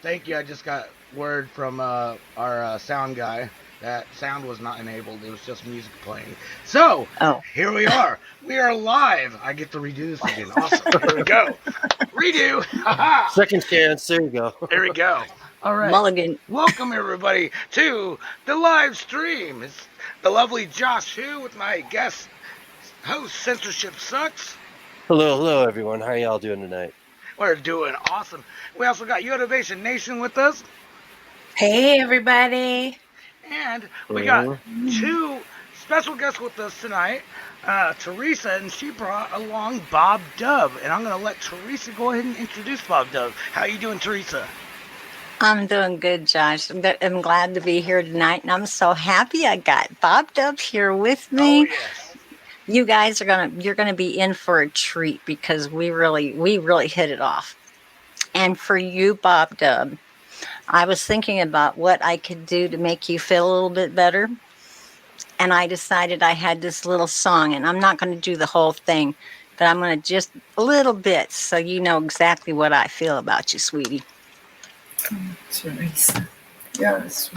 thank you. I just got word from our sound guy that sound was not enabled. It was just music playing. So Oh, here we are. We are live. I get to redo this again. Awesome. Here we go. Redo. Haha. Second chance. There you go. There we go. All right. Mulligan. Welcome everybody to the live stream. It's the lovely Josh Hu with my guest host Censorship Sucks. Hello, everyone. How are y'all doing tonight? We're doing awesome. We also got Yotivation Nation with us. Hey, everybody. And we got two special guests with us tonight. Teresa, and she brought along Bob Dub. And I'm going to let Teresa go ahead and introduce Bob Dub. How you doing, Teresa? I'm doing good, Josh. I'm glad to be here tonight, and I'm so happy I got Bob Dub here with me. Oh, yes. You guys you're gonna be in for a treat because we really hit it off. And for you, Bob Dub, I was thinking about what I could do to make you feel a little bit better. And I decided I had this little song, and I'm not going to do the whole thing, but I'm going to just a little bit so you know exactly what I feel about you, sweetie. Teresa. Yes.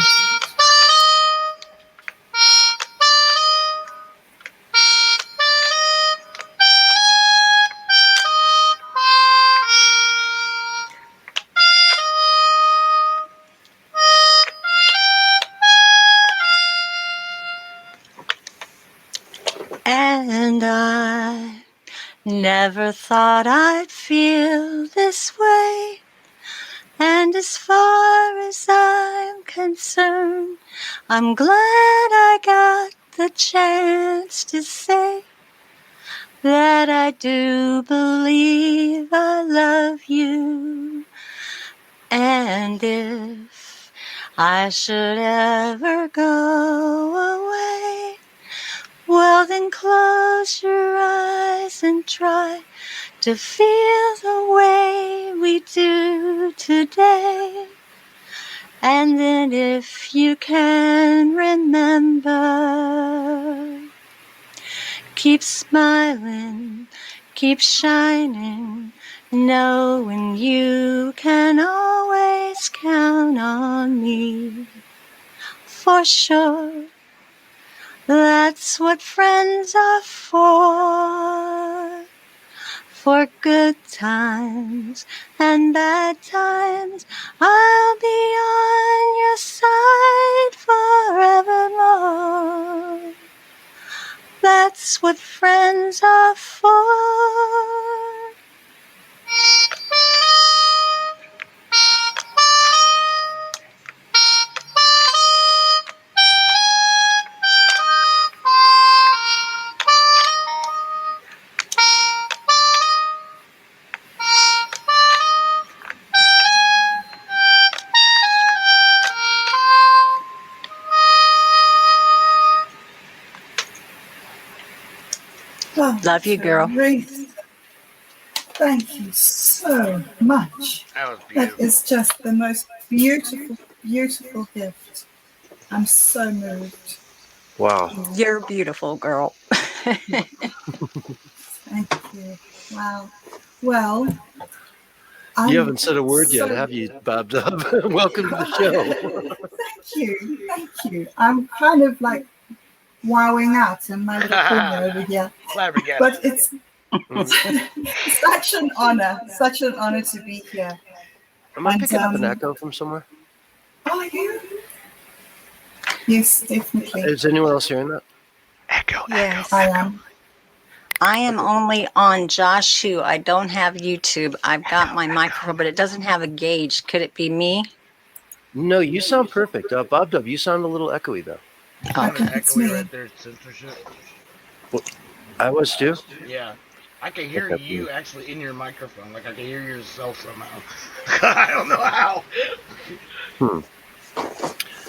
And I never thought I'd feel this way. And as far as I'm concerned, I'm glad I got the chance to say that I do believe I love you. And if I should ever go away, well then close your eyes and try to feel the way we do today. And then if you can remember, keep smiling, keep shining, knowing you can always count on me. For sure, that's what friends are for good times and bad times. I'll be on your side forevermore. That's what friends are for. Oh, Love you, girl. Teresa. Thank you so much. That was That beautiful. is just the most beautiful, beautiful gift. I'm so moved. Wow. You're beautiful, girl. Thank you. Wow. Well, You haven't said a word yet, have you, Bob Dub? Welcome to the show. Thank you. Thank you. I'm kind of like wowing out in my little corner over here. Flabbergasted. But it's such an honor to be here. Am I And, picking up an echo from somewhere? Are you? Yes, definitely. Is anyone else hearing that? Echo, Yes. I am. I am only on Josh Hu. I don't have YouTube. I've got my microphone, but it doesn't have a gauge. Could it be me? No, you sound perfect. Bob Dub, you sound a little echoey, though. I I think it's me. right there, censorship. I was, too? Yeah. I can hear Okay. you actually in your microphone. Like I can hear yourself somehow. I don't know how. All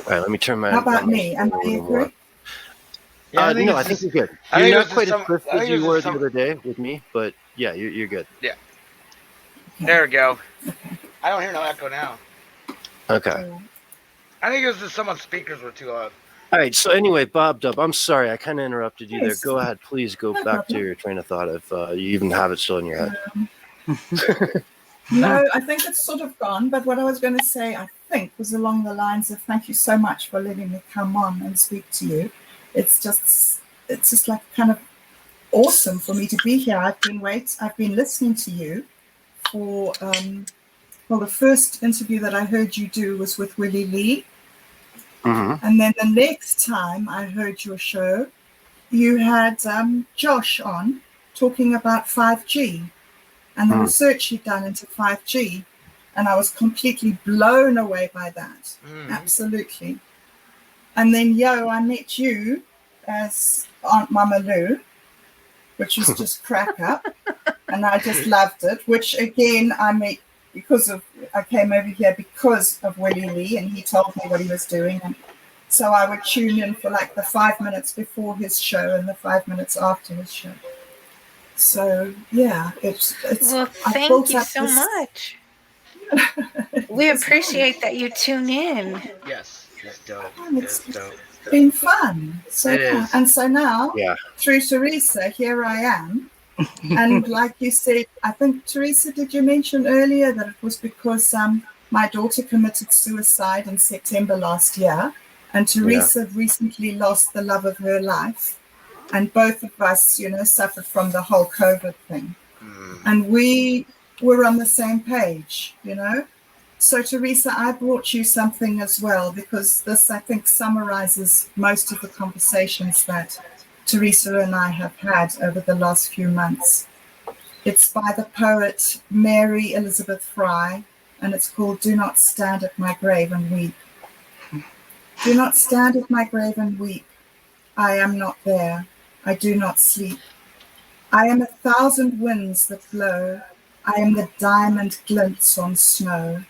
right, let me turn my... How about my me? Am I a little more. agree? Yeah, I think you're good. I think You're it was not quite just as some- crisp I think as it you was were just the some- other day with me, but yeah, you're good. There we go. I don't hear no echo now. Okay. I think it was just someone's speakers were too loud. All right. So anyway, Bob Dub, I'm sorry. I kind of interrupted you there. Yes. Go ahead. Please go No back to problem. your train of thought if you even have it still in your head. No, I think it's sort of gone. But what I was going to say, I think, was along the lines of thank you so much for letting me come on and speak to you. It's just like kind of awesome for me to be here. I've been listening to you for well, the first interview that I heard you do was with Willie Lee. And then the next time I heard your show, you had Josh on talking about 5G and the research he'd done into 5G. And I was completely blown away by that. Absolutely. And then, I met you as Aunt Mama Lou, which was just crack up. And I just loved it, which again, I came over here because of Willie Lee, and he told me what he was doing. And so I would tune in for like the 5 minutes before his show and the 5 minutes after his show. So yeah, it's well, thank you so much. We appreciate that you tune in. Yes, it's dope. It's been fun. So and so now, through Teresa, here I am. And like you said, I think, Teresa, did you mention earlier that it was because my daughter committed suicide in September last year, and Teresa recently lost the love of her life, and both of us, suffered from the whole COVID thing, and we were on the same page, So, Teresa, I brought you something as well, because this, I think, summarizes most of the conversations that Teresa and I have had over the last few months. It's by the poet Mary Elizabeth Fry, and it's called Do Not Stand at My Grave and Weep. Do not stand at my grave and weep. I am not there. I do not sleep. I am 1,000 winds that blow. I am the diamond glints on snow.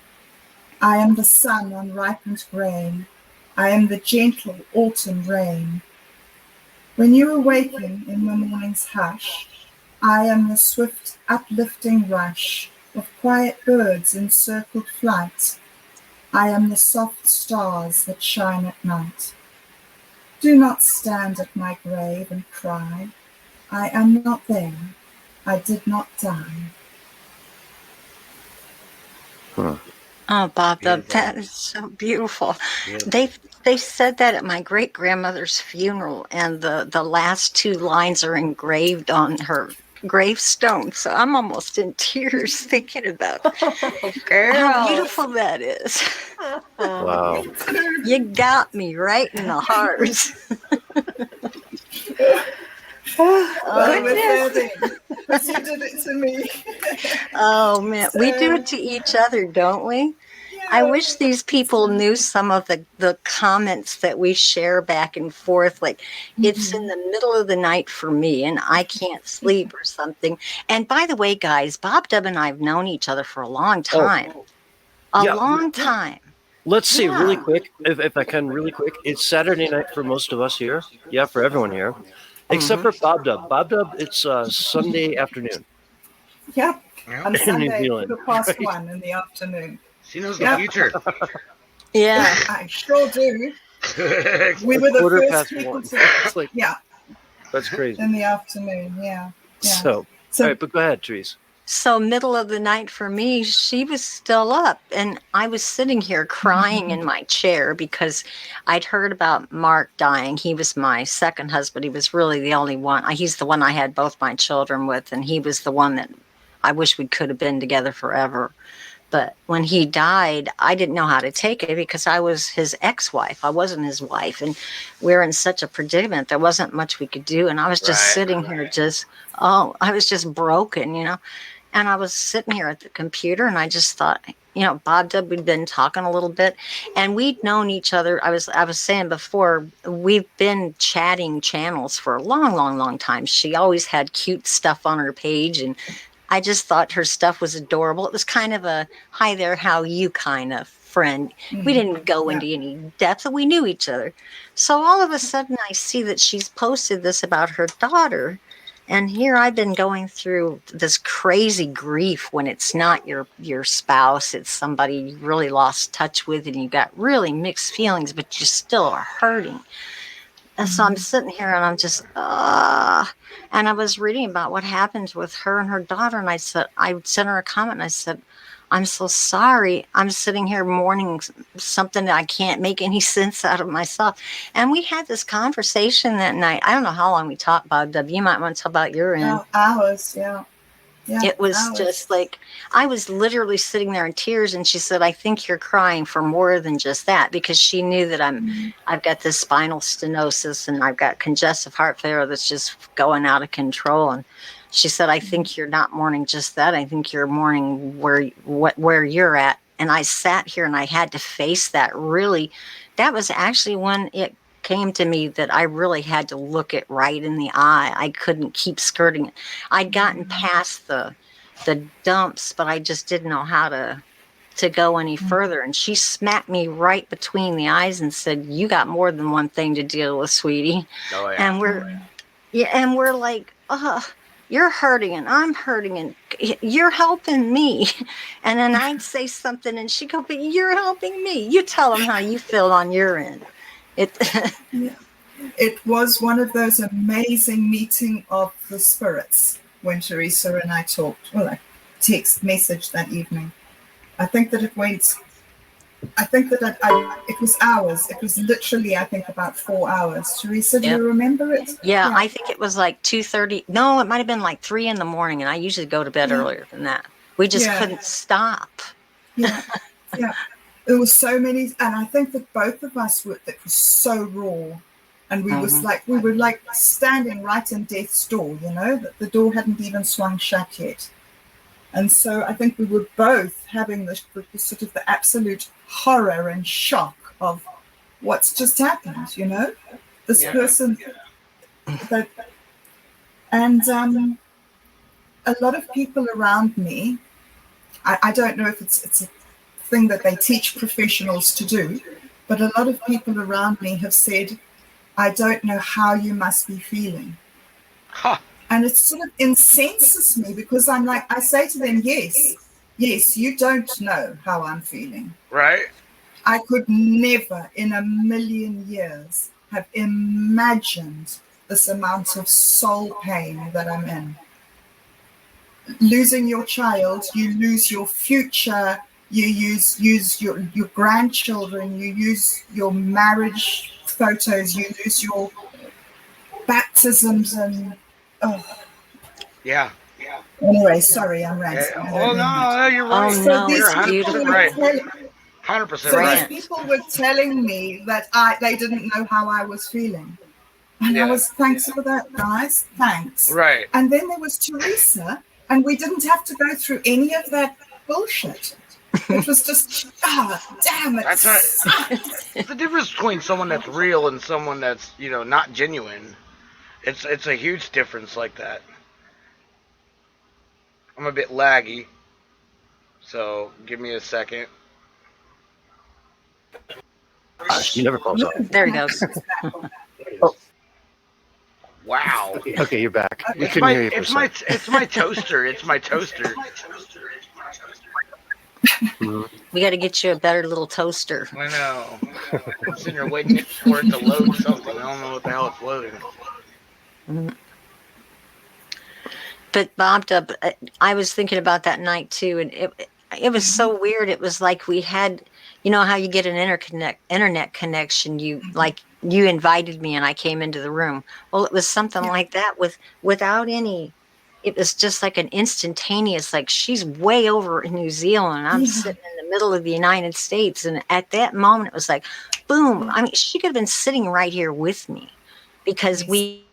I am the sun on ripened grain. I am the gentle autumn rain. When you awaken in the morning's hush, I am the swift uplifting rush of quiet birds in circled flight. I am the soft stars that shine at night. Do not stand at my grave and cry. I am not there. I did not die. Oh, Bob, that is so beautiful. They said that at my great grandmother's funeral, and the last two lines are engraved on her gravestone. So I'm almost in tears thinking about how beautiful that is. Wow. You got me right in the heart. But you did it to me. Oh man, we do it to each other, don't we? I wish these people knew some of the comments that we share back and forth. Like, it's in the middle of the night for me and I can't sleep or something. And by the way, guys, Bob Dub and I have known each other for a long time. Long time. Let's see, really quick, if I can, really quick. It's Saturday night for most of us here. Yeah, for everyone here. Except for Bob Dub. Bob Dub, it's Sunday afternoon. Yep. On Sunday, New Zealand. 1:15 in the afternoon. She knows the future. Yeah. I sure do. We were the first people to... It's like, that's crazy. In the afternoon, yeah. So, all right, but go ahead, Therese. So middle of the night for me, she was still up, and I was sitting here crying in my chair because I'd heard about Mark dying. He was my second husband. He was really the only one. He's the one I had both my children with, and he was the one that I wish we could have been together forever. But when he died, I didn't know how to take it because I was his ex-wife. I wasn't his wife, and we're in such a predicament. There wasn't much we could do, and I was just sitting here I was just broken, And I was sitting here at the computer, and I just thought, Bob Dub, we'd been talking a little bit, and we'd known each other. I was saying before, we've been chatting channels for a long, long, long time. She always had cute stuff on her page, and I just thought her stuff was adorable. It was kind of a hi there, how you kind of friend. We didn't go into any depth, but we knew each other. So all of a sudden, I see that she's posted this about her daughter. And here I've been going through this crazy grief when it's not your spouse, it's somebody you really lost touch with, and you got really mixed feelings, but you still are hurting. And so I'm sitting here and I'm just, and I was reading about what happened with her and her daughter, and I sent her a comment, and I said, I'm so sorry. I'm sitting here mourning something that I can't make any sense out of myself. And we had this conversation that night. I don't know how long we talked about, W. You might want to talk about your end. Hours, yeah. Yeah, it was just like, I was literally sitting there in tears, and she said, I think you're crying for more than just that, because she knew that I've got this spinal stenosis and I've got congestive heart failure that's just going out of control. And she said, I think you're not mourning just that. I think you're mourning where you're at. And I sat here and I had to face that. Really, that was actually when it came to me that I really had to look it right in the eye. I couldn't keep skirting it. I'd gotten past the dumps, but I just didn't know how to go any further. And she smacked me right between the eyes and said, you got more than one thing to deal with, sweetie. Oh, yeah. And we're like, you're hurting and I'm hurting and you're helping me. And then I'd say something and she'd go, but you're helping me. You tell them how you feel on your end. It was one of those amazing meeting of the spirits when Teresa and I talked. Well, I text message that evening. I think that it went. I think that it was hours. It was literally, I think, about 4 hours. Teresa, do you remember it? Yeah, I think it was like 2:30. No, it might have been like 3 in the morning, and I usually go to bed earlier than that. We just couldn't stop. Yeah, yeah. There was so many, and I think that both of us were. That was so raw, and we were like standing right in death's door. You know, that the door hadn't even swung shut yet. And so I think we were both having the sort of the absolute horror and shock of what's just happened, you know, this person that, and a lot of people around me, I don't know if it's a thing that they teach professionals to do, but a lot of people around me have said, I don't know how you must be feeling. Huh. And it sort of incenses me because I'm like, I say to them, yes, you don't know how I'm feeling. Right. I could never in a million years have imagined this amount of soul pain that I'm in. Losing your child, you lose your future, you use your grandchildren, you use your marriage photos, you lose your baptisms and Yeah. Anyway, sorry, I'm ranting. Oh no, you're right. Oh no, you're it's 100% right. 100% so right. these people were telling me that they didn't know how I was feeling. And I was, thanks for that, guys. Thanks. Right. And then there was Teresa, and we didn't have to go through any of that bullshit. It was just, damn it. That's right. It's the difference between someone that's real and someone that's, not genuine. It's a huge difference like that. I'm a bit laggy, so give me a second. You never close up. There he goes. Wow. Okay, you're back. We couldn't hear you for a second. It's my toaster. It's my toaster. We got to get you a better little toaster. I know. I'm sitting here waiting for it to load something. I don't know what the hell it's loading. But Bob Dub, I was thinking about that night too, and it was so weird. It was like we had, how you get an internet connection. You invited me and I came into the room. Well, it was something like that without any. It was just like an instantaneous. Like she's way over in New Zealand, and I'm sitting in the middle of the United States, and at that moment it was like, boom. I mean, she could have been sitting right here with me, because we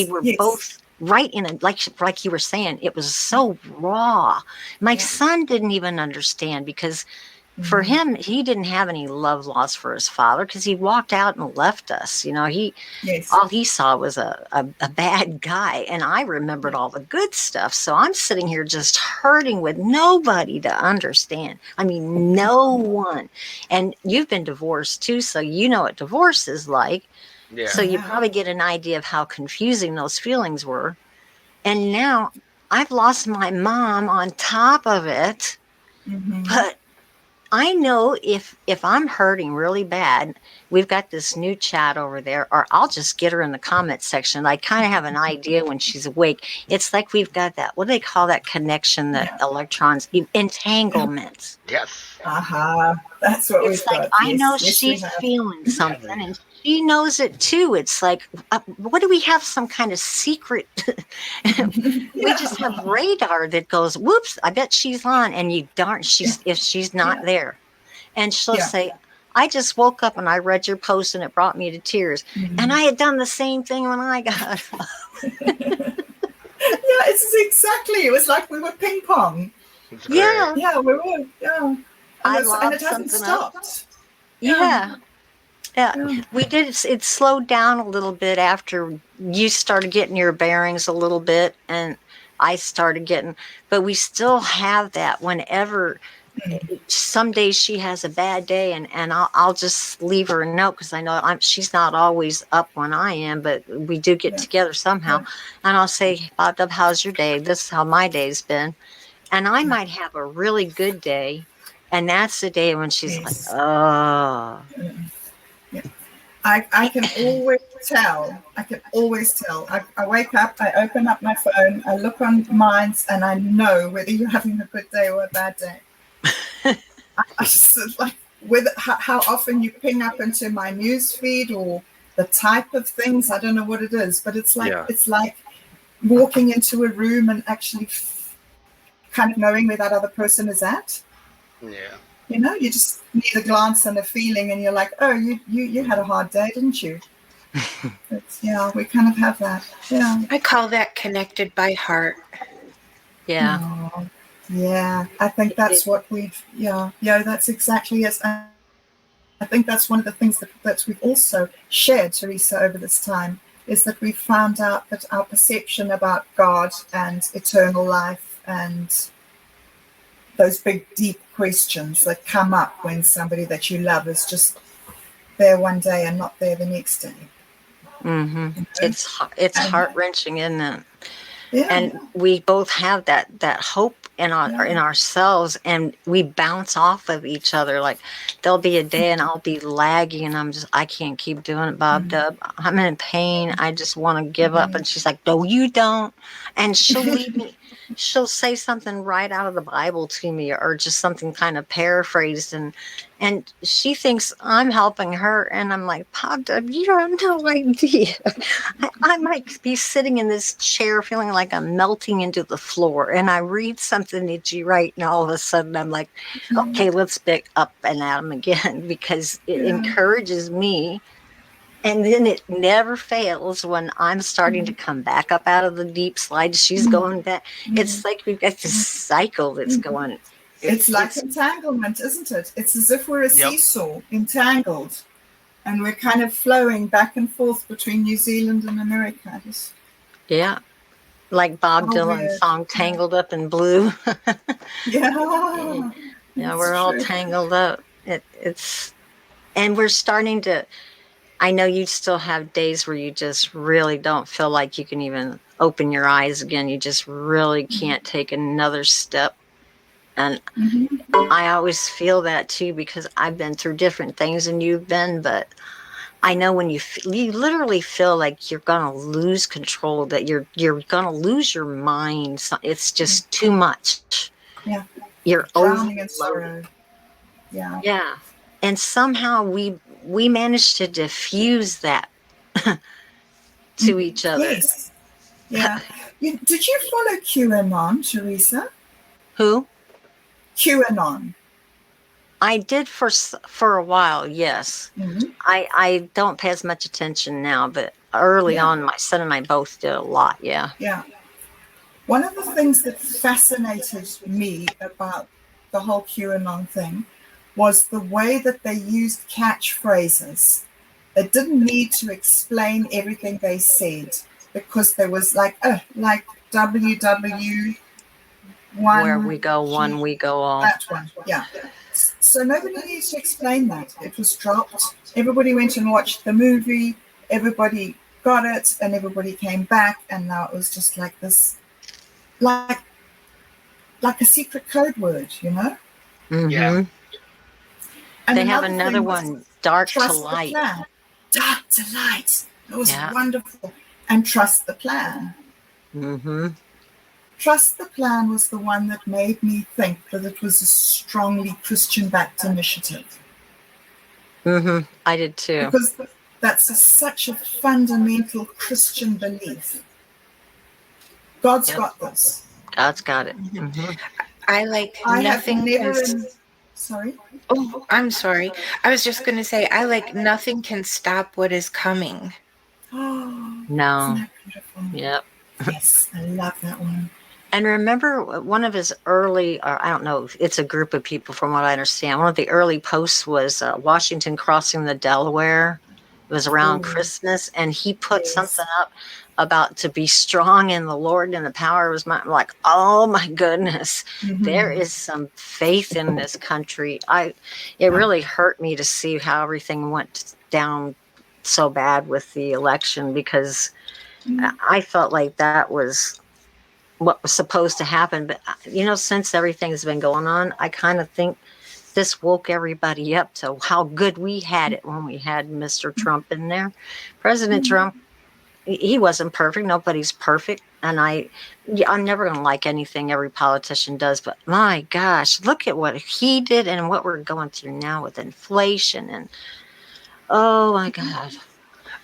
were both. Right in a, like you were saying, it was so raw. My son didn't even understand, because for him, he didn't have any love lost for his father, because he walked out and left us. All he saw was a bad guy, and I remembered all the good stuff. So I'm sitting here just hurting with nobody to understand. I mean, no one. And you've been divorced too, so you know what divorce is like. Yeah. So you probably get an idea of how confusing those feelings were. And now I've lost my mom on top of it. But I know if I'm hurting really bad, we've got this new chat over there, or I'll just get her in the comment section. I kind of have an idea when she's awake. It's like we've got that, what do they call that connection, that electrons, entanglement. Yes. That's what It's we've like, got. I know Yes, we she's have. feeling something and she knows it too. It's like, what do we have? Some kind of secret. We just have radar that goes, whoops, I bet she's on. And you darn, if she's not there. And she'll say, I just woke up and I read your post and it brought me to tears. And I had done the same thing when I got up. It was like we were ping pong. Yeah. Yeah, we were. Yeah. And it hasn't stopped. Yeah. We did. It slowed down a little bit after you started getting your bearings a little bit, and I started getting. But we still have that whenever. Some days she has a bad day, and I'll just leave her a note because I know she's not always up when I am, but we do get together somehow, and I'll say, Bob Dub, how's your day? This is how my day's been, and I might have a really good day, and that's the day when she's like, oh. I can always tell. I wake up, I open up my phone, I look on Minds, and I know whether you're having a good day or a bad day. I just like how often you ping up into my news feed or the type of things. I don't know what it is, but it's like walking into a room and actually kind of knowing where that other person is at. Yeah. You know, you just need a glance and a feeling, and you're like, oh, you had a hard day, didn't you? We kind of have that. Yeah. I call that connected by heart. Yeah. Oh, yeah. I think that's what we've. Yeah. That's exactly it. I think that's one of the things that we've also shared, Teresa, over this time, is that we've found out that our perception about God and eternal life and those big, deep questions that come up when somebody that you love is just there one day and not there the next day. Mm-hmm. You know? It's heart-wrenching, isn't it? Yeah. And we both have that hope in ourselves, and we bounce off of each other. Like there'll be a day and I'll be laggy and I can't keep doing it, Bob Dub. I'm in pain. I just want to give up. And she's like, no, you don't. And she'll leave me. She'll say something right out of the Bible to me, or just something kind of paraphrased, and she thinks I'm helping her, and I'm like, Bob Dub, you have no idea. I might be sitting in this chair feeling like I'm melting into the floor, and I read something that you write, and all of a sudden I'm like, okay, let's pick up and at 'em again, because it encourages me. And then it never fails when I'm starting to come back up out of the deep slide. She's going back. It's like we've got this cycle that's going. It's like entanglement, isn't it? It's as if we're a seesaw, entangled, and we're kind of flowing back and forth between New Zealand and America. Yeah. Like Bob Dylan's song, Tangled Up in Blue. Yeah, we're all tangled up. And we're starting to, I know you still have days where you just really don't feel like you can even open your eyes again. You just really can't take another step. And I always feel that too, because I've been through different things than you've been, but I know when you literally feel like you're going to lose control, that you're going to lose your mind. It's just too much. Yeah. You're drowning in sorrow. Yeah. Yeah. And somehow we managed to diffuse that to each other. Yes. Yeah. Did you follow QAnon, Teresa? Who? QAnon. I did for a while, yes. I don't pay as much attention now, but early on, my son and I both did a lot, yeah. Yeah. One of the things that fascinated me about the whole QAnon thing was the way that they used catchphrases. They didn't need to explain everything they said, because there was like WW1. Where we go one, we go all. That one, yeah. So nobody needs to explain that. It was dropped. Everybody went and watched the movie. Everybody got it, and everybody came back. And now it was just like this, like a secret code word, you know? Mm-hmm. And they have another another thing was one, dark to trust the light. plan. Dark to light. It was Yeah. wonderful. And trust the plan. Mm-hmm. Trust the plan was the one that made me think that it was a strongly Christian-backed initiative. Mm-hmm. I did too. Because that's such a fundamental Christian belief. God's got this. God's got it. Mm-hmm. I like I nothing. have never. Sorry. Oh, I'm sorry. I was just going to say, I like nothing can stop what is coming. Oh, No. Isn't that beautiful? Yep. Yes, I love that one. And remember one of his early, or I don't know, it's a group of people from what I understand. One of the early posts was Washington crossing the Delaware. It was around Christmas, and he put something up about to be strong in the Lord and the power of his might. I'm like, oh my goodness, there is some faith in this country. It really hurt me to see how everything went down so bad with the election, because I felt like that was what was supposed to happen. But since everything's been going on, I kind of think this woke everybody up to how good we had it when we had Mr. Trump in there. President Trump, he wasn't perfect. Nobody's perfect. And I'm never going to like anything every politician does, but my gosh, look at what he did and what we're going through now with inflation. And oh my God.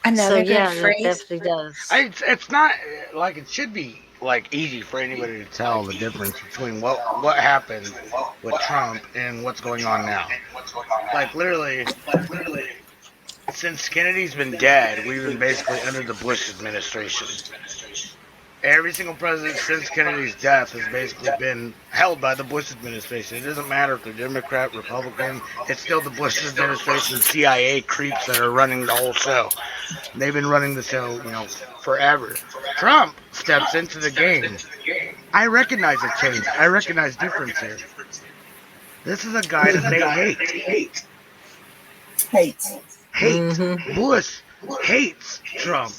Another good it phrase. definitely does. It's not like it should be like easy for anybody to tell the difference between what happened with Trump and what's going on now. Like literally, since Kennedy's been dead, we've been basically under the Bush administration. Every single president since Kennedy's death has basically been held by the Bush administration. It doesn't matter if they're Democrat, Republican, it's still the Bush administration, CIA creeps that are running the whole show. They've been running the show, forever. Trump steps into the game. I recognize a change. I recognize difference here. This is a guy that they hate. Hate. Bush hates Trump.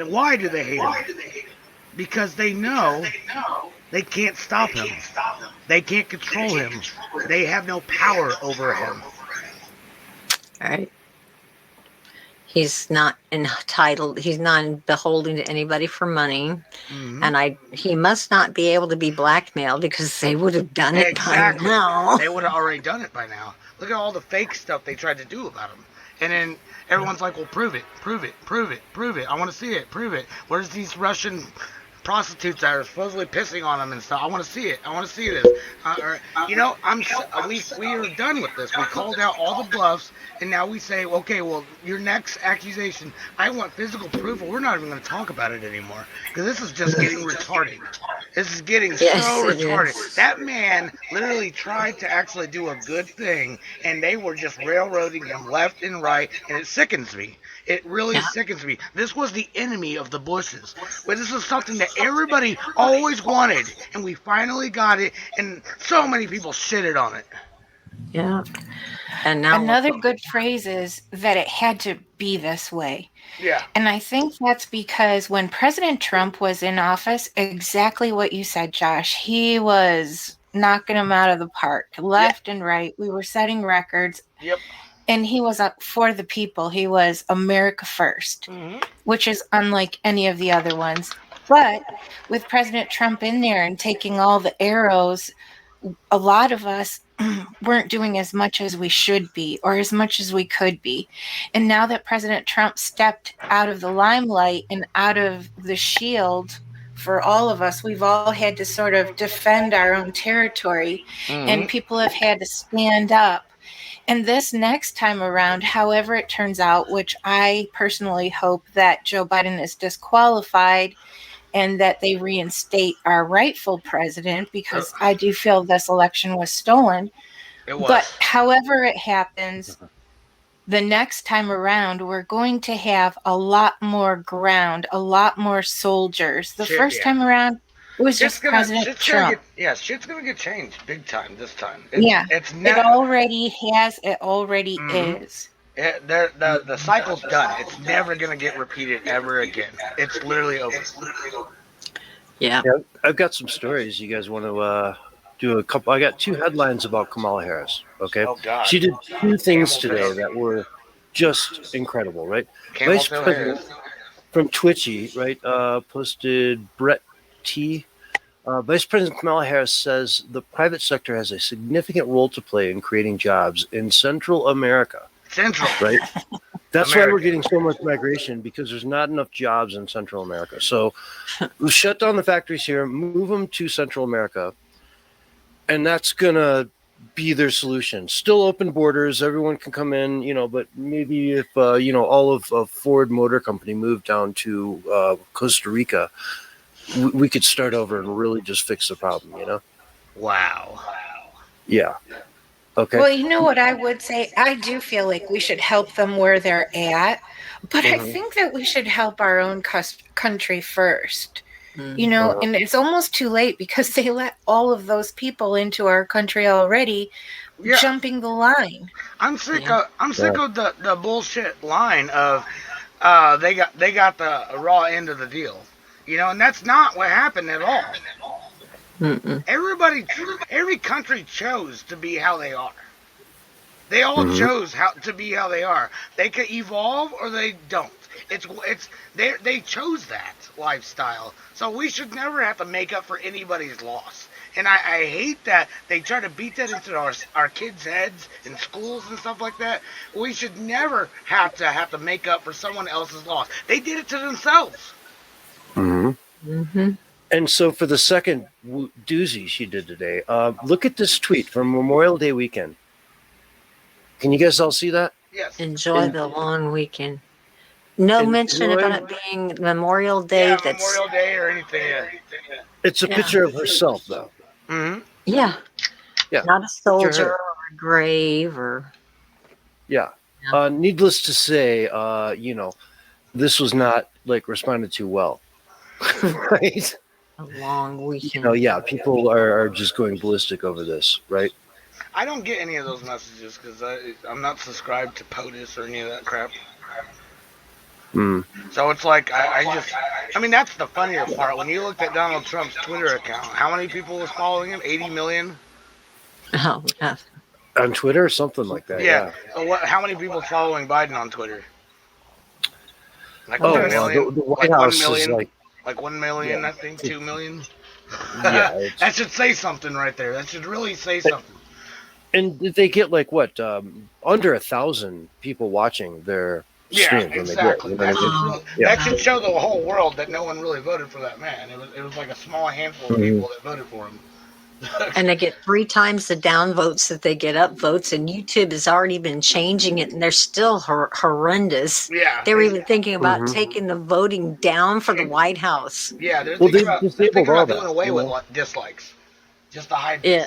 Why do they hate him? Because they know they can't stop him. They can't control him. They have no power over him. All right. He's not entitled. He's not beholden to anybody for money, and he must not be able to be blackmailed, because they would have done it by now. They would have already done it by now. Look at all the fake stuff they tried to do about him, and then everyone's like, "Well, prove it, prove it, prove it, prove it. I want to see it, prove it. Where's these Russian prostitutes that are supposedly pissing on him and stuff? I want to see it. I want to see this." We are done with this. We called out all the bluffs, and now we say, okay, well, your next accusation, I want physical proof. We're not even going to talk about it anymore, because this is just getting retarded. This is getting so retarded. That man literally tried to actually do a good thing, and they were just railroading him left and right, and it sickens me. It really sickens me. This was the enemy of the Bushes. But this is something that everybody always wanted, and we finally got it, and so many people shitted on it. Yeah. And now another good phrase is that it had to be this way. Yeah. And I think that's because when President Trump was in office, exactly what you said, Josh, he was knocking them out of the park, left and right. We were setting records. Yep. And he was up for the people. He was America first, which is unlike any of the other ones. But with President Trump in there and taking all the arrows, a lot of us weren't doing as much as we should be, or as much as we could be. And now that President Trump stepped out of the limelight and out of the shield for all of us, we've all had to sort of defend our own territory, and people have had to stand up. And this next time around, however it turns out, which I personally hope that Joe Biden is disqualified and that they reinstate our rightful president, because I do feel this election was stolen. It was. But however it happens, the next time around, we're going to have a lot more ground, a lot more soldiers. The first time around, it was just President Trump. Shit's gonna get changed big time this time. It already has. It already is. The cycle's done. It's never gonna get repeated ever again. It's literally over. Yeah. I've got some stories. You guys want to do a couple. I got 2 headlines about Kamala Harris. Okay, Oh God. she did 2 things today that were just incredible. Right, Vice President from Twitchy, right, posted Brett T. Vice President Kamala Harris says the private sector has a significant role to play in creating jobs in Central America. Central, right? That's America. why we're getting so much migration, because there's not enough jobs in Central America. So we'll shut down the factories here, move them to Central America, and that's going to be their solution. Still open borders, everyone can come in, but maybe if, all of Ford Motor Company moved down to Costa Rica, we could start over and really just fix the problem, Wow. Yeah. Okay. Well, you know what I would say? I do feel like we should help them where they're at, but I think that we should help our own country first. And it's almost too late because they let all of those people into our country already, jumping the line. I'm sick of the bullshit line of they got the raw end of the deal. And that's not what happened at all. Every country chose to be how they are. They all chose to be how they are. They could evolve or they don't. They chose that lifestyle. So we should never have to make up for anybody's loss. And I hate that they try to beat that into our kids' heads in schools and stuff like that. We should never have to make up for someone else's loss. They did it to themselves. And so for the second doozy she did today, look at this tweet from Memorial Day weekend. Can you guys all see that? Yes. Enjoy the long weekend. No mention about it being Memorial Day. Yeah, Memorial Day or anything. Yeah. It's a picture of herself, though. Yeah. Yeah. Not a soldier or a grave or. Yeah. Needless to say, this was not responded to well. Right? A long weekend. People are just going ballistic over this, right? I don't get any of those messages because I'm not subscribed to POTUS or any of that crap. So it's like that's the funnier part. When you looked at Donald Trump's Twitter account, how many people was following him? 80 million? Oh, yeah. On Twitter or something like that. Yeah. So how many people following Biden on Twitter? Like the 1 million? the White House 1 million? is like 1 million, I think, 2 million. Yeah, that should say something right there. That should really say something. And they get under 1,000 people watching their streams. Exactly. That should show the whole world that no one really voted for that man. It was like a small handful of people that voted for him. And they get 3 times the downvotes that they get upvotes, and YouTube has already been changing it, and they're still horrendous. Yeah, they were even thinking about taking the voting down for the White House. Yeah, they're thinking about doing away with dislikes, just to hide. Yeah.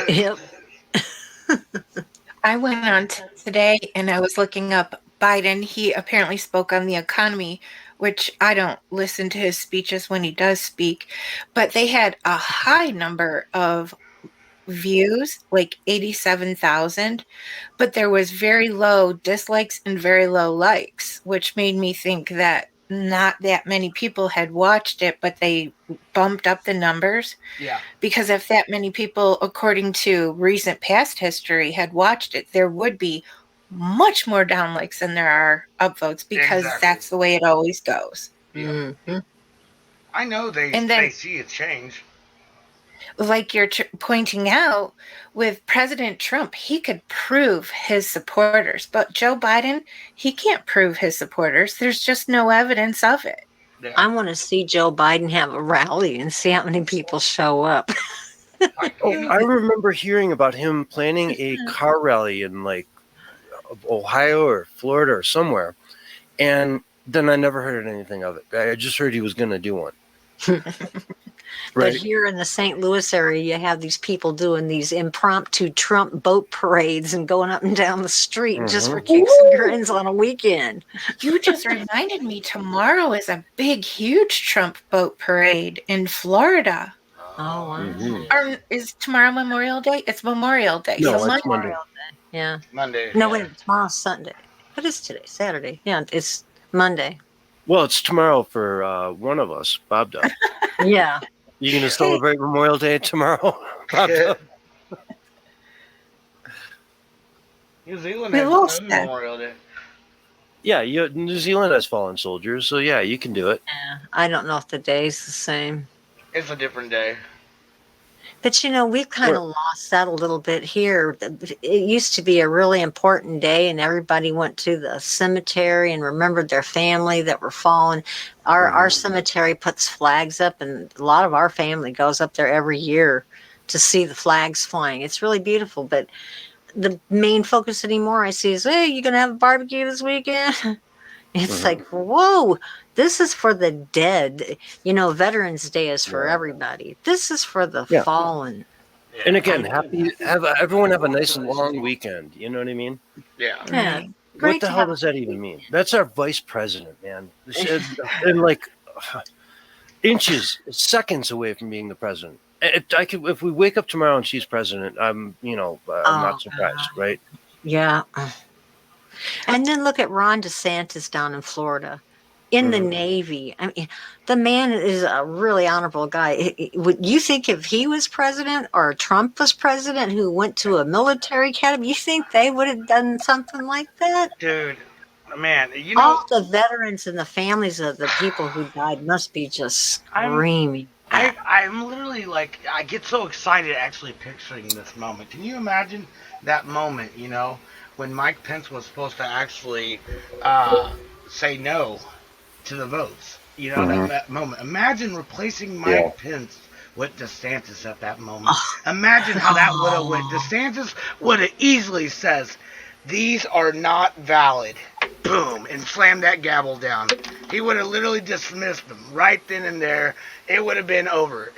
Yep. I went on today and I was looking up Biden. He apparently spoke on the economy, which I don't listen to his speeches when he does speak, but they had a high number of views, like 87,000, but there was very low dislikes and very low likes, which made me think that not that many people had watched it, but they bumped up the numbers. Yeah. Because if that many people, according to recent past history, had watched it, there would be much more downlikes than there are upvotes, because that's the way it always goes. Yeah. I know they see a change. Like you're pointing out, with President Trump, he could prove his supporters, but Joe Biden, he can't prove his supporters. There's just no evidence of it. Yeah. I want to see Joe Biden have a rally and see how many people show up. I remember hearing about him planning a car rally in Ohio or Florida or somewhere, and then I never heard anything of it. I just heard he was going to do one. Right. But here in the St. Louis area, you have these people doing these impromptu Trump boat parades and going up and down the street just for kicks and grins on a weekend. You just reminded me, tomorrow is a big, huge Trump boat parade in Florida. Oh, wow. Is tomorrow Memorial Day? It's Memorial Day. No, so it's Monday. Yeah. Monday. No, wait, tomorrow's Sunday. What is today? Saturday. Yeah, it's Monday. Well, it's tomorrow for one of us, Bob Dub. Yeah. You gonna celebrate Memorial Day tomorrow? New Zealand has Memorial Day. Yeah, New Zealand has fallen soldiers, so yeah, you can do it. Yeah, I don't know if the day's the same. It's a different day. But we've kind of lost that a little bit here. It used to be a really important day, and everybody went to the cemetery and remembered their family that were fallen. Our cemetery puts flags up, and a lot of our family goes up there every year to see the flags flying. It's really beautiful, but the main focus anymore I see is, hey, you gonna have a barbecue this weekend? It's like, whoa, this is for the dead. Veterans Day is for everybody. This is for the fallen. And again, everyone have a nice long weekend. You know what I mean? Yeah. What the hell does that even mean? That's our vice president, man. And like inches, seconds away from being the president. If we wake up tomorrow and she's president, I'm not surprised, right? Yeah. And then look at Ron DeSantis down in Florida in the Navy. I mean, the man is a really honorable guy. Would you think if he was president or Trump was president who went to a military academy, you think they would have done something like that? Dude, man, all the veterans and the families of the people who died must be just screaming. I'm literally like, I get so excited actually picturing this moment. Can you imagine that moment, when Mike Pence was supposed to actually say no to the votes? That moment. Imagine replacing Mike Pence with DeSantis at that moment. Imagine how that would have went. DeSantis would have easily says, these are not valid. Boom, and slammed that gavel down. He would have literally dismissed them right then and there. It would have been over.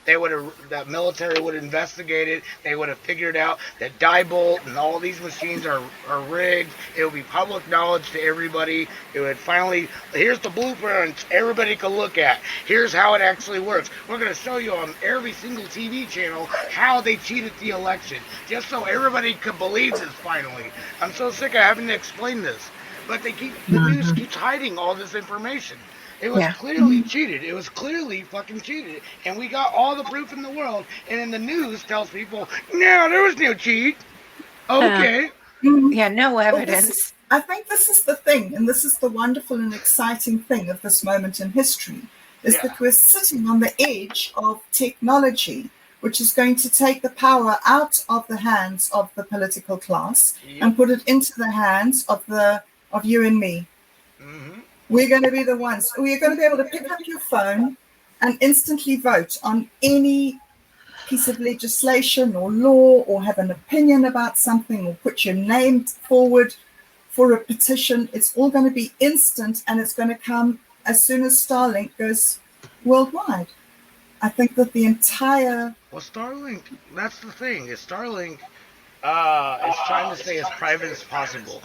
That military would have investigated. They would have figured out that Diebold and all these machines are rigged. It would be public knowledge to everybody. It would finally, here's the blueprints everybody can look at. Here's how it actually works. We're going to show you on every single TV channel how they cheated the election, just so everybody could believe this finally. I'm so sick of having to explain this. But the news keeps hiding all this information. It was clearly cheated. It was clearly fucking cheated. And we got all the proof in the world. And then the news tells people, no, there was no cheat. Okay. Yeah, no evidence. I think this is the thing, and this is the wonderful and exciting thing of this moment in history, is that we're sitting on the edge of technology, which is going to take the power out of the hands of the political class and put it into the hands of you and me. We're going to be the ones. We're going to be able to pick up your phone and instantly vote on any piece of legislation or law, or have an opinion about something, or put your name forward for a petition. It's all going to be instant, and it's going to come as soon as Starlink goes worldwide. I think that the entire... Well, Starlink, that's the thing. Starlink is trying to stay as private as possible.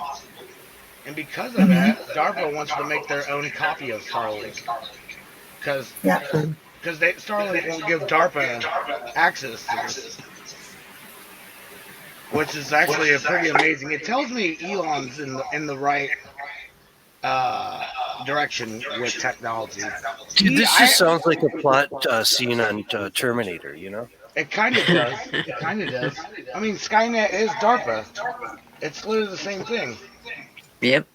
And because of that, DARPA wants to make their own copy of Starlink. Because Starlink won't give DARPA access to this. Which is actually a pretty amazing. It tells me Elon's in the right direction with technology. Dude, this just sounds like a plot scene on Terminator, It kind of does. I mean, Skynet is DARPA. It's literally the same thing. Yep.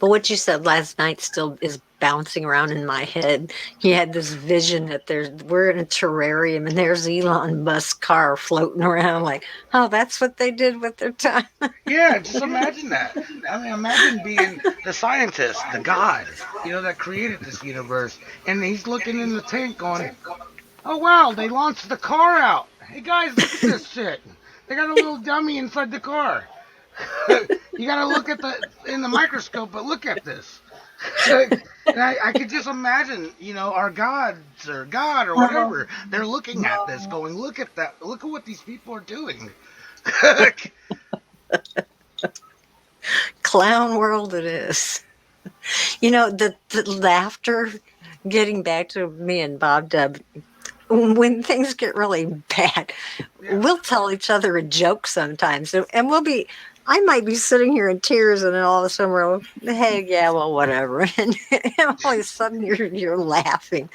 But what you said last night still is bouncing around in my head. You had this vision that we're in a terrarium and there's Elon Musk's car floating around like, oh, that's what they did with their time. Yeah, just imagine that. I mean, imagine being the scientist, the god, that created this universe. And he's looking in the tank going, oh, wow, they launched the car out. Hey, guys, look at this shit. They got a little dummy inside the car. You got to look in the microscope, but look at this. I could just imagine, our gods or God or whatever, they're looking at this going, look at that. Look at what these people are doing. Clown world it is. The laughter, getting back to me and Bob Dub, when things get really bad, we'll tell each other a joke sometimes, and we'll be I might be sitting here in tears, and then all of a sudden we're like, hey, yeah, well, whatever. And all of a sudden you're laughing.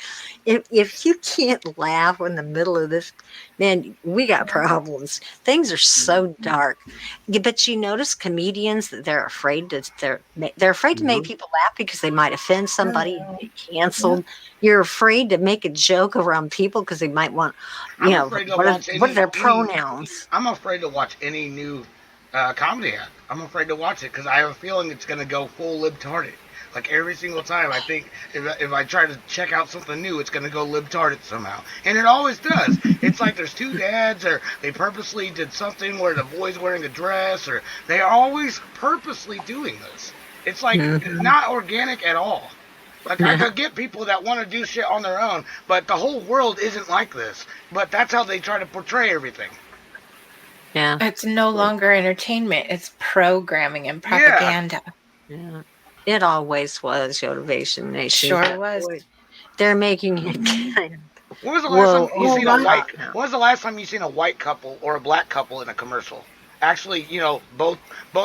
If you can't laugh in the middle of this, man, we got problems. Things are so dark. But you notice comedians that they're afraid to make people laugh because they might offend somebody and get canceled. You're afraid to make a joke around people because they might want, what are their pronouns? I'm afraid to watch any new comedy act. I'm afraid to watch it because I have a feeling it's going to go full libtarded. Like every single time, I think if I try to check out something new, it's going to go libtarded somehow. And it always does. It's like there's two dads, or they purposely did something where the boy's wearing a dress, or they are always purposely doing this. It's like not organic at all. Like I could get people that want to do shit on their own, but the whole world isn't like this. But that's how they try to portray everything. Yeah. It's no longer entertainment. It's programming and propaganda. Yeah. It always was, Yotivation Nation. Sure was. They're making it kind of. When was the last time you seen a white? When was the last time you seen a white couple or a black couple in a commercial? Actually, both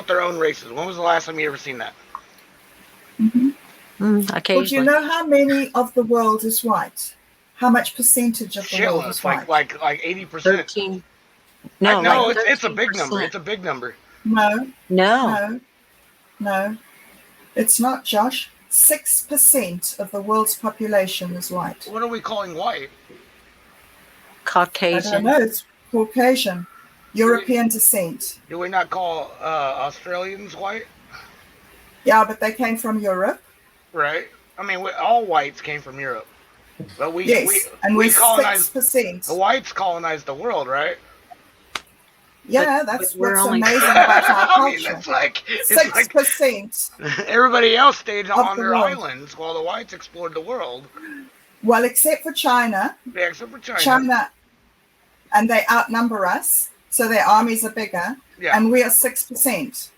their own races. When was the last time you ever seen that? Occasionally. Well, do you know how many of the world is white? How much percentage of the world is white? Like 80%. 13. No, it's a big number. It's a big number. No. It's not, Josh. 6% of the world's population is white. What are we calling white? Caucasian. I don't know. It's Caucasian. European descent. Do we not call Australians white? Yeah, but they came from Europe. Right. I mean, all whites came from Europe. But we colonized 6%. The whites colonized the world, right? Yeah, that's what's amazing about our culture. I mean, it's like 6%. Everybody else stayed on their islands while the whites explored the world. Well, except for China. Yeah, except for China. And they outnumber us, so their armies are bigger, and we are 6%.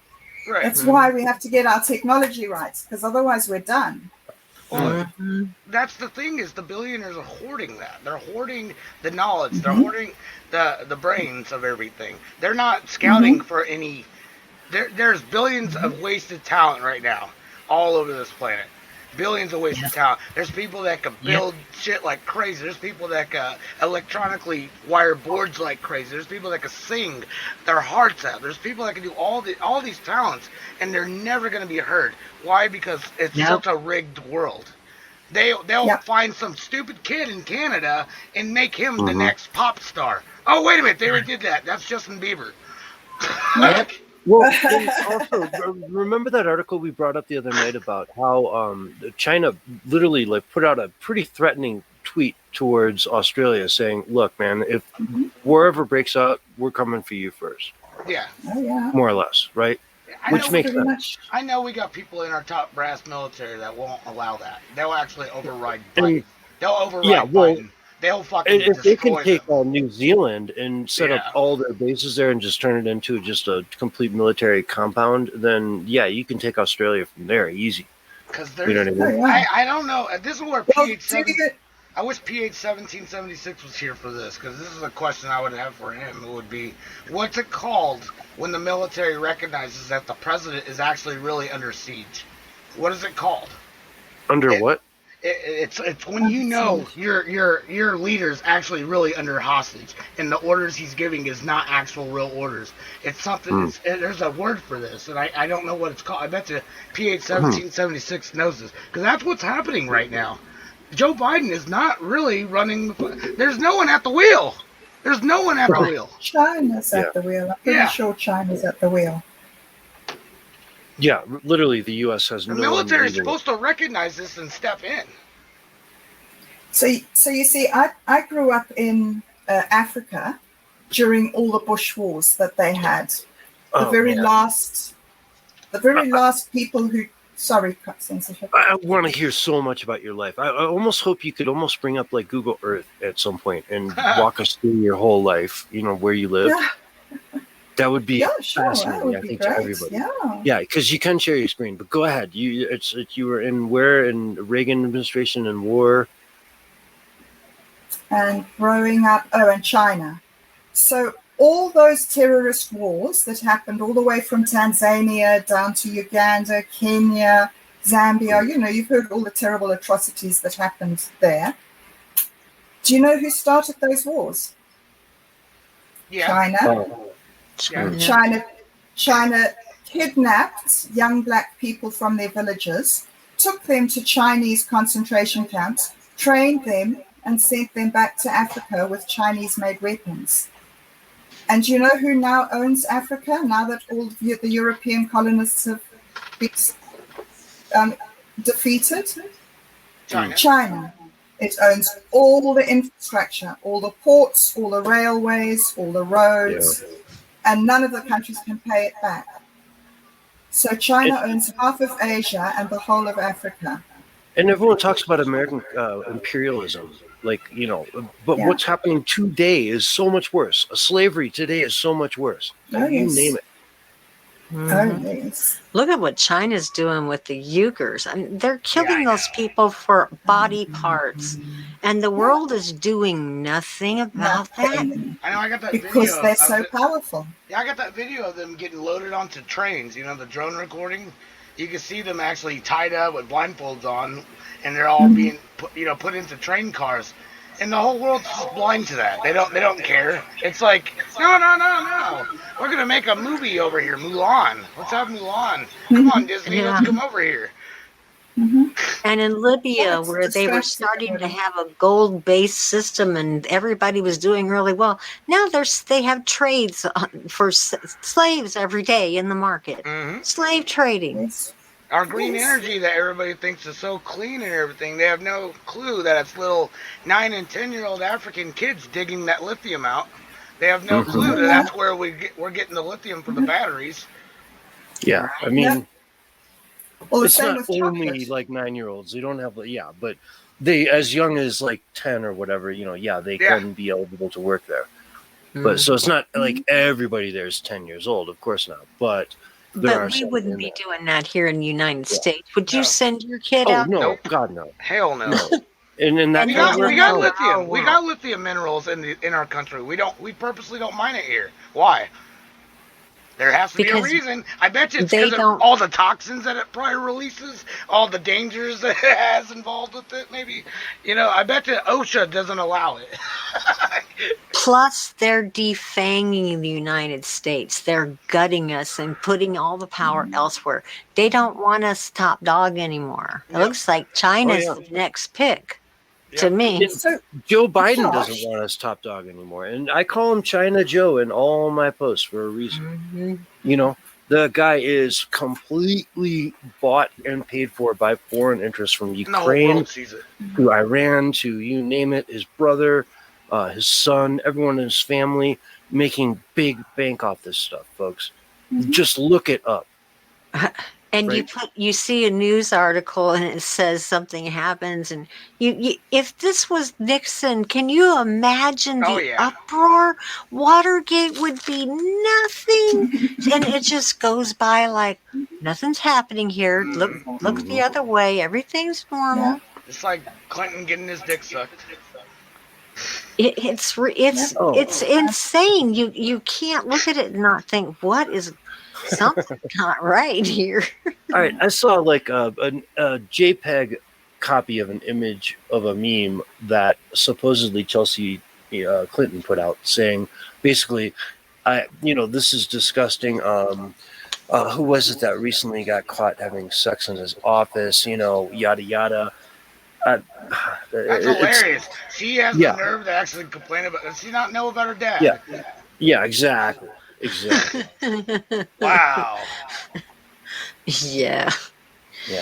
Right. That's why we have to get our technology right, because otherwise we're done. Well, that's the thing, is the billionaires are hoarding that. They're hoarding the knowledge. They're hoarding the brains of everything. They're not scouting for any. There's billions of wasted talent right now all over this planet. Billions of wasted talent. There's people that can build shit like crazy. There's people that can electronically wire boards like crazy. There's people that can sing their hearts out. There's people that can do all these talents, and they're never going to be heard. Why? Because it's such a rigged world. They'll find some stupid kid in Canada and make him the next pop star. Oh, wait a minute. They already did that. That's Justin Bieber. Well, also, remember that article we brought up the other night about how China literally put out a pretty threatening tweet towards Australia saying, look, man, if war ever breaks out, we're coming for you first. Yeah. Oh, yeah. More or less, right? Which makes sense. I know we got people in our top brass military that won't allow that. They'll actually override Biden. They'll override Biden. They'll fucking destroy them. If they can take New Zealand and set up all their bases there and just turn it into just a complete military compound, then you can take Australia from there easy. Because you know what I mean? I don't know. This is where I wish PH 1776 was here for this, because this is a question I would have for him. It would be, what's it called when the military recognizes that the president is actually really under siege? What is it called? Under what? It's when you know your leader's actually really under hostage, and the orders he's giving is not actual real orders. It's something. There's a word for this, and I don't know what it's called. I bet you PH 1776 knows this, because that's what's happening right now. Joe Biden is not really running. There's no one at the wheel. There's no one at the wheel. China's at the wheel. I'm pretty sure China's at the wheel. Yeah, literally, the U.S. has no. The military is supposed to recognize this and step in. So you see, I grew up in Africa during all the Bush wars that they had. The very last people who. Sorry, censorship. I want to hear so much about your life. I almost hope you could almost bring up Google Earth at some point and walk us through your whole life. Where you live. Yeah. That would be fascinating, I think, to everybody. Yeah, because you can share your screen. But go ahead. You were in Reagan administration and war. And growing up, in China. So all those terrorist wars that happened all the way from Tanzania down to Uganda, Kenya, Zambia, you've heard all the terrible atrocities that happened there. Do you know who started those wars? Yeah. China. China kidnapped young black people from their villages, took them to Chinese concentration camps, trained them, and sent them back to Africa with Chinese-made weapons. And do you know who now owns Africa, now that all the European colonists have been defeated? China. It owns all the infrastructure, all the ports, all the railways, all the roads, and none of the countries can pay it back. So China owns half of Asia and the whole of Africa. And everyone talks about American imperialism, but what's happening today is so much worse. Slavery today is so much worse. You name it. Mm-hmm. Oh, yes. Look at what China's doing with the Uyghurs. I mean, they're killing those people for body parts, and the world is doing nothing about that. I know. I got that because video they're so powerful. Yeah, I got that video of them getting loaded onto trains. The drone recording. You can see them actually tied up with blindfolds on, and they're all being put into train cars. And the whole world's just blind to that. They don't care. It's like, no. We're gonna make a movie over here, Mulan. Let's have Mulan. Come on, Disney, let's come over here. Mm-hmm. And in Libya, where they were starting to have a gold-based system and everybody was doing really well, now they have trades for slaves every day in the market. Mm-hmm. Slave trading. Yes. Our green energy that everybody thinks is so clean and everything, they have no clue that it's little 9 and 10-year-old African kids digging that lithium out. They have no clue that that's where we're getting the lithium for the batteries. Yeah, I mean, well, it's not only like 9-year-olds. They don't have, but they, as young as like 10 or whatever, they can be eligible to work there. Mm-hmm. But so it's not like everybody there is 10 years old, of course not. But we wouldn't be doing that here in the United States. Would you send your kid out? No, nope. God, no. Hell no. And that we got lithium. We got lithium minerals in our country. We purposely don't mine it here. Why? There has to be a reason. I bet you it's because of all the toxins that it probably releases, all the dangers that it has involved with it, maybe. I bet you OSHA doesn't allow it. Plus, they're defanging the United States. They're gutting us and putting all the power elsewhere. They don't want us top dog anymore. It looks like China's the next pick. To me. So, Joe Biden doesn't want us top dog anymore. And I call him China Joe in all my posts for a reason. Mm-hmm. The guy is completely bought and paid for by foreign interests from Ukraine to Iran to you name it, his brother, his son, everyone in his family, making big bank off this stuff, folks. Mm-hmm. Just look it up. And you see a news article and it says something happens, and you if this was Nixon, can you imagine the uproar? Watergate would be nothing, and it just goes by like nothing's happening here. Look the other way. Everything's normal. Yeah. It's like Clinton getting his dick sucked. It's insane. You can't look at it and not think what is. Something's not right here. All right, I saw like a JPEG copy of an image of a meme that supposedly Chelsea Clinton put out, saying basically, this is disgusting. Who was it that recently got caught having sex in his office? Yada yada. That's hilarious. She has the nerve to actually complain about. Does she not know about her dad? Yeah, exactly. Wow. Yeah.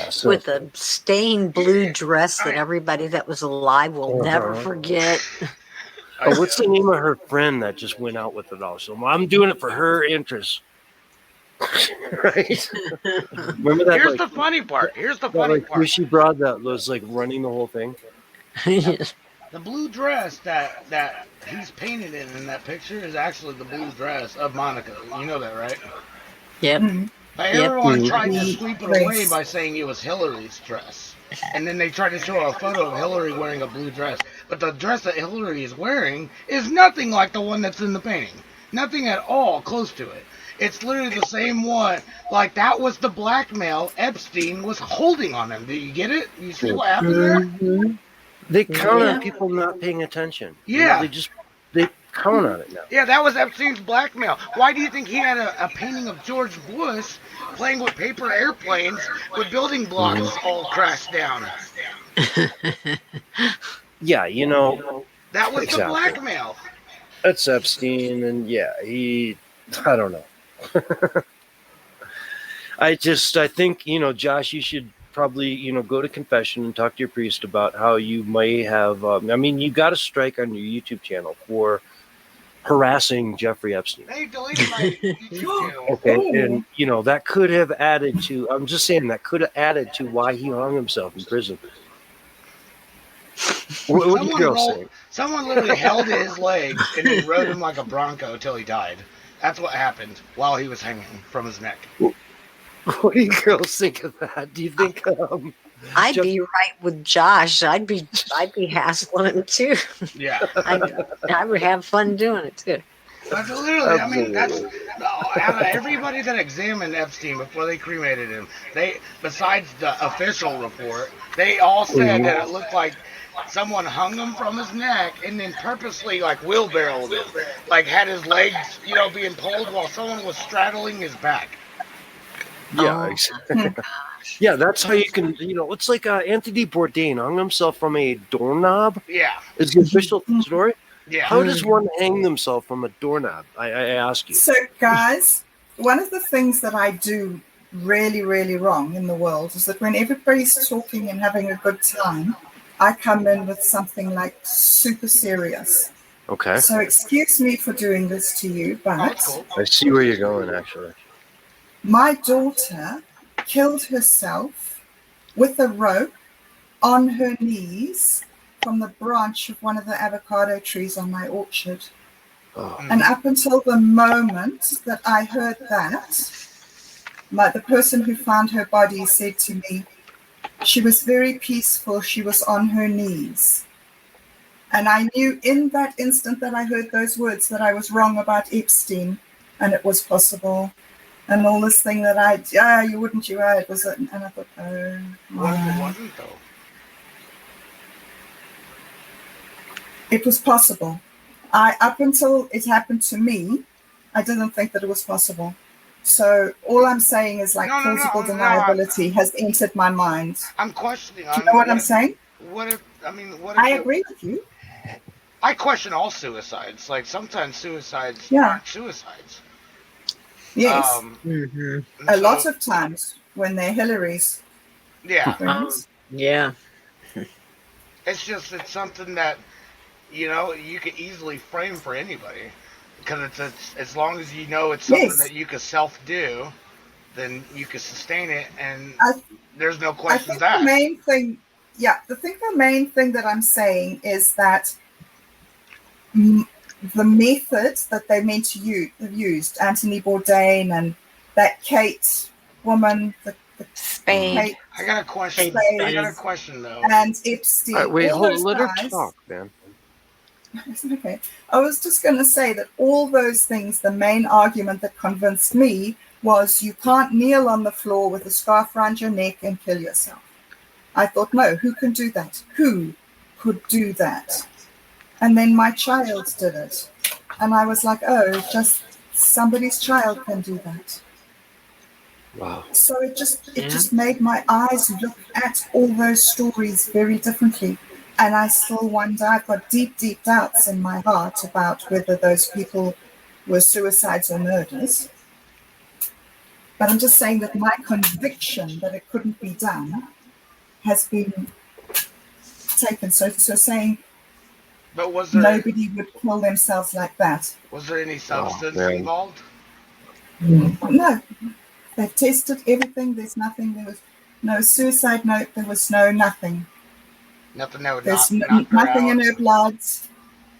So, with a stained blue dress that everybody that was alive will never forget. What's the name of her friend that just went out with it also? I'm doing it for her interest. Right? Remember that? Here's the funny part. She brought that was like running the whole thing. The blue dress that he's painted in that picture is actually the blue dress of Monica. You know that, right? Yep. Everyone tried to sweep it away by saying it was Hillary's dress. And then they tried to show a photo of Hillary wearing a blue dress. But the dress that Hillary is wearing is nothing like the one that's in the painting. Nothing at all close to it. It's literally the same one. Like, that was the blackmail Epstein was holding on him. Do you get it? You see what happened there? Mhm. They count Yeah. on people not paying attention. Yeah. They count on it now. Yeah, that was Epstein's blackmail. Why do you think he had a painting of George Bush playing with paper airplanes with building blocks all crashed down? Yeah, That was the exactly. blackmail. That's Epstein, and yeah, I don't know. I think, Josh, you should probably, go to confession and talk to your priest about how you may have, you got a strike on your YouTube channel for harassing Jeffrey Epstein. They deleted my YouTube channel. Okay, and, that could have added to, I'm just saying, that could have added to why he hung himself in prison. What are you girls saying? Someone literally held his legs and then rode him like a bronco till he died. That's what happened while he was hanging from his neck. What do you girls think of that? Do you think I'd be right with Josh. I'd be hassling him too. Yeah. I would have fun doing it too. That's literally, that's out of everybody that examined Epstein before they cremated him, besides the official report, they all said that it looked like someone hung him from his neck and then purposely like wheelbarrowed him, like had his legs, being pulled while someone was straddling his back. Yeah, exactly. Yeah, that's how you can, it's like Anthony Bourdain hung himself from a doorknob. Yeah. Is the official story? Yeah. How does one hang themselves from a doorknob? I ask you. So, guys, one of the things that I do really, really wrong in the world is that when everybody's talking and having a good time, I come in with something like super serious. Okay. So excuse me for doing this to you, but I see where you're going, actually. My daughter killed herself with a rope on her knees from the branch of one of the avocado trees on my orchard. Oh. And up until the moment that I heard that, the person who found her body said to me, she was very peaceful, she was on her knees. And I knew in that instant that I heard those words that I was wrong about Epstein, and it was possible. And all this thing that it was, and I thought, oh. What if it wasn't, though? It was possible. Up until it happened to me, I didn't think that it was possible. So all I'm saying is plausible deniability has entered my mind. I'm questioning. Do you know what I'm saying? What if I agree with you. I question all suicides. Like, sometimes suicides aren't suicides. Yes. A lot of times when they're Hillary's. Yeah. Yeah. It's something that, you could easily frame for anybody. Because it's as long as it's something that you could self-do, then you could sustain it, and there's no questions asked. The main thing that I'm saying is that the methods that they meant to used, Anthony Bourdain and that Kate woman, the Spade. Kate, I got a question. I got a question though. And Epstein. Right, wait, let her talk, man. Okay. I was just going to say that all those things, the main argument that convinced me was you can't kneel on the floor with a scarf around your neck and kill yourself. I thought, no, who can do that? Who could do that? And then my child did it. And I was like, oh, just somebody's child can do that. Wow. So it just made my eyes look at all those stories very differently. And I still wonder, I've got deep, deep doubts in my heart about whether those people were suicides or murders. But I'm just saying that my conviction that it couldn't be done has been taken. So saying but was there, nobody would kill themselves like that. Was there any substance involved? No. They've tested everything. There's nothing. There was no suicide note. There was no nothing. Nothing that would There's knock nothing her in out. her blood.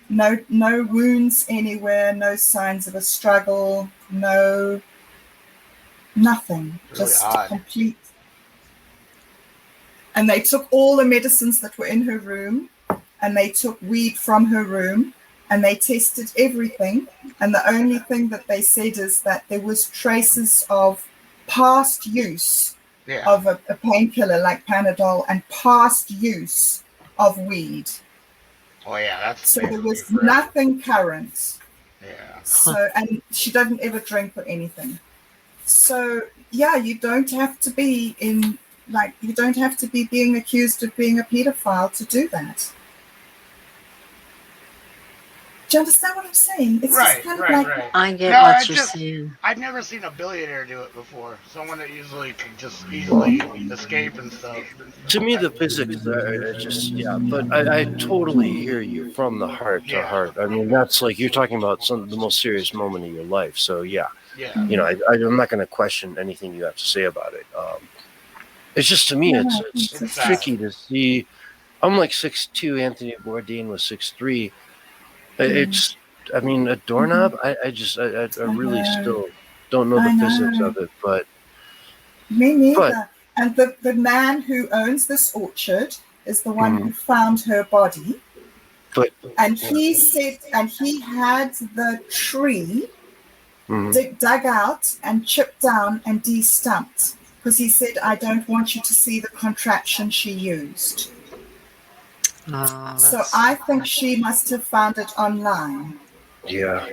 No wounds anywhere. No signs of a struggle. No. Nothing. Really Just odd. complete. And they took all the medicines that were in her room, and they took weed from her room, and they tested everything. And the only thing that they said is that there was traces of past use of a painkiller like Panadol and past use of weed. Oh yeah, that's so there was nothing current. Yeah. So, and she doesn't ever drink or anything. So yeah, you don't have to be you don't have to be being accused of being a pedophile to do that. Do you understand what I'm saying? It's just kind of like I get what you're saying. I've never seen a billionaire do it before. Someone that usually can just easily escape and stuff. To me, the physics are just, but I totally hear you from the heart to heart. I mean, that's like, you're talking about the most serious moment of your life. So you know, I'm not going to question anything you have to say about it. It's just, to me, it's tricky to see. I'm like 6'2", Anthony Bourdain was 6'3". It's, I mean, a doorknob. I really still don't know the physics of it, but me neither. And the man who owns this orchard is the one who found her body. And he said, and he had the tree dug out and chipped down and de-stumped because he said, I don't want you to see the contraption she used. So I think she must have found it online. Yeah.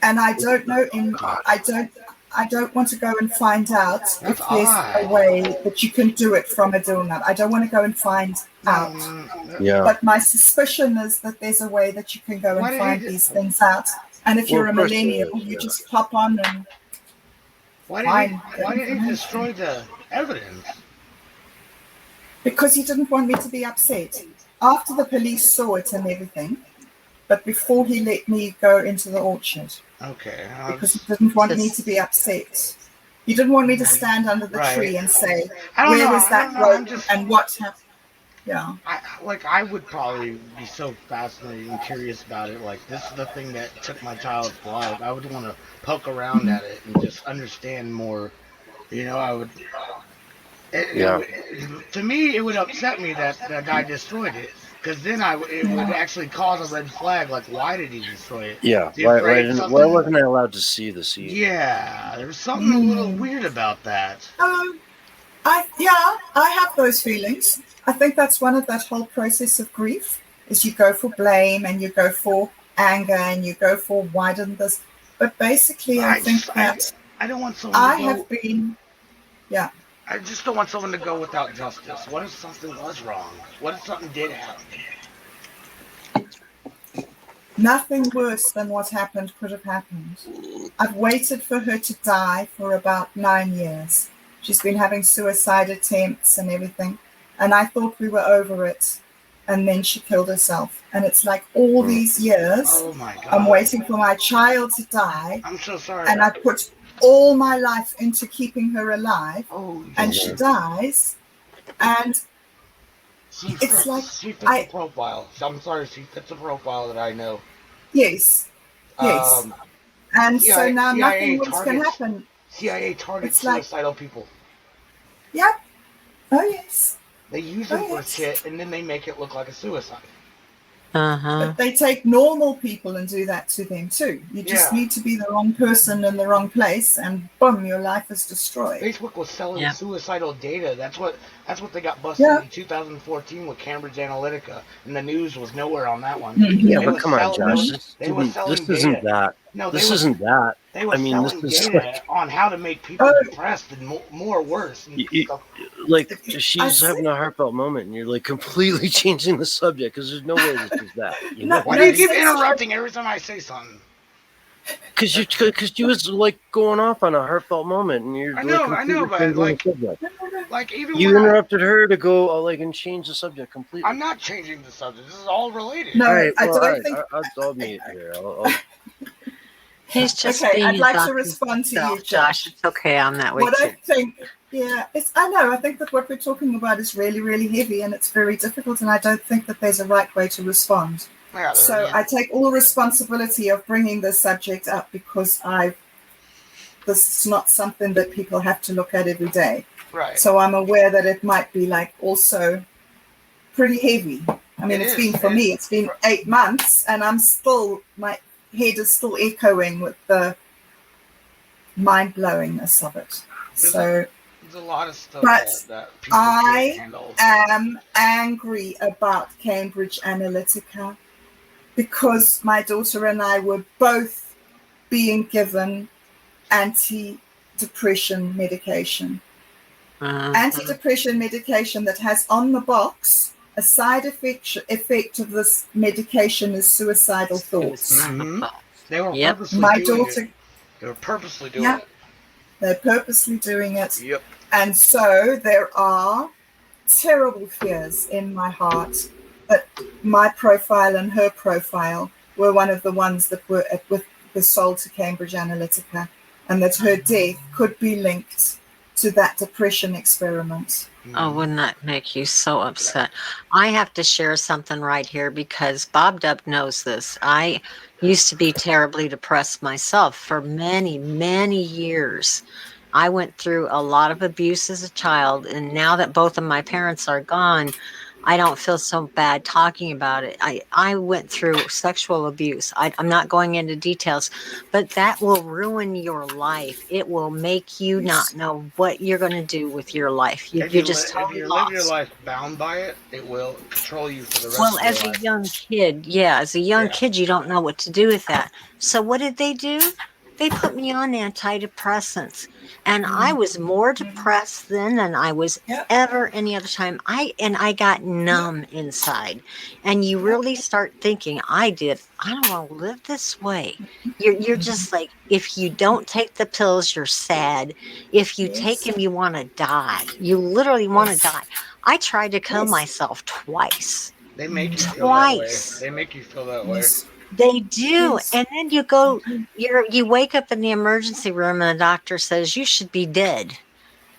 And I don't know. I don't want to go and find out if there's a way that you can do it from a doorknob. I don't want to go and find out. Yeah. But my suspicion is that there's a way that you can go and find these things out. And if you're a millennial, you just pop on and Why did he destroy the evidence? Because he didn't want me to be upset. After the police saw it and everything, but before he let me go into the orchard. Okay. Because he didn't want me to be upset. He didn't want me to stand under the tree and say, where was that rope and what happened? Yeah. I would probably be so fascinated and curious about it. Like, this is the thing that took my child's life. I would want to poke around at it and just understand more. You know, I would... to me, it would upset me that that guy destroyed it, because then it would actually cause a red flag. Like, why did he destroy it? Yeah, why wasn't I allowed to see the scene? Yeah, there was something a little weird about that. I have those feelings. I think that's one of that whole process of grief, is you go for blame and you go for anger and you go for why didn't this? But basically, I think that I don't want someone. I just don't want someone to go without justice. What if something was wrong? What if something did happen? Nothing worse than what happened could have happened. I've waited for her to die for about 9 years. She's been having suicide attempts and everything. And I thought we were over it. And then she killed herself. And it's like all these years, I'm waiting for my child to die. I'm so sorry. And I put all my life into keeping her alive. And she dies. And she fits the profile. I'm sorry, she fits the profile that I know. Yes. And so now nothing worse can happen. CIA targets suicidal people. Yep. Oh, yes. They use them for shit, and then they make it look like a suicide. But they take normal people and do that to them too. You just need to be the wrong person in the wrong place, and boom, your life is destroyed. Facebook was selling suicidal data. That's what they got busted in 2014 with Cambridge Analytica, and the news was nowhere on that one. Yeah, but come on, Josh. This isn't that. No, this isn't that. They were selling data on how to make people depressed and more worse. Like, she's having a heartfelt moment, and you're like completely changing the subject because there's no way this is that. You know? Why do you keep interrupting every time I say something? Because you was like going off on a heartfelt moment, and you're I know, but like even you interrupted her to go like and change the subject completely. I'm not changing the subject. This is all related. No, I don't think. I'll meet here. He's just okay. I'd like to respond to you, Josh. It's okay. I'm that way what too. I think, I think that what we're talking about is really, really heavy, and it's very difficult. And I don't think that there's a right way to respond. So I take all responsibility of bringing this subject up because this is not something that people have to look at every day. Right. So I'm aware that it might be like also pretty heavy. I mean, it's been 8 months, and my head is still echoing with the mind-blowingness of it. There's a lot of stuff that people I can't handle. am angry about Cambridge Analytica because my daughter and I were both being given antidepressant medication. Antidepressant medication that has on the box a side effect of this medication is suicidal thoughts. Mm-hmm. They were purposely doing it. They're purposely doing it. Yep. And so there are terrible fears in my heart that my profile and her profile were one of the ones that were sold to Cambridge Analytica, and that her death could be linked to that depression experiment. Oh, wouldn't that make you so upset? I have to share something right here because Bob Dub knows this. I used to be terribly depressed myself for many, many years. I went through a lot of abuse as a child, and now that both of my parents are gone, I don't feel so bad talking about it. I went through sexual abuse. I'm not going into details, but that will ruin your life. It will make you not know what you're going to do with your life. You're just totally lost. If you live your life bound by it, it will control you for the rest of your life. Well, as a young kid, you don't know what to do with that. So what did they do? They put me on antidepressants, and I was more depressed then than I was ever any other time. I got numb inside, and you really start thinking, I don't want to live this way. You're just like, if you don't take the pills, you're sad. If you take them, you want to die. You literally want to die. I tried to kill myself twice. They make you feel that way. They make you feel that way. They do. And then you wake up in the emergency room and the doctor says, you should be dead.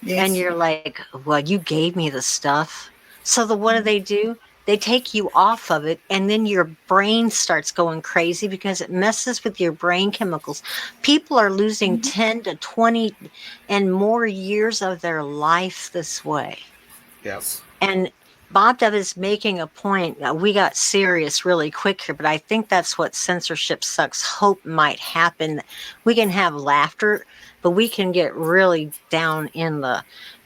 And you're like, well, you gave me the stuff. So what do? They take you off of it, and then your brain starts going crazy because it messes with your brain chemicals. People are losing 10 to 20 and more years of their life this way. Yes. And Bob Dove is making a point. We got serious really quick here, but I think that's what censorship sucks. Hope might happen. We can have laughter, but we can get really down in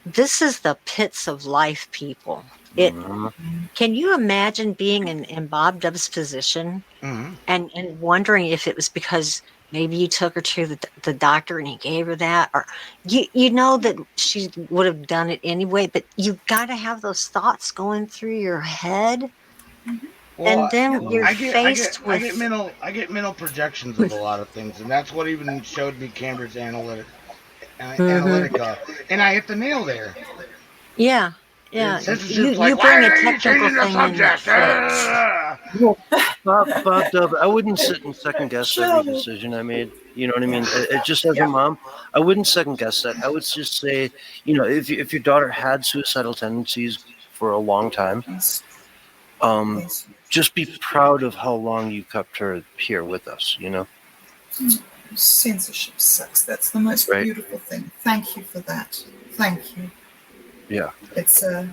this is the pits of life, people. Can you imagine being in Bob Dove's position and wondering if it was because maybe you took her to the doctor and he gave her that, or you know that she would have done it anyway, but you got to have those thoughts going through your head. Well, and then you're faced with... I get mental projections of a lot of things, and that's what even showed me Cambridge Analytica. And I hit the nail there. Yeah. Yeah, you bring a technical thing in. Bob Dub, I wouldn't sit and second guess every decision I made. You know what I mean? It just as a mom, I wouldn't second guess that. I would just say, if your daughter had suicidal tendencies for a long time, just be proud of how long you kept her here with us. Censorship sucks. That's the most beautiful thing. Thank you for that. Thank you. Yeah. It's a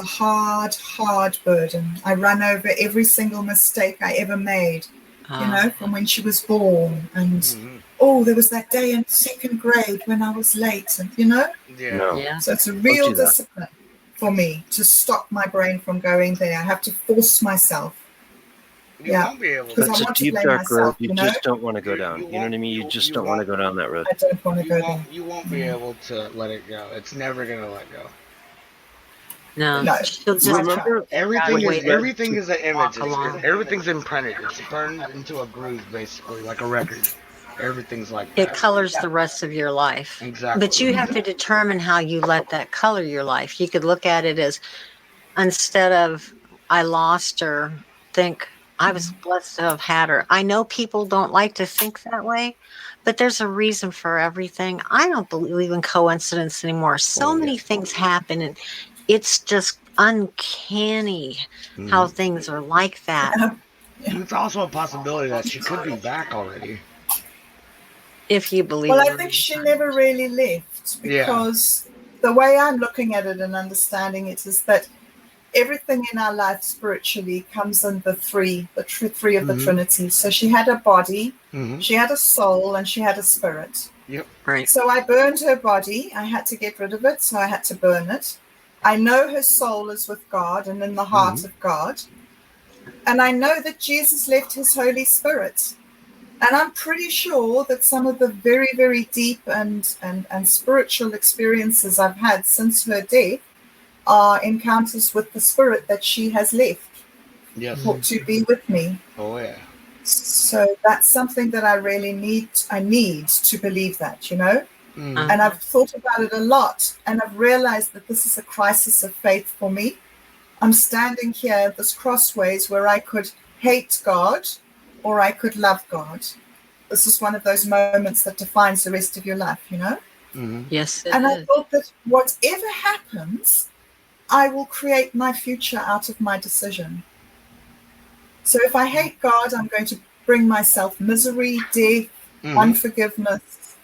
hard burden. I run over every single mistake I ever made, from when she was born. And, there was that day in second grade when I was late. And, So it's a real discipline for me to stop my brain from going there. I have to force myself. You won't be able to. That's a deep, dark road you just don't want to go down. You know what I mean? You just don't want to go down that road. I don't want to go there. You won't be able to let it go. It's never going to let go. No. Remember, everything is an image. Everything's imprinted. It's burned into a groove, basically, like a record. Everything's like that. It colors the rest of your life. Exactly. But you have to determine how you let that color your life. You could look at it as, instead of, I lost her, think, I was blessed to have had her. I know people don't like to think that way, but there's a reason for everything. I don't believe in coincidence anymore. So many things happen, and it's just uncanny how things are like that. And it's also a possibility that she could be back already. If you believe. Well, I think she never really left, because the way I'm looking at it and understanding it is that everything in our life spiritually comes in the three of the Trinity. So she had a body, she had a soul, and she had a spirit. Yep. Right. So I burned her body. I had to get rid of it, so I had to burn it. I know her soul is with God and in the heart of God. And I know that Jesus left his Holy Spirit. And I'm pretty sure that some of the very, very deep and spiritual experiences I've had since her death are encounters with the Spirit that she has left to be with me. Oh, yeah. So that's something that I really need. I need to believe that, you know. And I've thought about it a lot, and I've realized that this is a crisis of faith for me. I'm standing here at this crossways where I could hate God or I could love God. This is one of those moments that defines the rest of your life, you know? Yes, it and is. I thought that whatever happens, I will create my future out of my decision. So if I hate God, I'm going to bring myself misery, death, unforgiveness.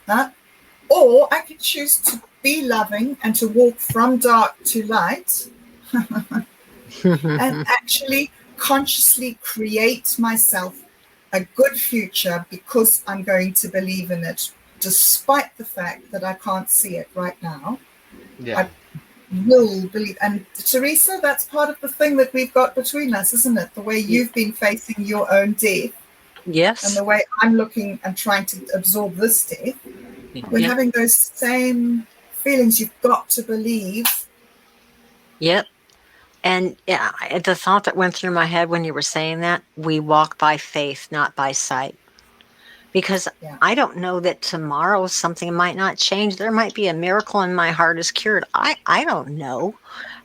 Or I can choose to be loving and to walk from dark to light and actually consciously create myself a good future because I'm going to believe in it, despite the fact that I can't see it right now. Yeah. I will believe. And Teresa, that's part of the thing that we've got between us, isn't it? The way you've been facing your own death. Yes. And the way I'm looking and trying to absorb this death. We're having those same feelings. You've got to believe. Yep. And the thought that went through my head when you were saying that, we walk by faith, not by sight. Because I don't know that tomorrow something might not change. There might be a miracle and my heart is cured. I don't know.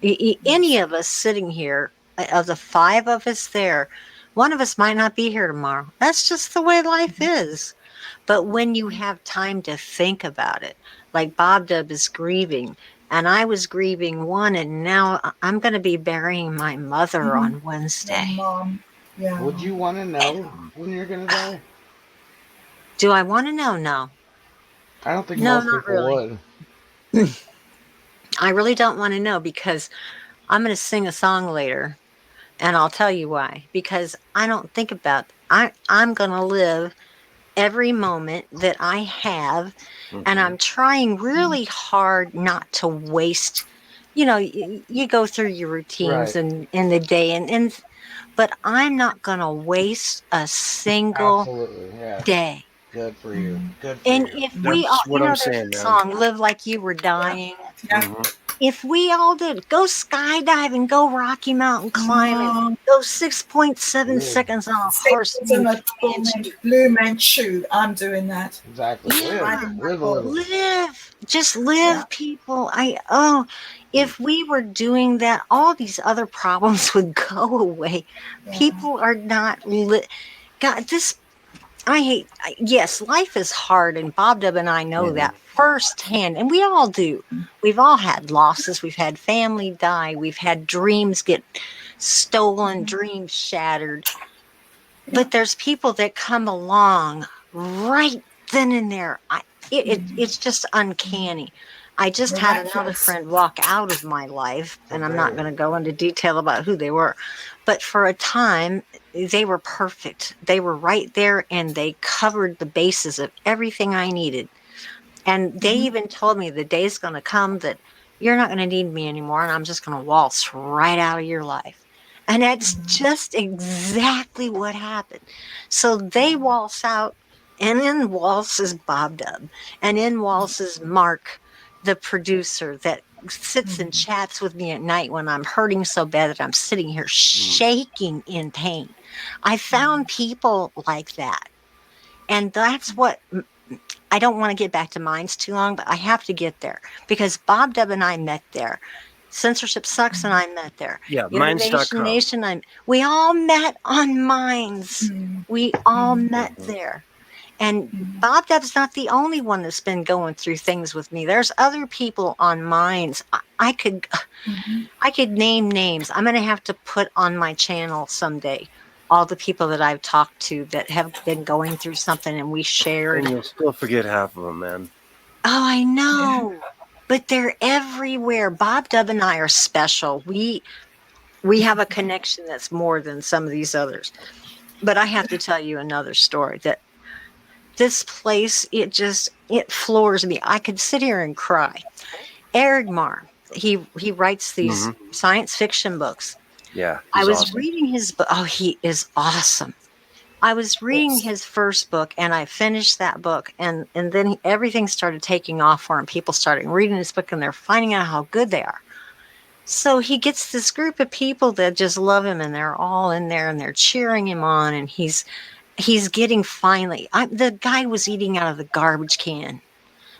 Any of us sitting here, of the 5 of us there, one of us might not be here tomorrow. That's just the way life is. But when you have time to think about it, like Bob Dub is grieving, and I was grieving one, and now I'm going to be burying my mother on Wednesday. Mom. Yeah. Would you want to know when you're going to die? Do I want to know? No. I don't think most people would. I really don't want to know because I'm going to sing a song later, and I'll tell you why. Because I don't think about I'm going to live every moment that I have, and I'm trying really hard not to waste. You know, you go through your routines in the day, and but I'm not going to waste a single day. Good for you. Good for And you. if we all, you know, there's a song, Live Like You Were Dying. If we all did, go skydiving, go Rocky Mountain climbing, go 6.7 seconds on a horse. Blue Manchu. I'm doing that. Exactly. Live. Just live, people. If we were doing that, all these other problems would go away. People are not God, yes, life is hard, and Bob Dub and I know that firsthand, and we all do. We've all had losses. We've had family die. We've had dreams get stolen, dreams shattered. But there's people that come along right then and there. It's just uncanny. I just had another friend walk out of my life, and I'm not going to go into detail about who they were. But for a time, they were perfect. They were right there, and they covered the bases of everything I needed. And they even told me the day's going to come that you're not going to need me anymore, and I'm just going to waltz right out of your life. And that's just exactly what happened. So they waltz out, and in waltzes Bob Dub, and in waltzes Mark, the producer that sits and chats with me at night when I'm hurting so bad that I'm sitting here shaking in pain. I found people like that. And that's what, I don't want to get back to Minds too long, but I have to get there because Bob Dub and I met there. Censorship Sucks and I met there. Yeah, Innovation Nation, we all met on Minds. We all met there. And Bob Dub's not the only one that's been going through things with me. There's other people on Minds. I could name names. I'm going to have to put on my channel someday all the people that I've talked to that have been going through something, and we shared. And you'll still forget half of them, man. Oh, I know. But they're everywhere. Bob Dub and I are special. we have a connection that's more than some of these others. But I have to tell you another story that this place, it floors me. I could sit here and cry. Eric Marr, he writes these science fiction books. Yeah, I was awesome. reading his book. Oh, he is awesome. I was reading his first book, and I finished that book, and then everything started taking off for him. People started reading his book, and they're finding out how good they are. So he gets this group of people that just love him, and they're all in there, and they're cheering him on, and he's getting finally. The guy was eating out of the garbage can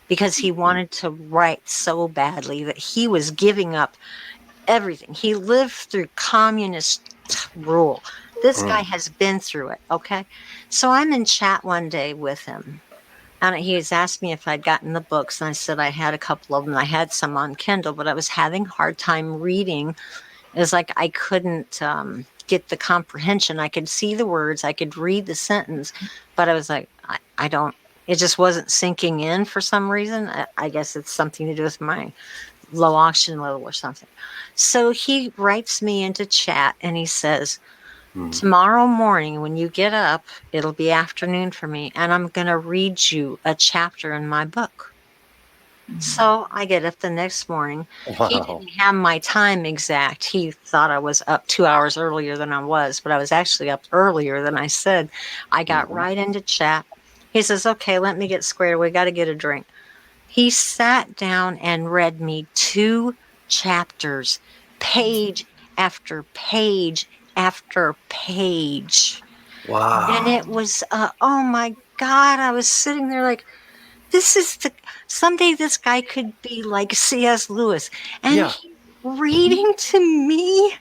because he wanted to write so badly that he was giving up everything. He lived through communist rule. This guy has been through it, okay? So I'm in chat one day with him, and he has asked me if I'd gotten the books, and I said I had a couple of them. I had some on Kindle, but I was having a hard time reading. It was like I couldn't get the comprehension. I could see the words, I could read the sentence, but I was like, I don't, it just wasn't sinking in for some reason. I guess it's something to do with my low oxygen level or something. So he writes me into chat and he says, tomorrow morning when you get up, it'll be afternoon for me, and I'm going to read you a chapter in my book. So I get up the next morning. Wow. He didn't have my time exact. He thought I was up 2 hours earlier than I was, but I was actually up earlier than I said. I got right into chat. He says, okay, let me get squared away. Got to get a drink. He sat down and read me 2 chapters, page after page after page. Wow. And it was, oh my God, I was sitting there like, someday this guy could be like C.S. Lewis. And he's reading to me.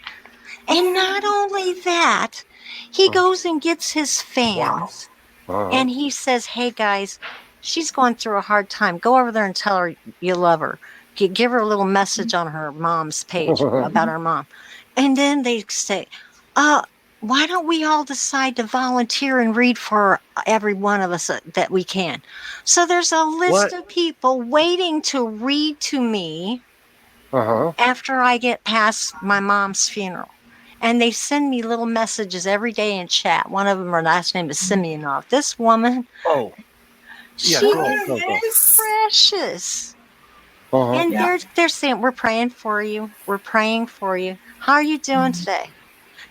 And not only that, he goes and gets his fans. And he says, hey guys, she's going through a hard time. Go over there and tell her you love her. Give her a little message on her mom's page about her mom. And then they say, why don't we all decide to volunteer and read for every one of us that we can? So there's a list of people waiting to read to me after I get past my mom's funeral. And they send me little messages every day in chat. One of them, her last name is Simeonov. This woman, she is precious. And they're saying, we're praying for you. We're praying for you. How are you doing today?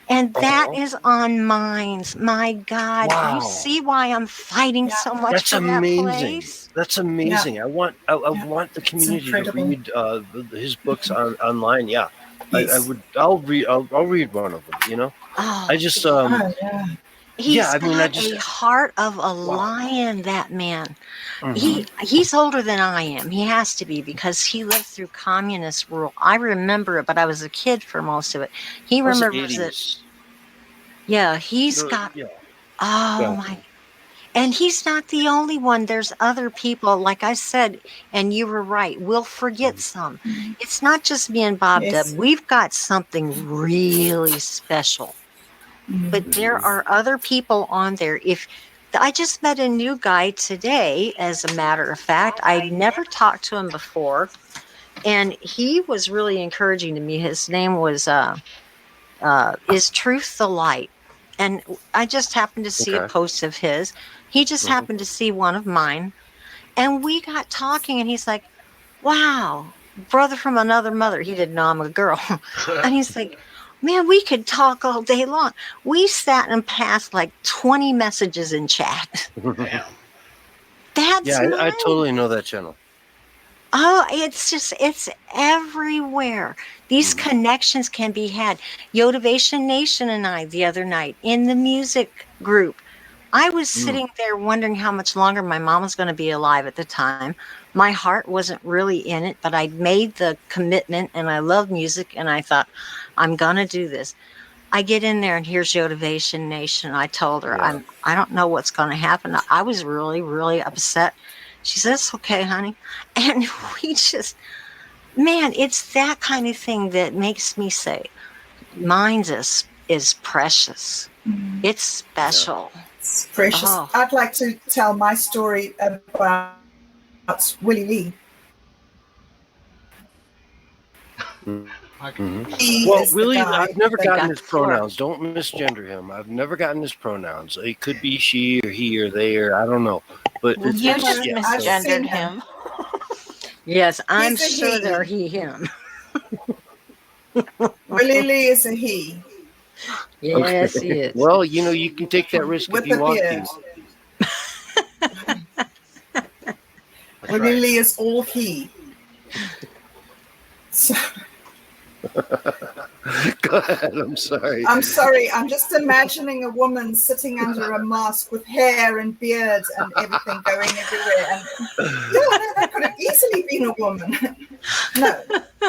And that is on minds. My God, you see why I'm fighting so much That's for amazing. that place? That's amazing. I want the community to read his books online. Yeah. Yes. I'll read one of them, you know. I just He's got a heart of a lion, that man. He's older than I am. He has to be because he lived through communist rule. I remember it, but I was a kid for most of it. He remembers it. Yeah, he's got my. And he's not the only one. There's other people, like I said, and you were right. We'll forget some. It's not just me and Bob Dub. We've got something really special. But there are other people on there. If I just met a new guy today, as a matter of fact, I never talked to him before, and he was really encouraging to me. His name was Is Truth the Light? And I just happened to see a post of his. He just happened to see one of mine, and we got talking, and he's like, wow, brother from another mother. He didn't know I'm a girl. And he's like, man, we could talk all day long. We sat and passed like 20 messages in chat. That's I totally know that channel. Oh, it's everywhere. These connections can be had. Yotivation Nation and I, the other night, in the music group, I was sitting there wondering how much longer my mom was going to be alive at the time. My heart wasn't really in it, but I'd made the commitment, and I love music, and I thought, I'm going to do this. I get in there, and here's Yotivation Nation. I told her, I don't know what's going to happen. I was really, really upset. She says, okay, honey. And we just, man, it's that kind of thing that makes me say, mine is precious. It's special. It's precious. I'd like to tell my story about Willie Lee. Well, Willie, I've never gotten got his the floor. pronouns. Don't misgender him. I've never gotten his pronouns. It could be she or he or they or I don't know. But You it's, just yeah, misgendered him. Yes, I'm He's a sure he. they're he, him. Willie Lee is a he. Yes, he is. Well, you can take that risk With if you a want beard. to. Willie Lee is all he. So, Go ahead. I'm sorry. I'm sorry. I'm just imagining a woman sitting under a mask with hair and beard and everything going everywhere. And that could have easily been a woman. No.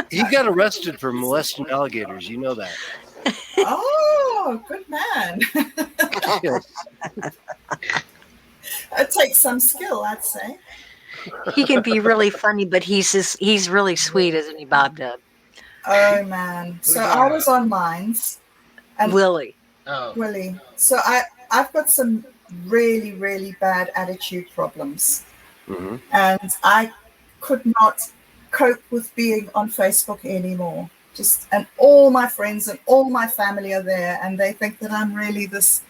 He got arrested for molesting alligators. You know that. Oh, good man. Yes. It takes some skill, I'd say. He can be really funny, but he's really sweet, isn't he, Bob Dub? Oh man. So I was on Minds and Willie. Willie. So I've got some really, really bad attitude problems. Mm-hmm. And I could not cope with being on Facebook anymore. And all my friends and all my family are there, and they think that I'm really this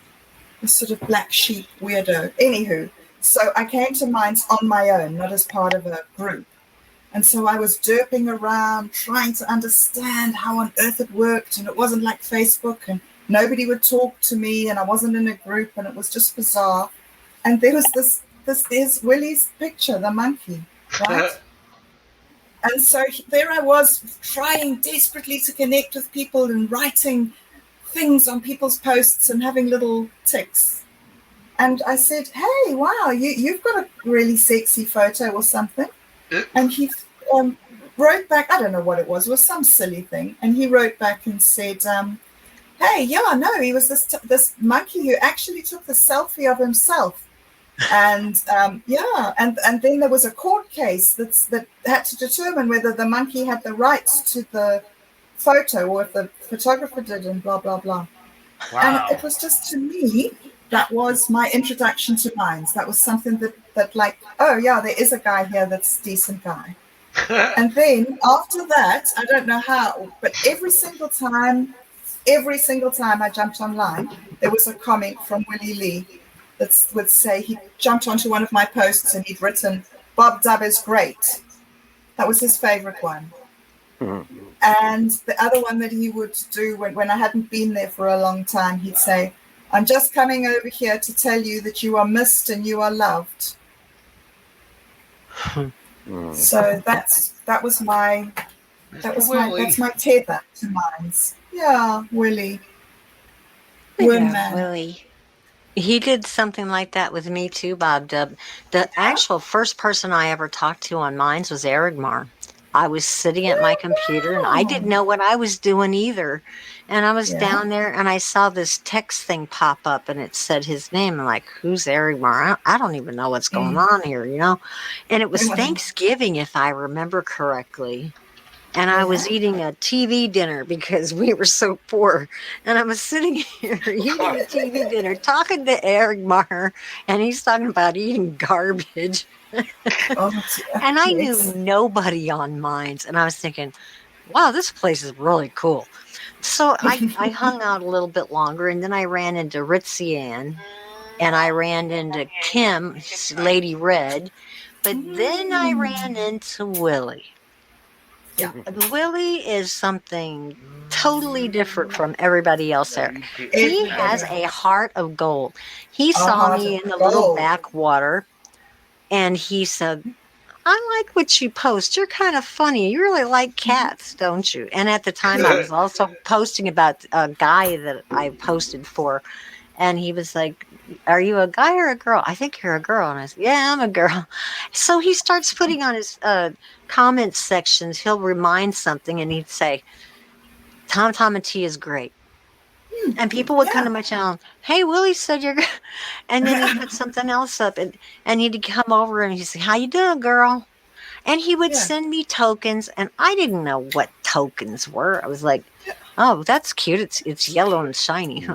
sort of black sheep weirdo. Anywho, so I came to Minds on my own, not as part of a group. And so I was derping around, trying to understand how on earth it worked, and it wasn't like Facebook, and nobody would talk to me, and I wasn't in a group, and it was just bizarre. And there was there's Willie's picture, the monkey, right? And so there I was trying desperately to connect with people and writing things on people's posts and having little tics. And I said, hey, wow, you've got a really sexy photo or something. And he wrote back, I don't know what it was some silly thing. And he wrote back and said, hey, no, he was this monkey who actually took the selfie of himself. And and then there was a court case that had to determine whether the monkey had the rights to the photo or if the photographer did, and blah blah blah. Wow. And it was just, to me, that was my introduction to Minds. That was something that like, oh yeah, there is a guy here that's a decent guy. And then after that, I don't know how, but every single time I jumped online, there was a comment from Willie Lee that would say he jumped onto one of my posts and he'd written, Bob Dub is great. That was his favorite one. Mm-hmm. And the other one that he would do when I hadn't been there for a long time, he'd say, I'm just coming over here to tell you that you are missed and you are loved. So that's my tether to Minds. Yeah, Willie. Willie. He did something like that with me too, Bob Dub. The actual first person I ever talked to on Minds was Erigmar. I was sitting at my computer and I didn't know what I was doing either. And I was down there and I saw this text thing pop up and it said his name. I'm like, who's Erigmar? I don't even know what's going on here, And it was Thanksgiving, if I remember correctly. And I was eating a TV dinner because we were so poor. And I was sitting here eating a TV dinner, talking to Erigmar, and he's talking about eating garbage. And I knew nobody on Minds. And I was thinking, wow, this place is really cool. So I hung out a little bit longer, and then I ran into Ritzy Ann, and I ran into Kim, Lady Red. But then I ran into Willie. Yeah. Willie is something totally different from everybody else there. He has a heart of gold. He saw me in the little backwater, and he said, I like what you post. You're kind of funny. You really like cats, don't you? And at the time, I was also posting about a guy that I posted for, and he was like, are you a guy or a girl? I think you're a girl. And I said, yeah, I'm a girl. So he starts putting on his comment sections. He'll remind something and he'd say, Tom and T is great. And people would come to my channel, hey, Willie said you're good. And then he'd put something else up and he'd come over and he'd say, how you doing, girl? And he would send me tokens, and I didn't know what tokens were. I was like, oh, that's cute. It's yellow and shiny.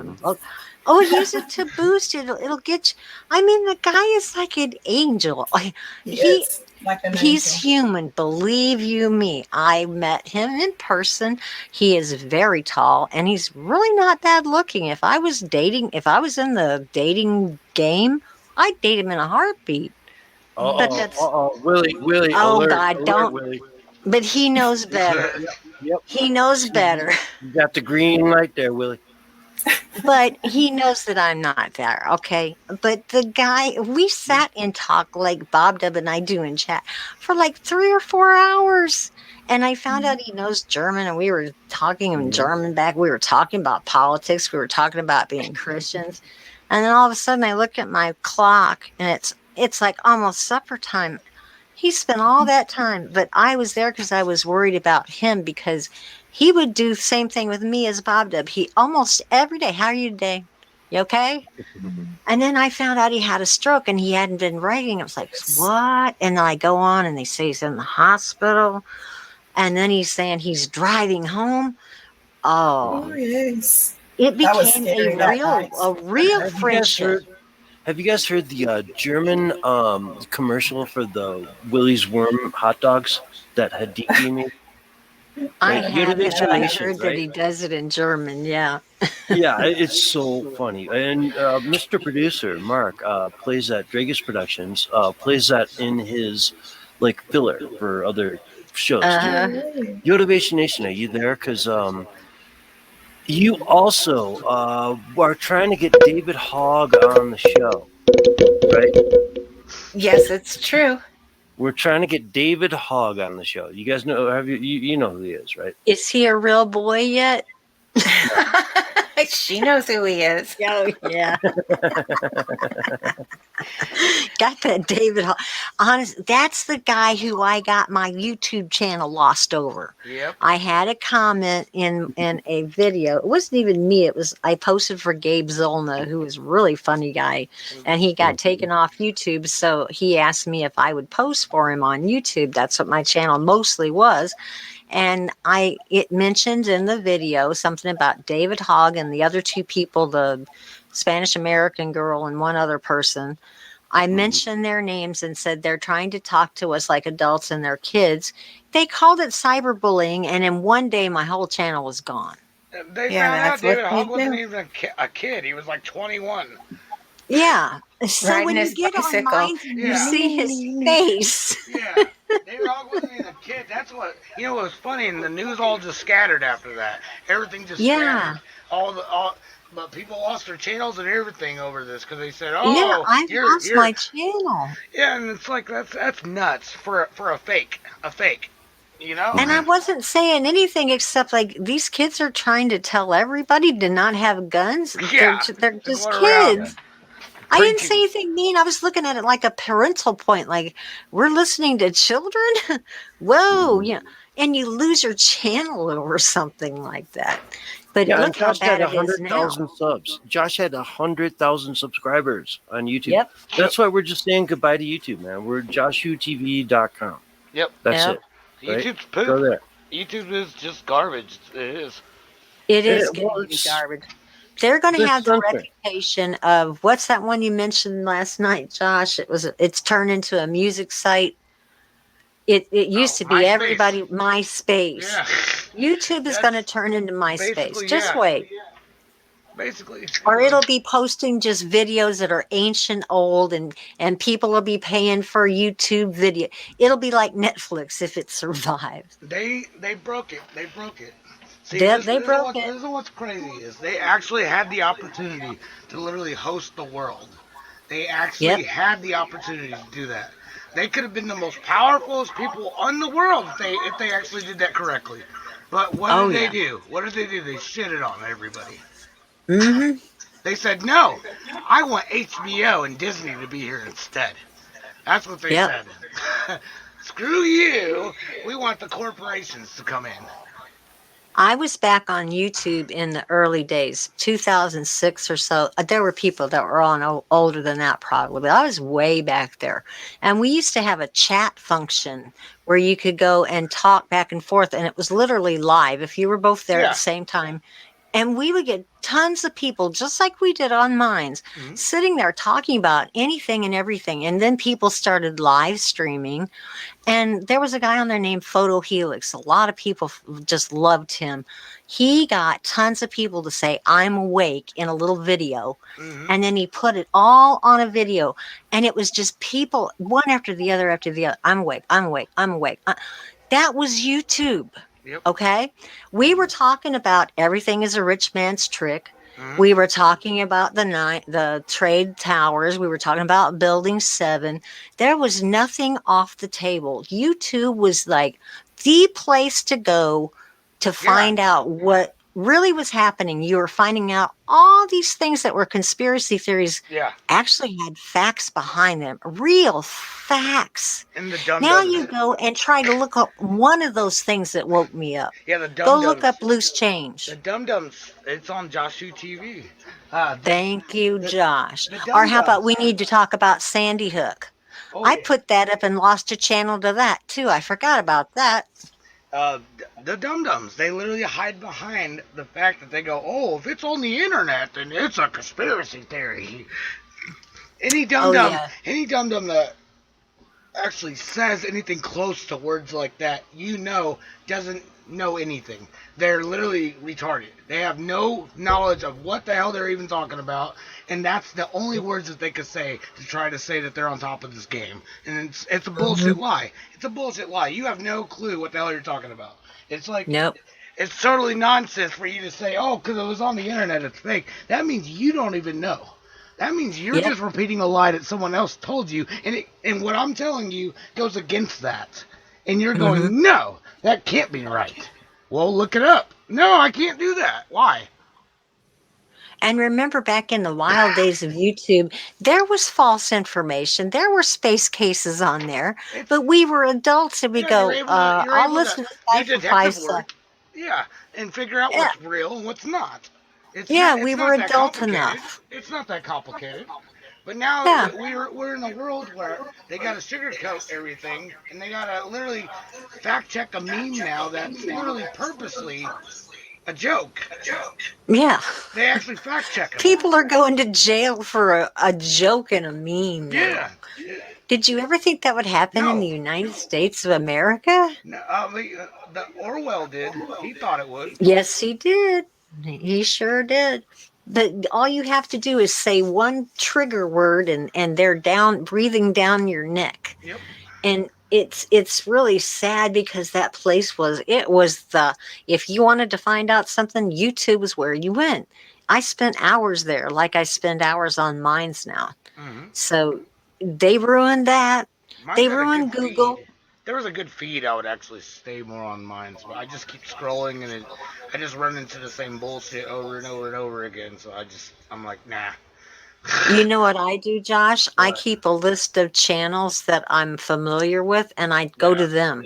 Oh, use it to boost it. It'll get you. I mean, the guy is like an angel. He is like an He's angel. human. Believe you me. I met him in person. He is very tall and he's really not bad looking. If I was in the dating game, I'd date him in a heartbeat. But that's, Willie, oh alert, God, alert, don't. Willie. But he knows better. Yep. He knows better. You got the green light there, Willie. But he knows that I'm not there, okay? But the guy, we sat and talked like Bob Dub and I do in chat for like 3 or 4 hours. And I found out he knows German, and we were talking in German back. We were talking about politics. We were talking about being Christians. And then all of a sudden I look at my clock and it's like almost supper time. He spent all that time, but I was there because I was worried about him because he would do the same thing with me as Bob Dub. He almost every day, how are you today? You okay? And then I found out he had a stroke and he hadn't been writing. I was like, what? And then I go on and they say he's in the hospital. And then he's saying he's driving home. Oh, Oh, yes. it That was became scary that night. a real friendship. Have you guys heard the German commercial for the Willie's Worm hot dogs that had DP me? I Right? haven't, but I Nations, heard that he does it in German. Yeah. Yeah, it's so funny. And Mr. Producer Mark plays that Dragus Productions, plays that in his like filler for other shows. Yotivation Nation, are you there? Because you also are trying to get David Hogg on the show, right? Yes, it's true. We're trying to get David Hogg on the show. You guys know? Have you know who he is, right? Is he a real boy yet? She knows who he is. Oh, yeah. Got that David. Honest, that's the guy who I got my YouTube channel lost over. Yep. I had a comment in a video. It wasn't even me. I posted for Gabe Zolna, who is a really funny guy, and he got taken off YouTube. So he asked me if I would post for him on YouTube. That's what my channel mostly was. And it mentioned in the video something about David Hogg and the other 2 people, the Spanish American girl and one other person. I mentioned their names and said they're trying to talk to us like adults and their kids. They called it cyberbullying, and in one day my whole channel was gone. They found out David Hogg wasn't even a kid. He was like 21. Yeah. So Riding when you his get bicycle. online, you see his face. Yeah. David Hogg wasn't even a kid. That's what, it was funny, and the news all just scattered after that. Everything just scattered. But people lost their channels and everything over this because they said, "Oh, yeah, I lost my channel." Yeah, and it's like that's nuts for a fake, And I wasn't saying anything except like these kids are trying to tell everybody to not have guns. Yeah, they're just kids. I didn't say anything mean. I was looking at it like a parental point, like we're listening to children. Whoa, yeah, and you lose your channel over something like that. But look how bad it is now. 100,000 subs. Josh had 100,000 subscribers on YouTube. Yep. That's why we're just saying goodbye to YouTube, man. We're JoshuTV.com. Yep. That's it. Right? YouTube's poop. Go there. YouTube is just garbage. It is. It is going to be garbage. They're going to have the reputation of what's that one you mentioned last night, Josh? It's turned into a music site. It used to be MySpace. MySpace. Yeah. YouTube is going to turn into MySpace. Just wait. Basically. Or it'll be posting just videos that are ancient, old, and people will be paying for YouTube video. It'll be like Netflix if it survives. They broke it. They broke it. See, they broke it. This is what's crazy is they actually had the opportunity to literally host the world. They actually had the opportunity to do that. They could have been the most powerful people in the world if they actually did that correctly. But what did they do? What did they do? They shitted on everybody. Mm-hmm. They said, no, I want HBO and Disney to be here instead. That's what they said. Screw you. We want the corporations to come in. I was back on YouTube in the early days, 2006 or so. There were people that were on older than that probably, but I was way back there. And we used to have a chat function where you could go and talk back and forth, and it was literally live if you were both there at the same time. And we would get tons of people, just like we did on Minds, sitting there talking about anything and everything. And then people started live streaming. And there was a guy on there named Photo Helix. A lot of people just loved him. He got tons of people to say, I'm awake in a little video. And then he put it all on a video. And it was just people, one after the other after the other. I'm awake, I'm awake, I'm awake. That was YouTube. Yep. Okay. We were talking about everything is a rich man's trick. We were talking about the trade towers. We were talking about building 7. There was nothing off the table. YouTube was like the place to go to find out what really was happening. You were finding out all these things that were conspiracy theories actually had facts behind them, real facts. And the dum-dums. Now you go and try to look up one of those things that woke me up. Yeah, the dum-dums. Go look up loose change. The dum-dums. It's on Joshu TV. Thank you, Josh. Or how about we need to talk about Sandy Hook? I put that up and lost a channel to that, too. I forgot about that. The dum-dums, they literally hide behind the fact that they go, oh, if it's on the internet, then it's a conspiracy theory. Any dum-dum, any dum-dum that actually says anything close to words like that, doesn't know anything. They're literally retarded. They have no knowledge of what the hell they're even talking about, and that's the only words that they could say to try to say that they're on top of this game. And it's a bullshit lie. It's a bullshit lie. You have no clue what the hell you're talking about. It's like, it's totally nonsense for you to say, oh, because it was on the internet, it's fake. That means you don't even know. That means you're just repeating a lie that someone else told you, and what I'm telling you goes against that. And you're going, no, that can't be right. Well, look it up. No, I can't do that. Why? And remember back in the wild days of YouTube, there was false information. There were space cases on there, but we were adults and we go, I'll listen to 5 for 5 seconds. Yeah, and figure out what's real and what's not. We were adult enough. It's not that complicated. But now we're in a world where they got to sugarcoat everything, and they got to literally fact check a meme now that's literally purposely a joke. Yeah. They actually fact check them. People are going to jail for a joke and a meme. Yeah. Did you ever think that would happen in the United States of America? No, the Orwell did. He thought it would. Yes, he did. He sure did. But all you have to do is say one trigger word and they're breathing down your neck. Yep. And it's really sad because that place if you wanted to find out something, YouTube was where you went. I spent hours there, like I spend hours on Minds now. So they ruined that. They ruined Google. There was a good feed, I would actually stay more on mine. So I just keep scrolling, and I just run into the same bullshit over and over and over again. So I'm like, nah. You know what I do, Josh? What? I keep a list of channels that I'm familiar with, and I go to them.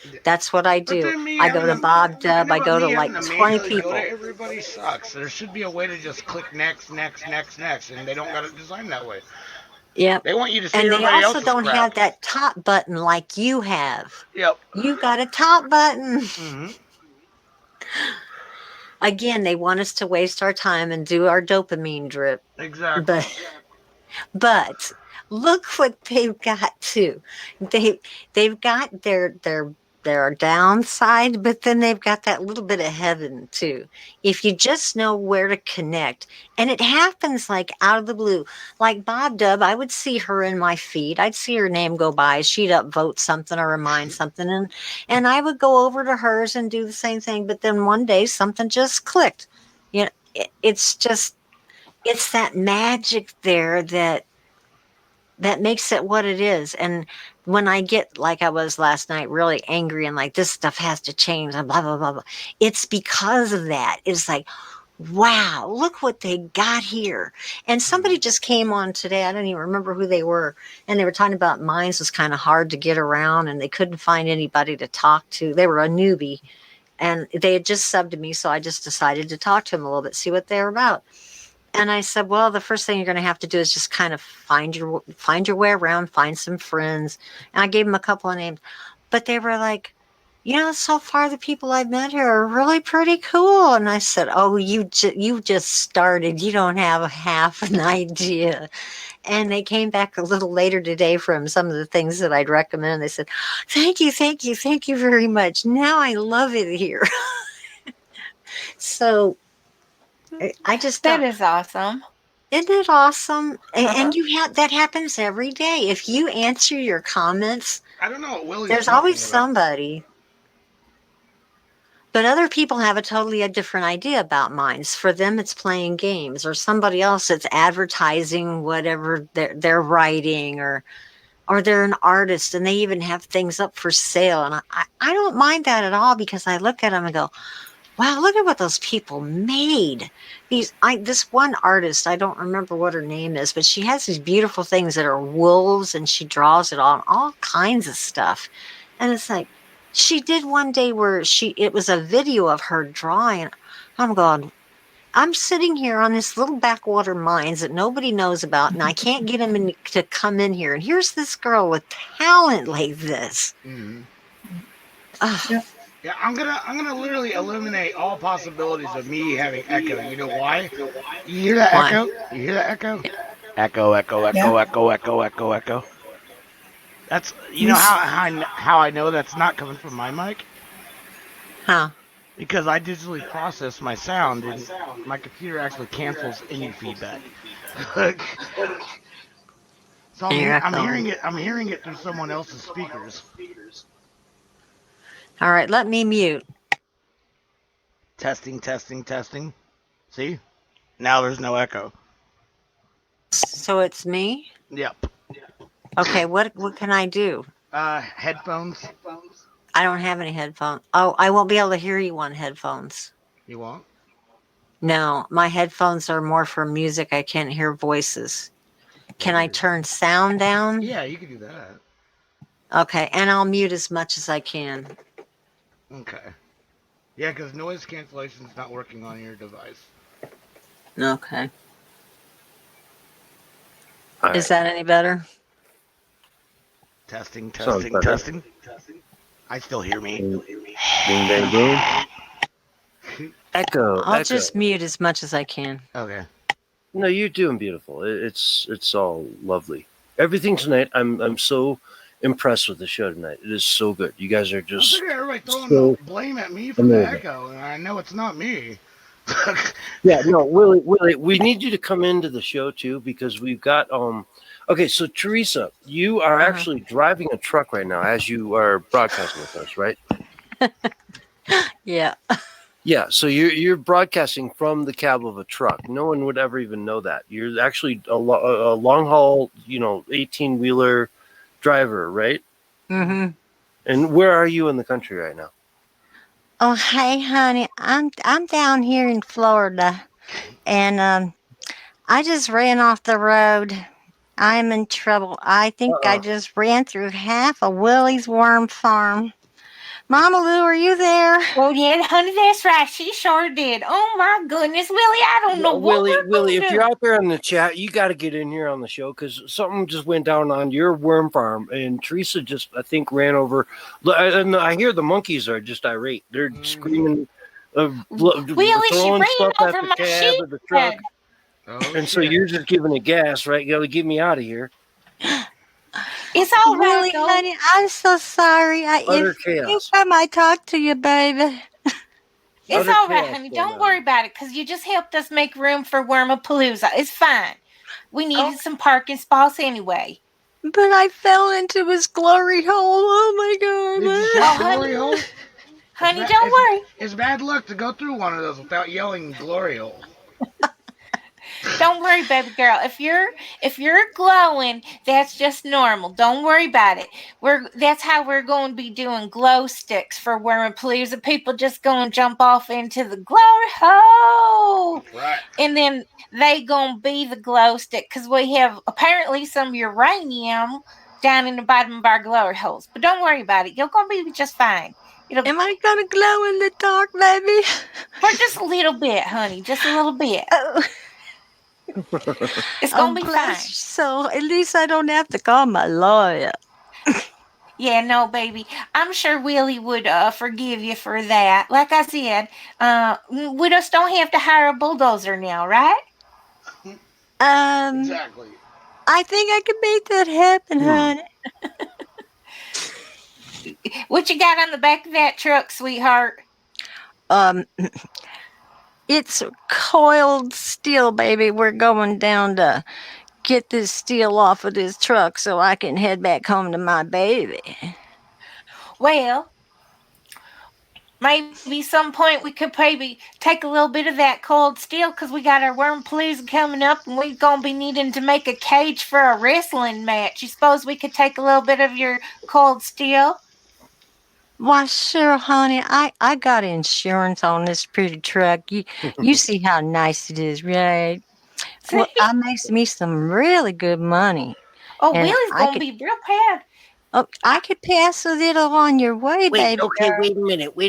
Yeah. That's what I do. I go to Bob Dub. I go to like 20 people. Everybody sucks. There should be a way to just click next, next, next, next, and they don't got it designed that way. Yep. They want you to see and everybody else's And they also don't crap. have that top button like you have. Yep. You got a top button. Again, they want us to waste our time and do our dopamine drip. Exactly. But look what they've got too. They've got their downside, but then they've got that little bit of heaven too. If you just know where to connect, and it happens like out of the blue. Like Bob Dub, I would see her in my feed. I'd see her name go by. She'd upvote something or remind something, and I would go over to hers and do the same thing. But then one day something just clicked. You know, it's that magic there that makes it what it is. And when I get, like I was last night, really angry and like this stuff has to change and blah, blah, blah, blah, it's because of that. It's like, wow, look what they got here. And somebody just came on today. I don't even remember who they were. And they were talking about Minds was kind of hard to get around and they couldn't find anybody to talk to. They were a newbie and they had just subbed to me. So I just decided to talk to them a little bit, see what they're about. And I said, well, the first thing you're going to have to do is just kind of find your way around, find some friends. And I gave them a couple of names. But they were like, So far the people I've met here are really pretty cool. And I said, oh, you just started. You don't have half an idea. And they came back a little later today from some of the things that I'd recommend. They said, thank you very much. Now I love it here. So I just That is awesome. Isn't it awesome? And that happens every day. If you answer your comments, I don't know what Willie's there's always somebody. But other people have a different idea about mines. For them, it's playing games, or somebody else it's advertising whatever they're writing, or they're an artist and they even have things up for sale. And I don't mind that at all, because I look at them and go, wow, look at what those people made. This one artist, I don't remember what her name is, but she has these beautiful things that are wolves, and she draws it on all kinds of stuff. And it's like, she did one day where it was a video of her drawing. I'm going, I'm sitting here on this little backwater mines that nobody knows about, and I can't get them to come in here. And here's this girl with talent like this. Mm-hmm. Yeah, I'm gonna literally eliminate all possibilities of me having echo. You know why? You hear that echo? You hear that echo? Echo, echo, echo, echo, echo, echo, echo. That's how I know that's not coming from my mic. Huh? Because I digitally process my sound, and my computer actually cancels any feedback. So I'm hearing it through someone else's speakers. All right, let me mute. Testing, testing, testing. See? Now there's no echo. So it's me? Yep. Okay, what can I do? Headphones. I don't have any headphones. Oh, I won't be able to hear you on headphones. You won't? No, my headphones are more for music. I can't hear voices. Can I turn sound down? Yeah, you can do that. Okay, and I'll mute as much as I can. Okay. Yeah, because noise cancellation is not working on your device. Okay. Is that any better? Testing, testing, testing. I still hear me. Bing, bang, boom. Echo. I'll just mute as much as I can. Okay. No, you're doing beautiful. It's all lovely. Everything tonight, I'm so impressed with the show tonight. It is so good. You guys are just. Everybody throwing blame at me for the echo, and I know it's not me. Yeah, no, Willie, we need you to come into the show too, because we've got Okay, so Teresa, you are actually driving a truck right now as you are broadcasting with us, right? Yeah. Yeah, so you're broadcasting from the cab of a truck. No one would ever even know that. You're actually a long haul, 18-wheeler driver, right? Mm-hmm. And where are you in the country right now? Oh, hey, honey, I'm down here in Florida, and I just ran off the road. I'm in trouble. I think I just ran through half of Willie's worm farm. Mama Lou, are you there? Oh, yeah, honey, that's right. She sure did. Oh, my goodness, Willie, I don't know what we're Willie, if do. you're out there in the chat, you got to get in here on the show, because something just went down on your worm farm, and Teresa just, I think, ran over. And I hear the monkeys are just irate. They're screaming, Willie, she ran over my sheep. Of the truck. And so you're just giving it gas, right? You got to get me out of here. It's all right, really, honey. I'm so sorry. Each time I talk to you, baby. It's all right, honey. Don't worry about it, because you just helped us make room for Wormapalooza. It's fine. We needed some parking spots anyway. But I fell into his glory hole. Oh my God! Glory hole? Honey, don't worry. It's bad luck to go through one of those without yelling glory hole. Don't worry, baby girl. If you're glowing, that's just normal. Don't worry about it. That's how we're going to be doing glow sticks for Wormapalooza. People just going to jump off into the glory hole. Right. And then they going to be the glow stick, because we have apparently some uranium down in the bottom of our glory holes. But don't worry about it. You're going to be just fine. Am I going to glow in the dark, baby? For just a little bit, honey. Just a little bit. Oh. It's going to be fine. So at least I don't have to call my lawyer. Yeah, no, baby. I'm sure Willie would forgive you for that. Like I said, we just don't have to hire a bulldozer now, right? Exactly. I think I can make that happen, honey. What you got on the back of that truck, sweetheart? Um, it's coiled steel, baby. We're going down to get this steel off of this truck so I can head back home to my baby. Well, maybe some point we could maybe take a little bit of that cold steel because we got our worm palooza coming up and we're going to be needing to make a cage for a wrestling match. You suppose we could take a little bit of your cold steel? Why, sure, honey. I got insurance on this pretty truck. You see how nice it is, right? Well, I makes me some really good money. Oh, And Willie's I going to could, be real proud. I could pass a little on your way, baby girl. Wait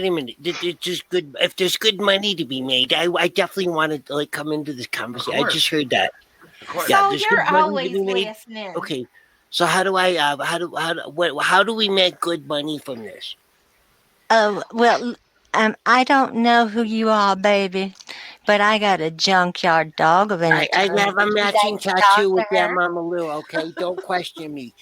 a minute. There's good. If there's good money to be made, I definitely want to like come into this conversation. I just heard that. Yeah, so you're always listening. Okay, so how do we make good money from this? Oh, well, I don't know who you are, baby, but I got a junkyard dog of an I attorney. have a matching tattoo with that Mama Lou, okay? Don't question me.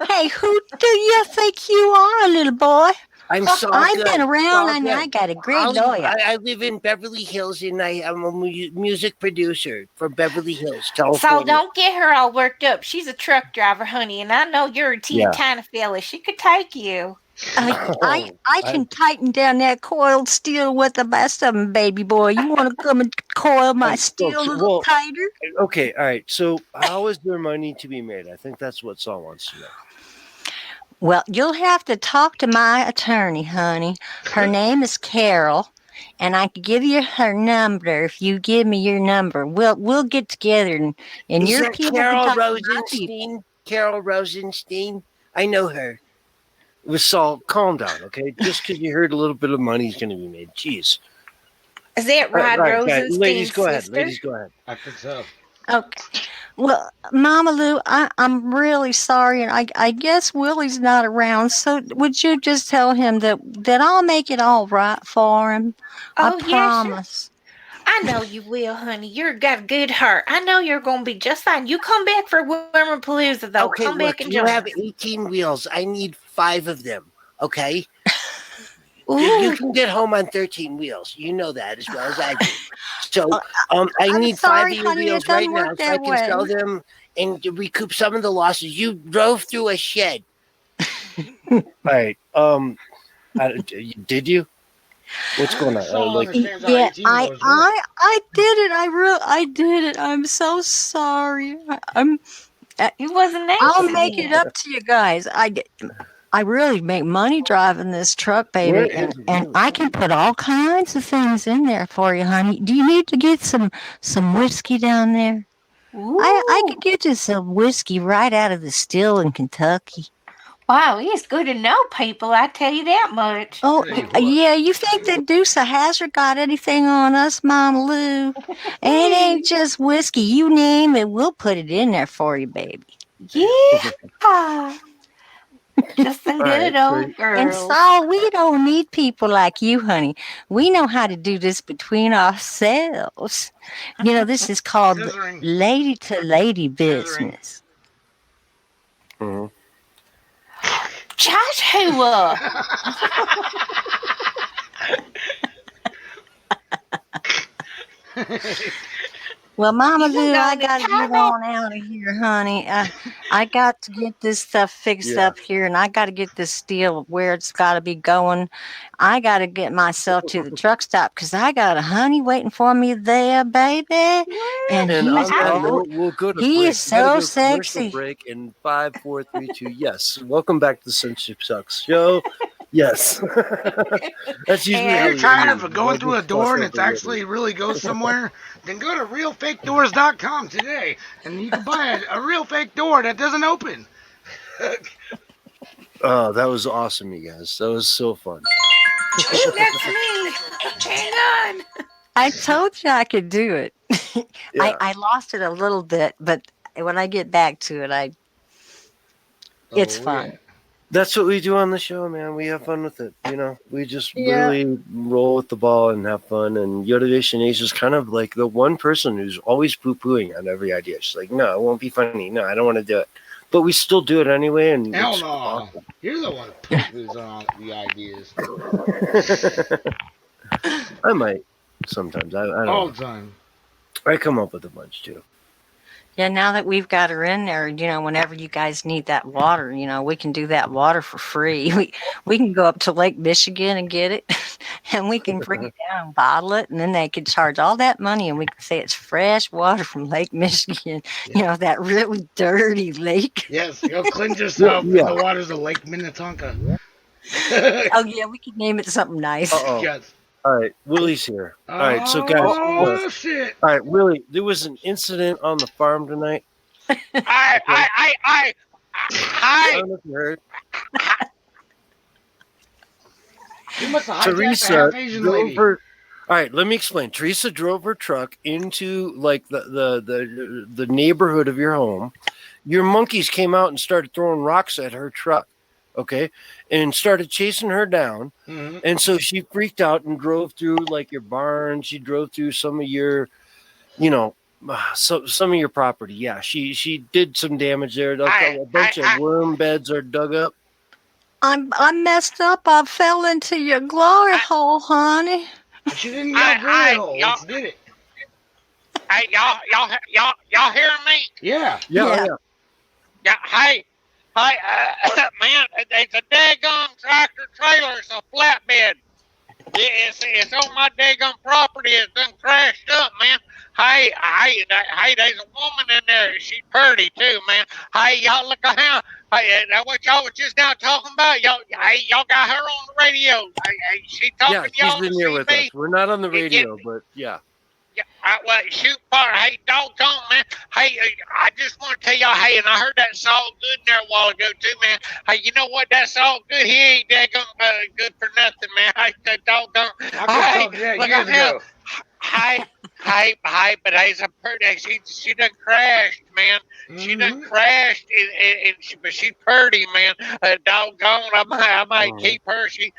Hey, who do you think you are, little boy? I'm so I've good. been around and I got a great lawyer. I live in Beverly Hills and I'm a music producer for Beverly Hills, California. So don't get her all worked up. She's a truck driver, honey, and I know you're a teeny tiny fella. She could take you. I can tighten down that coiled steel with the best of them, baby boy. You want to come and coil my steel a little tighter? Okay, all right. So how is there money to be made? I think that's what Saul wants to know. Well, you'll have to talk to my attorney, honey. Her name is Carol, and I can give you her number if you give me your number. We'll get together and your people Carol can talk Rosenstein? Carol Rosenstein? I know her. With Saul, calm down, okay? Just because you heard a little bit of money is going to be made. Jeez. Is that Rod Rosenstein's Ladies, go sister? ahead. Ladies, go ahead. I think so. Okay. Well, Mama Lou, I'm really sorry, and I guess Willie's not around. So would you just tell him that I'll make it all right for him? I promise. Sure. I know you will, honey. You've got a good heart. I know you're going to be just fine. You come back for Palooza, though. Okay, come back and you join have us. 18 wheels. I need 5 of them, okay? You can get home on 13 wheels. You know that as well as I do. So I need 5 of your wheels right now so I can sell them and recoup some of the losses. You drove through a shed. All right. Did you? What's going on? Yeah, I did it. I did it. I'm so sorry. It wasn't nice. I'll make it up to you guys. I really make money driving this truck, baby, and I can put all kinds of things in there for you, honey. Do you need to get some whiskey down there? I could get you some whiskey right out of the still in Kentucky. Wow, it's good to know people. I tell you that much. Oh, yeah. You think that Deuce of Hazzard got anything on us, Mama Lou? It ain't just whiskey. You name it, we'll put it in there for you, baby. Yeah. Just some good old girls. And Saul, we don't need people like you, honey. We know how to do this between ourselves. You know, this is called lady to lady business. Mm-hmm. Joshua. Well, Mama Lou, I got to get on out of here, honey. I got to get this stuff fixed up here, and I got to get this steel where it's got to be going. I got to get myself to the truck stop because I got a honey waiting for me there, baby. And we'll go to he break. is so sexy. Break in 5, 4, 3, 2. Yes. Welcome back to the Censorship Sucks show. Yes. That's usually if you're tired of going through a door and it actually really goes somewhere, then go to realfakedoors.com today and you can buy a real fake door that doesn't open. Oh, that was awesome, you guys. That was so fun. That's me. Hang on. I told you I could do it. I lost it a little bit, but when I get back to it, it's fun. That's what we do on the show, man. We have fun with it. We just really roll with the ball and have fun. And Yoda Nation Ace is kind of like the one person who's always poo-pooing on every idea. She's like, no, it won't be funny. No, I don't want to do it. But we still do it anyway. And hell it's no. awesome. You're the one poo-poos on the ideas. I might sometimes. I don't All know. the time. I come up with a bunch too. Yeah, now that we've got her in there, whenever you guys need that water, we can do that water for free. We can go up to Lake Michigan and get it, and we can bring it down and bottle it, and then they could charge all that money, and we can say it's fresh water from Lake Michigan, that really dirty lake. Yes, go cleanse yourself in the waters of Lake Minnetonka. Oh, yeah, we could name it something nice. Uh-oh. Yes. All right, Willie's here. All right, so guys. Oh, shit. All right, Willie, there was an incident on the farm tonight. I don't know if you heard. You must have Teresa hijacked the Asian lady. all right, let me explain. Teresa drove her truck into like the neighborhood of your home. Your monkeys came out and started throwing rocks at her truck. Okay, and started chasing her down. Mm-hmm. And so she freaked out and drove through like your barn. She drove through some of your, some of your property. Yeah, she did some damage there. A bunch of worm beds are dug up. I messed up. I fell into your glory hole, honey. She didn't yell glory hole. Let's did it. Hey, y'all hear me? Yeah. Yeah. Hey, man, it's a daggum tractor trailer. It's a flatbed. It's on my daggum property. It's done crashed up, man. Hey, there's a woman in there. She's pretty too, man. Hey, y'all look at how. Hey, that what y'all was just now talking about? Y'all got her on the radio. Hey, she talking Yeah, y'all she's been here with us. We're not on the radio, but yeah. Yeah, well, shoot, part. Hey, doggone, man. Hey, I just want to tell y'all, hey, and I heard that Saul Good in there a while ago, too, man. Hey, you know what? That Saul Good, he ain't that good for nothing, man. Hey, that doggone. Hey, look at him. Hey, but he's a pretty. She done crashed, man. She done crashed, but she's pretty, man. Doggone, I might keep her. She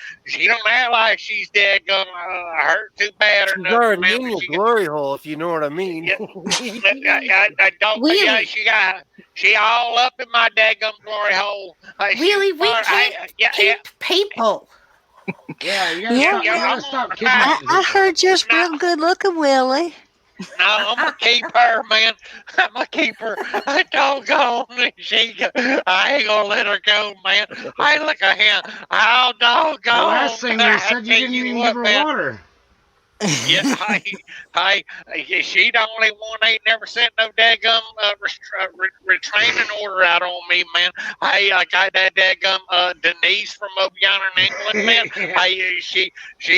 don't act like she's dead gonna hurt too bad or She's nothing. already Man, in your glory hole, if you know what I mean. I don't. Yeah, she all up in my daggum glory hole. Really, we can't keep people. Yeah, you gotta stop kidnapping. I heard just real good looking, Willie. No, I'm gonna keep her, man. I'm gonna keep her. Doggone, I ain't gonna let her go, man. Hey, look at him. Oh, doggone. The last thing you said, you didn't even give her water. Yeah, she the only one ain't never sent no daggum retraining order out on me, man. Hey, I got that daggum Denise from over yonder in England, man. Hey, she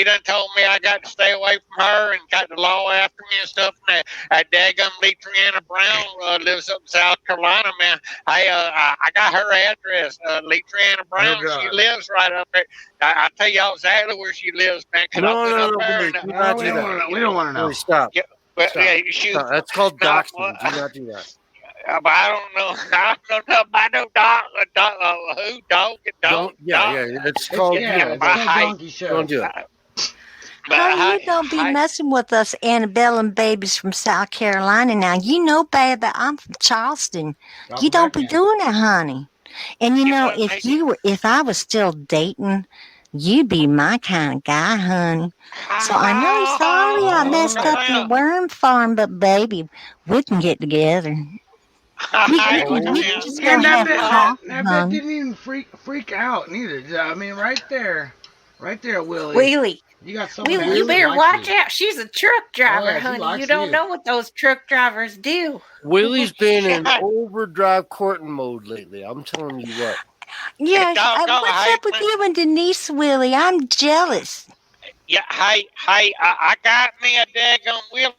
done told me I got to stay away from her and got the law after me and stuff. And that daggum Lee Triana Brown lives up in South Carolina, man. Hey, I got her address. Lee Triana Brown, she lives right up there. I tell y'all exactly where she lives, man. No, we don't want to know. Really, stop. Yeah, but Stop. Stop. That's called doxing. Do not do that. But I don't know. I don't know about no dog. Who dog? Dog? It's called. It's called Donkey Show. Don't do it. Honey, you don't be messing with us antebellum babies from South Carolina now. You know, baby, I'm from Charleston. You don't be doing that, honey. And if I was still dating, you'd be my kind of guy, honey. So I know, sorry I messed up your worm farm, but baby, we can get together. That didn't even freak out neither. I mean, right there, Willie. You got someone. Willie, you better watch out. She's a truck driver, honey. You don't know what those truck drivers do. Willie's been in overdrive courting mode lately. I'm telling you what. Yeah, what's up with you and Denise, Willie? I'm jealous. Yeah, hey, I got me a daggone Willie.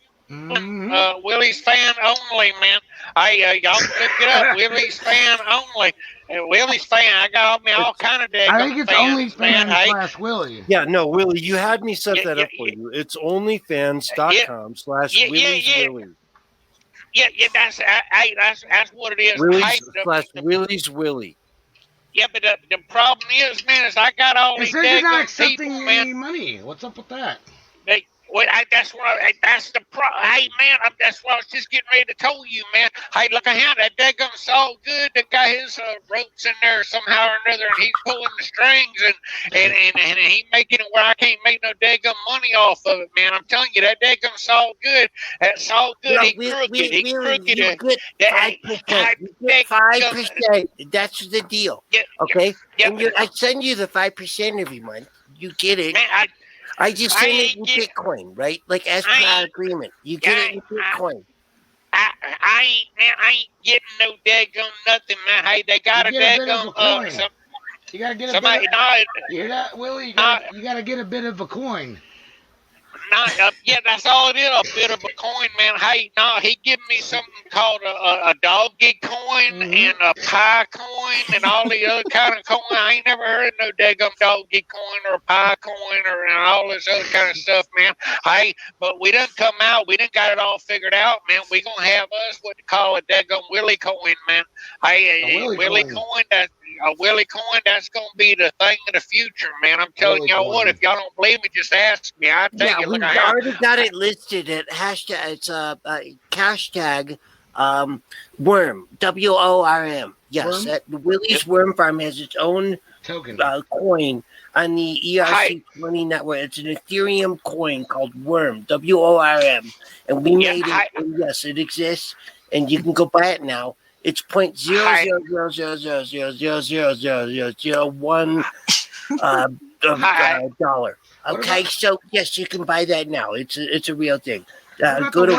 Willie's fan only, man. Hey, y'all look it up. Willie's fan only. Willie's fan. I got me all kind of daggone. I think it's OnlyFans / Willie. Yeah, no, Willie, you had me set that up for you. It's OnlyFans.com / Willie's Willie. Yeah, that's what it is. Willie's / Willie's Willie. Yeah, but the problem is, man, is I got all It these says you're not daggum accepting people, man. any money. What's up with that? That's the problem. Hey, man, that's what I was just getting ready to tell you, man. Hey, look at him. That daggum Saul Good that got his ropes in there somehow or another, and he's pulling the strings, and he making it where I can't make no daggum money off of it, man. I'm telling you, that daggum Saul Good, Well, he crooked. He Willie, crooked. you get That 5%. You get 5%. That's the deal. Okay? Yeah, And I send you the 5% every month. You get it. man, I just I send it ain't in get. Bitcoin, right? Like as per I our ain't. agreement. You get it in Bitcoin. I ain't getting no daggum nothing, man. Hey, they You got a get a bit of daggum a coin. You gotta get a bit of. somebody not You hear that, Willie? not You gotta get a bit of a coin. not yeah, that's all it is, a bit of a coin, man. Hey, no, he give me something called a doggy coin and a pie coin and all the other kind of coin. I ain't never heard of no daggum doggy coin or a pie coin or and all this other kind of stuff, man. Hey, but we done come out, we done got it all figured out, man. We gonna have us what they call a daggum Willie coin, man. Hey, A Willie coin. coin, that's a Willie coin, that's gonna be the thing of the future, man. I'm telling Willie y'all what, coin. if y'all don't believe me, just ask me. I tell Yeah, you, we've look, I already got it listed at hashtag. It's hashtag worm, WORM. Yes, Worm? that Willie's Worm Farm has its own Token. coin on the ERC20 network. It's an Ethereum coin called Worm, WORM, and we made it. And yes, it exists, and you can go buy it now. It's $0.00000000001 dollar. Okay, so yes, you can buy that now. It's a real thing. Go to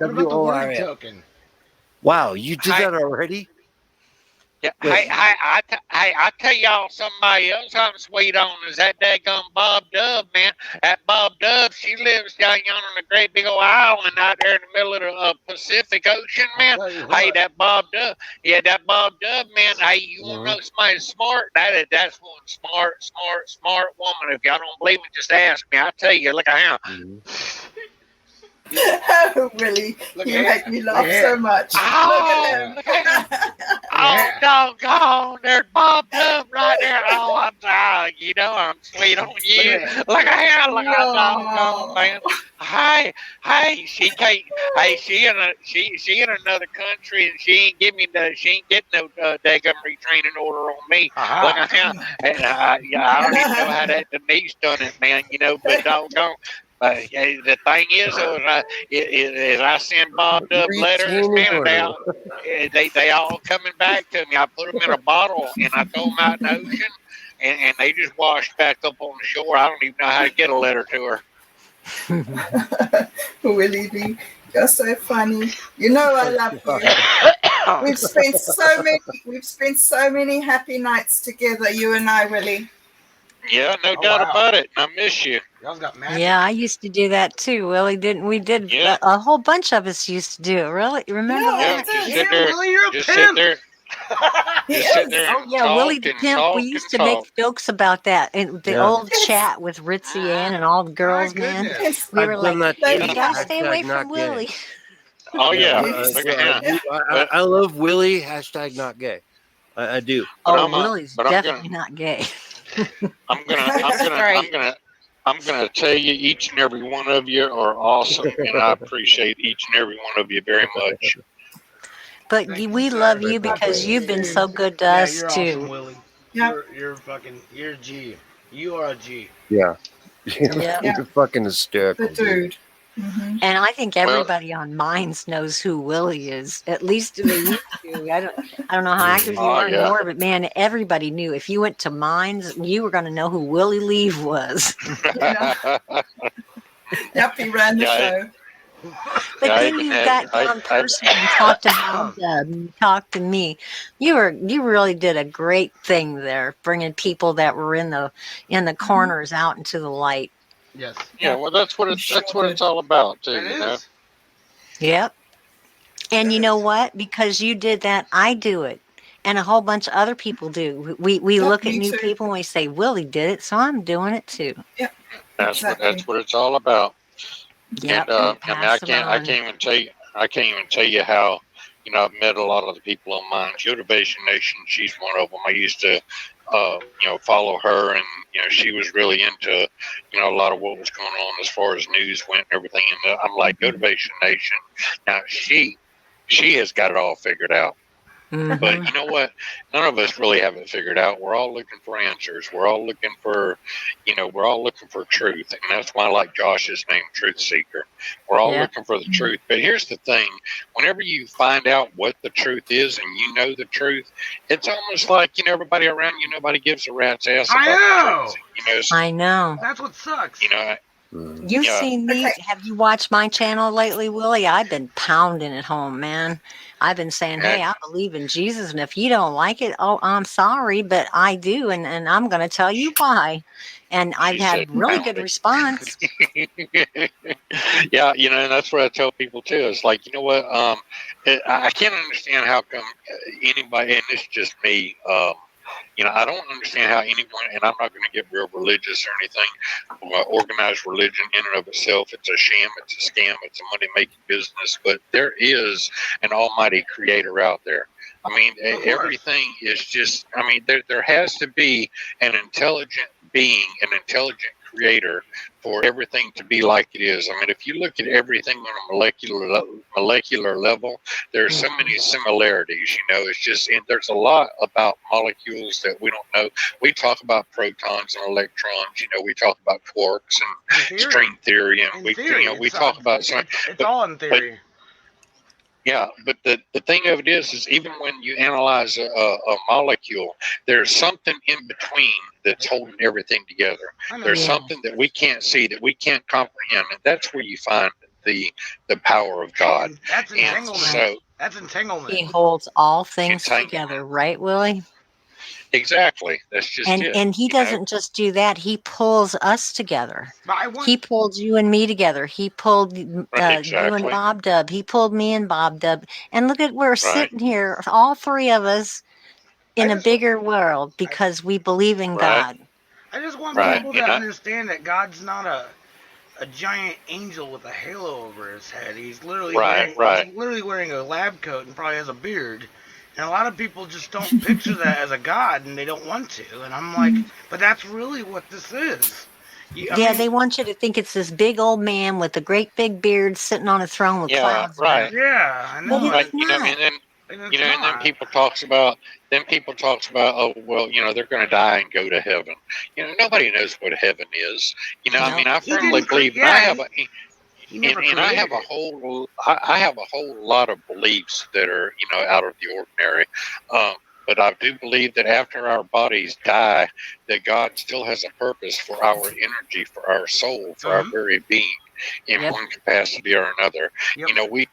Worm, WORM. Token? Wow, you did that already? Yeah, I tell y'all somebody else I'm sweet on is that daggum Bob Dove, man. That Bob Dove, she lives down yonder on a great big old island out there in the middle of the Pacific Ocean, man. Hey, that Bob Dove, man. Hey, you want to know somebody smart? That's one smart woman. If y'all don't believe me, just ask me. I tell you, look at him. Oh, Willie, you make me laugh so much. Oh, look at him. Oh, doggone, there's Bob Dove right there. Oh, I'm sweet on you. Look at him, look at that doggone man. Hey, she can't. Hey, she in another country, and she ain't getting no daggum retraining order on me. Look at him. And I don't even know how that Denise done it, man. But doggone. The thing is, is I send Bob Dub letters, man, and they all coming back to me. I put them in a bottle and I throw them out in the ocean, and they just wash back up on the shore. I don't even know how to get a letter to her. Willie B, you're so funny. You know I love you. We've spent so many happy nights together, you and I, Willie. Yeah, no doubt about it. I miss you. Y'all got magic. Yeah, I used to do that too, Willie. Didn't we? Did a whole bunch of us used to do it. Really? Remember that? Just sit there. Willie, you're a just pimp. sit there. Just sit there. Oh yeah, Willie the Pimp. We used to make jokes about that in the old chat with Ritzy Ann and all the girls, man. We were like, "You gotta stay away from Willie." Oh yeah, I love Willie. Hashtag not gay. I do. Willie's definitely not gay. I'm gonna tell you, each and every one of you are awesome, and I appreciate each and every one of you very much. But we love you because you've been so good to us you're too. Awesome, Willie. You're a G. You are a G. Yeah. You're fucking hysterical, dude. Mm-hmm. And I think everybody on Minds knows who Willie is. At least they used to. I don't know how active you are anymore, but man, everybody knew. If you went to Minds, you were going to know who Willie Leave was. Yep, he ran the show. But then you got down personally and talked about talked to me. You really did a great thing there, bringing people that were in the corners out into the light. Yes. Yeah, well, that's what it's all about, too. You know? Yep. And you know what? Because you did that, I do it, and a whole bunch of other people do. We look at new people and we say, "Willie did it, so I'm doing it too." Yep. That's what it's all about. Yep. And I can't even tell you how I've met a lot of the people on mine. Motivation Nation, she's one of them. I used to, follow her, and she was really into, a lot of what was going on as far as news went and everything. And I'm like, Motivation Nation. Now she has got it all figured out. Mhm. But you know what? None of us really have it figured out. We're all looking for answers. We're all looking for, truth. And that's why I like Josh's name, Truth Seeker. We're all Yeah. looking for the truth. But here's the thing. Whenever you find out what the truth is and you know the truth, it's almost like, everybody around you, nobody gives a rat's ass about the truth. I know. That's what sucks. You've seen me. Okay. Have you watched my channel lately, Willie? I've been pounding it home, man. I've been saying, hey, I believe in Jesus, and if you don't like it, oh, I'm sorry, but I do, and I'm going to tell you why. And I've had really good response. Yeah, and that's what I tell people too. It's like, you know what? I can't understand how come anybody, and it's just me. I don't understand how anyone, and I'm not going to get real religious or anything. Organized religion in and of itself, it's a sham, it's a scam, it's a money-making business. But there is an almighty creator out there. I mean, everything is just, there has to be an intelligent being, an intelligent creator for everything to be like it is. I mean, if you look at everything on a molecular level, there's so many similarities. It's just, and there's a lot about molecules that we don't know. We talk about protons and electrons. We talk about quarks and string theory, and we talk about something. It's all in theory. Yeah, but the thing of it is even when you analyze a molecule, there's something in between that's holding everything together. There's something that we can't see, that we can't comprehend, and that's where you find the power of God. That's entanglement. That's entanglement. He holds all things together, right, Willie? Exactly. That's just it. And he doesn't just do that. He pulls us together. He pulled you and me together. He pulled you and Bob Dub. He pulled me and Bob Dub. And look at we're sitting here, all three of us, in a bigger world because we believe in God. I just want people to understand that God's not a giant angel with a halo over his head. He's literally wearing a lab coat and probably has a beard. And a lot of people just don't picture that as a god, and they don't want to. And I'm like, but that's really what this is. They want you to think it's this big old man with a great big beard sitting on a throne with clouds. Right. Yeah, I know. But it's not. And then people talks about, oh, well, they're going to die and go to heaven. Nobody knows what heaven is. I firmly believe, and I have a whole lot of beliefs that are, out of the ordinary. But I do believe that after our bodies die, that God still has a purpose for our energy, for our soul, for our very being, in one capacity or another. We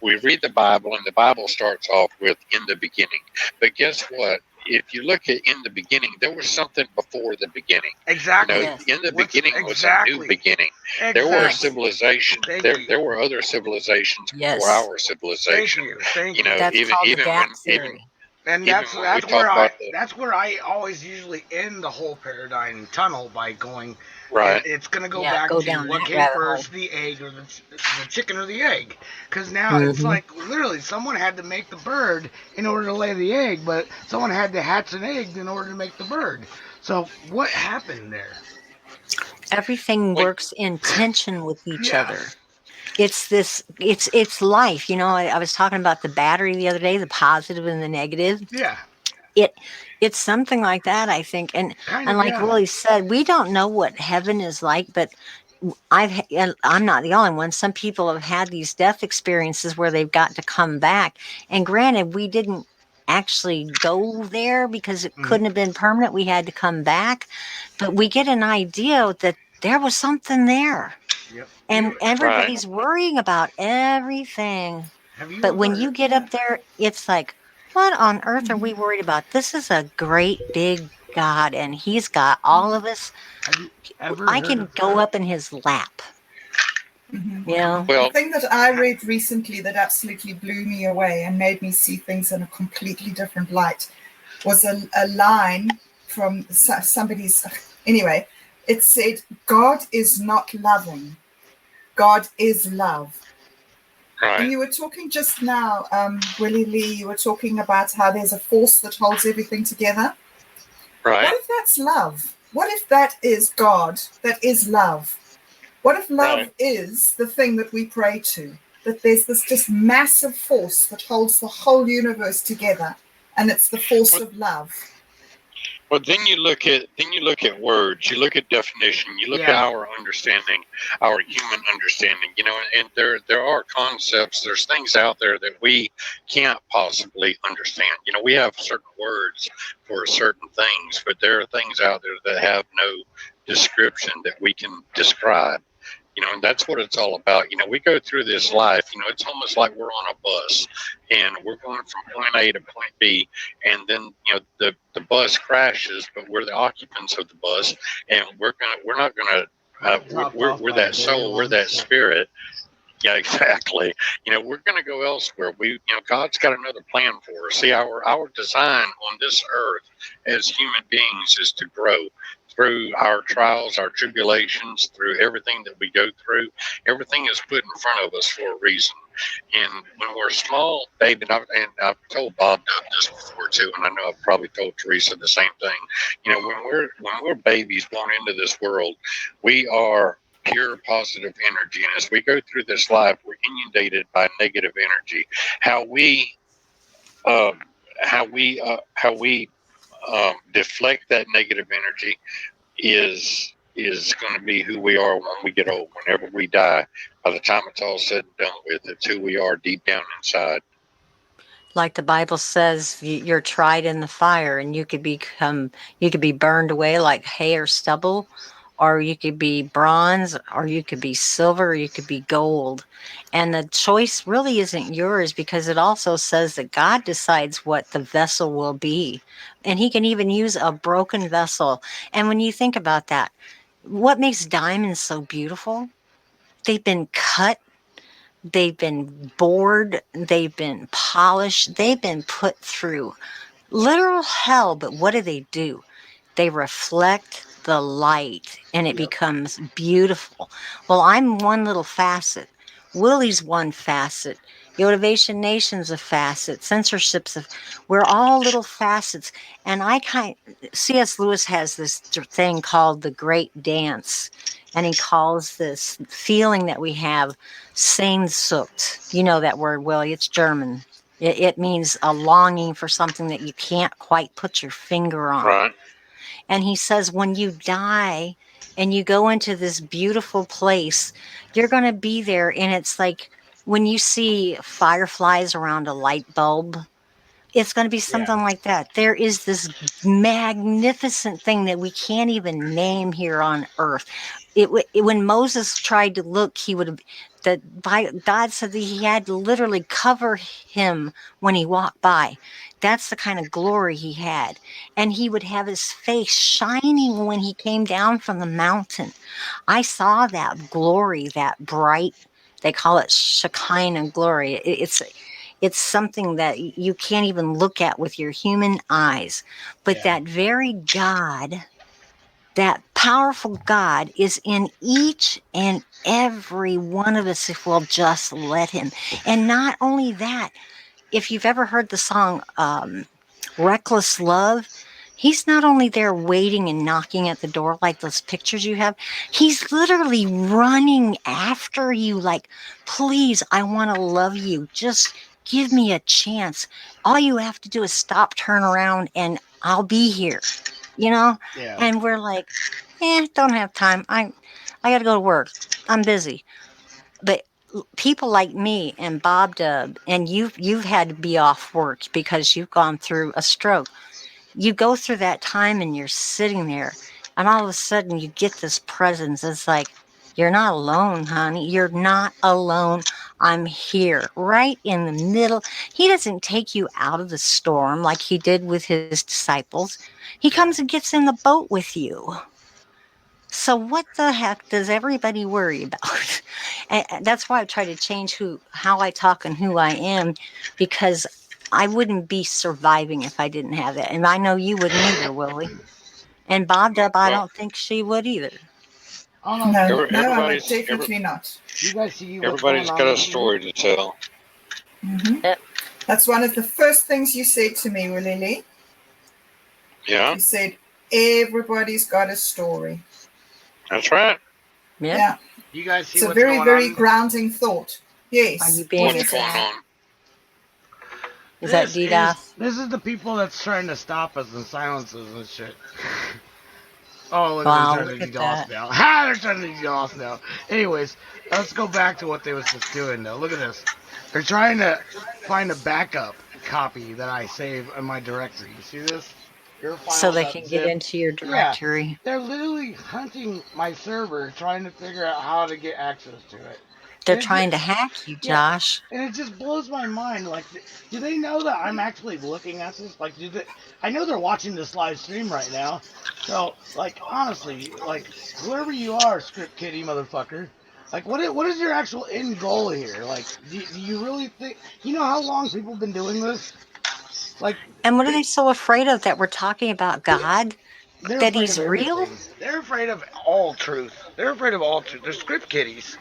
read the Bible, and the Bible starts off with "in the beginning." But guess what? If you look at in the beginning, there was something before the beginning. Exactly. In the beginning was a new beginning. There were civilizations. There were other civilizations before our civilization. Thank you. That's even called when and that's where I always usually end the whole paradigm tunnel by going. It's going to go back to what came first, the egg or the chicken or the egg. Because now it's like literally someone had to make the bird in order to lay the egg, but someone had to hatch an egg in order to make the bird. So what happened there? Everything works in tension with each other. It's life. I was talking about the battery the other day, the positive and the negative. Yeah. It's something like that, I think. And like Willie said, we don't know what heaven is like, but I'm not the only one. Some people have had these death experiences where they've got to come back. And granted, we didn't actually go there because it couldn't have been permanent. We had to come back, but we get an idea that there was something there. Yep. And everybody's worrying about everything. But when you get up there, it's like, what on earth are we worried about? This is a great big God, and he's got all of us. I can go up in his lap. The thing that I read recently that absolutely blew me away and made me see things in a completely different light was a line from somebody's. Anyway, it said, God is not loving. God is love. Right. And you were talking just now, Willie Lee, you were talking about how there's a force that holds everything together. Right. What if that's love? What if that is God? That is love? What if love is the thing that we pray to? That there's this just massive force that holds the whole universe together, and it's the force of love. Well, then you look at words, you look at definition, you look at our understanding, our human understanding. And there are concepts. There's things out there that we can't possibly understand. We have certain words for certain things, but there are things out there that have no description that we can describe. And that's what it's all about. We go through this life, it's almost like we're on a bus and we're going from point A to point B. And then, the bus crashes, but we're the occupants of the bus. And we're not going to, we're that soul, we're that spirit. Yeah, exactly. We're going to go elsewhere. God's got another plan for us. See, our design on this earth as human beings is to grow through our trials, our tribulations, through everything that we go through. Everything is put in front of us for a reason. And when we're small, baby, and I've told Bob this before too, and I know I've probably told Teresa the same thing. When we're babies born into this world, we are pure positive energy, and as we go through this life, we're inundated by negative energy. How we deflect that negative energy is going to be who we are when we get old. Whenever we die, by the time it's all said and done with, it's who we are deep down inside. Like the Bible says, you're tried in the fire, and you could be burned away like hay or stubble, or you could be bronze, or you could be silver, or you could be gold. And the choice really isn't yours, because it also says that God decides what the vessel will be. And he can even use a broken vessel. And when you think about that, what makes diamonds so beautiful? They've been cut, they've been bored, they've been polished, they've been put through literal hell. But what do? They reflect the light, and it becomes beautiful. Well, I'm one little facet. Willie's one facet. Motivation Nation's a facet. We're all little facets. And C.S. Lewis has this thing called the Great Dance. And he calls this feeling that we have Sehnsucht. You know that word, Willie. It's German. It means a longing for something that you can't quite put your finger on. Right. And he says, when you die and you go into this beautiful place, you're going to be there. And it's like when you see fireflies around a light bulb, it's going to be something like that. There is this magnificent thing that we can't even name here on earth. When Moses tried to look, God said that he had to literally cover him when he walked by. That's the kind of glory he had. And he would have his face shining when he came down from the mountain. I saw that glory, that bright, they call it Shekinah glory. It's something that you can't even look at with your human eyes. But that very God, that powerful God, is in each and every one of us if we'll just let him. And not only that, if you've ever heard the song Reckless Love, he's not only there waiting and knocking at the door like those pictures you have, he's literally running after you like, please, I want to love you. Just give me a chance. All you have to do is stop, turn around, and I'll be here. And we're like, don't have time. I got to go to work. I'm busy. But people like me and Bob Dub, and you've had to be off work because you've gone through a stroke. You go through that time and you're sitting there, and all of a sudden you get this presence. It's like, you're not alone, honey. You're not alone. I'm here, right in the middle. He doesn't take you out of the storm like he did with his disciples. He comes and gets in the boat with you. So what the heck does everybody worry about? And that's why I try to change how I talk and who I am, because I wouldn't be surviving if I didn't have that. And I know you wouldn't either, Willie. And Bob Dub, I don't think she would either. I don't No, know. Everybody's definitely not. You guys see what's everybody's going got on a story to tell. That's one of the first things you said to me, Lily. Yeah, You said everybody's got a story. that's right. Yeah. You guys see It's a what's very, going very on? grounding thought. Yes. Are you being What's going on? Is that DDoS? This is the people that's trying to stop us and silence us and shit. Oh, look, they're Wow, trying look to at DDoS that. now. Ha! They're trying to DDoS now. Anyways, let's go back to what they was just doing though. Look at this. They're trying to find a backup copy that I save in my directory. You see this? Your So they can get file.zip. into your Yeah, directory. they're literally hunting my server, trying to figure out how to get access to it. They're And it trying to just, hack you, yeah, Josh. and it just blows my mind. Like, do they know that I'm actually looking at this? Like, do they? I know they're watching this live stream right now. So, like, honestly, like, whoever you are, script kitty motherfucker, like, what is your actual end goal here? Like, do you really think you know how long people have been doing this? Like, And what are they so afraid of, that we're talking about God? they're That afraid he's of real? everything. They're afraid of all truth. They're afraid of all truth. They're script kitties.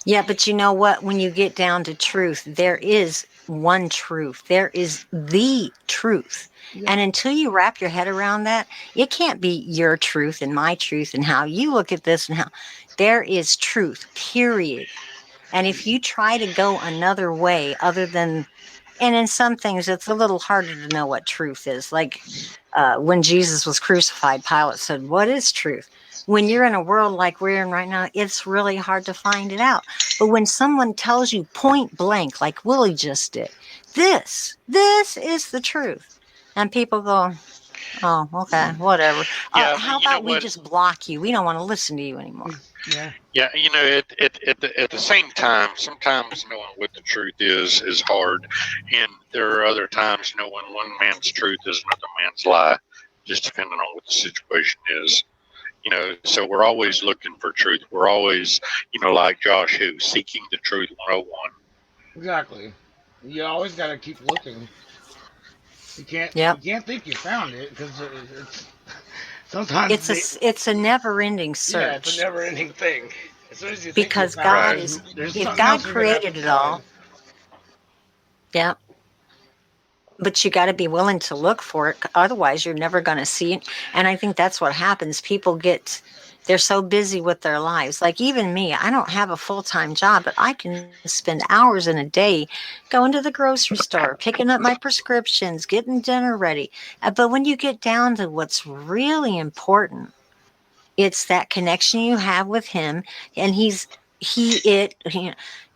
Yeah, but you know what? When you get down to truth, there is one truth. There is the truth. Yeah. And until you wrap your head around that, it can't be your truth and my truth and how you look at this and how there is truth, period. And if you try to go another way other than, and in some things it's a little harder to know what truth is. Like when Jesus was crucified, Pilate said, "What is truth?" When you're in a world like we're in right now, it's really hard to find it out. But when someone tells you point blank, like Willie just did, this is the truth, and people go, "Oh, okay, whatever." Yeah, How but you know about we what? just block you? We don't want to listen to you anymore. Yeah. Yeah, you know, at the same time, sometimes knowing what the truth is hard, and there are other times knowing one man's truth is another man's lie, just depending on what the situation is. You know, so we're always looking for truth. We're always, you know, like Josh, who seeking the truth 101. Exactly. You always got to keep looking. You Yep. can't think you found it because it's sometimes they It's a never-ending yeah, it's a search, never-ending thing. As soon as you think you because found it, God Right. is, there's if something God else you're gonna have to created it all, find. yeah, but you got to be willing to look for it. Otherwise, you're never going to see it. And I think that's what happens. They're so busy with their lives. Like even me, I don't have a full-time job, but I can spend hours in a day going to the grocery store, picking up my prescriptions, getting dinner ready. But when you get down to what's really important, it's that connection you have with him, and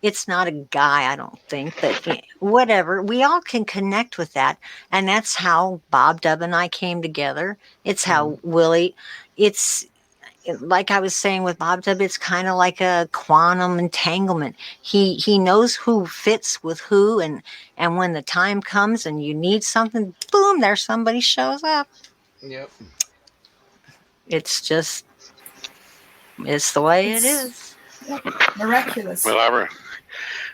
it's not a guy, I don't think, but whatever. We all can connect with that, and that's how Bob Dub and I came together. It's how Willie. It's like I was saying with Bob Dub. It's kind of like a quantum entanglement. He knows who fits with who, and when the time comes and you need something, boom, there somebody shows up. Yep. It's just. It's the way it It's is. miraculous. Well,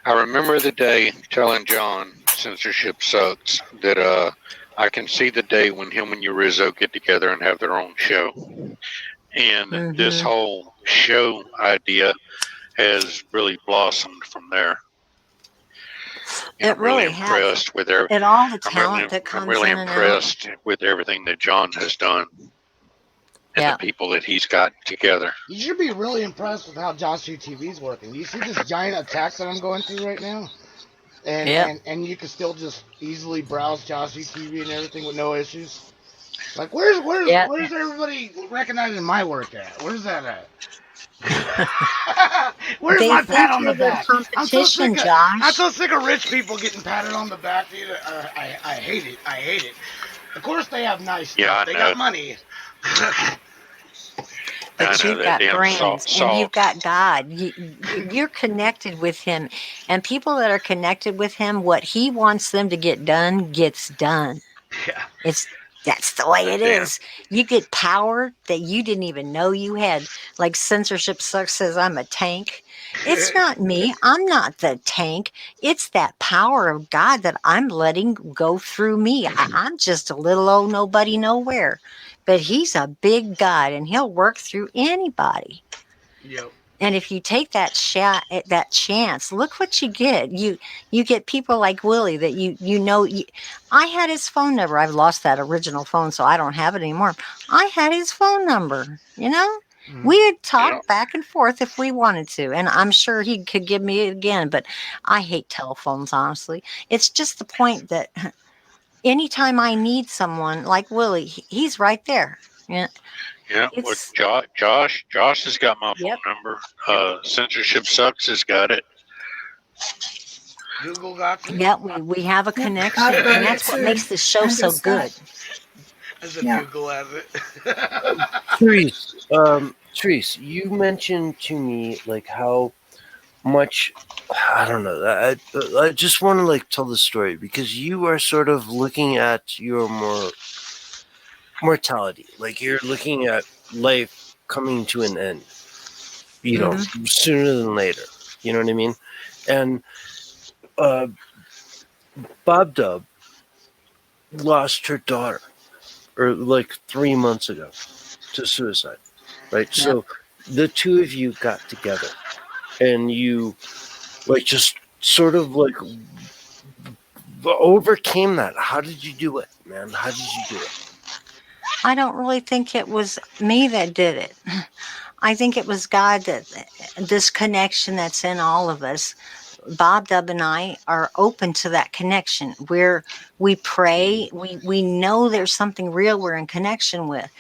I remember the day telling John censorship sucks, that I can see the day when him and Rizzo get together and have their own show. And this Mm-hmm. whole show idea has really blossomed from there. And It I'm really really has. impressed with their. And all the talent that I'm comes really in and out. impressed with everything that John has done and the Yeah. people that he's got together. You should be really impressed with how Josh TV is working. Do you see this giant attack that I'm going through right now? And Yep. and you can still just easily browse Josh TV and everything with no issues. Like Yeah. where's everybody recognizing my work at? Where's that at? Where's They my pat think on the you're their back? competition, I'm Josh. so sick of rich people getting patted on the back, dude. I hate it. I hate it. Of course they have nice Yeah, stuff. I They know. got money. I But know you've that got damn brains and you've salt. got God. You're connected with him. And people that are connected with him, what he wants them to get done gets done. Yeah. It's That's the way it is. You get power that you didn't even know you had. Like censorship sucks says, I'm a tank. It's not me. I'm not the tank. It's that power of God that I'm letting go through me. I'm just a little old nobody nowhere. But he's a big God and he'll work through anybody. Yep. And if you take that chance, look what you get. You get people like Willie that you know. I had his phone number. I've lost that original phone, so I don't have it anymore. I had his phone number. You know, we'd talk back and forth if we wanted to, and I'm sure he could give me it again. But I hate telephones, honestly. It's just the point that anytime I need someone like Willie, he's right there. Yeah. Yeah, with Josh has got my phone number. Censorship Sucks has got it. Google got it. Yeah, we have a connection, and that's what makes the show so good. As a Google has it. Therese, you mentioned to me like how much, I don't know, I just want to like tell the story because you are sort of looking at your mortality, like you're looking at life coming to an end, you know, sooner than later, you know what I mean? And Bob Dub lost her daughter or like 3 months ago to suicide, right? Yep. So the two of you got together and you like just sort of like overcame that. How did you do it, man? How did you do it? I don't really think it was me that did it. I think it was God, that this connection that's in all of us. Bob Dub and I are open to that connection where we pray. We know there's something real we're in connection with.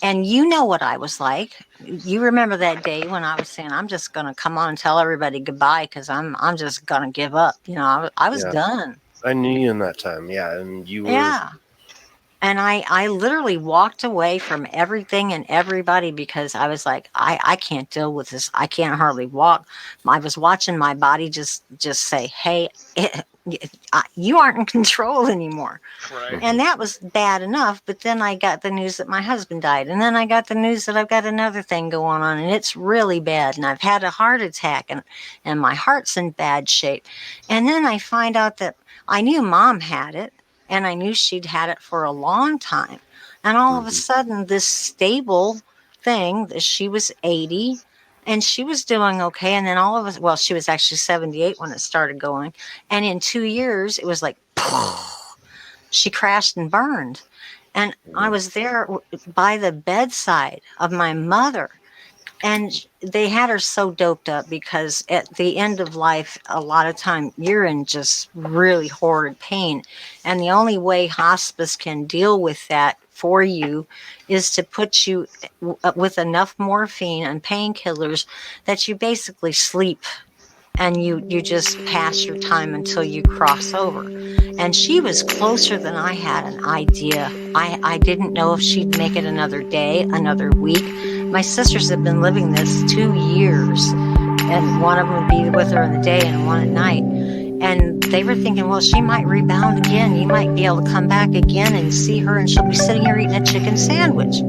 And you know what I was like. You remember that day when I was saying, I'm just going to come on and tell everybody goodbye because I'm just going to give up. You know, I was done. I knew you in that time. Yeah. And you were. Yeah. And I literally walked away from everything and everybody because I was like, I can't deal with this. I can't hardly walk. I was watching my body just say, hey, you aren't in control anymore. Right. And that was bad enough. But then I got the news that my husband died. And then I got the news that I've got another thing going on. And it's really bad. And I've had a heart attack. And my heart's in bad shape. And then I find out that I knew Mom had it. And I knew she'd had it for a long time. And all of a sudden, this stable thing, she was 80 and she was doing okay. And then all of us, well, she was actually 78 when it started going. And in 2 years, it was like, she crashed and burned. And I was there by the bedside of my mother. And they had her so doped up because at the end of life, a lot of time you're in just really horrid pain. And the only way hospice can deal with that for you is to put you with enough morphine and painkillers that you basically sleep. And you just pass your time until you cross over. And she was closer than I had an idea. I didn't know if she'd make it another day, another week. My sisters have been living this 2 years. And one of them would be with her in the day and one at night. And they were thinking, well, she might rebound again. You might be able to come back again and see her and she'll be sitting here eating a chicken sandwich.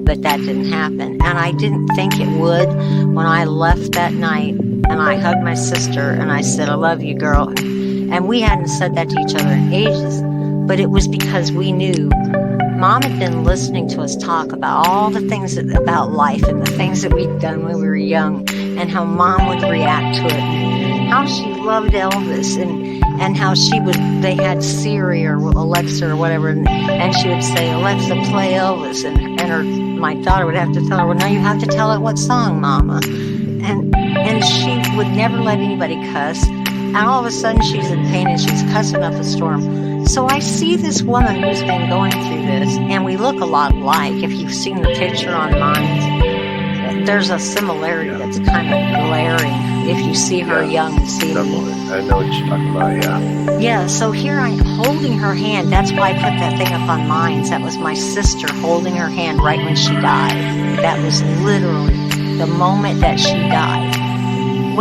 But that didn't happen. And I didn't think it would when I left that night. And I hugged my sister and I said, I love you, girl. And we hadn't said that to each other in ages. But it was because we knew Mom had been listening to us talk about all the things about life and the things that we'd done when we were young and how Mom would react to it and how she loved Elvis and how they had Siri or Alexa or whatever and she would say, Alexa, play Elvis. And my daughter would have to tell her, well, now you have to tell it what song, Mama. And she would never let anybody cuss. And all of a sudden she's in pain and she's cussing up a storm. So I see this woman who's been going through this, and we look a lot alike. If you've seen the picture on mine, there's a similarity that's kind of glaring. If you see her young and see definitely. I know what you're talking about, yeah. Yeah, so here I am holding her hand. That's why I put that thing up on mine. That was my sister holding her hand right when she died. That was literally the moment that she died.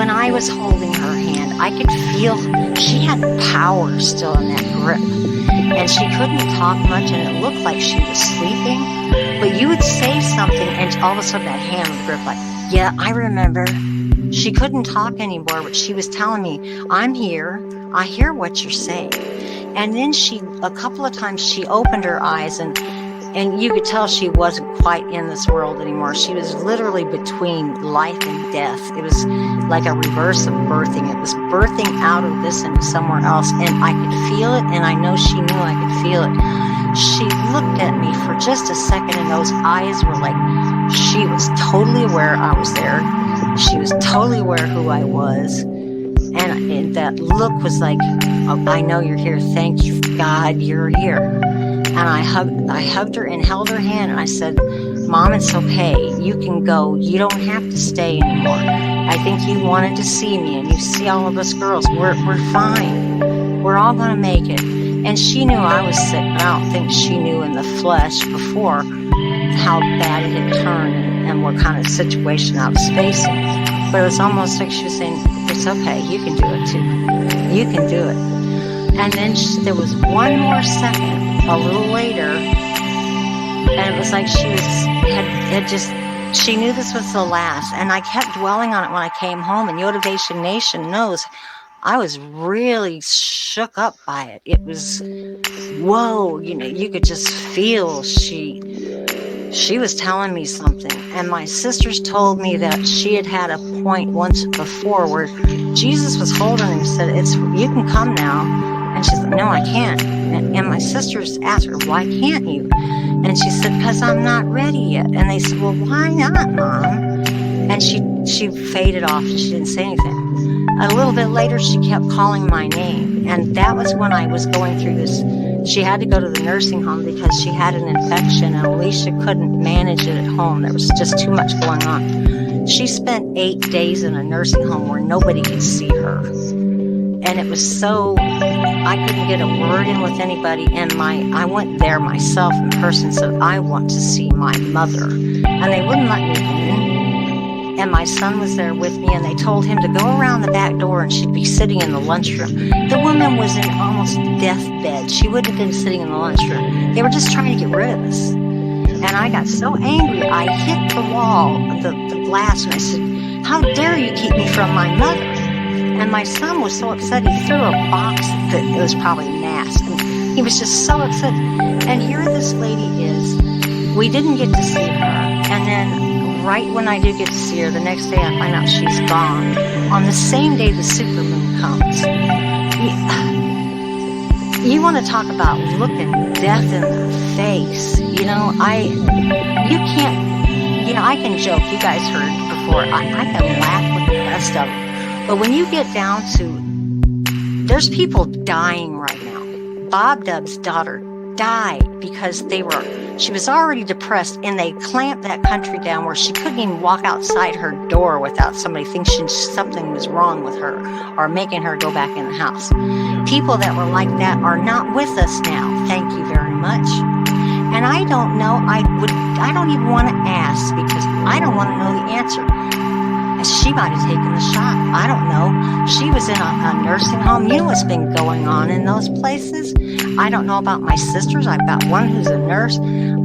when I was holding her hand, I could feel she had power still in that grip. And she couldn't talk much, and it looked like she was sleeping. But you would say something, and all of a sudden that hand would grip like, yeah, I remember. She couldn't talk anymore, but she was telling me, I'm here. I hear what you're saying. And then a couple of times she opened her eyes, and you could tell she wasn't quite in this world anymore. She was literally between life and death. It was like a reverse of birthing. It was birthing out of this into somewhere else. And I could feel it, and I know she knew I could feel it. She looked at me for just a second, and those eyes were like, she was totally aware I was there. She was totally aware who I was. And that look was like, oh, I know you're here. Thank you, God, you're here. And I hugged her and held her hand, and I said, Mom, it's okay. You can go. You don't have to stay anymore. I think you wanted to see me, and you see all of us girls. We're fine. We're all going to make it. And she knew I was sick, but I don't think she knew in the flesh before how bad it had turned and what kind of situation I was facing. But it was almost like she was saying, it's okay. You can do it too. You can do it. And then there was one more second a little later, and it was like she knew this was the last. And I kept dwelling on it when I came home, and Motivation Nation knows I was really shook up by it. It was, whoa, you could just feel she was telling me something. And my sisters told me that she had a point once before where Jesus was holding her and said, you can come now. And she said, no, I can't. And my sisters asked her, why can't you? And she said, because I'm not ready yet. And they said, well, why not, Mom? And she faded off, and she didn't say anything. A little bit later, she kept calling my name. And that was when I was going through this. She had to go to the nursing home because she had an infection, and Alicia couldn't manage it at home. There was just too much going on. She spent 8 days in a nursing home where nobody could see her. And it was so, I couldn't get a word in with anybody. And I went there myself in person and said, I want to see my mother. And they wouldn't let me in. And my son was there with me, and they told him to go around the back door, and she'd be sitting in the lunchroom. The woman was in almost deathbed. She wouldn't have been sitting in the lunchroom. They were just trying to get rid of us. And I got so angry, I hit the wall, the glass, and I said, how dare you keep me from my mother? And my son was so upset, he threw a box that it was probably masked. And he was just so upset. And here this lady is. We didn't get to see her. And then right when I do get to see her, the next day I find out she's gone. On the same day the supermoon comes. You want to talk about looking death in the face. I can joke. You guys heard before. I can laugh with the best of them. But when you get down to, there's people dying right now. Bob Dub's daughter died because she was already depressed, and they clamped that country down where she couldn't even walk outside her door without somebody thinking something was wrong with her or making her go back in the house. People that were like that are not with us now. Thank you very much. And I don't know, I don't even want to ask because I don't want to know the answer. She might have taken the shot. I don't know. She was in a nursing home. You know what's been going on in those places? I don't know about my sisters. I've got one who's a nurse.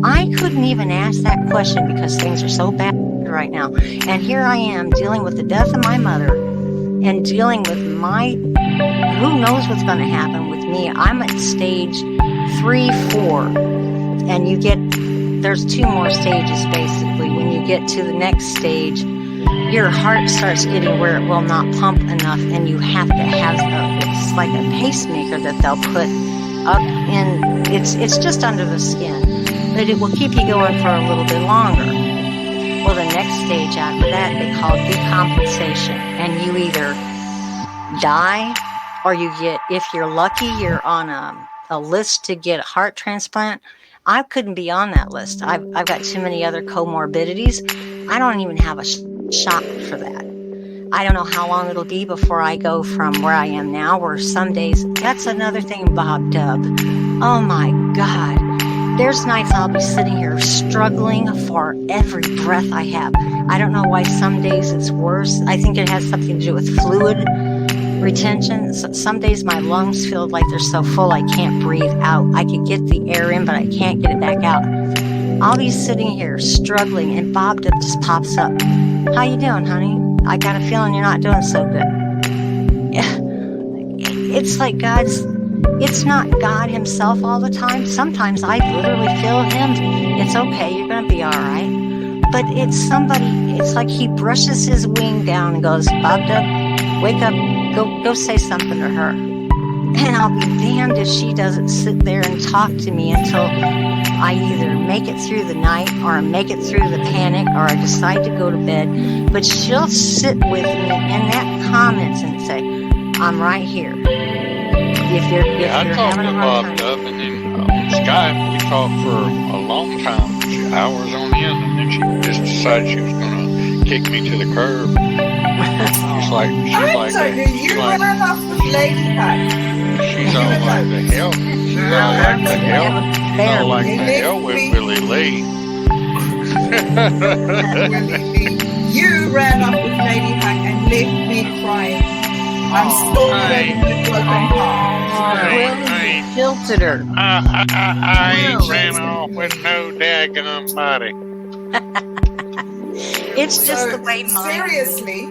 I couldn't even ask that question because things are so bad right now. And here I am dealing with the death of my mother and dealing with who knows what's going to happen with me. I'm at stage 3, 4. And there's 2 more stages basically. When you get to the next stage, your heart starts getting where it will not pump enough, and you have to have it's like a pacemaker that they'll put up in. It's just under the skin, but it will keep you going for a little bit longer. Well, the next stage after that they call decompensation, and you either die or you get, if you're lucky, you're on a list to get a heart transplant. I couldn't be on that list. I've got too many other comorbidities. I don't even have a shot for that. I don't know how long it'll be before I go from where I am now, where some days, that's another thing, Bob Dub. Oh my God. There's nights I'll be sitting here struggling for every breath I have. I don't know why some days it's worse. I think it has something to do with fluid retention. Some days my lungs feel like they're so full I can't breathe out. I can get the air in, but I can't get it back out. I'll be sitting here struggling, and Bob Dub just pops up. How you doing, honey? I got a feeling you're not doing so good. It's like it's not God himself all the time. Sometimes I literally feel him. It's okay, you're going to be all right. But it's somebody, it's like he brushes his wing down and goes, Bob Dub, wake up, go say something to her. And I'll be damned if she doesn't sit there and talk to me until I either make it through the night or make it through the panic or I decide to go to bed. But she'll sit with me in that comments and say, I'm right here. If you're talked having to a hard Bob time. Dub, and then on Skype we talked for a long time, hours on end, and then she just decided she was going to kick me to the curb. She's like, you ran off with Lady Hug. she's all like the hell. She's all like the hell. She's all like the hell with Willie Lee. Willie Lee, you ran off with Lady Hug and left me crying. I'm still holding the broken heart. Willie jilted her. I ain't ran off with no daggone body. It's just the way mine. Seriously,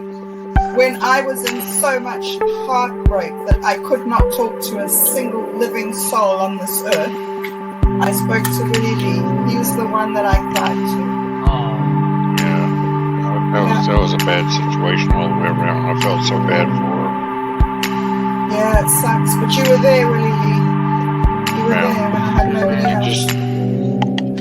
when I was in so much heartbreak that I could not talk to a single living soul on this earth, I spoke to Willie Lee. He was the one that I cried to. Yeah. That was a bad situation all the way around. I felt so bad for her. Yeah, it sucks. But you were there, Willie Lee. You were there when I had nobody else.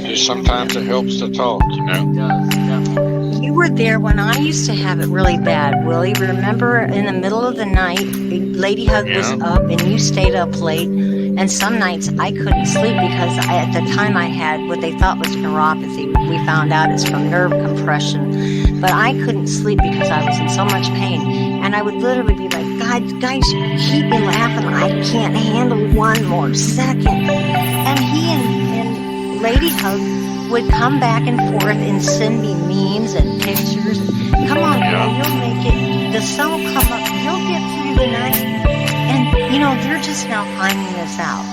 Just sometimes it helps to talk, you know? It does, definitely. You were there when I used to have it really bad, Willie. Remember in the middle of the night, Lady Hug was up and you stayed up late. And some nights I couldn't sleep because at the time I had what they thought was neuropathy. We found out it's from nerve compression. But I couldn't sleep because I was in so much pain. And I would literally be like, God, guys, keep me laughing. I can't handle one more second. And he and Lady Hug would come back and forth and send me memes and pictures. Come on, girl, you'll make it. The sun will come up. You'll get through the night. And, they're just now finding this out.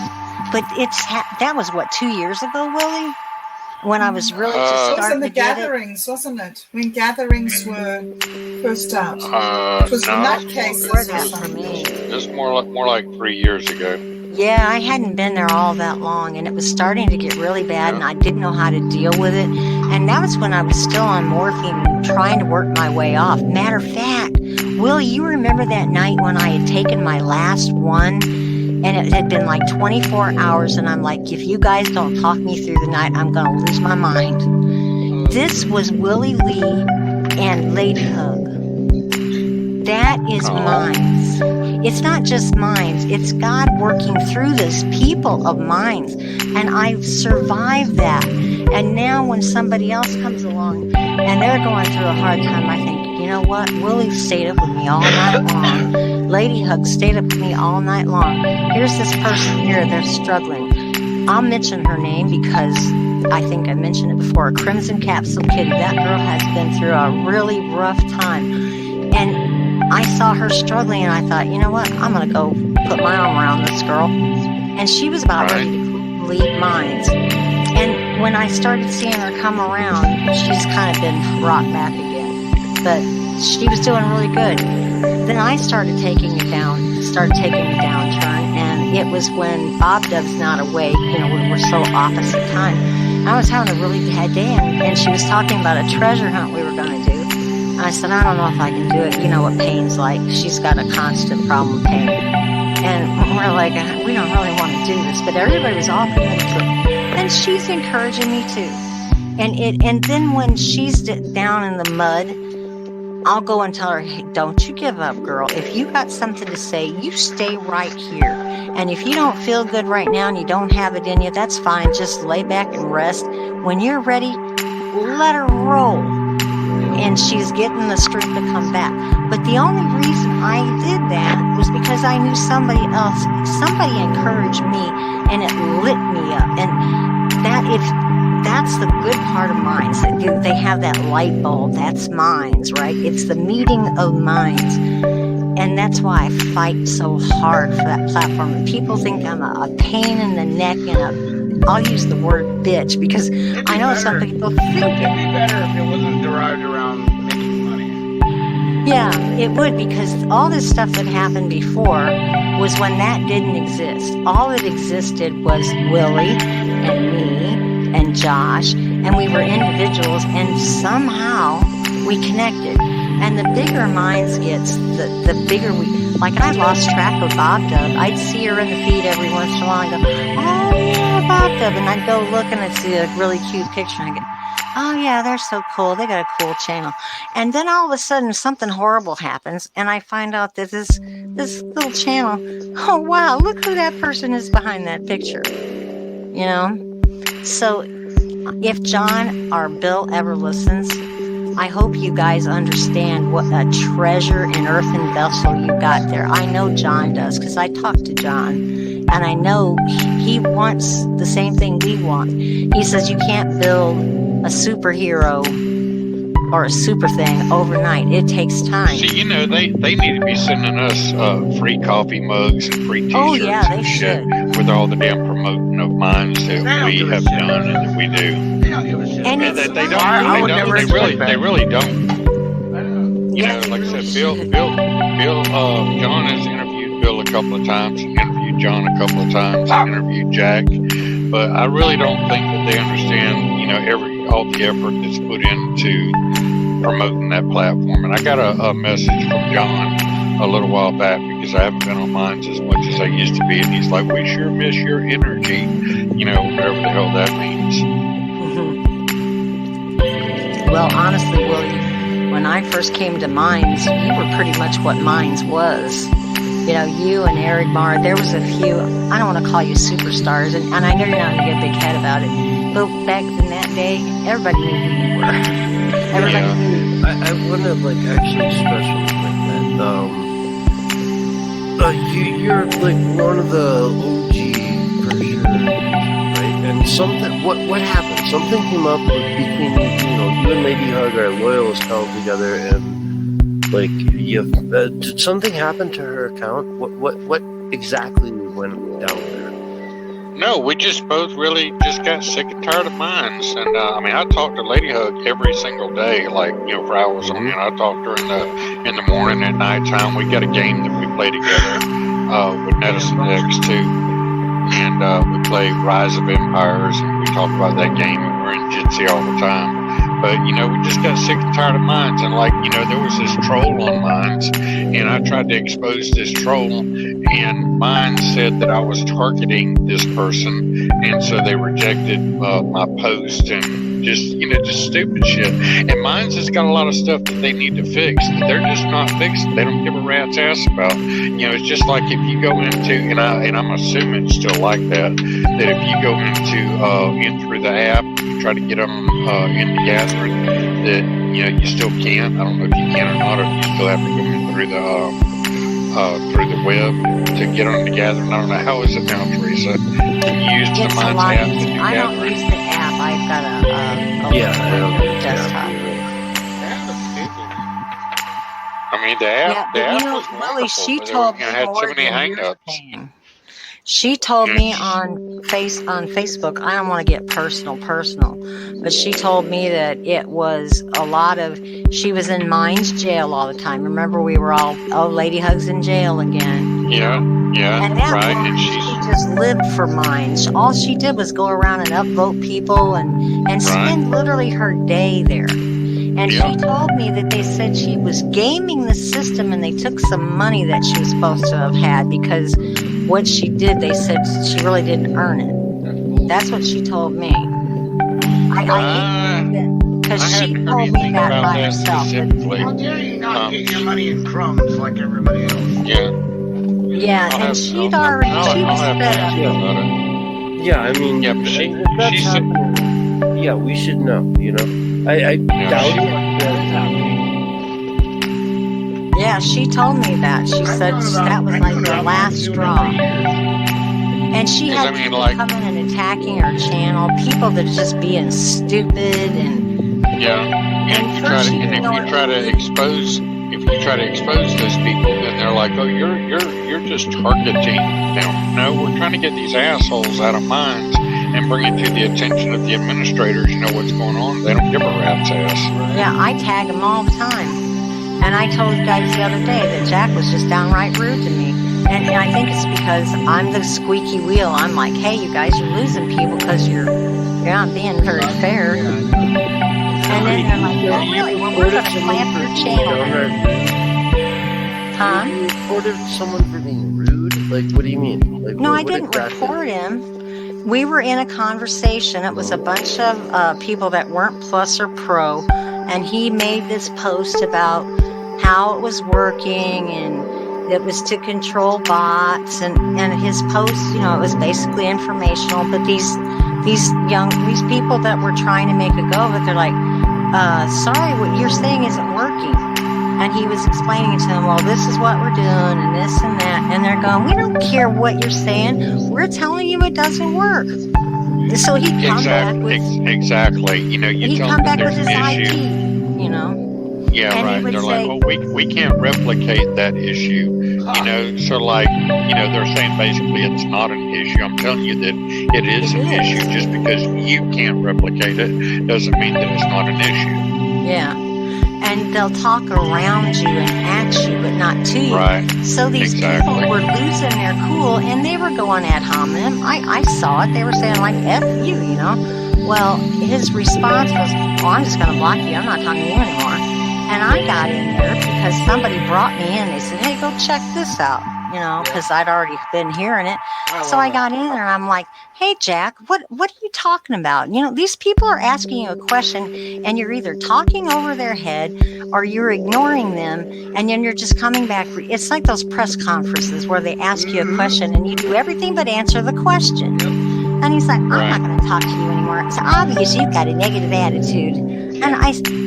But that was, 2 years ago, Willie? When I was really just starting to get it? It was in the gatherings, wasn't it? When gatherings were first out. It was in that case. It was more like 3 years ago. Yeah, I hadn't been there all that long, and it was starting to get really bad, and I didn't know how to deal with it. And that was when I was still on morphine, trying to work my way off. Matter of fact, Willie, you remember that night when I had taken my last one, and it had been like 24 hours, and I'm like, if you guys don't talk me through the night, I'm going to lose my mind. This was Willie Lee and Lady Hug. That is minds. It's not just minds. It's God working through this people of minds. And I've survived that. And now when somebody else comes along and they're going through a hard time, I think, you know what? Willie stayed up with me all night long. Lady Hug stayed up with me all night long. Here's this person here. They're struggling. I'll mention her name because I think I mentioned it before. A Crimson Capsule Kitty. That girl has been through a really rough time. And I saw her struggling and I thought, you know what? I'm going to go put my arm around this girl. And she was about ready to leave Minds. And when I started seeing her come around, she's kind of been rocked back again. But she was doing really good. Then I started taking a downturn. And it was when Bob Dub's not awake, we're so opposite time. I was having a really bad day and she was talking about a treasure hunt we were going to do. I said, I don't know if I can do it. You know what pain's like. She's got a constant problem with pain. And we're like, we don't really want to do this. But everybody was all committed to it. And she's encouraging me too. And then when she's down in the mud, I'll go and tell her, hey, don't you give up, girl. If you got something to say, you stay right here. And if you don't feel good right now and you don't have it in you, that's fine. Just lay back and rest. When you're ready, let her roll. And she's getting the strength to come back. But the only reason I did that was because I knew somebody encouraged me, and it lit me up. And that's the good part of minds. They have that light bulb. That's minds, right? It's the meeting of minds. And that's why I fight so hard for that platform. And people think I'm a pain in the neck and I'll use the word bitch because I know some people think it'd be better if it wasn't derived around making money. Yeah, it would, because all this stuff that happened before was when that didn't exist. All that existed was Willie and me and Josh, and we were individuals, and somehow we connected. And the bigger minds gets, the bigger we, like I lost track of Bob Dub. I'd see her in the feed every once in a while and go, oh yeah, Bob Dub, and I'd go look and I'd see a really cute picture and I go, oh yeah, they're so cool. They got a cool channel. And then all of a sudden something horrible happens and I find out that this little channel, oh wow, look who that person is behind that picture. You know? So if John or Bill ever listens, I hope you guys understand what a treasure in earthen vessel you got there. I know John does because I talked to John and I know he wants the same thing we want. He says you can't build a superhero or a super thing overnight. It takes time. See, you know, they need to be sending us free coffee mugs and free t-shirts Oh, yeah, they and shit should. with all the damn promoting of minds that we have done and that we do. They don't give a shit. And And it's they don't. I would never They expect that. really don't. You Yeah, know, like I they said, really Bill, John has interviewed Bill a couple of times, interviewed John a couple of times, interviewed Jack, but I really don't think that they understand, you know, all the effort that's put into promoting that platform. And I got a message from John a little while back because I haven't been on Minds as much as I used to be, and he's like, "We sure miss your energy," you know, whatever the hell that means. Well, honestly, Willie, when I first came to Minds, you were pretty much what Minds was. You know, you and Eric Marr, there was a few, I don't want to call you superstars, and I know you're not going to get a big head about it, but back in that day, everybody knew who you were. Everybody knew. I want to actually stress something that you're like one of the OG for sure, right? And something, what happened? Something came up between you and Lady Hug, our loyal account together, and did something happen to her account? What exactly went down there? No, we just both really just got sick and tired of Minds, and I mean, I talk to Lady Hug every single day, like, you know, for hours on end. I talk to her in the morning, at nighttime. We got a game that we play together with Edison X2, and we play Rise of Empires, and we talk about that game, and we're in Jitsi all the time. But, you know, we just got sick and tired of Minds. And, like, you know, there was this troll on Minds, and I tried to expose this troll, and Minds said that I was targeting this person, and so they rejected my post and just stupid shit. And Minds has got a lot of stuff that they need to fix that they're just not fixing. They don't give a rat's ass about. You know, it's just like if you go into, and I'm assuming it's still like that if you go in through the app, try to get them in the gathering, that, you know, you still can't. I don't know if you can or not, or you still have to go in through the web to get on the gathering. I don't know, how is it now, Teresa? Can you use the It's a Minds lot app to easier. do I don't gathering? use the app. I've got a desktop. I mean, the app was Willie, wonderful, she but told it me had more too many than you're hangups. saying. She told me on Facebook, I don't want to get personal, but she told me that it was a lot of, she was in Minds jail all the time. Remember, we were all, Lady Hug's in jail again. Yeah, And that right. woman, And she just lived for Minds. All she did was go around and upvote people and spend literally her day there. And she told me that they said she was gaming the system and they took some money that she was supposed to have had because what she did, they said she really didn't earn it. That's what she told me. I hate that because she told me that by herself. How dare you not get your money in crumbs like everybody else? Yeah, and she'd already, she was fed up. Yeah, I mean, yeah, but she said, yeah, we should know, you know. I doubt it. Yeah, she told me that. She said that was like the last straw. And she had people coming and attacking our channel, people that are just being stupid and if you try to expose those people, then they're like, oh, you're just targeting them. No, we're trying to get these assholes out of mines and bring it to the attention of the administrators. You know what's going on? They don't give a rat's ass. Yeah, I tag them all the time. And I told you guys the other day that Jack was just downright rude to me. And I think it's because I'm the squeaky wheel. I'm like, hey, you guys, you're losing people because you're not being very fair. And then they're like, oh, really? Well, we're going to clamp your channel. Huh? You reported someone for being rude? Like, what do you mean? Like, no, I didn't report him. We were in a conversation. It was a bunch of people that weren't plus or pro. And he made this post about how it was working and it was to control bots. And his post, you know, it was basically informational. But these people that were trying to make a go of it, they're like, sorry, what you're saying isn't working. And he was explaining to them, well, this is what we're doing and this and that. And they're going, we don't care what you're saying. We're telling you it doesn't work. So he'd come back with... Exactly. You know, he'd come back with his IT, you know. Yeah, and right. They're like, well, we can't replicate that issue. You know, so like, you know, they're saying basically it's not an issue. I'm telling you that it is an issue. Just because you can't replicate it doesn't mean that it's not an issue. Yeah. And they'll talk around you and at you, but not to you. Right. So these people were losing their cool, and they were going ad hominem. I saw it. They were saying, like, F you, you know. Well, his response was, oh, I'm just going to block you. I'm not talking to you anymore. And I got in there because somebody brought me in. They said, hey, go check this out, you know, because I'd already been hearing it. So I got in there, and I'm like, hey, Jack, what are you talking about? You know, these people are asking you a question, and you're either talking over their head or you're ignoring them, and then you're just coming back. It's like those press conferences where they ask you a question, and you do everything but answer the question. And he's like, I'm not going to talk to you anymore. It's obvious you've got a negative attitude. And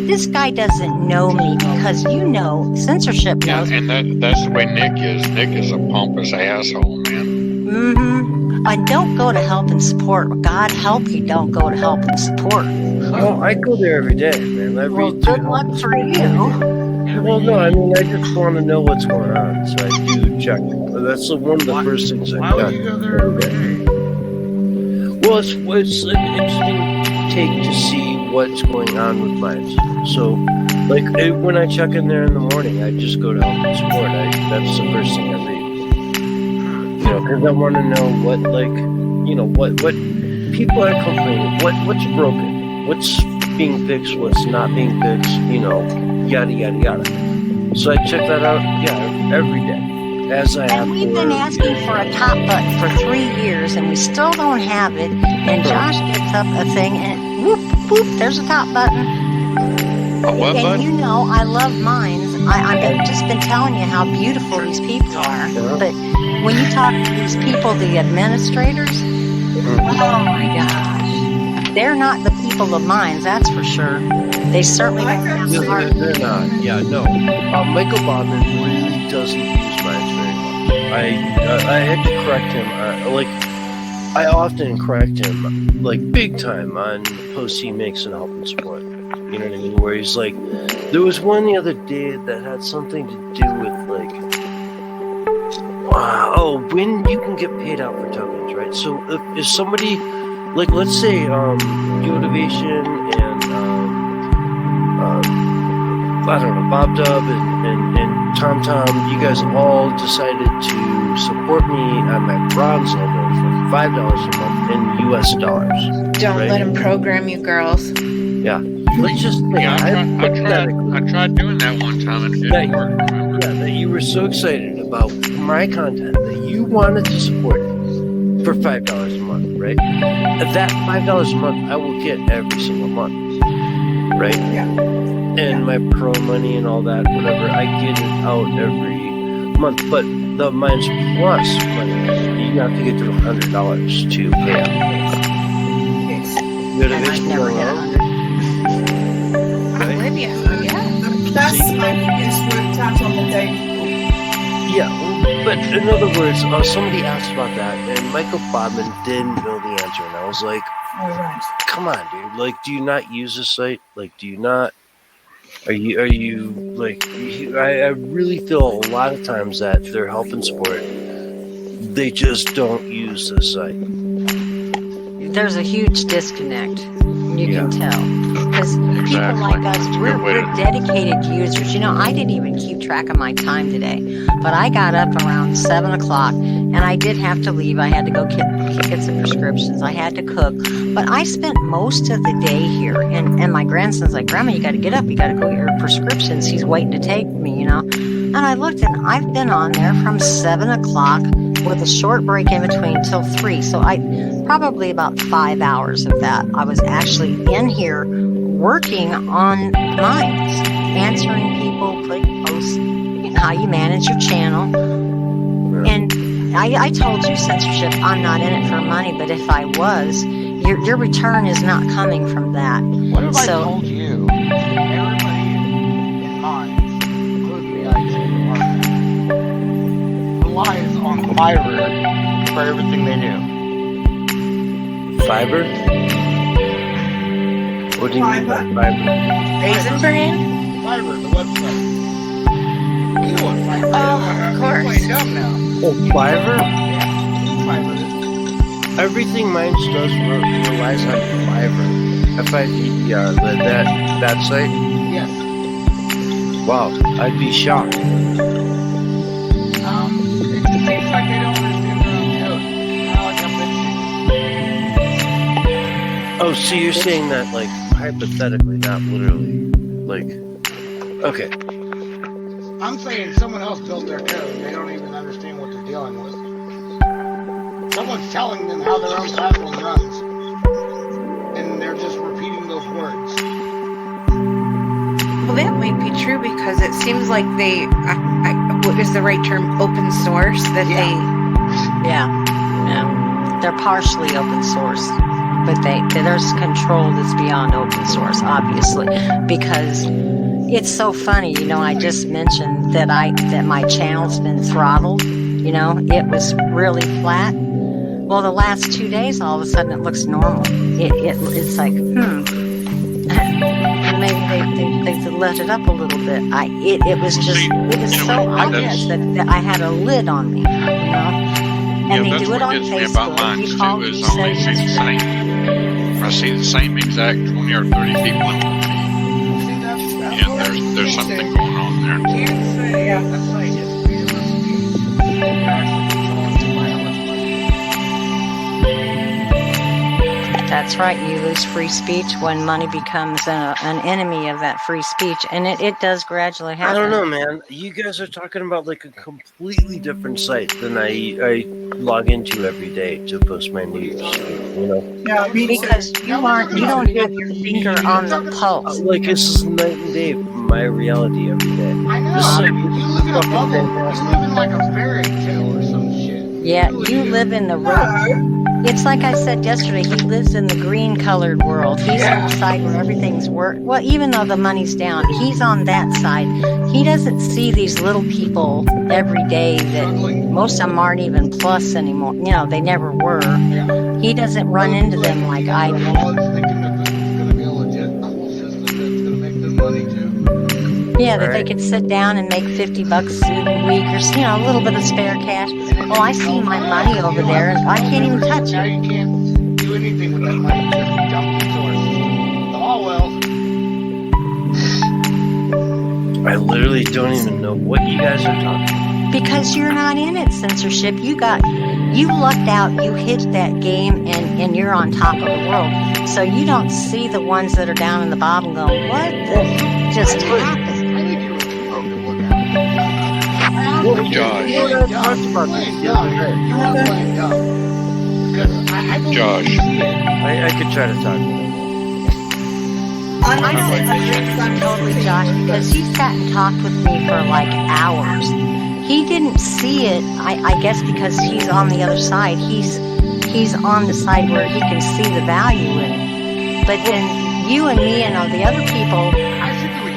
this guy doesn't know me because, you know, censorship knows. Yeah, and that's the way Nick is. Nick is a pompous asshole, man. Mm-hmm. And don't go to help and support. God help you, don't go to help and support. Oh, I go there every day, man. I read good luck for you. Well, no, I mean, I just want to know what's going on, so I do check. That's one of the first things I've done. Why would you go there every day? Well, it's an interesting take to see what's going on with mines. So, like, when I check in there in the morning, I just go to help and support. That's the first thing I read. You know, because I want to know what, like, you know, what people are complaining, what's broken, what's being fixed, what's not being fixed, you know, yada, yada, yada. So I check that out, every day. As I have. And we've been asking for a top button for 3 years, and we still don't have it. And Josh gets up a thing, and whoop, whoop, there's a top button. A what button? And you know, I love mines. I've just been telling you how beautiful these people are. But when you talk to these people, the administrators, oh my gosh, they're not the people of mines, that's for sure. They certainly don't have the heart. They're not. Yeah, no. Michael Bobman really doesn't use mines very much. I had to correct him. I often correct him, like, big time on posts he makes in help and support. You know what I mean? Where he's like, there was one the other day that had something to do with, like, when you can get paid out for tokens, right? So if somebody, like, let's say, Motivation and, I don't know, Bob Dub and Tom, you guys all decided to support me at my bronze level for $5 a month in US dollars. Don't right? let him program you, girls. Yeah. Let's just think. Yeah, I tried doing that one time and it didn't work. Yeah, that you were so excited about my content that you wanted to support it for $5 a month, right? That $5 a month I will get every single month, right? Yeah. And my pro money and all that, whatever, I get it out every month. But the Mines Plus money, you have to get to $100 to pay out. Yes. And I've never hit 100. I'm with you. Yeah. The plus money is worked out on the daily. Yeah, but in other words, somebody asked about that, and Michael Bodman didn't know the answer, and I was like, All right. "Come on, dude! Like, do you not use this site? Like, do you not? Are you like? I really feel a lot of times that their help and support, they just don't use this site. There's a huge disconnect. You can tell. Because people like us, we're dedicated users. You know, I didn't even keep track of my time today, but I got up around 7 o'clock and I did have to leave. I had to go get some prescriptions. I had to cook, but I spent most of the day here. And my grandson's like, Grandma, you got to get up. You got to go get your prescriptions. He's waiting to take me, you know. And I looked and I've been on there from 7 o'clock with a short break in between till 3. So probably about 5 hours of that. I was actually in here working on mines, answering people, putting posts, how you manage your channel. And I told you, censorship, I'm not in it for money, but if I was, your return is not coming from that. What if I told you, everybody in mines, including the IT department, relies on Fiverr for everything they do? Fiverr? What do you mean by Fiverr? Raisin Bran? Fiverr, the website. You know what Fiverr is? Oh, of course. You're playing dumb now. Oh, Fiverr? Yeah, Fiverr. Everything mine does relies on Fiverr. Fiverr, that site? Yes. Wow, I'd be shocked. It just seems like they don't understand their own code. Kind of like a bitch. Oh, so you're saying that, like, hypothetically, not literally. Like, okay. I'm saying someone else built their code and they don't even understand what they're dealing with. Someone's telling them how their own platform runs. And they're just repeating those words. Well, that might be true because it seems like they, what is the right term, open source? That Yeah. They're partially open source, but there's control that's beyond open source, obviously, because it's so funny. You know, I just mentioned that my channel's been throttled. You know, it was really flat. Well, the last 2 days, all of a sudden, it looks normal. It's like, maybe they let it up a little bit. It was so obvious that I had a lid on me, you know. And they do it on Facebook. You call me, you say I see the same exact 20 or 30 people in the feed. Yeah, there's something going on there. Yeah, that's right. That's right. You lose free speech when money becomes an enemy of that free speech, and it does gradually happen. I don't know, man. You guys are talking about like a completely different site than I log into every day to post my news. You know? Yeah, because you don't have your finger on the pulse. Like this is night and day from my reality every day. I know. You live in a bubble. You live in like a fairy tale or some shit. Yeah, you live in the It's like I said yesterday, he lives in the green-colored world. He's on the side where everything's well, even though the money's down, he's on that side. He doesn't see these little people every day that most of them aren't even plus anymore. You know, they never were. He doesn't run into them like I do. Yeah, that they could sit down and make $50 a week or, you know, a little bit of spare cash. Oh, I see my money over there and I can't even touch it. Now you can't do anything with that money. Just dump the source. Oh, well. I literally don't even know what you guys are talking about. Because you're not in it, censorship. You lucked out, you hit that game and you're on top of the world. So you don't see the ones that are down in the bottom going, what the heck just happened? Josh. Josh. I could try to talk to him. I don't agree totally, Josh, because he sat and talked with me for like hours. He didn't see it, I guess, because he's on the other side. He's on the side where he can see the value in it. But then you and me and all the other people,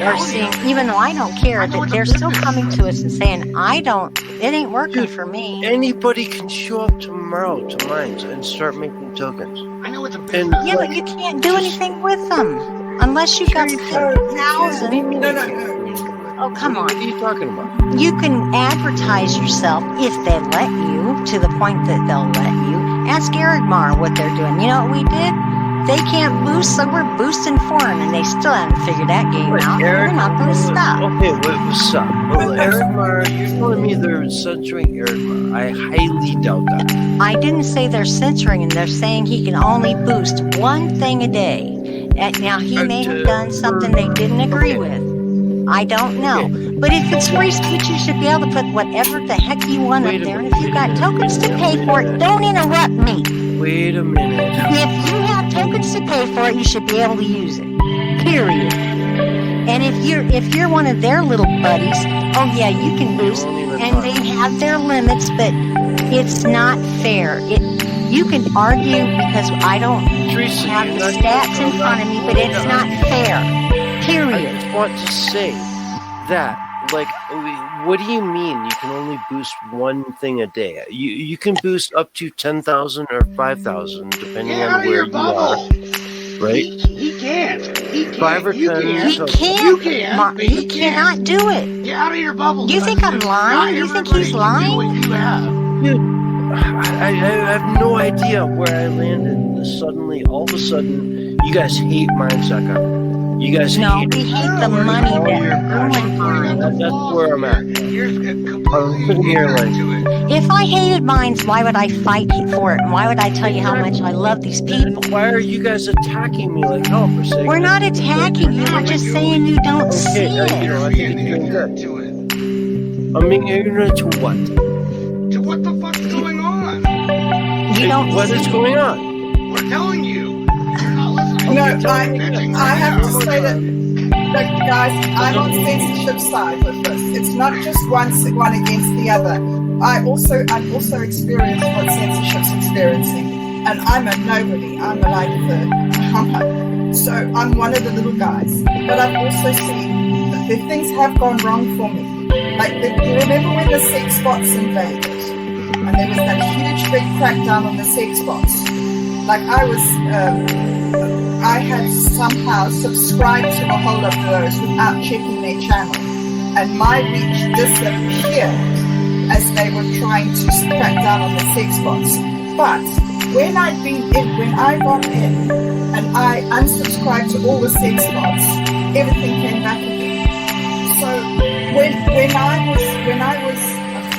are seeing, even though I don't care, that they're still coming to us and saying, it ain't working for me. Anybody can show up tomorrow to mines and start making tokens. I know it's a business. Yeah, but you can't do anything with them unless you got 50,000. Oh, come on. What are you talking about? You can advertise yourself if they let you, to the point that they'll let you. Ask Erigmar what they're doing. You know what we did? They can't boost, so we're boosting for them, and they still haven't figured that game out. We're not going to stop. Okay, what's up? Well, Erigmar, you're telling me they're censoring Erigmar. I highly doubt that. I didn't say they're censoring him. They're saying he can only boost one thing a day. Now, he may have done something they didn't agree with. I don't know. But if it's free speech, you should be able to put whatever the heck you want up there. And if you've got tokens to pay for it, don't interrupt me. Wait a minute. If you have tokens to pay for it, you should be able to use it. Period. And if you're one of their little buddies, oh yeah, you can boost, and they have their limits, but it's not fair. You can argue because I don't have the stats in front of me, but it's not fair. Period. I just want to say that, like, what do you mean you can only boost one thing a day? You can boost up to 10,000 or 5,000 depending on where you are. Right? He can't. 5 or 10. He can't. He cannot do it. Get out of your bubble. Do you think I'm lying? Do you think he's lying? Dude, I have no idea where I landed. Suddenly, all of a sudden, you guys hate Mindsucker. You guys hate we hate the money that you're doing mine. That's where I'm at. I'm sitting here like, if I hated mines, why would I fight for it? And why would I tell you how much I love these people? Why are you guys attacking me like hell for saying? We're not attacking you. We're just saying you don't see it. I think you're doing good. I'm being ignorant to what? To what the fuck's going on? You don't. What is going on? We're telling you. No, I have to say that, guys, I'm on censorship side with this. It's not just one against the other. I'm also experienced what censorship's experiencing, and I'm a nobody. I'm so I'm one of the little guys. But I've also seen that things have gone wrong for me. Like, you remember when the sex bots invaded, and there was that huge big crackdown on the sex bots. Like, I had somehow subscribed to a whole of those without checking their channel, and my reach disappeared as they were trying to crack down on the sex bots. But when I got in and I unsubscribed to all the sex bots, everything came back again. So when I was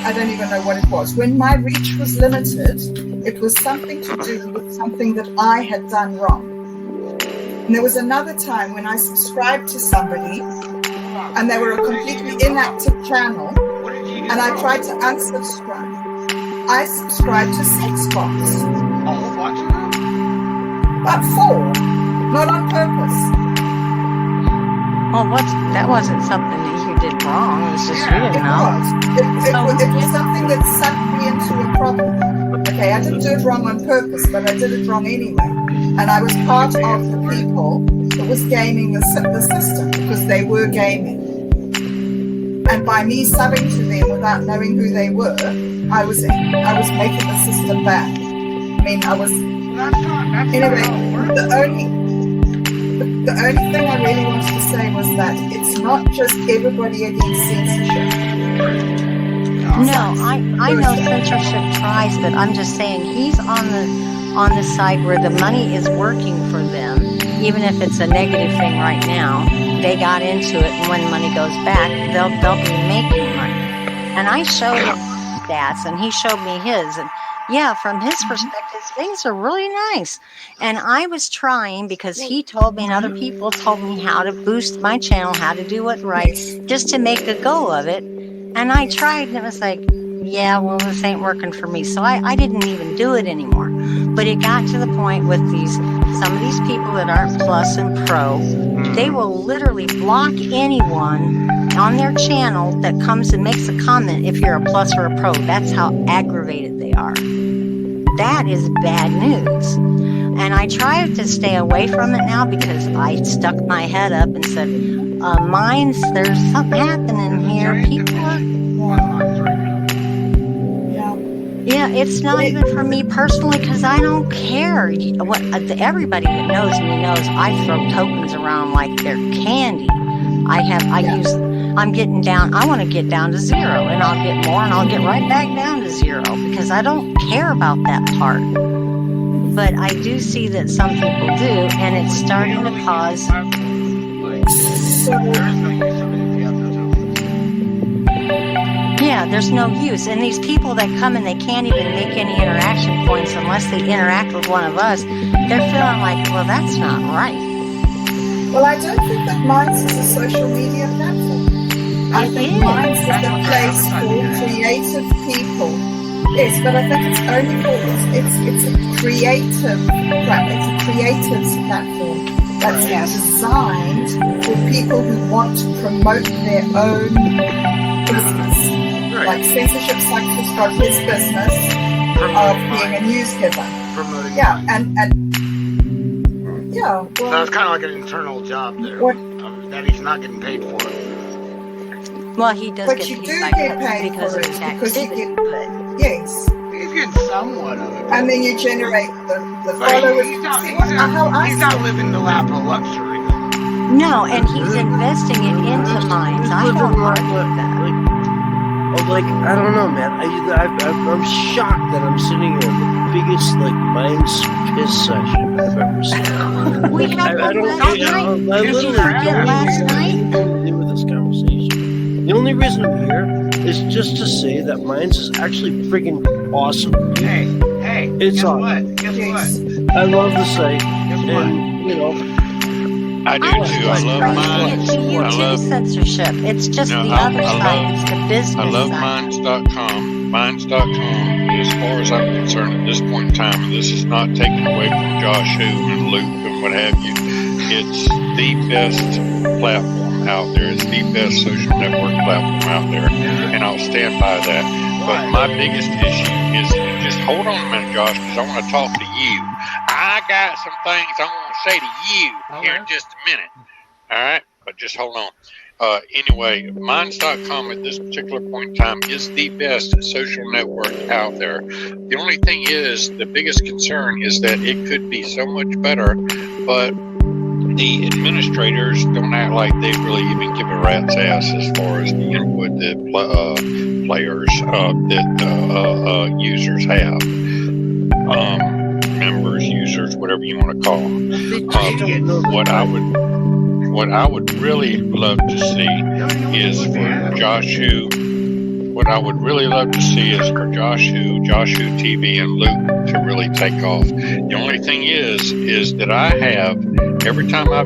I don't even know what it was. When my reach was limited, it was something to do with something that I had done wrong. And there was another time when I subscribed to somebody and they were a completely inactive channel, and I tried to unsubscribe. I subscribed to sex bots. About 4, not on purpose. Well, that wasn't something that you did wrong. It was just you didn't know. It was something that sucked me into a problem. Okay, I didn't do it wrong on purpose, but I did it wrong anyway. And I was part of the people that was gaming the system, because they were gaming. And by me subbing to them without knowing who they were, I was making the system bad. I mean, I was. Anyway, the only thing I really wanted to say was that it's not just everybody against censorship. No, I know censorship tries, but I'm just saying he's on the side where the money is working for them, even if it's a negative thing right now. They got into it, and when money goes back, they'll be making money. And I showed him stats, and he showed me his, and yeah, from his perspective, things are really nice. And I was trying, because he told me and other people told me how to boost my channel, how to do it right, just to make a go of it. And I tried, and it was like, yeah, well, this ain't working for me. So I didn't even do it anymore. But it got to the point with some of these people that aren't plus and pro, they will literally block anyone on their channel that comes and makes a comment if you're a plus or a pro. That's how aggravated they are. That is bad news. And I try to stay away from it now, because I stuck my head up and said, mines, there's something happening here. People are. Yeah, it's not even for me personally because I don't care. Everybody that knows me knows I throw tokens around like they're candy. I'm getting down. I want to get down to 0, and I'll get more, and I'll get right back down to 0 because I don't care about that part. But I do see that some people do, and it's starting to cause. Yeah, there's no use. And these people that come and they can't even make any interaction points unless they interact with one of us, they're feeling like, well, that's not right. Well, I don't think that Minds is a social media platform. I think Minds is a place for creative people. Yes, but I think it's only for it's a creatives platform that's designed for people who want to promote their own business. Like Censorship Cyclist got his business of being a news giver. Promoting well, so it's kind of like an internal job there that he's not getting paid for. Well, he does but get you paid, do get paid because for of it his because activity. you get yes. He's getting somewhat of it. And then you generate the followers. He's not living the lap of luxury. No, and he's investing it into mines. I don't argue that. Like, I don't know, man. I'm shocked that I'm sitting here in the biggest Minds piss session I've ever seen. We had one last night. To do with this conversation. The only reason I'm here is just to say that Minds is actually freaking awesome. Hey, it's guess awesome. what? Guess what? I love the site. Guess what? And, I do too. I love Minds. I love censorship. It's just the other side. It's the business I love side. Minds.com. Minds.com, as far as I'm concerned at this point in time, and this is not taken away from Josh Hu and Luke and what have you, it's the best platform out there. It's the best social network platform out there, and I'll stand by that. But my biggest issue is, just hold on a minute, Josh, because I want to talk to you. I got some things I want to say to you here in just a minute. All right? But just hold on. Anyway, Minds.com at this particular point in time is the best social network out there. The only thing is, the biggest concern is that it could be so much better, but the administrators don't act like they really even give a rat's ass as far as the input that players, that users have. Members, users, whatever you want to call them. What I would really love to see is for Josh Hu. What I would really love to see is for Josh Hu TV, and Luke to really take off. The only thing is that I have every time I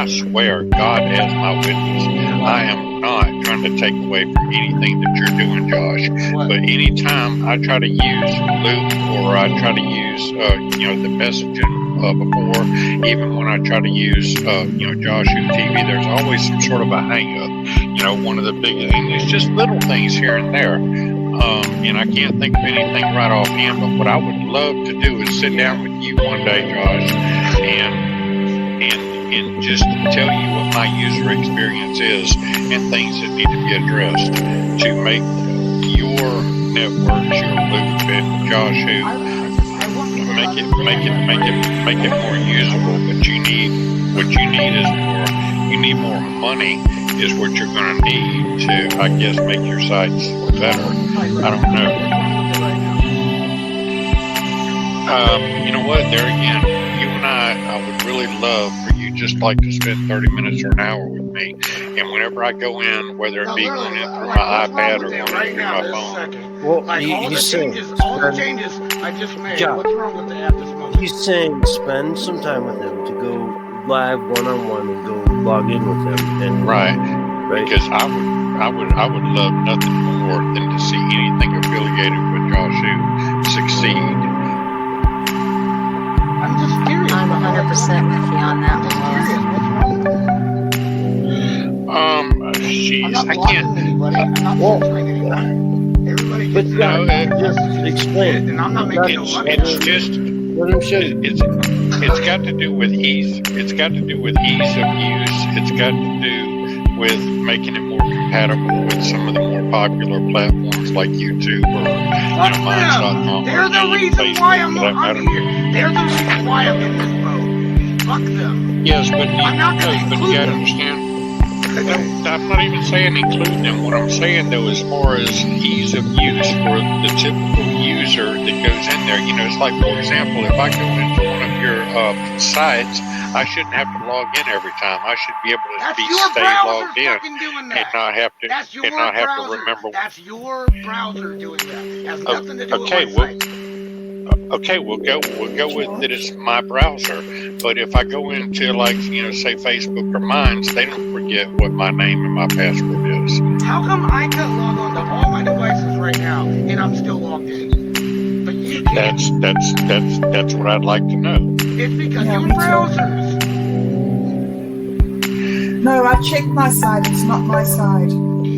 swear, God as my witness, I am not trying to take away from anything that you're doing, Josh. But anytime I try to use Luke or I try to use the messaging before, even when I try to use Josh Hu TV, there's always some sort of a hang up. One of the big things, it's just little things here and there. And I can't think of anything right offhand, but what I would love to do is sit down with you one day, Josh, and just tell you what my user experience is and things that need to be addressed to make your networks, your Luke and Josh Hu, make it more usable. But what you need more money is what you're going to need to, I guess, make your sites better. I don't know. You know what? There again, you and I would really love for you just like to spend 30 minutes or an hour with me. And whenever I go in, whether it be going in through my iPad or going in through my phone. Well, all the changes I just made. What's wrong with the app this moment? He's saying spend some time with him to go live one-on-one and go log in with him. And right. Because I would love nothing more than to see anything affiliated with Josh Hu succeed. I'm just curious. I'm 100% with you on that one. Jeez, I can't. Anybody. I'm not censoring anybody. Everybody But just just explain. And I'm not making no money. It's just Let him show you. It's got to do with ease. It's got to do with ease of use. It's got to do with making it more compatible with some of the more popular platforms like YouTube or Minds.com. They're the reason why I'm here. They're the reason why I'm in this boat. Fuck them. Yes, but I'm not going to you include got to them. understand. No, I'm not even saying include them. What I'm saying, though, as far as ease of use for the typical user that goes in there, it's like, for example, if I go into one of your sites, I shouldn't have to log in every time. I should be able to stay logged in and not have to remember. That's your browser doing that. It has nothing to do with my site. Okay, we'll go with that. It's my browser, but if I go into say Facebook or Minds, they don't forget what my name and my password is. How come I can log on to all my devices right now and I'm still logged in, but you can't? That's what I'd like to know. It's because your browsers. No, I checked my side. It's not my side.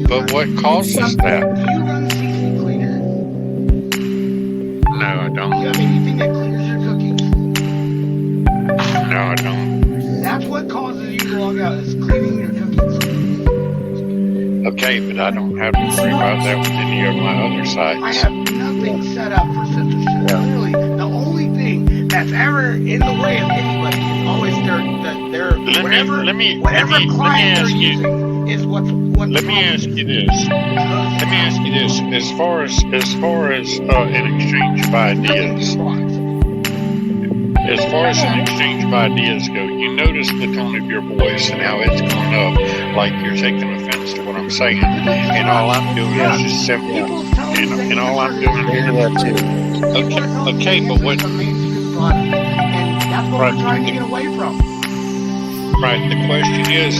But what causes that? Do you run CC Cleaner? No, I don't. Do you have anything that clears your cookies? No, I don't. That's what causes you to log out, is cleaning your cookies. Okay, but I don't have to worry about that with any of my other sites. I have nothing set up for censorship. Literally, the only thing that's ever in the way of anybody is always whatever client they're using is what's. Let me ask you this. As far as an exchange of ideas. As far as an exchange of ideas go, you notice the tone of your voice and how it's going up, like you're taking offense to what I'm saying. And all I'm doing is just simply, and all I'm doing is, okay, but what? And that's what we're trying to get away from. Right. The question is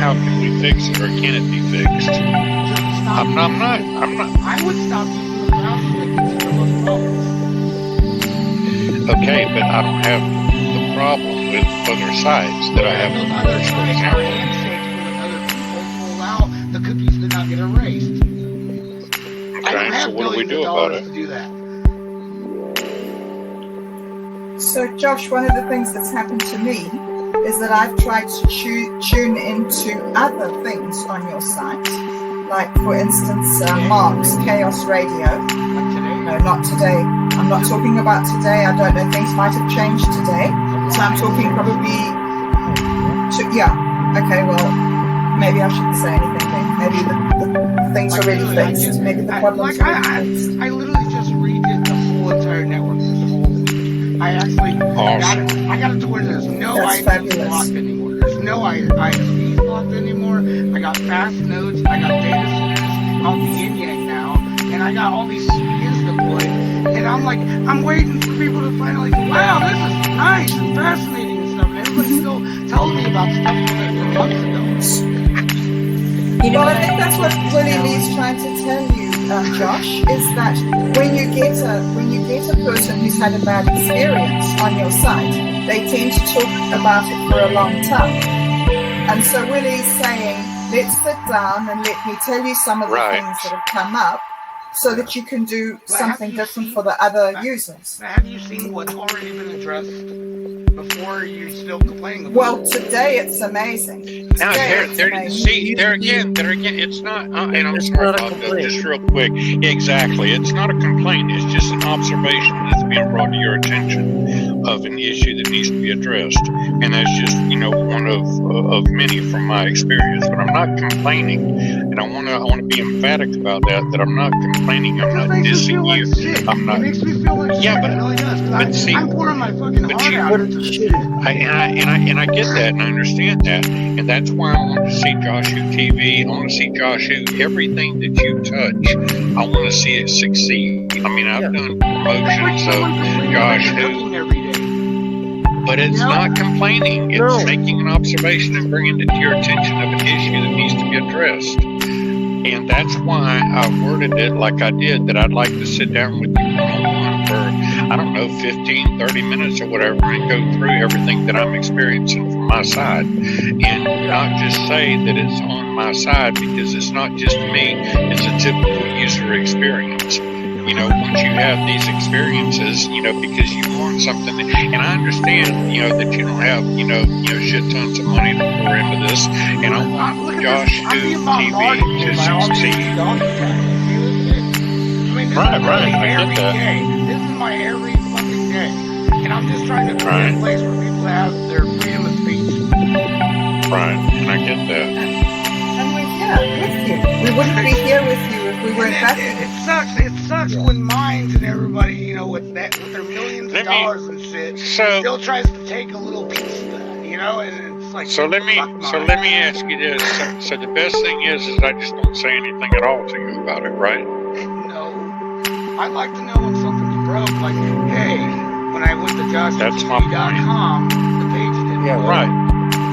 how can we fix it, or can it be fixed? I'm not. I would stop using the browser that gives you the most problems. Okay, but I don't have the problem with other sites that I have with other sites are handshakes with other people to allow the cookies to not get erased. Okay, so what do we do about it? To do that. So, Josh, one of the things that's happened to me is that I've tried to tune into other things on your site, like, for instance, Mark's Chaos Radio. Like today? No, not today. I'm not talking about today. I don't know. Things might have changed today. So I'm talking probably okay, well, maybe I shouldn't say anything then. Maybe the things are already fixed. Maybe the problems are already fixed. I literally just redid the whole entire network this whole week. I actually got it to where there's no ISPs blocked anymore. There's no ISPs blocked anymore. I got fast nodes. I got data centers on the yin-yang now. And I got all these CPUs deployed. And I'm waiting for people to finally go, wow, this is nice and fascinating and stuff. And everybody's still telling me about stuff from months ago. Well, I think that's what Willie Lee's trying to tell you, Josh, is that when you get a person who's had a bad experience on your site, they tend to talk about it for a long time. And so Willie's saying, let's sit down and let me tell you some of the things that have come up, so that you can do something different for the other users. Have you seen what's already been addressed before you're still complaining about it? Well, today it's amazing. Now, there again, it's not, and I'm sorry about that, just real quick. Exactly. It's not a complaint. It's just an observation that's being brought to your attention of an issue that needs to be addressed. And that's just, one of many from my experience. But I'm not complaining, and I want to be emphatic about that I'm not complaining. I'm not dissing you. I'm not. It makes me feel like shit. It really does. I'm pouring my fucking heart out into this shit. And I get that, and I understand that, and that's why I want to see Josh Who TV. I want to see Josh Who. Everything that you touch, I want to see it succeed. I mean, I've done promotions of Josh Who, but it's not complaining. It's making an observation and bringing it to your attention of an issue that needs to be addressed. And that's why I worded it like I did, that I'd like to sit down with you one-on-one for, 15, 30 minutes or whatever, and go through everything that I'm experiencing from my side. And not just say that it's on my side, because it's not just me, it's a typical user experience. once you have these experiences, because you want something, and I understand, that you don't have, shit tons of money to pour into this, and I want Josh Who TV to succeed. Right, I get that. This is my every fucking day, and I'm just trying to create a place where people have their freedom of speech. Right, and I get that. And we're here with you. We wouldn't be here with you if we weren't happy. It sucks when Minds and everybody, with their millions of dollars and shit, still tries to take a little piece of that, and it's like. So let me ask you this. So the best thing is I just don't say anything at all to you about it, right? No. I'd like to know when something's broke. Like, hey, when I went to JoshTV.com, the page didn't work. Right.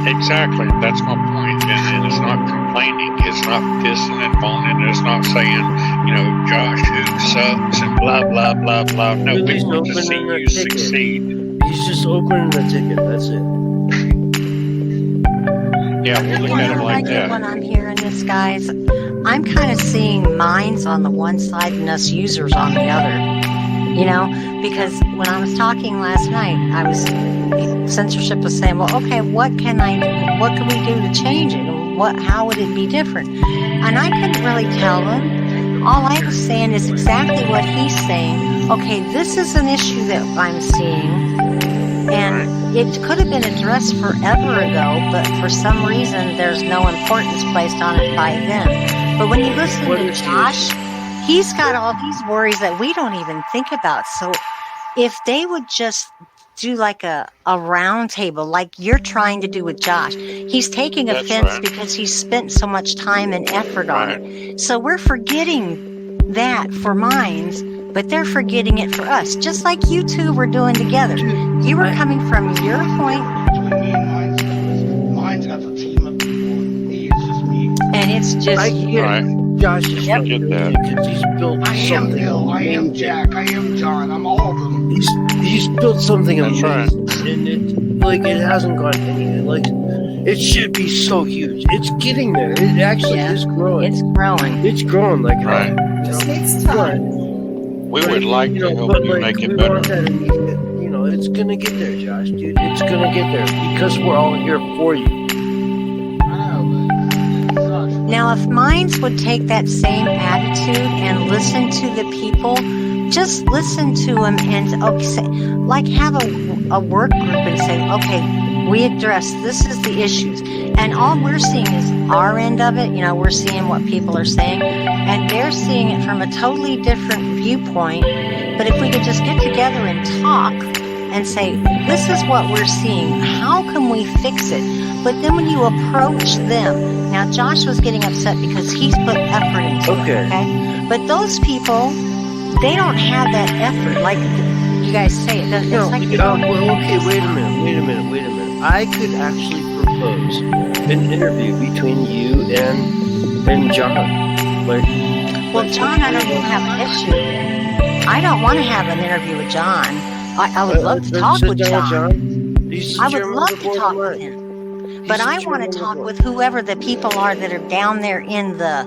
Exactly. That's my point. And it's not complaining. It's not pissing and moaning. It's not saying, Josh Who sucks and blah, blah, blah, blah. No, we want to see you succeed. He's just opening the ticket. That's it. Yeah, we'll look at it like that. When I'm hearing this, guys, I'm kind of seeing Minds on the one side and us users on the other. Because when I was talking last night, censorship was saying, well, okay, what can we do to change it? How would it be different? And I couldn't really tell them. All I was saying is exactly what he's saying. Okay, this is an issue that I'm seeing, and it could have been addressed forever ago, but for some reason there's no importance placed on it by them. But when you listen to Josh, he's got all these worries that we don't even think about. So if they would just do like a round table, like you're trying to do with Josh, he's taking offense because he's spent so much time and effort on it. So we're forgetting that for Minds, but they're forgetting it for us, just like you two were doing together. You were coming from your point. Between me and Minds got the team of people. It's just me. And it's just Josh is get that. Because he's built something. I am Bill, I am Jack, I am John, I'm all of them. He's built something amazing, and it hasn't gone anywhere. Like, it should be so huge. It's getting there. It actually is growing. It's growing. It's growing like it just needs time. We would like to help you make it better. It's gonna get there, Josh, dude. It's gonna get there because we're all here for you. Now, if Minds would take that same attitude and listen to the people, just listen to them and have a work group and say, okay, we address, this is the issues. And all we're seeing is our end of it. We're seeing what people are saying, and they're seeing it from a totally different viewpoint. But if we could just get together and talk and say, this is what we're seeing, how can we fix it? But then when you approach them, now Josh was getting upset because he's put effort into it, okay? But those people, they don't have that effort, like you guys say. Wait a minute. I could actually propose an interview between you and John. John, I don't even have an issue. I don't want to have an interview with John. I would love to talk with John. I would love to talk with him. But I want to talk with whoever the people are that are down there in the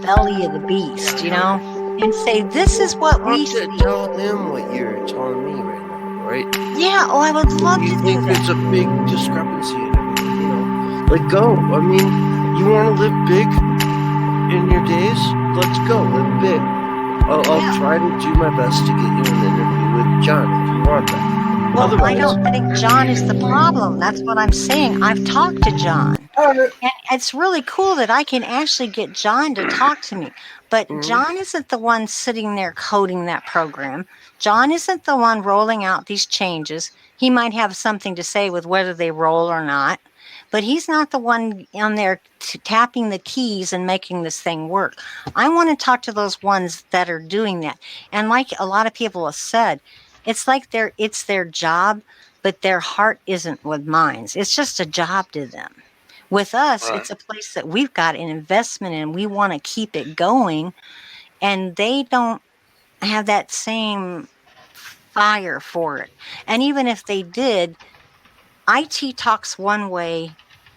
belly of the beast, and say, this is what we see. Tell them what you're telling me right now, right? Yeah, I would love to do that. You think it's a big discrepancy and everything, go. I mean, you want to live big in your days? Let's go, live big. I'll try to do my best to get you an interview with John if you want that. Well, I don't think John is the problem. That's what I'm saying. I've talked to John. And it's really cool that I can actually get John to talk to me. But John isn't the one sitting there coding that program. John isn't the one rolling out these changes. He might have something to say with whether they roll or not. But he's not the one on there tapping the keys and making this thing work. I want to talk to those ones that are doing that. And like a lot of people have said, it's like it's their job, but their heart isn't with Minds. It's just a job to them. With us, it's a place that we've got an investment in. We want to keep it going, and they don't have that same fire for it. And even if they did, IT talks one way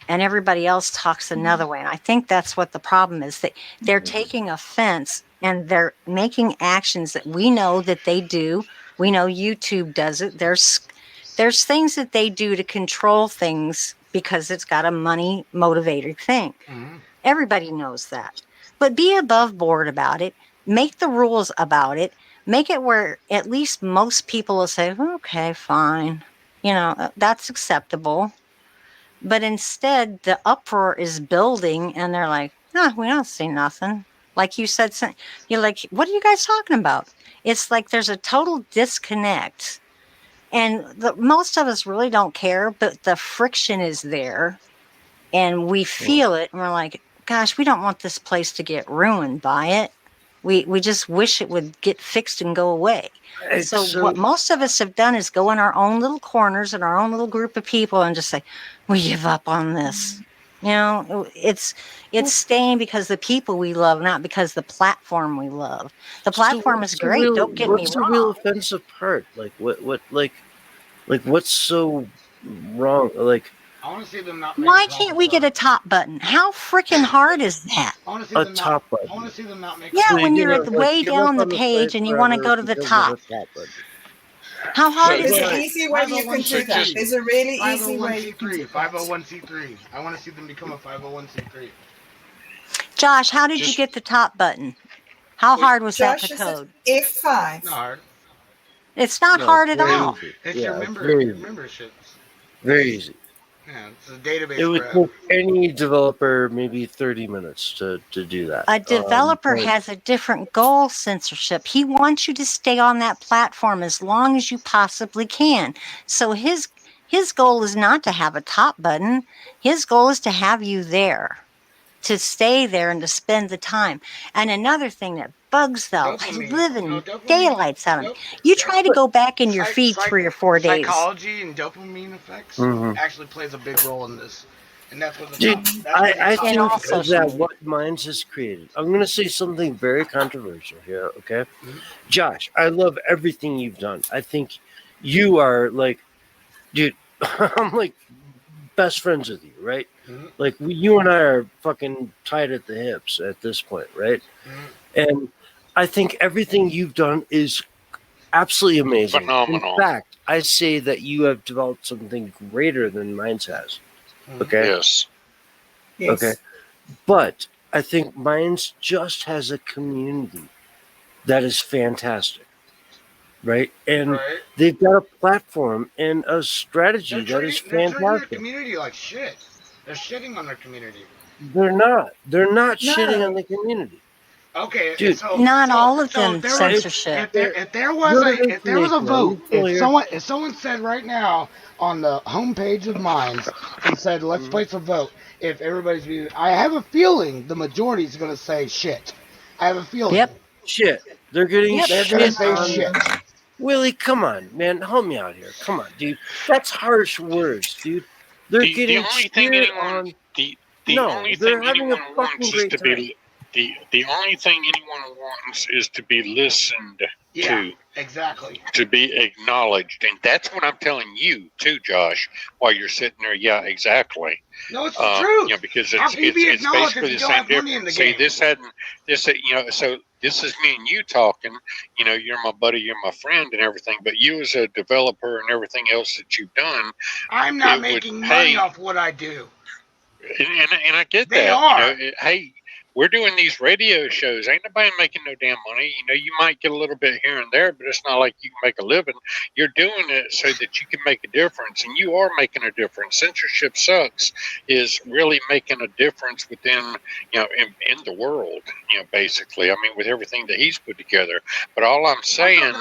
and everybody else talks another way. And I think that's what the problem is, that they're taking offense and they're making actions that we know that they do. We know YouTube does it. There's things that they do to control things because it's got a money motivated thing. Mm-hmm. Everybody knows that. But be above board about it. Make the rules about it. Make it where at least most people will say, okay, fine. That's acceptable. But instead, the uproar is building, and they're like, we don't see nothing. Like you said, you're like, what are you guys talking about? It's like there's a total disconnect. And most of us really don't care, but the friction is there. And we feel it, and we're like, gosh, we don't want this place to get ruined by it. We just wish it would get fixed and go away. So what most of us have done is go in our own little corners and our own little group of people and just say, we give up on this. It's staying because the people we love, not because the platform we love. The platform is great. Don't get me wrong. What's the real offensive part? Like what's so wrong? Like, I want to see them not. Why can't we get a top button? How freaking hard is that? A top button. I want to see them not make. Yeah, when you're way down the page and you want to go to the top. How hard is There's it? an easy way you can do that. There's a really easy way you can do that. 501c3. I want to see them become a 501c3. Josh, how did you get the top button? How hard was that to code? F5. Not hard. It's not hard at all. It's your memberships. Very easy. Yeah, it's a database. It would take any developer maybe 30 minutes to do that. A developer has a different goal, censorship. He wants you to stay on that platform as long as you possibly can. So his goal is not to have a top button. His goal is to have you there, to stay there and to spend the time. And another thing that bugs the living daylights out of me. You try to go back in your feed 3 or 4 days. Psychology and dopamine effects actually plays a big role in this. And that's what I think that what Minds has created. I'm going to say something very controversial here, okay? Mm-hmm. Josh, I love everything you've done. I think you are like, dude, I'm like best friends with you, right? Mm-hmm. Like you and I are fucking tied at the hips at this point, right? Mm-hmm. And I think everything you've done is absolutely amazing. Phenomenal. In fact, I say that you have developed something greater than Minds has. Okay. Yes. Okay. But I think Minds just has a community that is fantastic. Right? And they've got a platform and a strategy that is fantastic. They're treating their community like shit. They're shitting on their community. They're not. They're not shitting on the community. Okay, dude. Not all of them censorship. If there was a vote, if someone said right now on the homepage of Minds and said, let's place a vote, if everybody's being, I have a feeling the majority is going to say shit. I have a feeling. Yep. Shit. They're getting They're going to say shit. Willie, come on, man. Help me out here. Come on, dude. That's harsh words, dude. They're getting shit on. They're having a fucking great time. The only thing anyone wants is to be listened to. Exactly. To be acknowledged. And that's what I'm telling you, too, Josh, while you're sitting there. Yeah, exactly. No, it's the truth. Because it's basically the same difference. See, so this is me and you talking. You're my buddy, you're my friend and everything, but you as a developer and everything else that you've done. I'm not making money off what I do. And I get that. They are. Hey, we're doing these radio shows. Ain't nobody making no damn money. You might get a little bit here and there, but it's not like you can make a living. You're doing it so that you can make a difference, and you are making a difference. Censorship Sucks is really making a difference within, in the world, basically. I mean, with everything that he's put together. But all I'm saying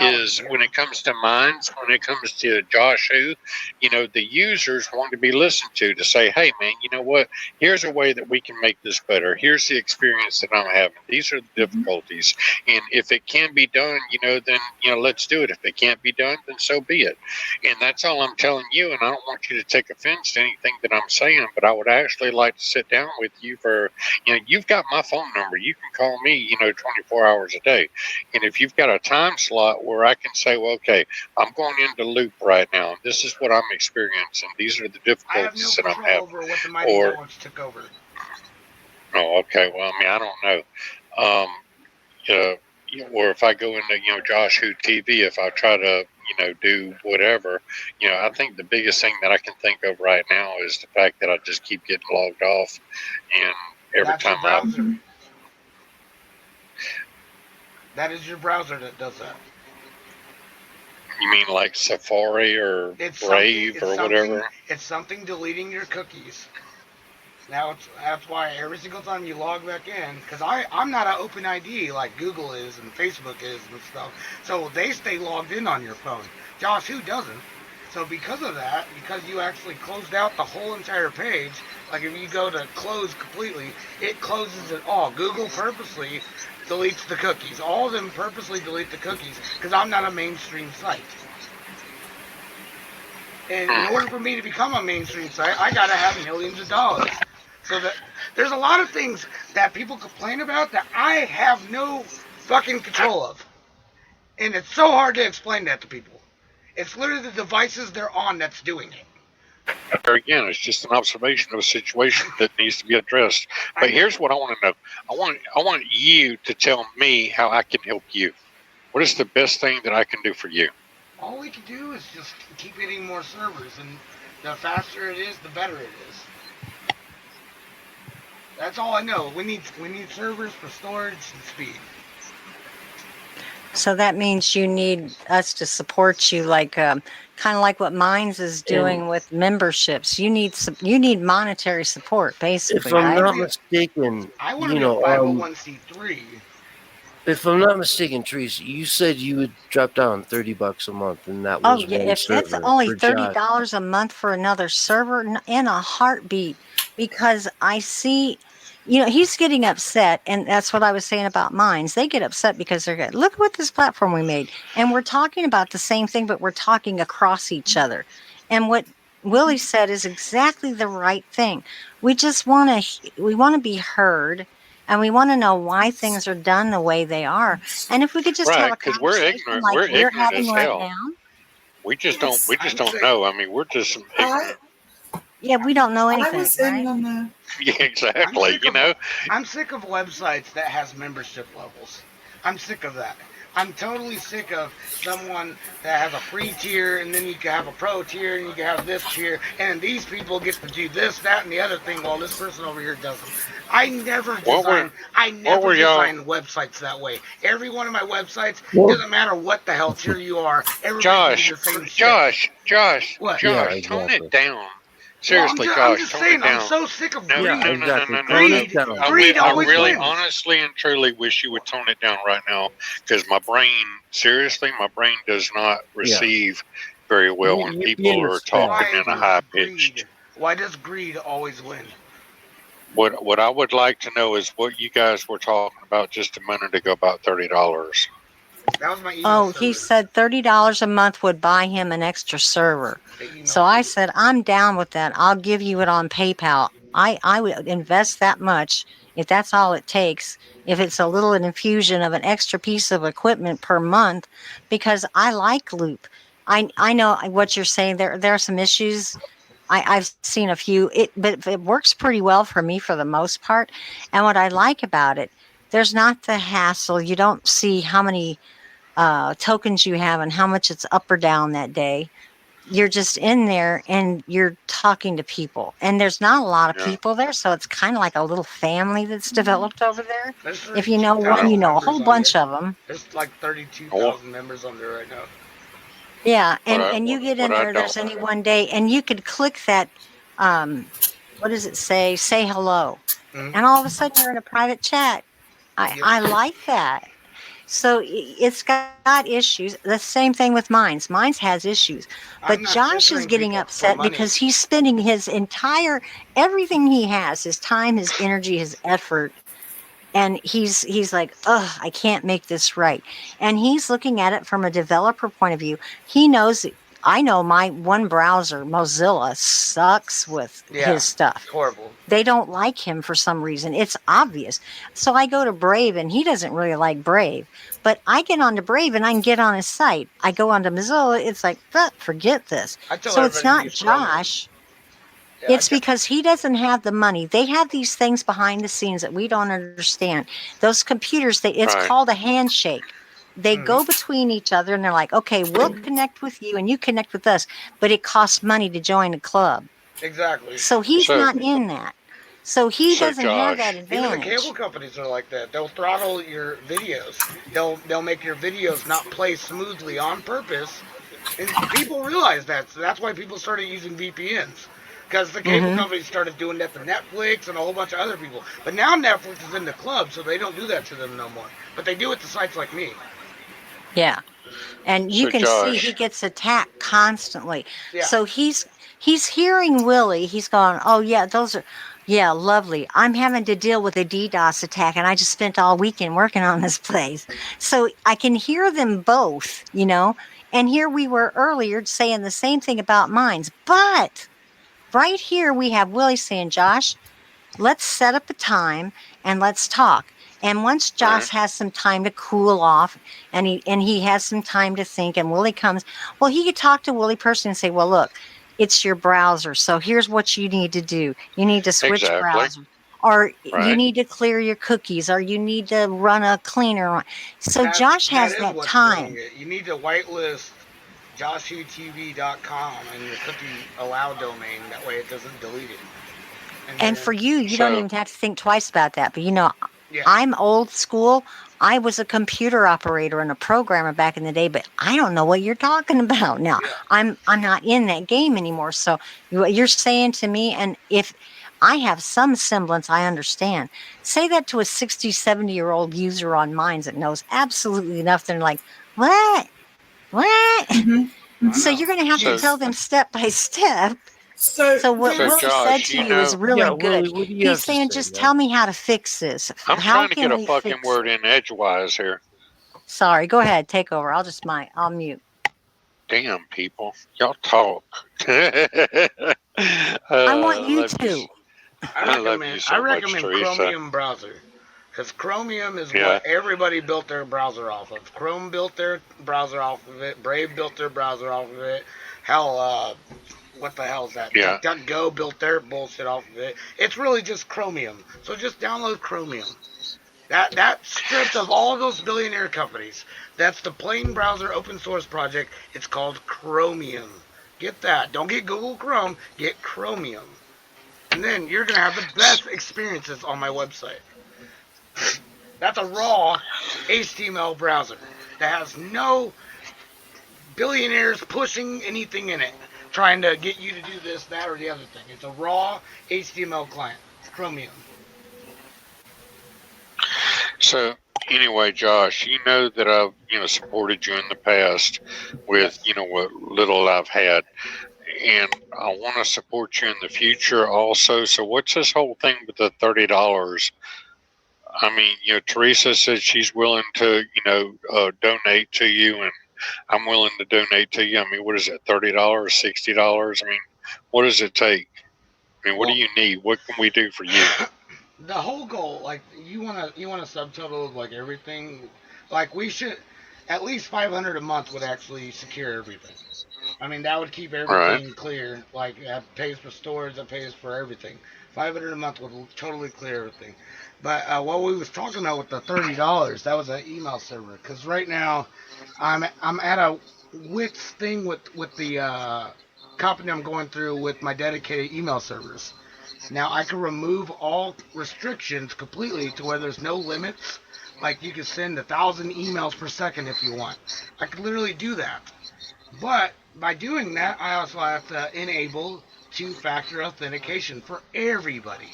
is when it comes to Minds, when it comes to Josh, the users want to be listened to say, hey, man, you know what? Here's a way that we can make this better. Here's the experience that I'm having. These are the difficulties. And if it can be done, then, let's do it. If it can't be done, then so be it. And that's all I'm telling you. And I don't want you to take offense to anything that I'm saying, but I would actually like to sit down with you for, you've got my phone number. You can call me, 24 hours a day. And if you've got a time slot where I can say, well, okay, I'm going into loop right now. This is what I'm experiencing. These are the difficulties that I'm having. Over what the Mighty Networks took over. Oh, okay. Well, I mean, I don't know. or if I go into Josh Who TV, if I try to do whatever, I think the biggest thing that I can think of right now is the fact that I just keep getting logged off, and every That's your time browser. That is your browser that does that. You mean like Safari or Brave or whatever? It's something deleting your cookies. Now that's why every single time you log back in, because I'm not an open ID like Google is and Facebook is and stuff, so they stay logged in on your phone. Josh Who doesn't. So because of that, because you actually closed out the whole entire page, like if you go to close completely, it closes it all. Google purposely deletes the cookies. All of them purposely delete the cookies because I'm not a mainstream site. And in order for me to become a mainstream site, I gotta have millions of dollars. So that there's a lot of things that people complain about that I have no fucking control of. And it's so hard to explain that to people. It's literally the devices they're on that's doing it. There again, it's just an observation of a situation that needs to be addressed. But here's what I want to know. I want you to tell me how I can help you. What is the best thing that I can do for you? All we can do is just keep getting more servers, and the faster it is, the better it is. That's all I know. We need servers for storage and speed. So that means you need us to support you, like kind of like what Minds is doing with memberships. You need monetary support, basically. If I'm right? not mistaken, I want to be a 501c3. If I'm not mistaken, Teresa, you said you would drop down $30 a month, and that was if it's only $30 a month for another server, in a heartbeat, because I see, he's getting upset, and that's what I was saying about Minds. They get upset because they're good. Look what this platform we made, and we're talking about the same thing, but we're talking across each other. And what Willie said is exactly the right thing. We just want to be heard. And we want to know why things are done the way they are. And if we could just have a conversation we're ignorant. like we're ignorant having as right hell. now. We just don't know. I mean, we're just ignorant. Yeah, we don't know anything. I was in on the. Yeah, exactly. I'm sick of websites that has membership levels. I'm sick of that. I'm totally sick of someone that has a free tier, and then you can have a pro tier, and you can have this tier, and these people get to do this, that, and the other thing, while this person over here doesn't. I never design websites that way. Every one of my websites, doesn't matter what the hell tier you are, everybody does the same shit. Josh, what? Tone it down. Seriously, I'm just tone saying, it down. I'm so sick of greed. No. Greed I always really, wins. honestly and truly wish you would tone it down right now, because my brain does not receive very well when people are talking in a high pitched. Why does greed always win? What I would like to know is what you guys were talking about just a minute ago about $30. That was my email server. He said $30 a month would buy him an extra server. So I said, I'm down with that. I'll give you it on PayPal. I would invest that much if that's all it takes. If it's a little infusion of an extra piece of equipment per month, because I like Loop. I know what you're saying. There are some issues. I've seen a few, but it works pretty well for me for the most part. And what I like about it, there's not the hassle. You don't see how many tokens you have and how much it's up or down that day. You're just in there and you're talking to people, and there's not a lot of people there, so it's kind of like a little family that's developed over there. If you know one, you know a whole bunch of them. There's like 32,000 members on there right now. Yeah, and you get in there, there's any one day, and you could click that, what does it say? Say hello. Mm-hmm. And all of a sudden you're in a private chat. I like that. So it's got issues. The same thing with Minds. Minds has issues. But Josh is getting upset because he's spending his entire, everything he has, his time, his energy, his effort. And he's like, ugh, I can't make this right. And he's looking at it from a developer point of view. He knows, I know my one browser, Mozilla, sucks with his stuff. Horrible. They don't like him for some reason. It's obvious. So I go to Brave, and he doesn't really like Brave. But I get onto Brave, and I can get on his site. I go onto Mozilla. It's like, forget this. So it's not Josh. Yeah, It's because he doesn't have the money. They have these things behind the scenes that we don't understand. Those computers, it's called a handshake. They go between each other and they're like, okay, we'll connect with you and you connect with us, but it costs money to join a club. Exactly. So he's not in that. So he doesn't have that advantage. Even the cable companies are like that. They'll throttle your videos. They'll make your videos not play smoothly on purpose. And people realize that. So that's why people started using VPNs. Because the cable companies started doing that to Netflix and a whole bunch of other people. But now Netflix is in the club, so they don't do that to them no more. But they do it to sites like me. Yeah. And you can see he gets attacked constantly. Yeah. So he's hearing Willie. He's going, oh, yeah, those are, yeah, lovely. I'm having to deal with a DDoS attack, and I just spent all weekend working on this place. So I can hear them both, you know. And here we were earlier saying the same thing about mines. But right here we have Willie saying, Josh, let's set up a time and let's talk. And once Josh has some time to cool off and he has some time to think and Willie comes, well, he could talk to Willie personally and say, well, look, it's your browser. So here's what you need to do. You need to switch browser. Or you need to clear your cookies, or you need to run a cleaner. So Josh has that time. You need to whitelist joshutv.com and your cookie allow domain. That way it doesn't delete it. And for you don't even have to think twice about that. But, you know, I'm old school. I was a computer operator and a programmer back in the day, but I don't know what you're talking about now. Yeah. I'm not in that game anymore. So what you're saying to me, and if I have some semblance, I understand. Say that to a 60, 70-year-old user on Minds that knows absolutely nothing. Like, what? What? So you're going to have to tell them step by step. So what Will said to you is really good. He's saying, just tell me how to fix this. I'm trying to get a fucking word in edgewise here. Sorry, go ahead, take over. I'll mute. Damn, people, y'all talk. I want you to. I recommend Chromium browser. Because Chromium is what everybody built their browser off of. Chrome built their browser off of it. Brave built their browser off of it. Hell, what the hell is that? Yeah. DuckDuckGo built their bullshit off of it. It's really just Chromium. So just download Chromium. That stripped of all those billionaire companies. That's the plain browser open source project. It's called Chromium. Get that. Don't get Google Chrome. Get Chromium. And then you're going to have the best experiences on my website. That's a raw HTML browser that has no billionaires pushing anything in it, trying to get you to do this, that, or the other thing. It's a raw HTML client. It's Chromium. So anyway, Josh, you know that I've supported you in the past with what little I've had, and I want to support you in the future also. So what's this whole thing with the $30? I mean, Teresa said she's willing to donate to you, and I'm willing to donate to you. I mean, what is it, $30, $60? I mean, what does it take? I mean, what do you need? What can we do for you? The whole goal, like, you want a subtotal of like everything. Like, we should at least $500 a month would actually secure everything. I mean, that would keep everything clear. Like, that pays for storage, that pays for everything. $500 a month would totally clear everything. But what we was talking about with the $30, that was an email server. Because right now, I'm at a Wix thing with the company I'm going through with my dedicated email servers. Now I can remove all restrictions completely to where there's no limits. Like, you can send 1,000 emails per second if you want. I could literally do that. But by doing that, I also have to enable two-factor authentication for everybody.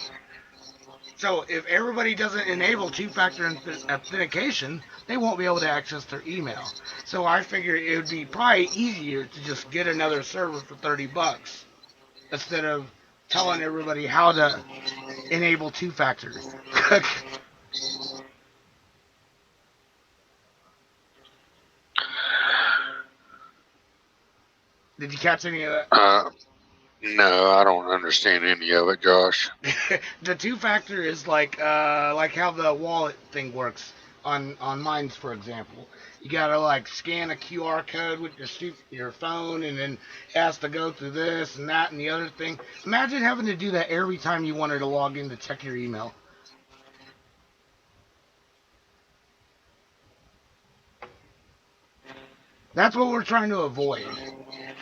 So if everybody doesn't enable two-factor authentication, they won't be able to access their email. So I figured it would be probably easier to just get another server for $30 instead of telling everybody how to enable two-factor. Did you catch any of that? No, I don't understand any of it, Josh. The two-factor is like how the wallet thing works. on Minds, for example. You gotta like scan a QR code with your phone, and then it has to go through this and that and the other thing. Imagine having to do that every time you wanted to log in to check your email. That's what we're trying to avoid,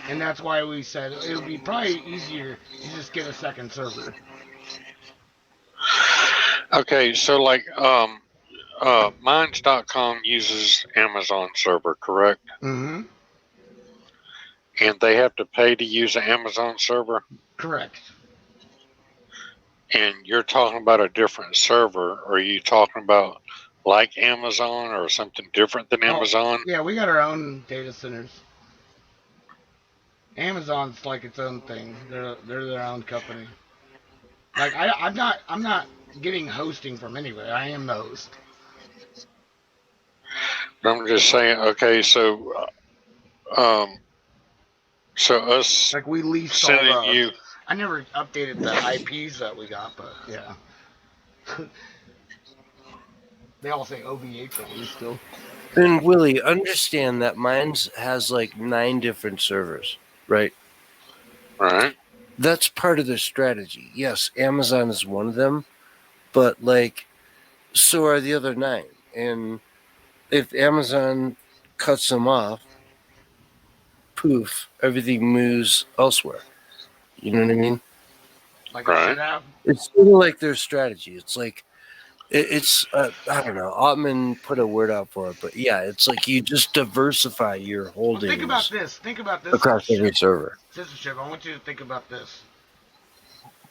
and that's why we said it would be probably easier to just get a second server. Okay, so like Minds.com uses Amazon server, correct? Mm-hmm. And they have to pay to use an Amazon server? Correct. And you're talking about a different server. Are you talking about like Amazon or something different than Amazon? Oh, yeah, we got our own data centers. Amazon's like its own thing. They're their own company. Like I'm not getting hosting from anywhere. I am the host. I'm just saying. Okay, so us like we leased sending all the. you. I never updated the IPs that we got, but yeah. They all say OVH at least still. And Willie, understand that Minds has like 9 different servers, right? Right. That's part of their strategy. Yes, Amazon is one of them, but like, so are the other 9. And if Amazon cuts them off, poof, everything moves elsewhere. You know what I mean? Like it should have. It's sort of like their strategy. It's like, it's I don't know. Ottman put a word out for it, but yeah, it's like you just diversify your holdings. Well, think about this. Think about this. Across every server. Censorship. I want you to think about this.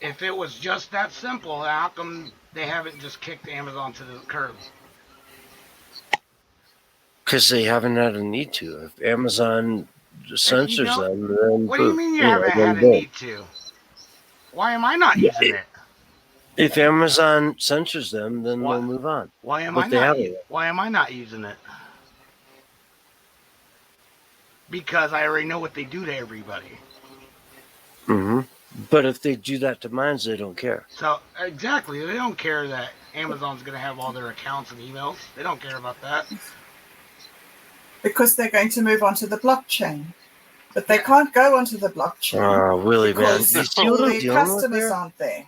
If it was just that simple, how come they haven't just kicked Amazon to the curb? Because they haven't had a need to. If Amazon censors them, then what do you mean you haven't had a need to? Why am I not using it? If Amazon censors them, then they'll move on. Why am I not using it? Because I already know what they do to everybody. Mm-hmm. But if they do that to Minds, they don't care. So exactly, they don't care that Amazon's going to have all their accounts and emails. They don't care about that. Because they're going to move onto the blockchain. But they can't go onto the blockchain. Oh, Willie, man. All their customers aren't there.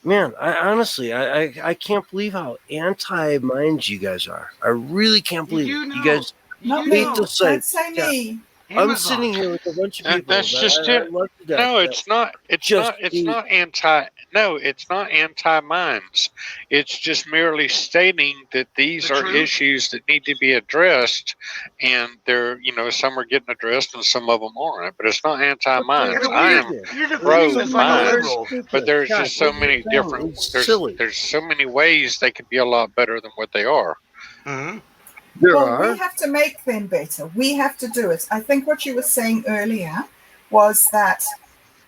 Man, I can't believe how anti-Minds you guys are. I really can't believe it. You guys hate the site. Don't say me. I'm sitting here with a bunch of people. That's just it. No, it's not. It's not. It's not anti. No, it's not anti-Minds. It's just merely stating that these are issues that need to be addressed, and they're, some are getting addressed and some of them aren't. But it's not anti-Minds. I am pro-Minds, but there's just so many different. There's so many ways they could be a lot better than what they are. Mm-hmm. We have to make them better. We have to do it. I think what you were saying earlier was that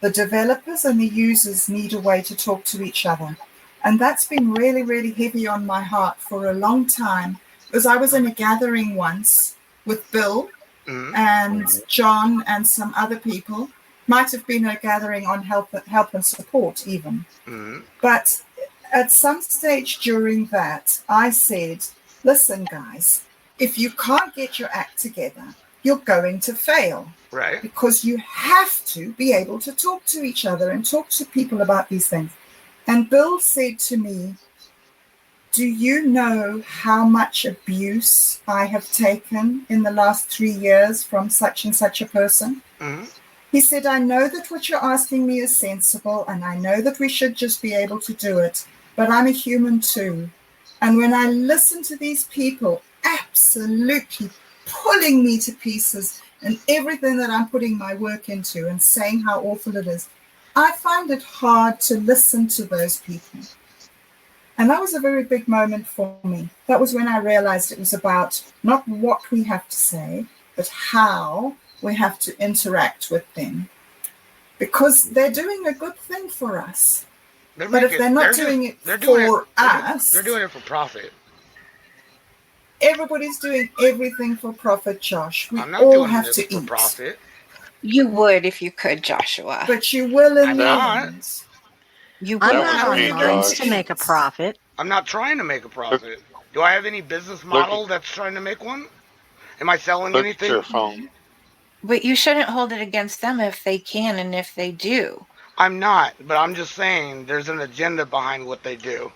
the developers and the users need a way to talk to each other. And that's been really, really heavy on my heart for a long time, because I was in a gathering once with Bill and John and some other people. Might have been a gathering on help and support even. But at some stage during that, I said, listen, guys, if you can't get your act together, you're going to fail. Right. Because you have to be able to talk to each other and talk to people about these things. And Bill said to me, do you know how much abuse I have taken in the last 3 years from such and such a person? Mm-hmm. He said, I know that what you're asking me is sensible, and I know that we should just be able to do it, but I'm a human too. And when I listen to these people absolutely pulling me to pieces and everything that I'm putting my work into and saying how awful it is, I find it hard to listen to those people. And that was a very big moment for me. That was when I realized it was about not what we have to say, but how we have to interact with them. Because they're doing a good thing for us. But if they're not doing it for us... They're doing it for profit. Everybody's doing everything for profit, Josh. We all have to eat. Profit. You would if you could, Joshua. But you will in the end. I'm not on Minds to make a profit. I'm not trying to make a profit. Do I have any business model that's trying to make one? Am I selling anything? Look at your phone. But you shouldn't hold it against them if they can and if they do. I'm not, but I'm just saying there's an agenda behind what they do.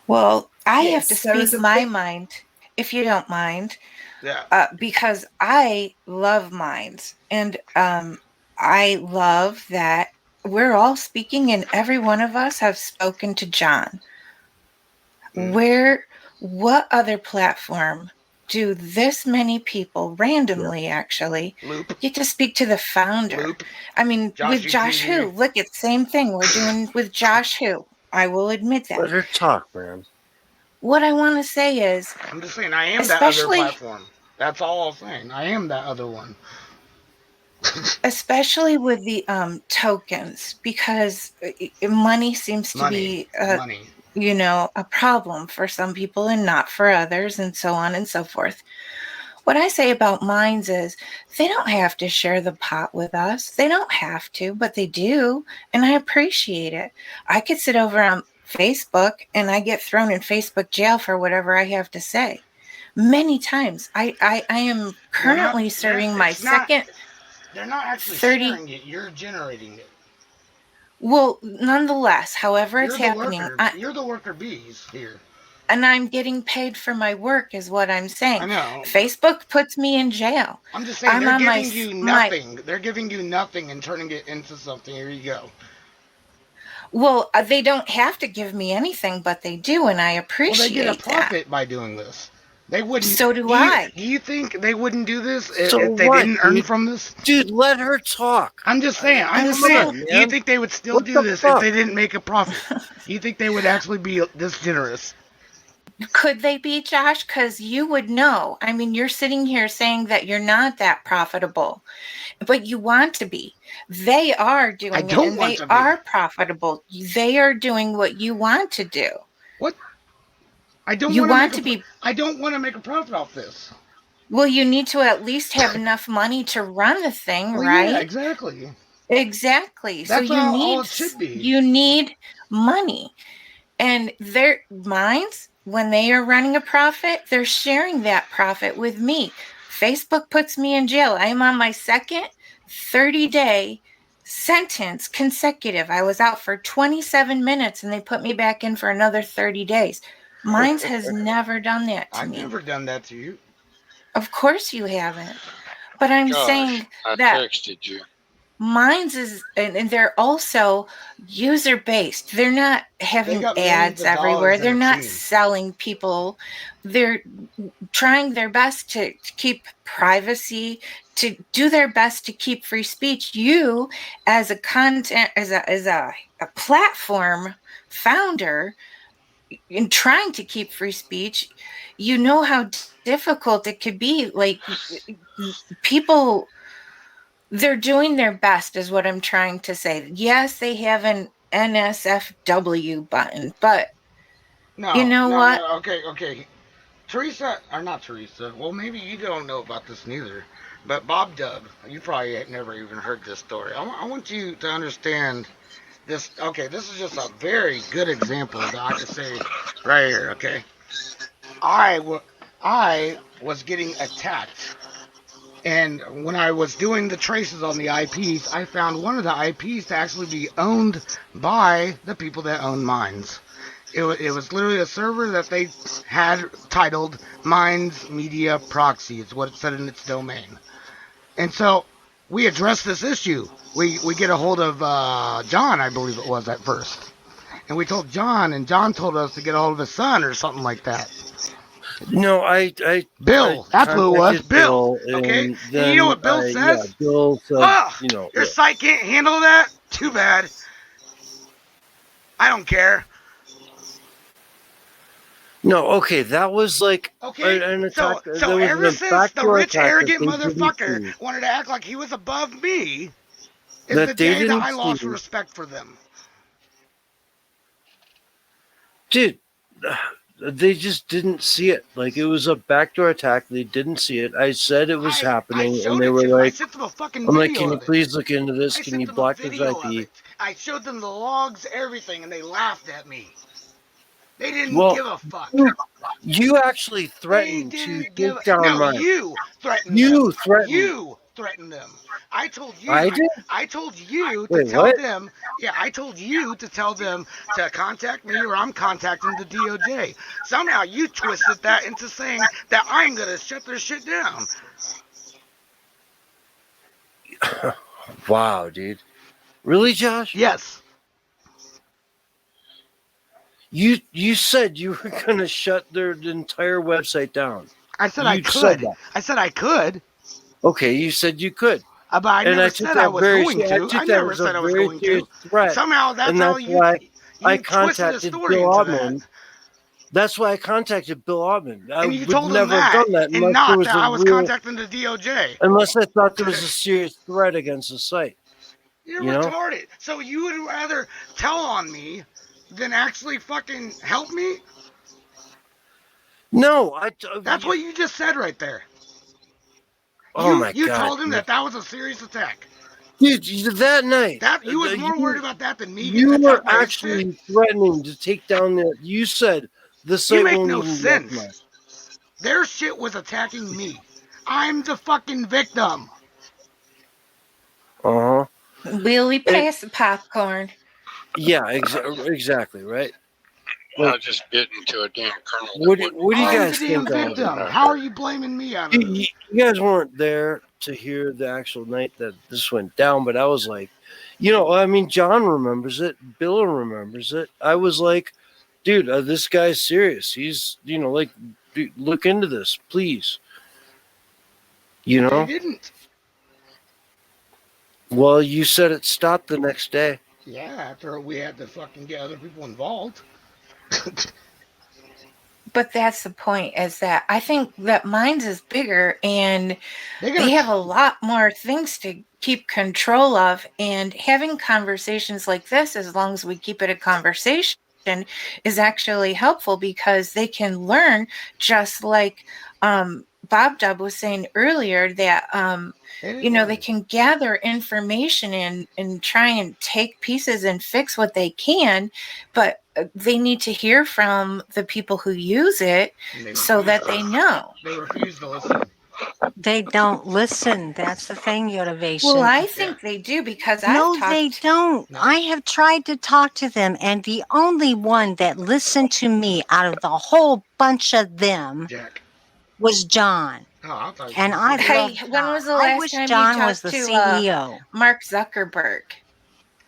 Well, I have to Yes, there is speak a my big- mind, if you don't mind, Yeah. because I love minds, and I love that we're all speaking, and every one of us have spoken to John. What other platform do this many people randomly actually Loop. get to speak to the founder? Loop. I mean, Josh with Josh TV. Who, look, it's the same thing we're doing with Josh Who. I will admit that. Let her talk, man. What I want to say is, I'm just saying I am that other especially platform. That's all I'm saying. I am that other one. especially with the tokens, because money seems to be Money. a problem for some people and not for others, and so on and so forth. What I say about minds is they don't have to share the pot with us. They don't have to, but they do, and I appreciate it. I could sit over on Facebook and I get thrown in Facebook jail for whatever I have to say. Many times. I am currently serving my second. They're not actually 30 sharing it. You're generating it. Well, nonetheless, however it's happening, You're the worker bees here. and I'm getting paid for my work, is what I'm saying. I know. Facebook puts me in jail. I'm just saying they're giving you nothing. They're giving you nothing and turning it into something. Here you go. Well, they don't have to give me anything, but they do, and I appreciate that. Well, they get a profit by doing this. They wouldn't. So do I. Do you think they wouldn't do this if So they what, didn't earn dude? from this? Dude, let her talk. I'm just saying. on, Do you think they would still What do the this fuck? if they didn't make a profit? Do you think they would actually be this generous? Could they be, Josh? Because you would know. I mean, you're sitting here saying that you're not that profitable, but you want to be. They are doing it, and they are profitable. They are doing what you want to do. What? I don't want to make a profit off this. Well, you need to at least have enough money to run the thing, right? Yeah, exactly. Exactly. That's so all it should be. You need money. And their minds, when they are running a profit, they're sharing that profit with me. Facebook puts me in jail. I am on my second 30-day sentence consecutive. I was out for 27 minutes and they put me back in for another 30 days. Mines has never done that to me. I've never done that to you. Of course you haven't. But I'm saying that I texted you. Mines is, and they're also user based. They're not having ads everywhere. They're not selling people. They're trying their best to keep privacy, to do their best to keep free speech. You, as a content, as a platform founder, in trying to keep free speech, you know how difficult it could be. Like, people, they're doing their best, is what I'm trying to say. Yes, they have an NSFW button, but you know what? No, okay. Teresa, or not Teresa, well, maybe you don't know about this neither, but Bob Dub, you probably had never even heard this story. I want you to understand this. Okay, this is just a very good example that I could say right here, okay? I was getting attacked. And when I was doing the traces on the IPs, I found one of the IPs to actually be owned by the people that own Mines. It was literally a server that they had titled Mines Media Proxy. It's what it said in its domain. And so we addressed this issue. We get a hold of John, I believe it was at first. And we told John, and John told us to get a hold of his son or something like that. No, Bill, that's who it was. Bill. Okay. And you know what Bill says? Yeah, Bill said, your site can't handle that? Too bad. I don't care. No, okay, that was like an attack. So ever since the rich, arrogant motherfucker wanted to act like he was above me, is the day that I lost respect for them. Dude, they just didn't see it. Like, it was a backdoor attack. They didn't see it. I said it was happening, and they were like, I'm like, can you please look into this? Can you block this IP? I showed them the logs, everything, and they laughed at me. They didn't give a fuck. You actually threatened to take down mine. You threatened them. You threatened. You threatened them. I told you. I did? I told you to Wait, tell what? them. Yeah, I told you to tell them to contact me, or I'm contacting the DOJ. Somehow you twisted that into saying that I'm gonna shut their shit down. Wow, dude. Really, Josh? Yes. You said you were gonna shut their entire website down. I said I could. I said I could. Okay, you said you could. But I never said I was going to. I never said I was going to. Threat. Somehow that's how you twisted the story into that. That's why I contacted Bill Ottman. I and you would told never him have done that and not that I was contacting the DOJ. Unless I thought there was a serious threat against the site. You're retarded. So you would rather tell on me than actually fucking help me? No, that's what you just said right there. Oh my God! You told him that was a serious attack. Dude, that night. You was more worried about that than me. You were actually threatening to take down their. You said the site won't even no sense. Their shit was attacking me. I'm the fucking victim. Uh-huh. Really pass the popcorn. Yeah, exactly, right? I'll just get into a damn kernel. What do you guys think? How are you blaming me on it? You guys weren't there to hear the actual night that this went down, but I was like, I mean, John remembers it. Bill remembers it. I was like, dude, this guy's serious. He's, like, dude, look into this, please. They didn't. Well, you said it stopped the next day. Yeah, after we had to fucking get other people involved. But that's the point, is that I think that Minds is bigger and they have a lot more things to keep control of, and having conversations like this, as long as we keep it a conversation, is actually helpful, because they can learn, just like Bob Dub was saying earlier, that they can gather information and try and take pieces and fix what they can, but they need to hear from the people who use it so that they know. They refuse to listen. They don't listen. That's the thing, Yotivation. Well, I think they do, because they don't. No. I have tried to talk to them, and the only one that listened to me out of the whole bunch of them was John. Oh, and when was the last time John you talked was the to CEO? Mark Zuckerberg.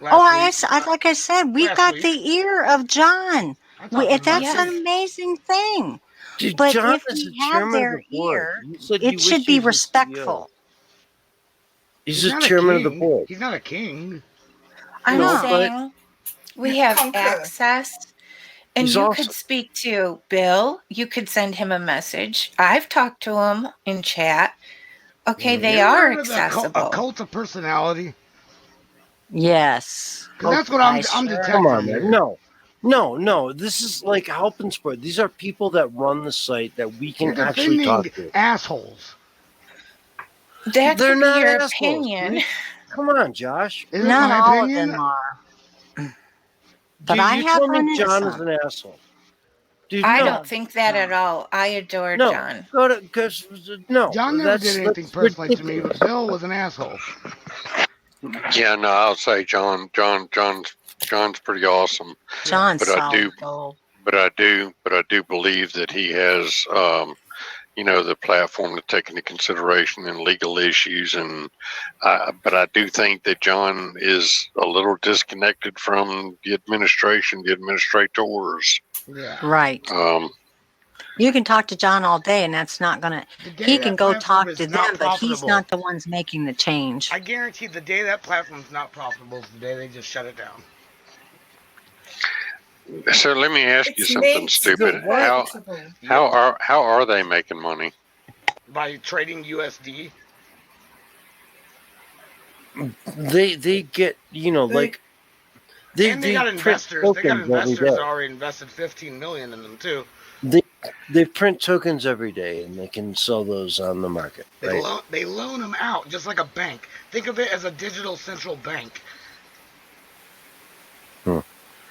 Like I said, we've got the ear of John. That's an amazing thing. Dude, but John if we have their ear, it should be respectful. He's the chairman of the board. He's not a king. I'm saying we have access, and you could speak to Bill. You could send him a message. I've talked to him in chat. Okay, they are accessible. A cult of personality. Yes, that's what I'm detecting. Come on, man. No. This is like help and spread. These are people that run the site that we can actually talk to. Assholes. That could be your opinion. Come on, Josh. Not all of them are. But I have told me John is an asshole. Dude, I don't think that at all. I adore John. John never did anything personally to me, but Bill was an asshole. Yeah, no, I'll say John's pretty awesome. John's solid. But I do believe that he has the platform to take into consideration in legal issues, but I do think that John is a little disconnected from the administration, the administrators. Yeah. Right. You can talk to John all day, and that's not gonna. He can go talk to them, but he's not the ones making the change. I guarantee the day that platform's not profitable is the day they just shut it down. So let me ask you something stupid. How are they making money? By trading USD. They get they got investors. They got investors that already invested $15 million in them too. They print tokens every day, and they can sell those on the market. They loan them out just like a bank. Think of it as a digital central bank.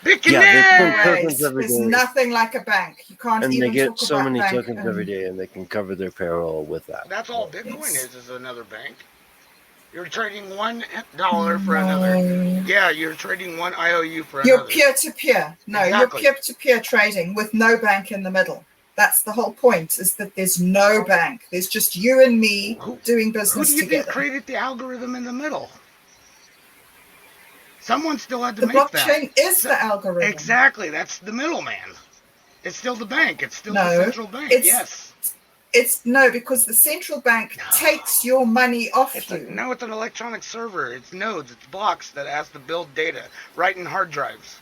tokens every There's day. nothing like a bank. You can't And even they get talk so about many bank tokens every day, and they can cover their payroll with that. That's all Bitcoin Yes. is another bank. You're trading $1 for another. Yeah, you're trading one IOU for You're another. peer-to-peer. No, Exactly. you're peer-to-peer trading with no bank in the middle. That's the whole point, is that there's no bank. There's just you and me doing business Who do you together. think created the algorithm in the middle? Someone still had to The make that. blockchain is the algorithm. Exactly. That's the middleman. It's still the bank. It's still the No, central bank. Yes. It's no, because the central bank takes your money off you. No, it's an electronic server. It's nodes. It's blocks that has to build data right in hard drives.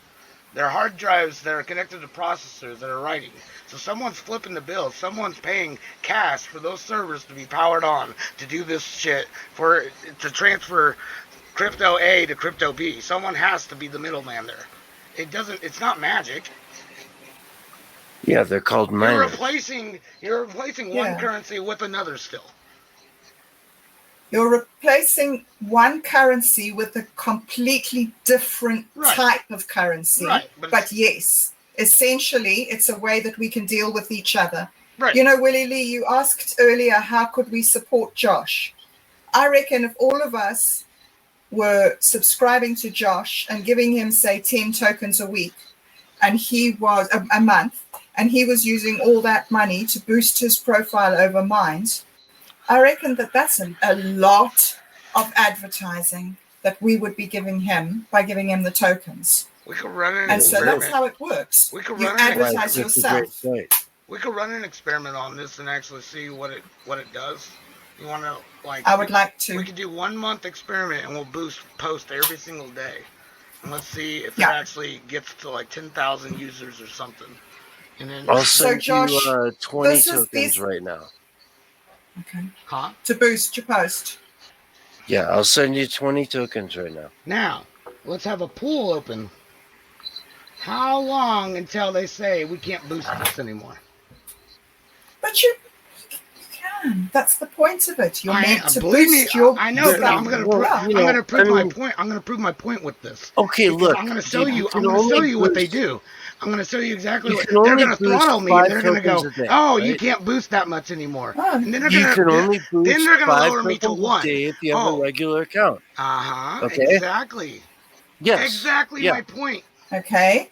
They're hard drives that are connected to processors that are writing. So someone's flipping the bill. Someone's paying cash for those servers to be powered on to do this shit to transfer crypto A to crypto B. Someone has to be the middleman there. It's not magic. Yeah, they're called miners. You're replacing one currency with another still. You're replacing one currency with a completely different type of currency. Right, but yes, essentially, it's a way that we can deal with each other. Right. You know, Willie Lee, you asked earlier, how could we support Josh? I reckon if all of us were subscribing to Josh and giving him, say, 10 tokens a week, and he was a month, and he was using all that money to boost his profile over mine, I reckon that's a lot of advertising that we would be giving him by giving him the tokens. We could run an and experiment. So that's how it works. We could you run advertise yourself. We could run an experiment on this and actually see what it does. You want to I would like to. We could do 1 month experiment and we'll post every single day, and let's see if it actually gets to like 10,000 users or something. And then I'll send you 20 tokens right now. Okay. Huh? To boost your post. Yeah, I'll send you 20 tokens right now. Now, let's have a pool open. How long until they say we can't boost this anymore? But you can. That's the point of it. You're meant to boost your. I know, but I'm going to prove my point. I'm going to prove my point with this. Okay, look. I'm going to show you. I'm going to show you what they do. I'm going to show you exactly what they're going to throttle me. They're going to go, you can't boost that much anymore. And then they're going to lower me to 1 if you have a regular account. Okay. Exactly. Yes. Exactly my point. Okay.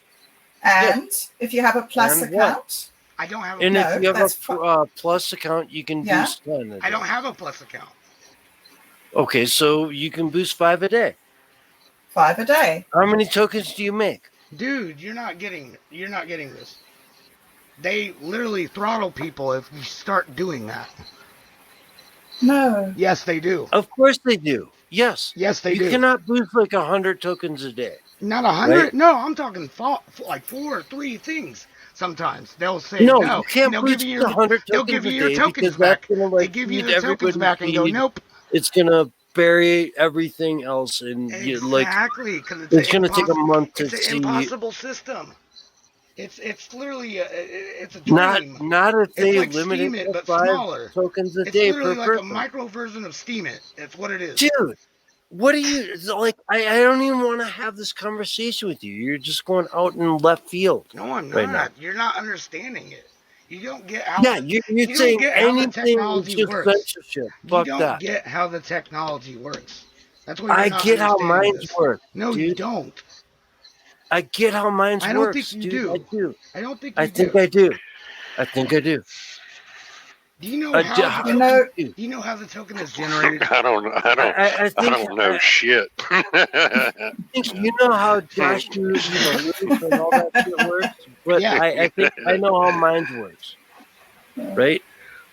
And if you have a plus account, I don't have. And if you have a plus account, you can boost 10. I don't have a plus account. Okay, so you can boost 5 a day. 5 a day. How many tokens do you make? Dude, you're not getting this. They literally throttle people if you start doing that. No. Yes, they do. Of course they do. Yes. Yes, they do. You cannot boost like 100 tokens a day. Not 100? Right? No, I'm talking like 4 or 3 things. Sometimes they'll say no. You can't boost 100 tokens they'll give you your tokens back. They give you the tokens back and go, nope. It's gonna bury everything else, and exactly. It's gonna take a month to see. It's an impossible system. It's literally it's a dream. Not if they like limit Steam it to but 5 smaller. tokens a day per person. It's literally like a micro version of Steam It. That's what it is. Dude, what are you like? I don't even want to have this conversation with you. You're just going out in left field. No, I'm not. Right, you're not understanding it. You don't get how. Yeah, you're saying anything is just censorship. Fuck that. You don't get how the technology works. That's what I get how minds work. No, dude. You don't. I get how minds work. I don't think you do. I do. I don't think I think I do. I think I do. Do you know how? Do you know how the token is generated? I don't know shit. I think you know how Josh and all that shit works, but yeah. I think I know how minds works. Right?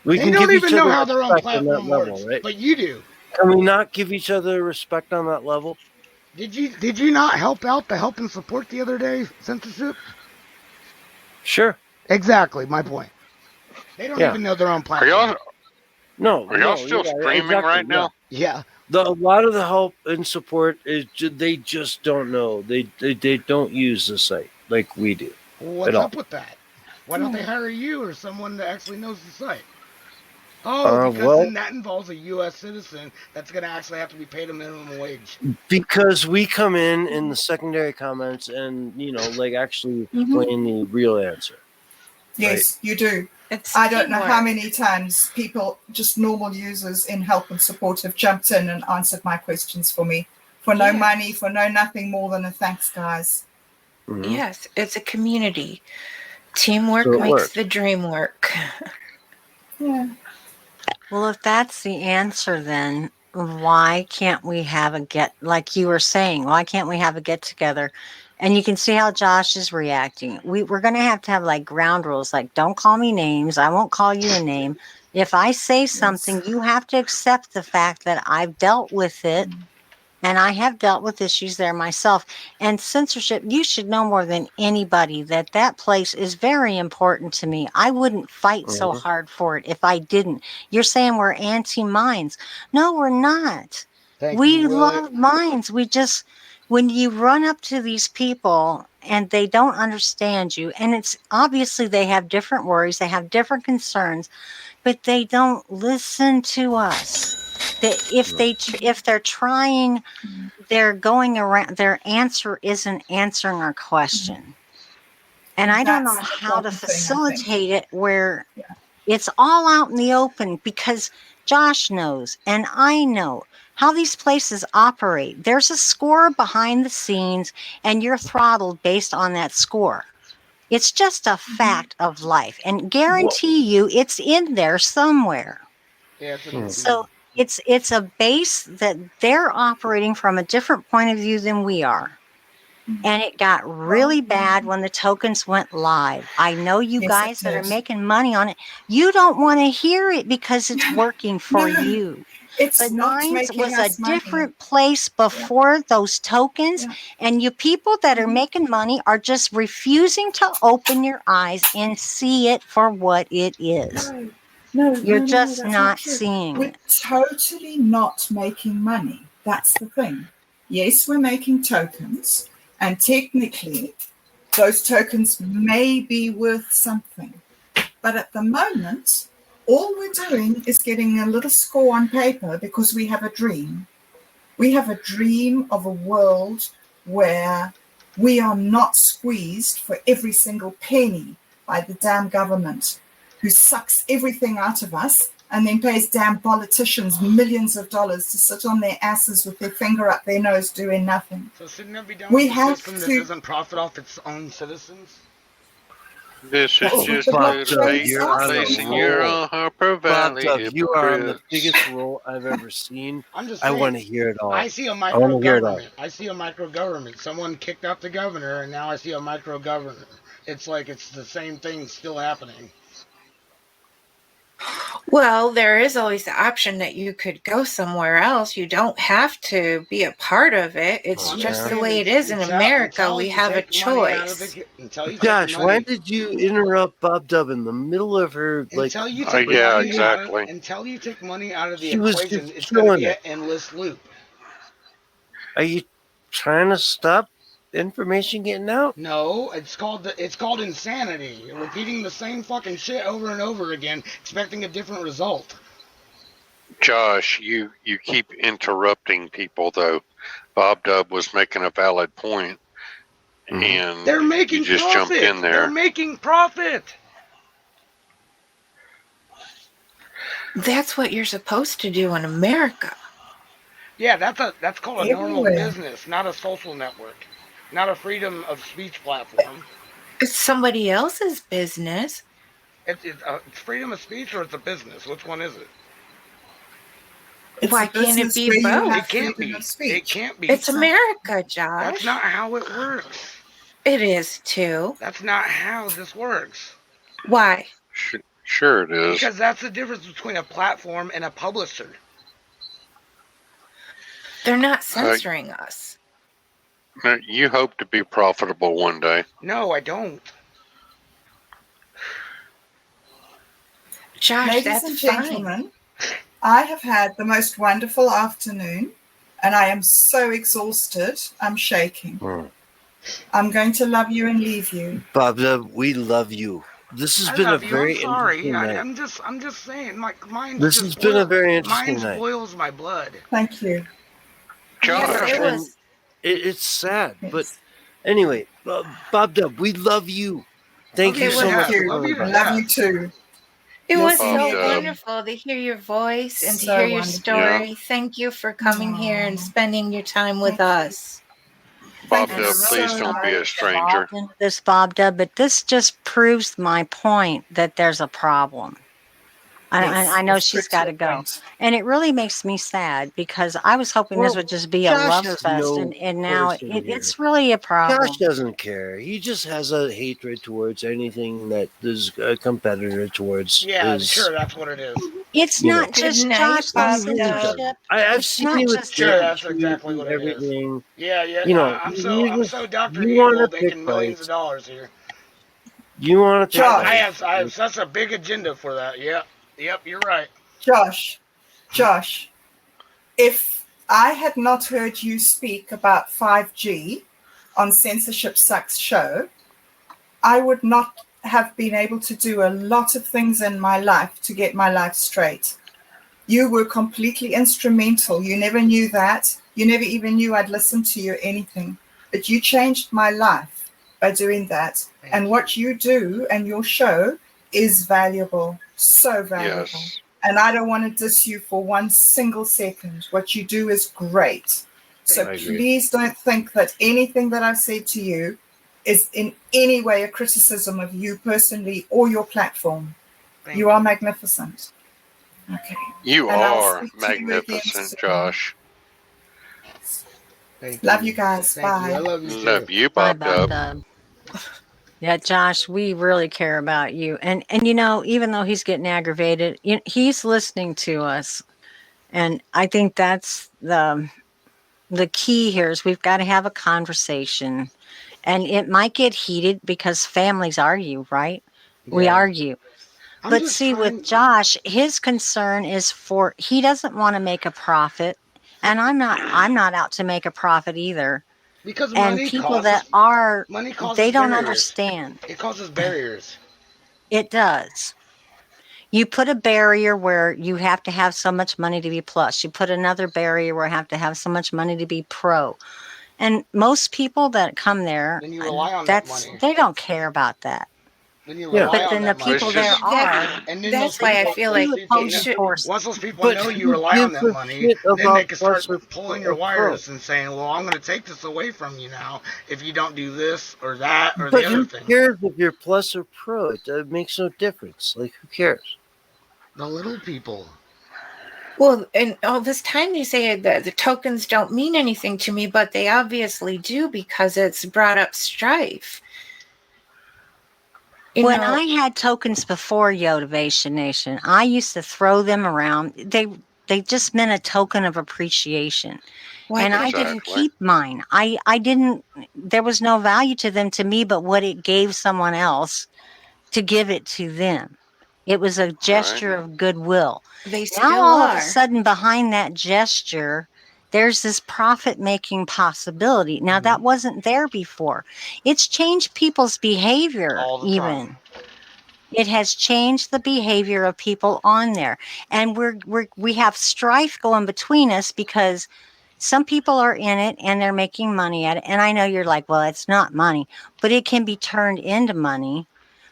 We can don't even know how their own platform works, right? But you do. Can we not give each other respect on that level? Did you not help out the help and support the other day censorship? Sure. Exactly my point. They don't even know their own platform. Are y'all still streaming right now? Yeah. A lot of the help and support is they just don't know. They don't use the site like we do. Well, what's up with that? Why don't they hire you or someone that actually knows the site? Oh, because then that involves a U.S. citizen that's going to actually have to be paid a minimum wage. Because we come in the secondary comments and, like actually explain the real answer. Yes, right? You do. I don't know how many times people, just normal users in help and support, have jumped in and answered my questions for me. For no money, for no nothing more than a thanks, guys. Mm-hmm. Yes, it's a community. Teamwork makes the dream work. Yeah. Well, if that's the answer, then why can't we have like you were saying, why can't we have a get together? And you can see how Josh is reacting. We're going to have like ground rules, like don't call me names. I won't call you a name. If I say something, you have to accept the fact that I've dealt with it. And I have dealt with issues there myself. And censorship, you should know more than anybody that place is very important to me. I wouldn't fight so hard for it if I didn't. You're saying we're anti-mines. No, we're not. We love mines. When you run up to these people and they don't understand you, and it's obviously they have different worries, they have different concerns, but they don't listen to us. If they're trying, they're going around. Their answer isn't answering our question, and I don't know how to facilitate it where it's all out in the open, because Josh knows and I know how these places operate. There's a score behind the scenes, and you're throttled based on that score. It's just a fact of life, and guarantee you it's in there somewhere. Yeah, so it's a base that they're operating from a different point of view than we are. And it got really bad when the tokens went live. I know you guys that are making money on it, you don't want to hear it because it's working for you. It's but not Mines making was us a money. different place before those tokens. And you people that are making money are just refusing to open your eyes and see it for what it is. You're just not seeing We're it. totally not making money. That's the thing. Yes, we're making tokens, and technically those tokens may be worth something. But at the moment, all we're doing is getting a little score on paper because we have a dream. We have a dream of a world where we are not squeezed for every single penny by the damn government, who sucks everything out of us and then pays damn politicians millions of dollars to sit on their asses with their finger up their nose doing nothing. So shouldn't it be done with a system that doesn't profit off its own citizens? This is just good placing your Harper Valley. You are on the biggest roll I've ever seen. I'm just I saying, want to hear it all. I see a micro government. I see a micro government. Someone kicked out the governor, and now I see a micro governor. It's like it's the same thing still happening. Well, there is always the option that you could go somewhere else. You don't have to be a part of it. It's just the way it is in America. We have a choice. Josh, why did you interrupt Bob Dub in the middle of her until you take until you take money out of the equation, it's going to be an endless loop. Are you trying to stop information getting out? No, it's called insanity. You're repeating the same fucking shit over and over again, expecting a different result. Josh, you keep interrupting people though. Bob Dub was making a valid point, and they're making you just profit. jumped in there. They're making profit. That's what you're supposed to do in America. Yeah, that's called a normal business, not a social network, not a freedom of speech platform. It's somebody else's business. It's freedom of speech, or it's a business. Which one is it? Why can't it be both? It can't be. It can't be. It's America, Josh. That's not how it works. It is too. That's not how this works. Why? Sure it is. Because that's the difference between a platform and a publisher. They're not censoring us. You hope to be profitable one day. No, I don't. Josh, ladies and gentlemen, I have had the most wonderful afternoon, and I am so exhausted. I'm shaking. I'm going to love you and leave you. Bob, we love you. This has I been a love you. I'm very sorry. interesting night. I'm just saying. Mine This just has been a very interesting mine night. boils my blood. Thank you. Josh, It was. It's sad, Yes. but anyway, Bob Dub, we love you. Thank you so much for Love you coming to by. Love you death. too. It You'll was see me so again. wonderful to hear your voice and to So hear your wonderful. story. Thank you for coming here and spending your time with us. Bob Thank you Dub, please so don't be a much. stranger. Into this, Bob Dub, but this just proves my point that there's a problem. I know It's she's true got to to the go. point. And it really makes me sad because I was hoping this would just be a Josh love has fest, no and now person here. it's really a problem. Josh doesn't care. He just has a hatred towards anything that is a competitor towards Yeah, his. sure, that's what it is. It's You not know. just Good night, Josh He Bob really listenership. doesn't. I've It's seen not you with just Sure, dirt that's sheets exactly and what it is. everything. Yeah, yeah. You know, I'm you so Doctor you want Evil to pick making millions of fights. dollars here. You want to pick Josh. fights. I have such a big agenda for that. Yep, you're right. Josh, if I had not heard you speak about 5G on Censorship Sucks show, I would not have been able to do a lot of things in my life to get my life straight. You were completely instrumental. You never knew that. You never even knew I'd listen to you or anything. But you changed my life by doing that. And what you do and your show is valuable, so valuable. Yes. And I don't want to diss you for one single second. What you do is great. So please don't think that anything that I've said to you is in any way a criticism of you personally or your platform. You are magnificent. Okay. You And I'll are speak to you again magnificent, soon. Josh. Love you guys. Bye. I love you too. Love you, Bye, Bob Bob Dub. Dub. Yeah, Josh, we really care about you. And you know, even though he's getting aggravated, he's listening to us. And I think that's the key here is we've got to have a conversation. And it might get heated because families argue, right? We Yeah. argue. But see, with Josh, his concern is he doesn't want to make a profit. And I'm not out to make a profit either. Because And money people causes that are, money causes they don't barriers. understand. It causes barriers. It does. You put a barrier where you have to have so much money to be plus. You put another barrier where you have to have so much money to be pro. And most people that come there, Then you rely on that money. they don't care about that. Then you rely But on then the that money. people there are. And then That's why I feel like you you should. force once those people But know you who rely on gives that a money, shit then they about can start plus or pulling your pro? wires and saying, "Well, I'm going to take this away from you now if you don't do this or that or But the other who thing." cares if you're plus or pro? It makes no difference. Like, who cares? The little people. Well, and all this time you say that the tokens don't mean anything to me, but they obviously do because it's brought up strife. When I had tokens before Yotivation Nation, I used to throw them around. They just meant a token of appreciation. And I didn't keep mine. I didn't, there was no value to them to me but what it gave someone else to give it to them. It was a gesture of goodwill. They Now still all are. of a sudden behind that gesture, there's this profit-making possibility. Now that wasn't there before. It's changed people's behavior All the even. time. It has changed the behavior of people on there. And we have strife going between us because some people are in it and they're making money at it. And I know you're like, well, it's not money, but it can be turned into money.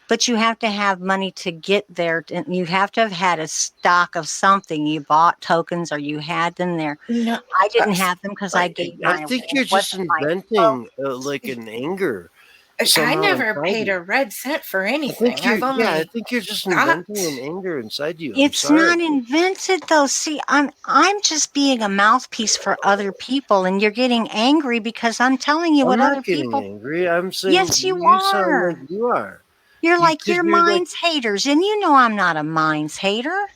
But you have to have money to get there. And you have to have had a stock of something. You bought tokens or you had them there. No, I didn't have them because I gave mine I think away. you're It just wasn't my inventing like an anger. I never inside paid you. a red cent for I anything. think you're, I've only I think you're just inventing an anger inside you. It's not invented though. See, I'm just being a mouthpiece for other people, and you're getting angry because I'm telling you I'm what not other getting people. angry. I'm saying Yes, you sound are. like you are. You're like you're you're like- minds haters, and you know I'm not a minds hater.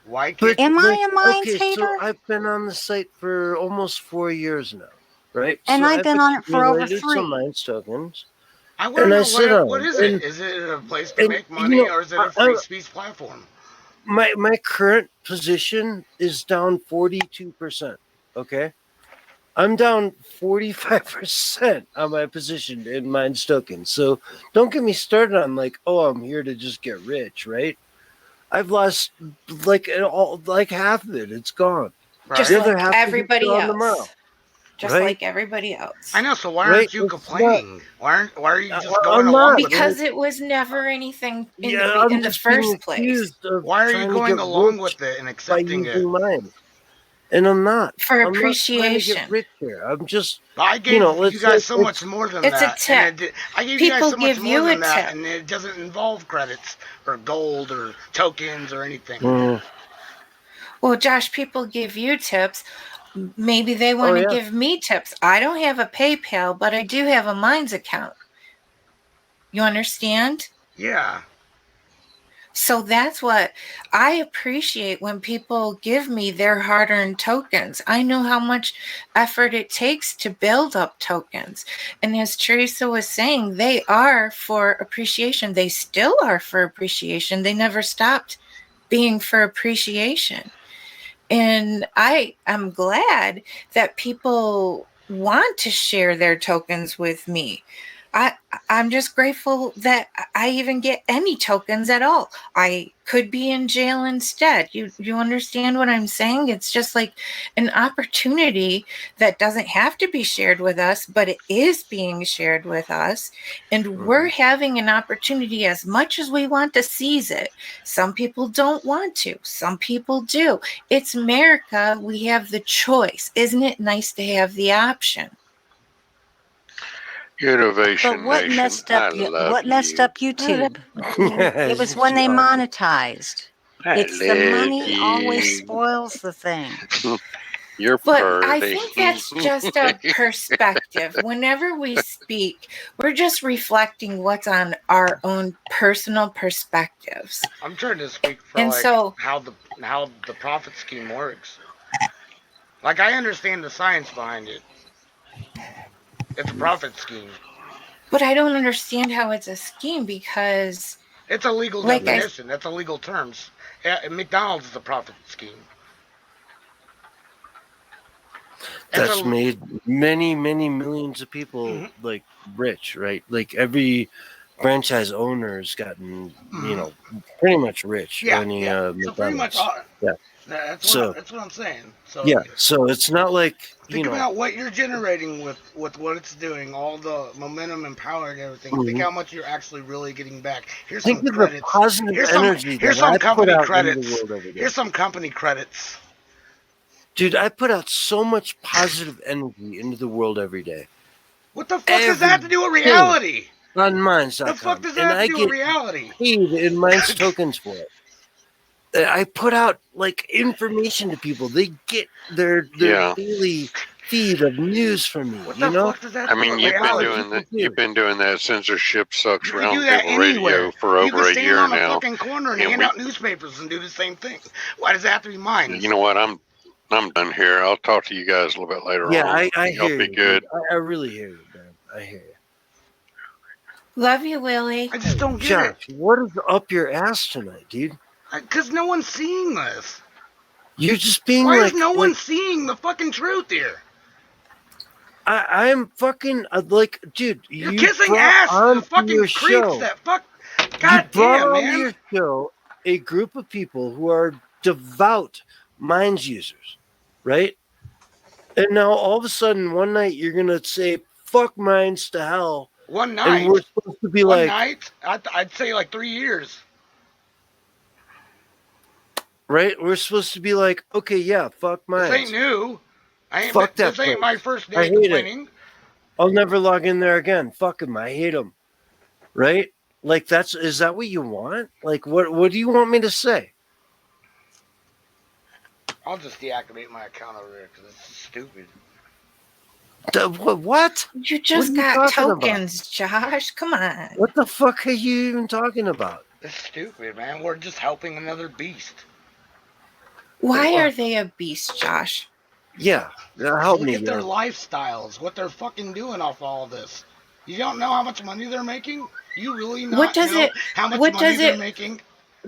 Why But Am like, I a minds okay, hater? so I've been on the site for almost 4 years now, right? And so I've been on it for over accumulated 3. some Minds tokens. I want to And I know sit what on is and- it? Is it a place to and, make you money know, or is it a free speech platform? My current position is down 42%. Okay. I'm down 45% on my position in Minds tokens. So don't get me started on like, oh, I'm here to just get rich, right? I've lost like half of it. It's gone. Right. Just The other like half everybody gone tomorrow. else. Just Right? like everybody else. I know. So why Right? aren't you It's complaining? Why are you just going I'm along not. with Because it? it was never anything in Yeah, the I'm in the just being first place. accused of Why are you trying to going get along rich with it and by accepting it? using mine. And I'm not. For I'm not trying to get appreciation. rich here. I'm just, I you gave know, you it's guys like so much more than It's a that, and tip. I gave you guys People so much give more you a than that, tip. and it doesn't involve credits or gold or tokens or anything. Well, Josh, people give you tips. Maybe they want to give me tips. I don't have a PayPal, but I do have a Minds account. You understand? Yeah. So that's what I appreciate when people give me their hard earned tokens. I know how much effort it takes to build up tokens. And as Teresa was saying, they are for appreciation. They still are for appreciation. They never stopped being for appreciation. And I am glad that people want to share their tokens with me. I'm just grateful that I even get any tokens at all. I could be in jail instead. You understand what I'm saying? It's just like an opportunity that doesn't have to be shared with us, but it is being shared with us. And we're having an opportunity as much as we want to seize it. Some people don't want to, some people do. It's America. We have the choice. Isn't it nice to have the option? Innovation But what Nation, messed I up? love What messed you. up YouTube? It was when they monetized. I It's the love money always you. spoils the thing. You're But I pretty. think that's just a perspective. Whenever we speak, we're just reflecting what's on our own personal perspectives. I'm trying to speak for And like so, how the profit scheme works. Like I understand the science behind it. It's a profit scheme. but I don't understand how it's a scheme because, It's a legal like I definition. That's a legal terms. Yeah, McDonald's is a profit scheme. That's made many, many millions of people like rich, right? Like every franchise owner has gotten, you know, pretty much rich running McDonald's. So pretty much, yeah. That's what I'm saying. So yeah, so it's not like think about what you're generating with what it's doing, all the momentum and power and everything. Think how much you're actually really getting back. Here's some credits. Here's some company credits. Here's some company credits. Dude, I put out so much positive energy into the world every day. What the fuck does that have to do with reality? On Minds.com. The fuck does that have to do with reality? Paid in Minds tokens for it. I put out like information to people. They get their daily feed of news from me. What you know? Fuck does that do with reality? You've been doing that censorship sucks roundtable radio for over a year now. You can stand on a fucking corner and hand out newspapers and do the same thing. Why does it have to be mine? You know what? I'm done here. I'll talk to you guys a little bit later on. Yeah, I Y'all hear be you. good. I really hear you, man. I hear you. Love you, Willie. I just don't get Josh, what is up your ass tonight, dude? Because no one's seeing this. You're just being Why is no one seeing the fucking truth here? I'm fucking like, dude. You're kissing ass to the fucking creeps show. that fuck. God damn, man. Your show a group of people who are devout Minds users, right? And now all of a sudden, one night you're gonna say "fuck Minds" to hell. One night. And we're supposed to be one night. I'd say like 3 years. Right? We're supposed to be like, okay, yeah, fuck Minds. This ain't new. Fuck that. This ain't my first day I hate complaining. it. I'll never log in there again. Fuck him. I hate him. Right? Like is that what you want? Like what do you want me to say? I'll just deactivate my account over there because it's stupid. What? You just got tokens, Josh. Come on. What the fuck are you even talking about? It's stupid, man. We're just helping another beast. Why are they a beast, Josh? Yeah, help me. Look at their lifestyles, what they're fucking doing off all this. You don't know how much money they're making? You really not know how much money they're making?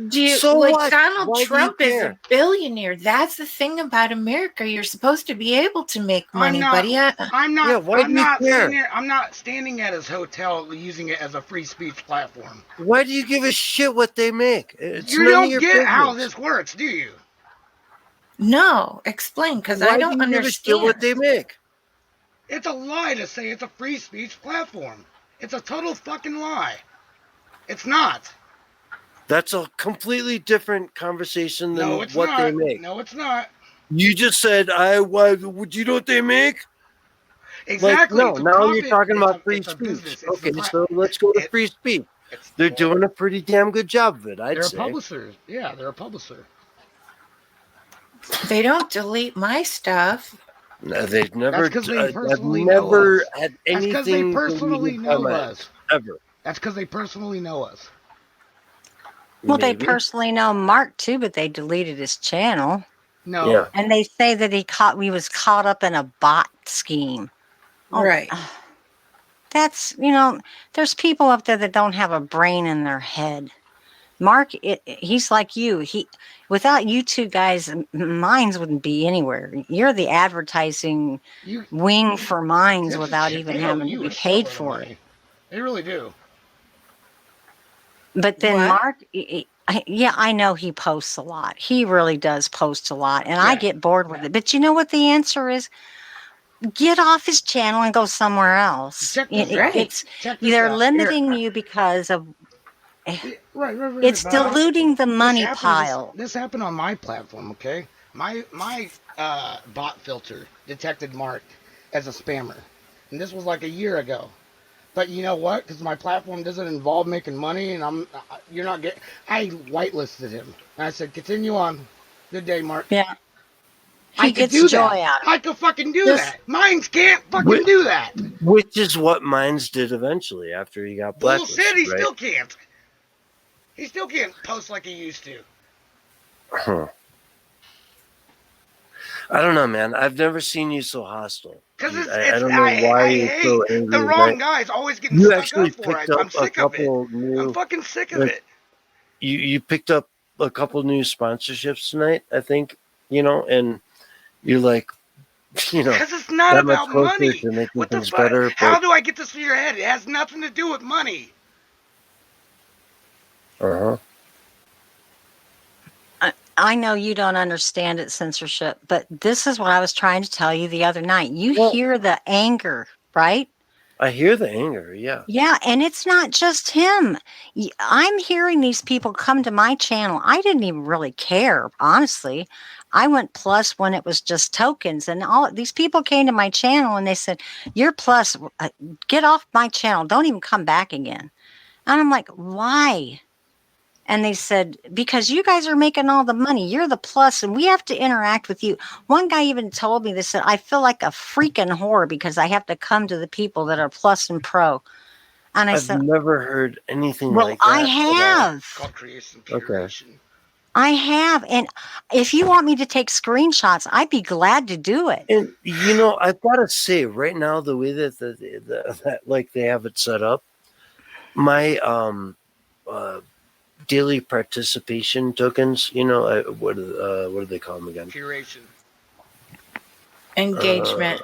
Do you So like what? Donald Why do you Trump is care? a billionaire? That's the thing about America. You're supposed to be able to make money, I'm buddy. not. I'm not. Yeah, why I'm do you not care? sitting there. I'm not standing at his hotel using it as a free speech platform. Why do you give a shit what they make? It's You none of don't your get how business. this works, do you? No, explain, because I Why do don't you give a shit what understand. they make? It's a lie to say it's a free speech platform. It's a total fucking lie. It's not. That's a completely different conversation No, than it's what they not. make. No, it's not. You just said, why would you know what they make? Like, Exactly. no, It's a now you're profit. talking about free It's a speech. business. It's the Okay, so let's go to it, free speech. it's They're well, doing a pretty damn good job of it, I'd they're a say. publisher. Yeah, they're a publisher. They don't delete my stuff. No, they've never. That's because they I've personally know never us. had That's because they anything personally deleted by know my us. ex, ever. That's because they personally know us. Well, they Maybe. personally know Mark too, but they deleted his channel. No. Yeah. And they say that he was caught up in a bot scheme. Oh, Right. that's, there's people up there that don't have a brain in their head. Mark, he's like you. Without you two guys, Minds wouldn't be anywhere. You're the advertising wing for Minds without even having to be paid for it. They really do. But then What? Mark, yeah, I know he posts a lot. He really does post a lot, and I get bored with it. But you know what the answer is? Get off his channel and go somewhere else. Check this out. They're limiting you because of Right. it's diluting the money pile. This happened on my platform. Okay, my bot filter detected Mark as a spammer, and this was like a year ago. But you know what? Because my platform doesn't involve making money, and you're not getting. I whitelisted him. And I said, continue on. Good day, Mark. Yeah. I could do that. I could fucking do that. Minds can't fucking do that. Which is what Minds did eventually after he got blacklisted. Bullshit. He right? still can't. He still can't post like he used to. Huh. I don't know, man. I've never seen you so hostile. Because I don't know why you're so angry. The wrong guys always getting you stuck actually up for picked it. up I'm sick of it. new, I'm fucking sick of it. You picked up a couple new sponsorships tonight, I think, and you're like, because it's not about money. What the fuck? Better, how do I get this through your head? It has nothing to do with money. Uh-huh. I know you don't understand it, censorship, but this is what I was trying to tell you the other night. You hear the anger, right? I hear the anger, yeah. Yeah, and it's not just him. I'm hearing these people come to my channel. I didn't even really care, honestly. I went plus when it was just tokens, and all these people came to my channel and they said, "You're plus, get off my channel. Don't even come back again." And I'm like, "Why?" And they said, because you guys are making all the money. You're the plus, and we have to interact with you. One guy even told me, they said, I feel like a freaking whore because I have to come to the people that are plus and pro. And I've never heard anything like that. I have. Called creation curation. Okay. I have. And if you want me to take screenshots, I'd be glad to do it. And, I've got to say, right now, the way that like they have it set up, my daily participation tokens, what do they call them again? Curation. Engagement.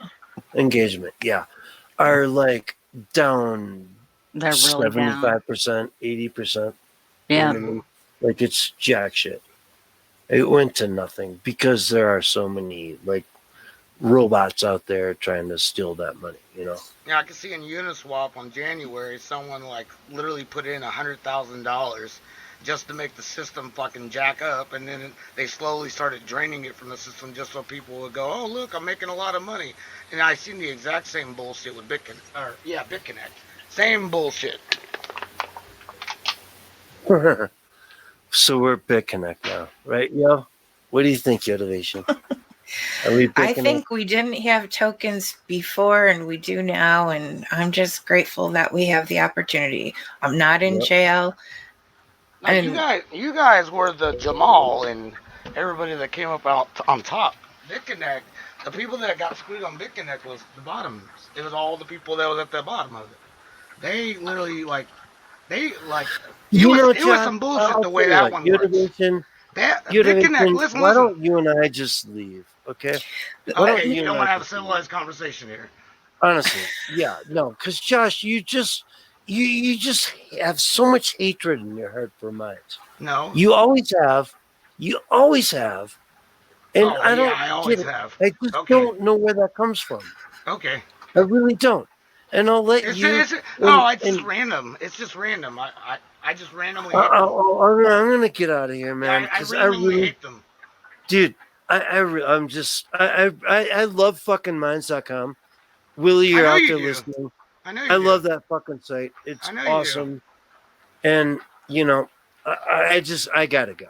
Engagement, yeah. Are like down. They're really 75%, 80%. Yeah. Like it's jack shit. It went to nothing because there are so many like robots out there trying to steal that money, Yeah, I can see in Uniswap on January, someone like literally put in $100,000 just to make the system fucking jack up, and then they slowly started draining it from the system just so people would go, oh look, I'm making a lot of money. And I seen the exact same bullshit with BitConnect. Same bullshit. So we're BitConnect now, right, yo? What do you think, Yotivation? I think we didn't have tokens before and we do now, and I'm just grateful that we have the opportunity. I'm not in jail. Like you guys were the Jamal and everybody that came up out on top. BitConnect, the people that got screwed on BitConnect was the bottom. It was all the people that was at the bottom of it. They literally They like You know, it was Josh, some bullshit I'll the way tell you that what, one works. They connect. Listen, why listen. don't you and I just leave, okay? Why Okay, don't you you don't and want I to have a just leave? civilized conversation here. Honestly, yeah, no, because Josh, you just have so much hatred in your heart for mines. No. You always have. You always have. And Oh I yeah, don't I get always it. have. I just Okay. don't know where that comes from. Okay. I really don't. And I'll let It's you. just, it's just random. It's just random. I just randomly hate them. I'm gonna get out of here, man. Yeah, I Because randomly hate them. dude, I'm just, I love fucking minds.com. Willie, I you're know out you there do. listening. I know you I do. love that fucking site. I It's know you do. awesome. And you know, I gotta go.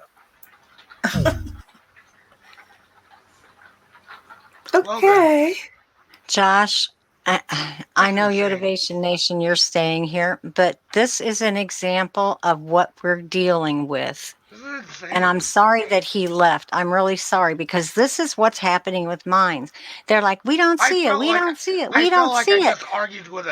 Okay. Josh, I know Yotivation Nation, you're staying here, but this is an example of what we're dealing with. And I'm sorry that he left. I'm really sorry because this is what's happening with mines. They're like, we don't see it. We don't see it. We don't see it. I just argued with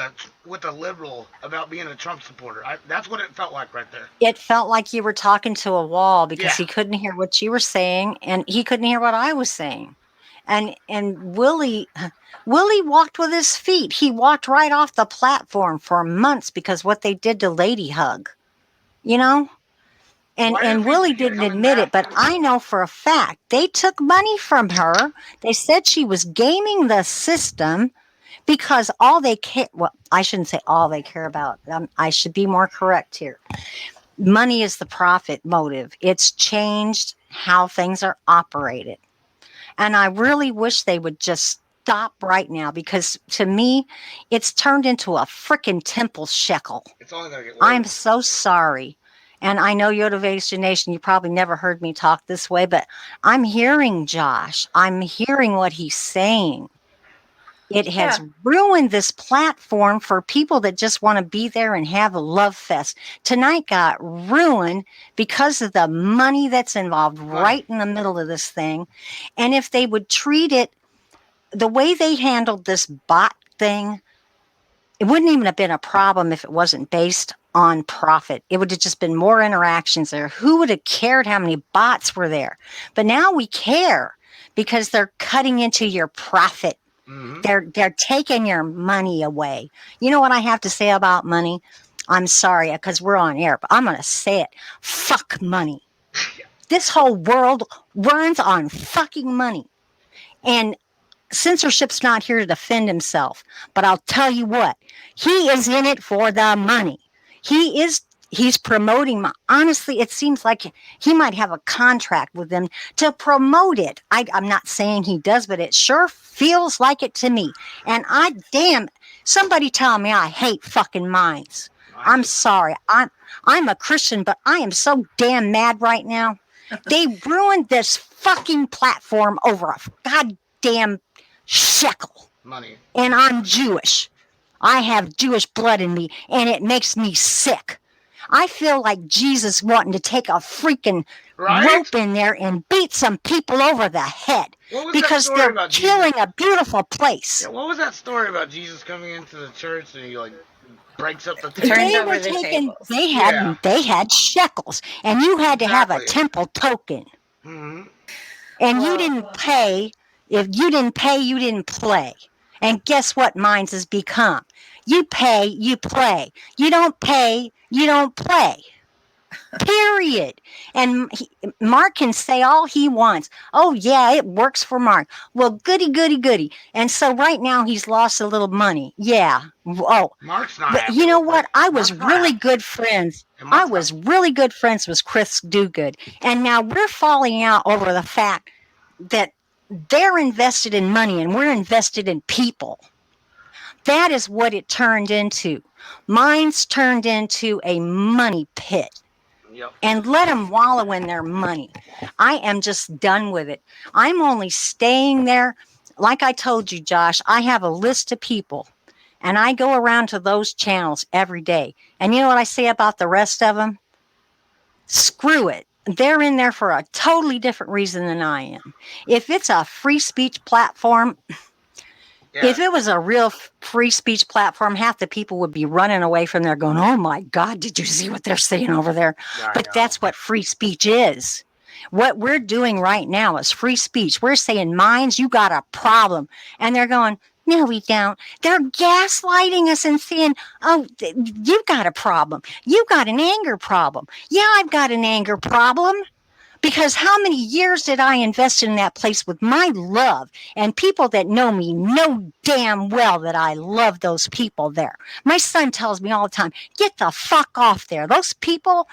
a liberal about being a Trump supporter. That's what it felt like right there. It felt like you were talking to a wall because Yeah. he couldn't hear what you were saying and he couldn't hear what I was saying. And Willie walked with his feet. He walked right off the platform for months because what they did to Lady Hug, you know? And Willie didn't admit it, but I know for a fact they took money from her. They said she was gaming the system because all they care, well, I shouldn't say all they care about. I should be more correct here. Money is the profit motive. It's changed how things are operated. And I really wish they would just stop right now because to me, it's turned into a frickin' temple shekel. It's only gonna get worse. I'm so sorry. And I know Yotivation Nation, you probably never heard me talk this way, but I'm hearing Josh. I'm hearing what he's saying. It has ruined this platform for people that just want to be there and have a love fest. Tonight got ruined because of the money that's involved right in the middle of this thing. And if they would treat it the way they handled this bot thing, it wouldn't even have been a problem if it wasn't based on profit. It would have just been more interactions there. Who would have cared how many bots were there? But now we care because they're cutting into your profit. Mm-hmm. They're taking your money away. You know what I have to say about money? I'm sorry because we're on air, but I'm going to say it. Fuck money. This whole world runs on fucking money. And censorship's not here to defend himself, but I'll tell you what, he is in it for the money. He's promoting. Honestly, it seems like he might have a contract with them to promote it. I'm not saying he does, but it sure feels like it to me. And somebody tell me I hate fucking mines. I'm sorry. I'm a Christian, but I am so damn mad right now. They ruined this fucking platform over a goddamn shekel. Money. And I'm Jewish. I have Jewish blood in me, and it makes me sick. I feel like Jesus wanting to take a freaking rope in there and beat some people over the head because they're killing a beautiful place. Yeah, what was that story about Jesus coming into the church and he like breaks up the table? They had shekels, and you had to have a temple token. Mm-hmm. And you didn't pay. If you didn't pay, you didn't play. And guess what Mines has become? You pay, you play. You don't pay, you don't play. Period. And Mark can say all he wants. Oh, yeah, it works for Mark. Well, goody, goody, goody. And so right now he's lost a little money. Yeah. Oh. Mark's not. But you know what? I was really good friends. I was really good friends with Chris Dogood. And now we're falling out over the fact that they're invested in money and we're invested in people. That is what it turned into. Mine's turned into a money pit. Yep. And let them wallow in their money. I am just done with it. I'm only staying there. Like I told you, Josh, I have a list of people. And I go around to those channels every day. And you know what I say about the rest of them? Screw it. They're in there for a totally different reason than I am. If it's a free speech platform, Yeah. If it was a real free speech platform, half the people would be running away from there going, oh my God, did you see what they're saying over there? But that's what free speech is. What we're doing right now is free speech. We're saying, minds, you got a problem. And they're going, no, we don't. They're gaslighting us and saying, oh, you've got a problem. You've got an anger problem. Yeah, I've got an anger problem. Because how many years did I invest in that place with my love? And people that know me know damn well that I love those people there. My son tells me all the time, get the fuck off there. Those people,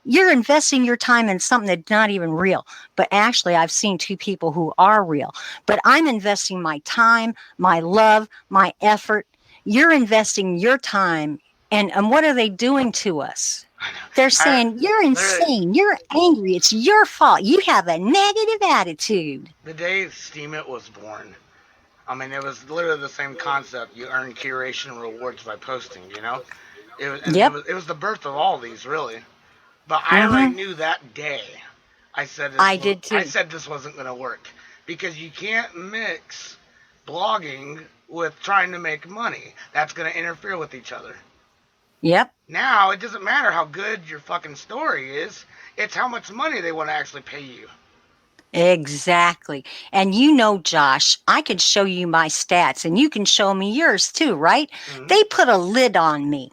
you're investing your time in something that's not even real. But actually, I've seen two people who are real. But I'm investing my time, my love, my effort. You're investing your time. And what are they doing to us? They're saying, you're insane. You're angry. It's your fault. You have a negative attitude. The day Steam It was born, I mean, it was literally the same concept. You earn curation rewards by posting, you know? It was the birth of all these, really. But I already knew that day. I said this wasn't going to work. Because you can't mix blogging with trying to make money. That's going to interfere with each other. Yep. Now, it doesn't matter how good your fucking story is. It's how much money they want to actually pay you. Exactly. And you know, Josh, I could show you my stats and you can show me yours too, right? Mm-hmm. They put a lid on me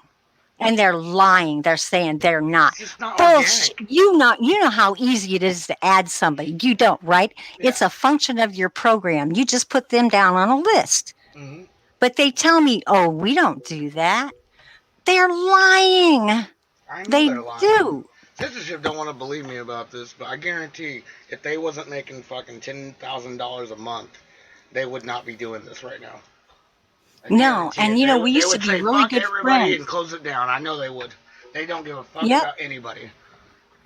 and they're lying. They're saying they're not. It's not bullshit. Organic. You know how easy it is to add somebody. You don't, right? Yeah. It's a function of your program. You just put them down on a list. Mm-hmm. But they tell me, oh, we don't do that. They're lying. I know they they're lying. Do. Censorship don't want to believe me about this, but I guarantee if they wasn't making fucking $10,000 a month, they would not be doing this right now. No, and you know, we used to be really good friends. And close it down. I know they would. They don't give a fuck about anybody.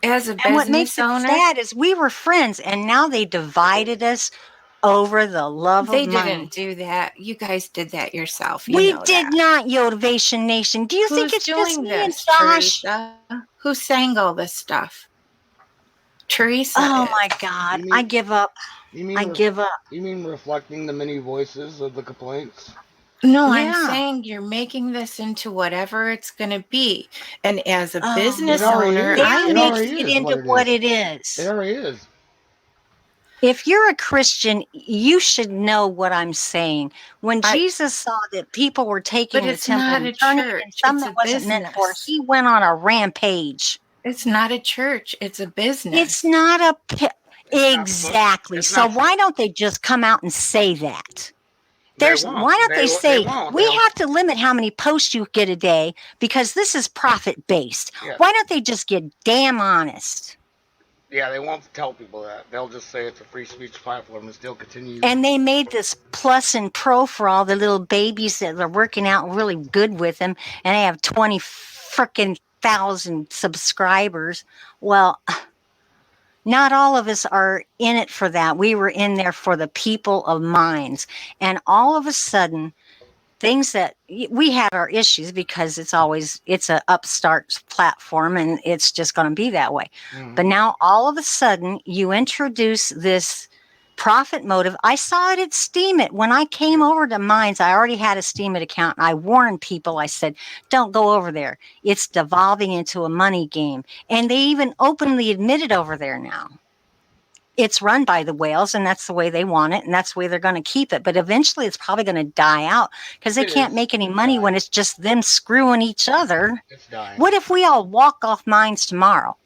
As a business and what makes owner, it sad is we were friends, and now they divided us over the love of money. They didn't do that. You guys did that yourself. We did not, Yotivation Nation. Do you think it's just me and Josh? Teresa? Who sang all this stuff? Teresa. Oh my God! I give up. I give up. You mean reflecting the many voices of the complaints? No, I'm saying you're making this into whatever it's going to be. And as a business owner, I make it into what it is. It already is. If you're a Christian, you should know what I'm saying. When Jesus saw that people were taking the temple and turning it into something that wasn't meant for, he went on a rampage. It's not a church. It's a business. It's not a... Exactly. So why don't they just come out and say that? Why don't they say, we have to limit how many posts you get a day because this is profit-based. Yeah. Why don't they just get damn honest? Yeah, they won't tell people that. They'll just say it's a free speech platform and still continue. And they made this plus and pro for all the little babies that are working out really good with them, and they have 20 frickin' thousand subscribers. Well, not all of us are in it for that. We were in there for the people of minds. And all of a sudden, things that we had our issues because it's an upstart platform and it's just going to be that way. Mm-hmm. But now all of a sudden you introduce this profit motive. I saw it at Steam It. When I came over to Minds, I already had a Steam It account. And I warned people, I said, don't go over there. It's devolving into a money game. And they even openly admitted over there now. It's run by the whales, and that's the way they want it, and that's the way they're going to keep it. But eventually it's probably going to die out because they can't make any money when it's just them screwing each other. What if we all walk off Minds tomorrow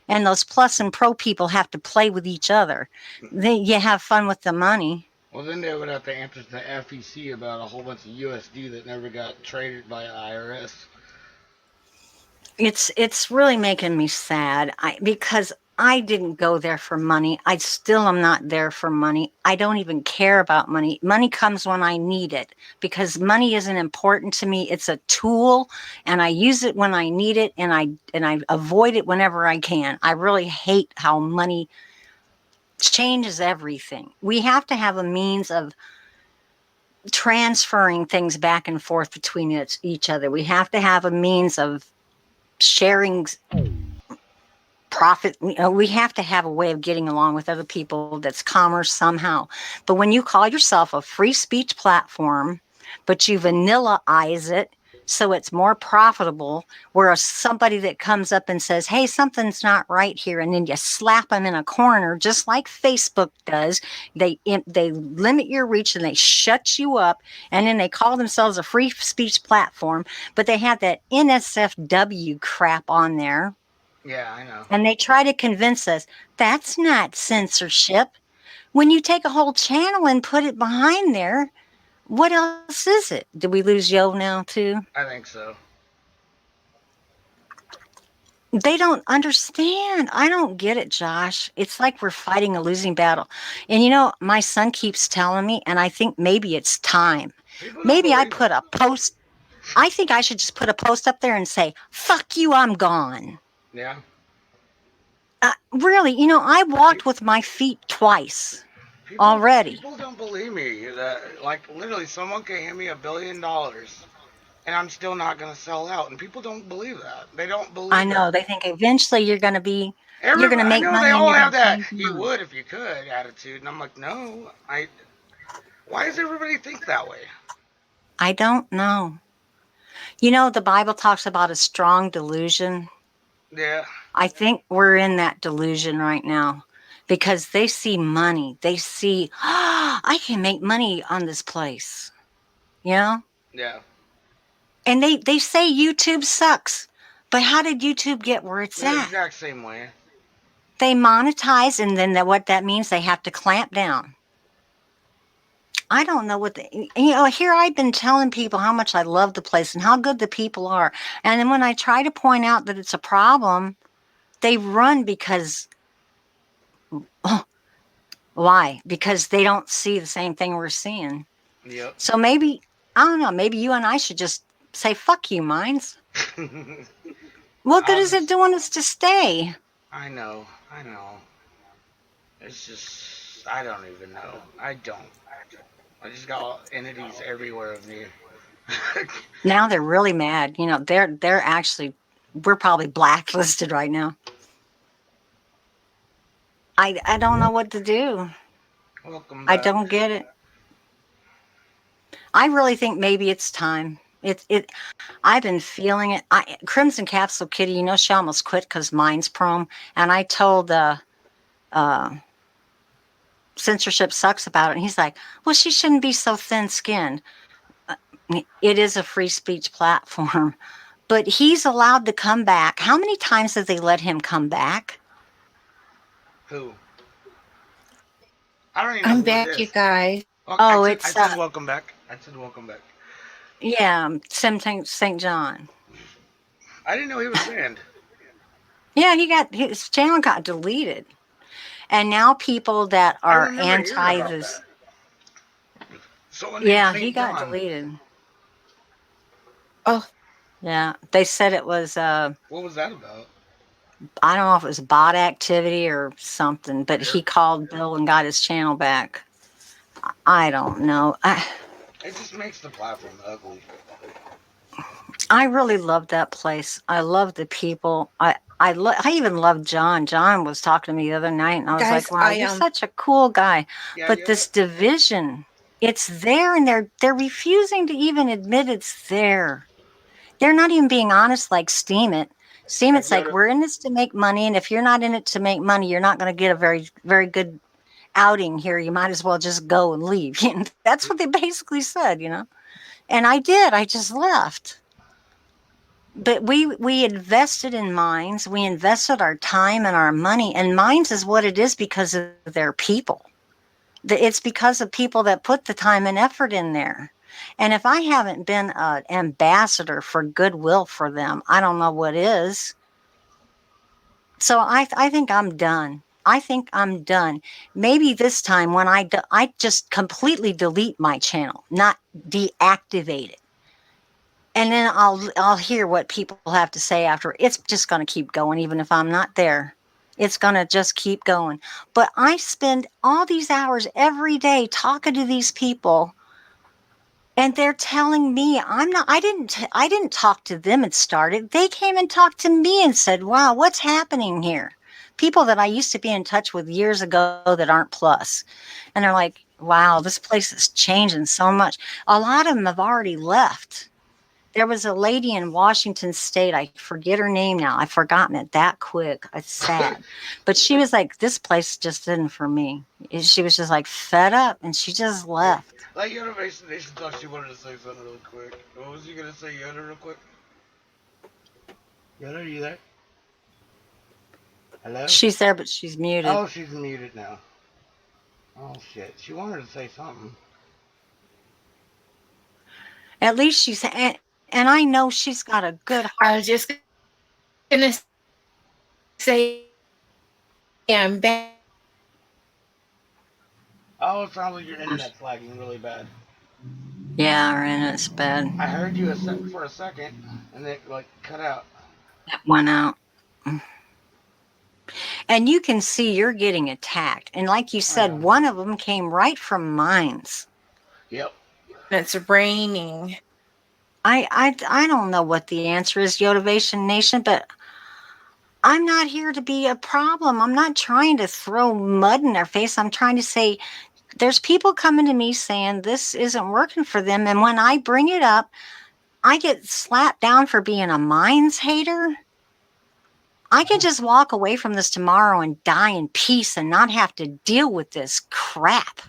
and those plus and pro people have to play with each other? Then you have fun with the money. Well, then they would have to answer to the FEC about a whole bunch of USD that never got traded by IRS. It's really making me sad because I didn't go there for money. I still am not there for money. I don't even care about money. Money comes when I need it because money isn't important to me. It's a tool and I use it when I need it and I avoid it whenever I can. I really hate how money changes everything. We have to have a means of transferring things back and forth between each other. We have to have a means of sharing profit. We have to have a way of getting along with other people that's commerce somehow. But when you call yourself a free speech platform, but you vanillaize it so it's more profitable, whereas somebody that comes up and says, hey, something's not right here, and then you slap them in a corner, just like Facebook does. They limit your reach and they shut you up, and then they call themselves a free speech platform, but they have that NSFW crap on there. Yeah, I know. And they try to convince us that's not censorship. When you take a whole channel and put it behind there, what else is it? Did we lose Yo now too? I think so. They don't understand. I don't get it, Josh. It's like we're fighting a losing battle. And you know, my son keeps telling me, and I think maybe it's time. Maybe I put a post. I think I should just put a post up there and say, fuck you, I'm gone. Yeah. Really, you know, I walked with my feet twice already. People don't believe me. Like, literally, someone can hand me $1 billion, and I'm still not going to sell out. And people don't believe that. They don't believe I know. that. They think eventually you're going to be, you're going to I make know money they and all you're going have to that change your "you mind. would if you could" attitude, and I'm like, no. Why does everybody think that way? I don't know. You know, the Bible talks about a strong delusion. Yeah. I think we're in that delusion right now because they see money. They see, I can make money on this place. You know? Yeah. And they say YouTube sucks. But how did YouTube get where it's The at? exact same way. They monetize, and then what that means, they have to clamp down. I don't know what here I've been telling people how much I love the place and how good the people are. And then when I try to point out that it's a problem, they run because, why? Because they don't see the same thing we're seeing. Yep. So maybe, I don't know, maybe you and I should just say, fuck you, Minds. What good is it doing us to stay? I know. It's just, I don't even know. I just got entities everywhere of me. Now they're really mad. You know, they're actually, we're probably blacklisted right now. I don't know what to do. Welcome back. I don't get it. I really think maybe it's time. I've been feeling it. Crimson Capsule Kitty, you know, she almost quit because Mind's Prom. And I told Censorship Sucks about it. And he's like, well, she shouldn't be so thin-skinned. It is a free speech platform. But he's allowed to come back. How many times have they let him come back? Who? I don't even know I'm who back, it is. you guys. I said welcome back. Yeah, St. John. I didn't know he was banned. Yeah, his channel got deleted. And now people that are anti this. Yeah, he got deleted. Oh. Yeah, they said it was what was that about? I don't know if it was bot activity or something, but he called Bill and got his channel back. I don't know. It just makes the platform ugly. I really love that place. I love the people. I even love John. John was talking to me the other night, and I was like, "Wow, you're such a cool guy." Yeah, but this division, it's there, and they're refusing to even admit it's there. They're not even being honest like Steam It. Steam It's like, we're in this to make money, and if you're not in it to make money, you're not going to get a very, very good outing here. You might as well just go and leave. That's what they basically said, you know. And I did. I just left. But we invested in Minds. We invested our time and our money. And Minds is what it is because of their people. It's because of people that put the time and effort in there. And if I haven't been an ambassador for goodwill for them, I don't know what is. So I think I'm done. I think I'm done. Maybe this time when I just completely delete my channel, not deactivate it. And then I'll hear what people have to say after. It's just going to keep going even if I'm not there. It's going to just keep going. But I spend all these hours every day talking to these people, and they're telling me I didn't talk to them and start it. They came and talked to me and said, "Wow, what's happening here?" people that I used to be in touch with years ago that aren't plus. And they're like, wow, this place is changing so much. A lot of them have already left. There was a lady in Washington State. I forget her name now. I've forgotten it that quick. It's sad. But she was like, this place just isn't for me. She was just like fed up and she just left. Like Yoda Nation thought she wanted to say something really quick. What was you going to say, Yoda, real quick? Yoda, are you there? Hello? She's there, but she's muted. Oh, she's muted now. Oh, shit. She wanted to say something. At least she's... And I know she's got a good heart. I was just going to say I'm back. Oh, it sounds like your internet's lagging really bad. Yeah, our internet's bad. I heard you for a second, and then like cut out. That went out. And you can see you're getting attacked. And like you said, one of them came right from mines. Yep. It's raining. I don't know what the answer is, Yotivation Nation, but I'm not here to be a problem. I'm not trying to throw mud in their face. I'm trying to say there's people coming to me saying this isn't working for them. And when I bring it up, I get slapped down for being a mines hater. I could just walk away from this tomorrow and die in peace and not have to deal with this crap.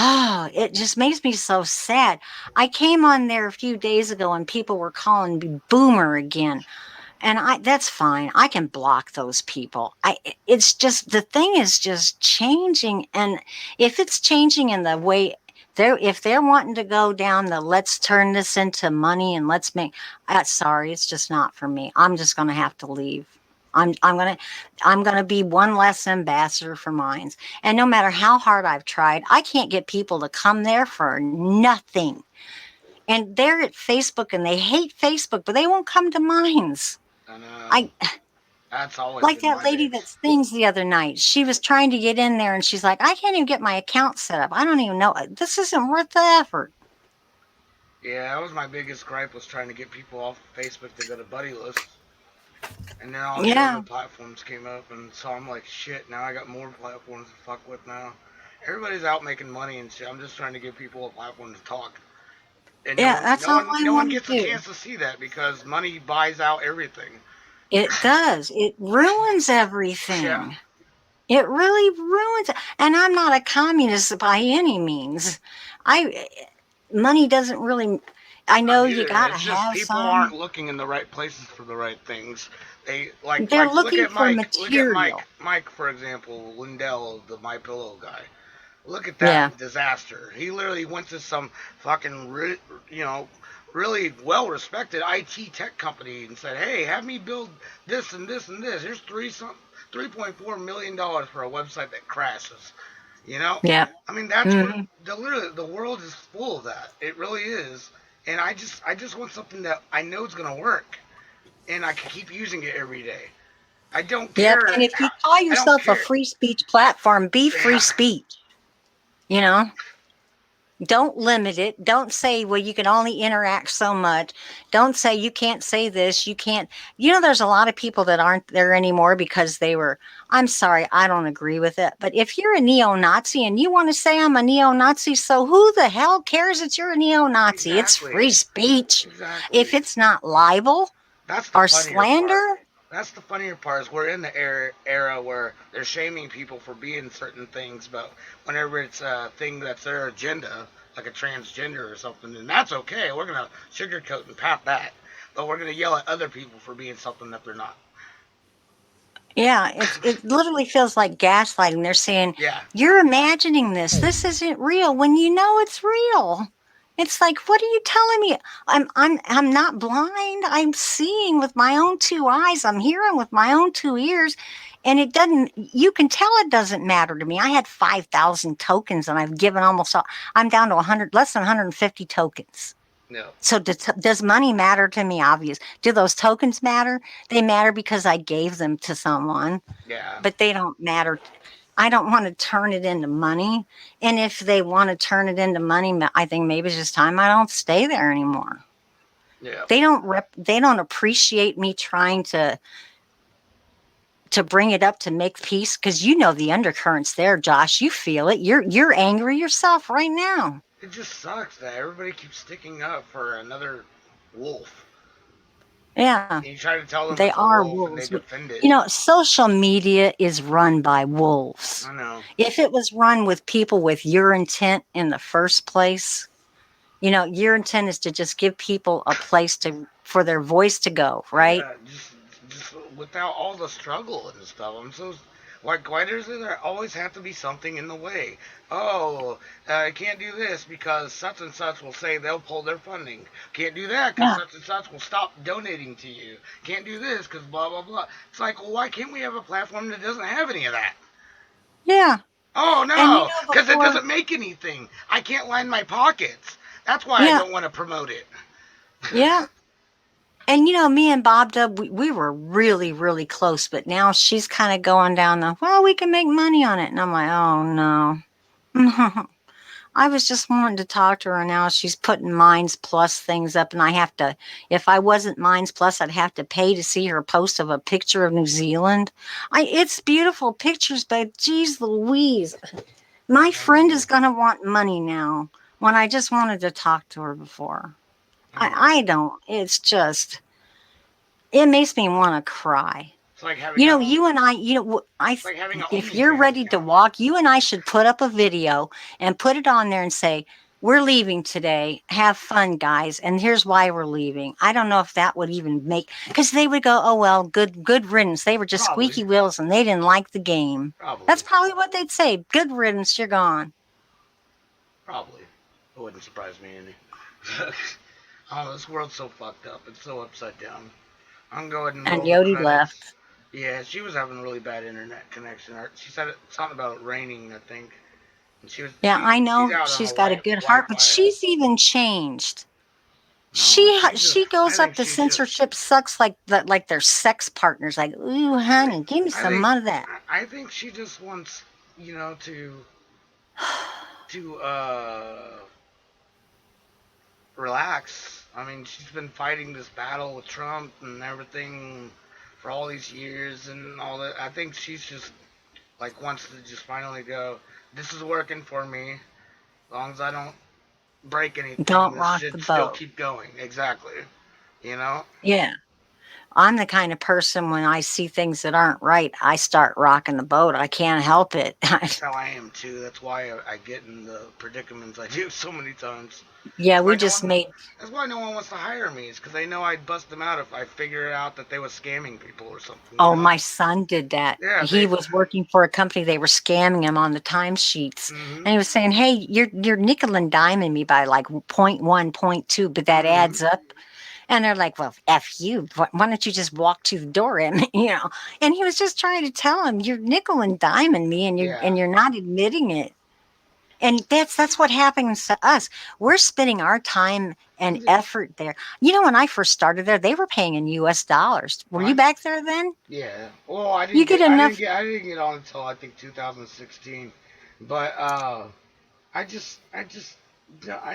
Oh, it just makes me so sad. I came on there a few days ago and people were calling me boomer again. And that's fine. I can block those people. It's just, the thing is just changing. And if it's changing in the way if they're wanting to go down the let's turn this into money and let's make, sorry, it's just not for me. I'm just going to have to leave. I'm going to be one less ambassador for mines. And no matter how hard I've tried, I can't get people to come there for nothing. And they're at Facebook and they hate Facebook, but they won't come to mines. That's always like that lady that sings the other night. She was trying to get in there and she's like, I can't even get my account set up. I don't even know. This isn't worth the effort. Yeah, that was my biggest gripe, was trying to get people off Facebook to go to buddy lists. And then all the other platforms came up, and so I'm like, shit, now I got more platforms to fuck with now. Everybody's out making money and shit. I'm just trying to give people a platform to talk. And no one gets a chance to see that because money buys out everything. It does. It ruins everything. Yeah. It really ruins it. And I'm not a communist by any means. Money doesn't really... I know you gotta have people some. aren't looking in the right places for the right things. They're looking for material. Look at Mike, for example, Lindell, the My Pillow guy. Look at that disaster. He literally went to some fucking, really well-respected IT tech company and said, "Hey, have me build this and this and this. Here's $3.4 million for a website that crashes." Yeah. I mean, that's literally the world is full of that. It really is. And I just want something that I know is going to work, and I can keep using it every day. I don't care. Yeah, and if you call yourself a free speech platform, be free speech. Don't limit it. Don't say, well, you can only interact so much. Don't say you can't say this. You can't. There's a lot of people that aren't there anymore because they were, I'm sorry, I don't agree with it. But if you're a neo-Nazi and you want to say I'm a neo-Nazi, so who the hell cares that you're a neo-Nazi? Exactly. It's free speech. Exactly. If it's not libel or slander. That's the funnier part, is we're in the era where they're shaming people for being certain things, but whenever it's a thing that's their agenda, like a transgender or something, then that's okay. We're going to sugarcoat and pat that. But we're going to yell at other people for being something that they're not. Yeah, it literally feels like gaslighting. They're saying, you're imagining this. This isn't real when you know it's real. It's like, what are you telling me? I'm not blind. I'm seeing with my own two eyes. I'm hearing with my own two ears. And you can tell it doesn't matter to me. I had 5,000 tokens and I've given I'm down to less than 150 tokens. No. So does money matter to me? Obvious. Do those tokens matter? They matter because I gave them to someone. Yeah. But they don't matter. I don't want to turn it into money. And if they want to turn it into money, I think maybe it's just time I don't stay there anymore. Yeah. They don't appreciate me trying to to bring it up to make peace? Because you know the undercurrents there, Josh. You feel it. You're angry yourself right now. It just sucks that everybody keeps sticking up for another wolf. Yeah, And you try to tell them they it's a are wolf and they wolves. defend it. You know, social media is run by wolves. I know. If it was run with people with your intent in the first place, you know, your intent is to just give people a place for their voice to go, right? Yeah, just without all the struggle and stuff. I'm so like, why does there always have to be something in the way? Oh, I can't do this because such and such will say they'll pull their funding. Can't do that because Yeah. such and such will stop donating to you. Can't do this because blah blah blah. It's like, well, why can't we have a platform that doesn't have any of that? Yeah. Oh And you no, know, because it before, doesn't make anything. I can't line my pockets. That's why I yeah, don't want to promote it. yeah. And you know, me and Bob Dub, we were really, really close, but now she's kind of going down well, we can make money on it. And I'm like, oh no. I was just wanting to talk to her, and now she's putting Minds Plus things up, and I have to, if I wasn't Minds Plus, I'd have to pay to see her post of a picture of New Zealand. It's beautiful pictures, but geez Louise, my friend is going to want money now when I just wanted to talk to her before. I don't, it's just, it makes me want to cry. It's like having You a know, you and I, it's like having an if you're OnlyFans ready to account. walk, you and I should put up a video and put it on there and say, we're leaving today. Have fun, guys. And here's why we're leaving. I don't know if that would even because they would go, oh, well, good riddance. They were just Probably. squeaky wheels and they didn't like the game. Probably. That's probably what they'd say. Good riddance. You're gone. Probably. It wouldn't surprise me any. Oh, this world's so fucked up. It's so upside down. I'm going to And roll the Yodi credits. left. Yeah, she was having a really bad internet connection. She said something about it raining, I think. And Yeah, I she's know out on she's a got a good heart, but Wi-Fi. she's even changed. No, She I goes think up the she's just. censorship sucks like that, like they're sex partners. Like, ooh, honey, give me some of that. I think she just wants, to relax. I mean, she's been fighting this battle with Trump and everything for all these years and all that. I think she's just like wants to just finally go. This is working for me. As long as I don't break anything, Don't this rock the should still boat. keep going. Exactly. You know. Yeah. I'm the kind of person when I see things that aren't right, I start rocking the boat. I can't help it. That's how I am too. That's why I get in the predicaments I do so many times. Yeah, That's why we just made. That's why no one wants to hire me. Is because they know I'd bust them out if I figured out that they were scamming people or something. Oh, my son did that. Yeah, he was working for a company. They were scamming him on the timesheets, Mm-hmm. and he was saying, "Hey, you're nickel and diming me by like 0.1, 0.2, but that adds up." And they're like, well, F you. Why don't you just walk to the door and, and he was just trying to tell him, you're nickel and diming me and you're not admitting it. And that's what happens to us. We're spending our time and effort there. You know, when I first started there, they were paying in US dollars. Were you back there then? Yeah. Well, I You didn't get enough. I didn't get on until I think 2016. But I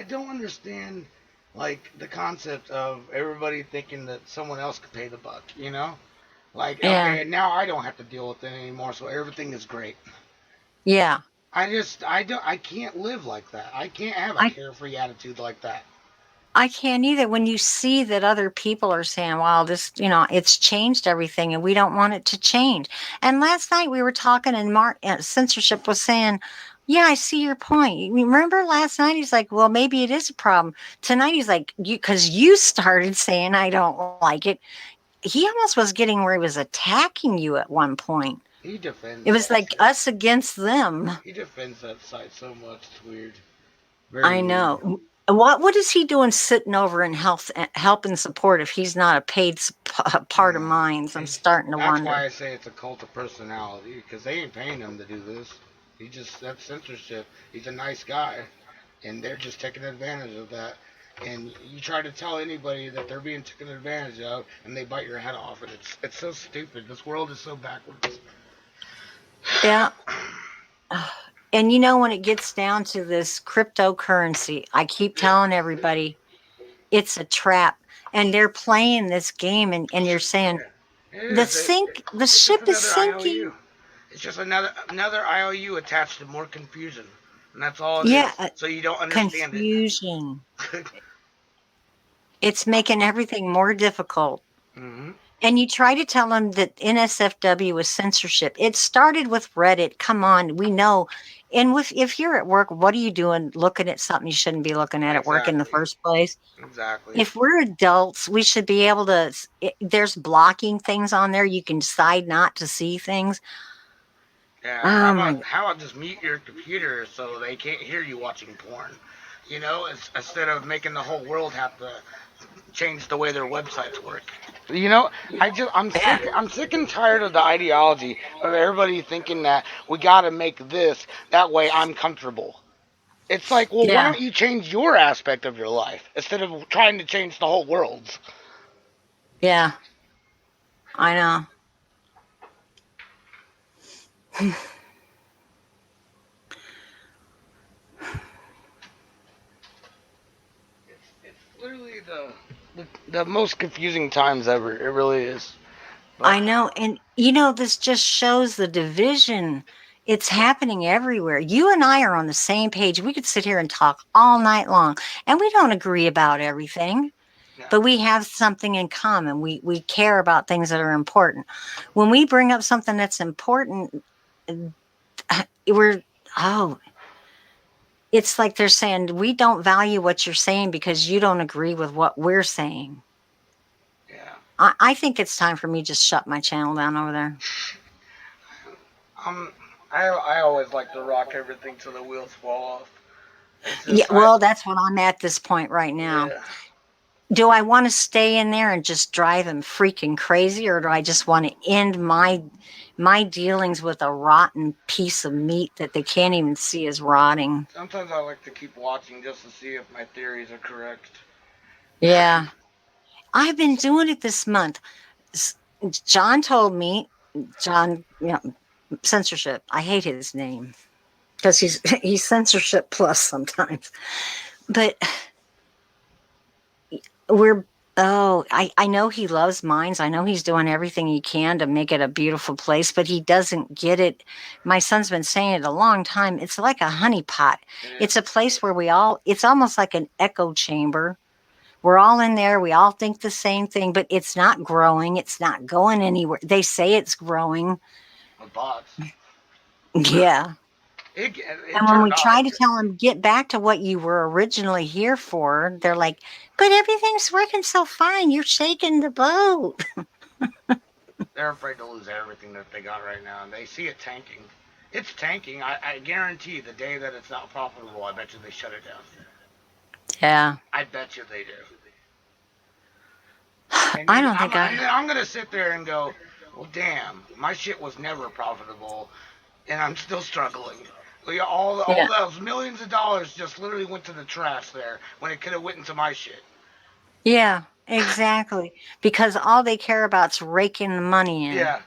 don't understand like the concept of everybody thinking that someone else could pay the buck, you know? Like, Yeah. okay, now I don't have to deal with it anymore, so everything is great. Yeah. I can't live like that. I can't have a I carefree attitude like that. I can't either. When you see that other people are saying, well, this, it's changed everything and we don't want it to change. And last night we were talking and censorship was saying, yeah, I see your point. You remember last night? He's like, well, maybe it is a problem. Tonight he's like, because you started saying I don't like it. He almost was getting where he was attacking you at one point. He defends. It was like us against them. He defends that side so much. It's weird. I know. What is he doing sitting over and help and support if he's not a paid part of Minds? I'm starting to wonder. That's why I say it's a cult of personality, because they ain't paying him to do this. That's censorship. He's a nice guy, and they're just taking advantage of that. And you try to tell anybody that they're being taken advantage of, and they bite your head off, and it's so stupid. This world is so backwards. Yeah. And when it gets down to this cryptocurrency, I keep telling everybody it's a trap. And they're playing this game and you're saying, The It's just ship is another sinking. IOU. It's just another IOU attached to more confusion, and that's all it Yeah, is. So you don't understand it. confusion. It's making everything more difficult. hmm And you try to tell them that NSFW is censorship. It started with Reddit. Come on, we know. And if you're at work, what are you doing looking at something you shouldn't be looking at work in the Exactly. first place? Exactly. If we're adults, we should be able to. There's blocking things on there. You can decide not to see things. Yeah. Oh my. How about just mute your computer so they can't hear you watching porn? You know, instead of making the whole world have to change the way their websites work. You know, I'm sick and tired of the ideology of everybody thinking that we got to make this that way I'm comfortable. It's like, well, why Yeah. don't you change your aspect of your life instead of trying to change the whole world's? Yeah. I know. It's literally the most confusing times ever. It really is. But I know. And, this just shows the division. It's happening everywhere. You and I are on the same page. We could sit here and talk all night long, and we don't agree about everything, yeah, but we have something in common. We care about things that are important. When we bring up something that's important, we're, oh, it's like they're saying, we don't value what you're saying because you don't agree with what we're saying. yeah. I think it's time for me to just shut my channel down over there. Um, I always like to rock everything till the wheels fall off. It's Yeah, just well, that's what I'm at this point right now. yeah. Do I want to stay in there and just drive him freaking crazy, or do I just want to end my dealings with a rotten piece of meat that they can't even see as rotting? Sometimes I like to keep watching just to see if my theories are correct. Yeah, I've been doing it this month. John told me, John, censorship. I hate his name because he's censorship plus sometimes, but we're I know he loves mines. I know he's doing everything he can to make it a beautiful place, but he doesn't get it. My son's been saying it a long time. It's like a honeypot. It's a place where it's almost like an echo chamber. We're all in there. We all think the same thing, but it's not growing. It's not going anywhere. They say it's growing. The bots. Yeah. It And when turned we off. try to tell them, get back to what you were originally here for, they're like, but everything's working so fine. You're shaking the boat. They're afraid to lose everything that they got right now, and they see it tanking. It's tanking. I guarantee the day that it's not profitable, I bet you they shut it down. Yeah. I bet you they do. I don't think And then I'm gonna sit there and go, well, damn, my shit was never profitable, and I'm still struggling. All Yeah. those millions of dollars just literally went to the trash there when it could have went into my shit. Yeah, exactly. Because all they care about is raking the money in. Yeah.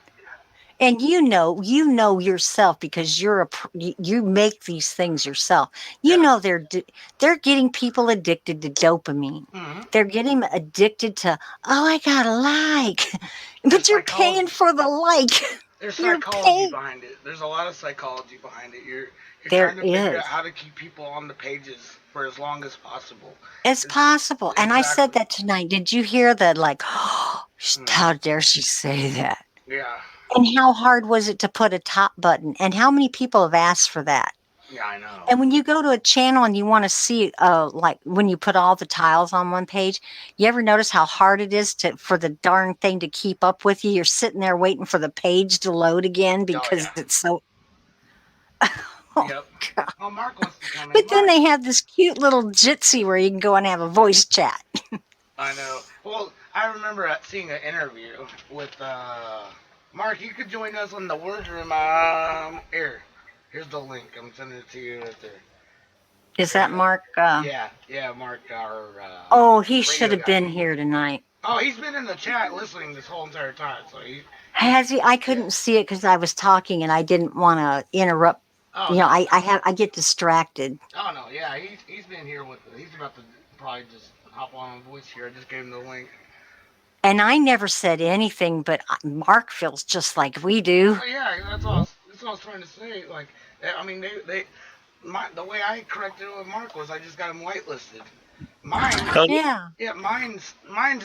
And you know yourself because you make these things yourself. You Yeah. know they're getting people addicted to dopamine. Mm-hmm. They're getting addicted to, oh, I got a like. But you're paying for the like. There's You're psychology paying. behind it. There's a lot of psychology behind it. You're There trying to figure out is. how to keep people on the pages for as long as possible. It's possible. And I said Exactly. that tonight. Did you hear that? Like, Mm-hmm. how dare she say that? Yeah. And how hard was it to put a top button? And how many people have asked for that? Yeah, I know. And when you go to a channel and you want to see, like when you put all the tiles on one page, you ever notice how hard it is for the darn thing to keep up with you? You're sitting there waiting for the page to load again because it's so. Oh, Yep. God. Oh, Mark wants to come in. But then Mark. they have this cute little Jitsi where you can go and have a voice chat. I know. Well, I remember seeing an interview with Mark. You could join us on the Word Room. Here's the link. I'm sending it to you right there. Is that Mark? Yeah, Mark, our Oh, he should radio have guy. been here tonight. Oh, he's been in the chat listening this whole entire time. So Has he? I couldn't see it because I was talking and I didn't want to interrupt. Oh, no. I get distracted. Oh no, yeah, he's been here with. He's about to probably just hop on voice here. I just gave him the link. And I never said anything, but Mark feels just like we do. Oh, yeah, that's all I was trying to say. Like, I mean, the way I corrected it with Mark was I just got him whitelisted. Mine, Yeah. yeah, mine's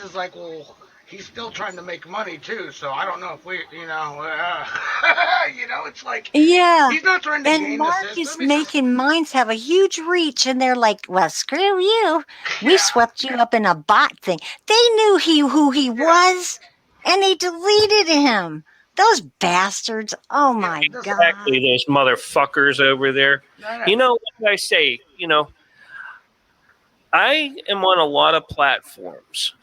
is like, well, he's still trying to make money too. So I don't know if it's like Yeah. he's not trying to And game Mark the system. is making mines have a huge reach, and they're like, well, screw you. We swept you up in a bot thing. They knew who he was, and they deleted him. Those bastards. Oh, my God. Exactly, those motherfuckers over there. You know what I say? You know, I am on a lot of platforms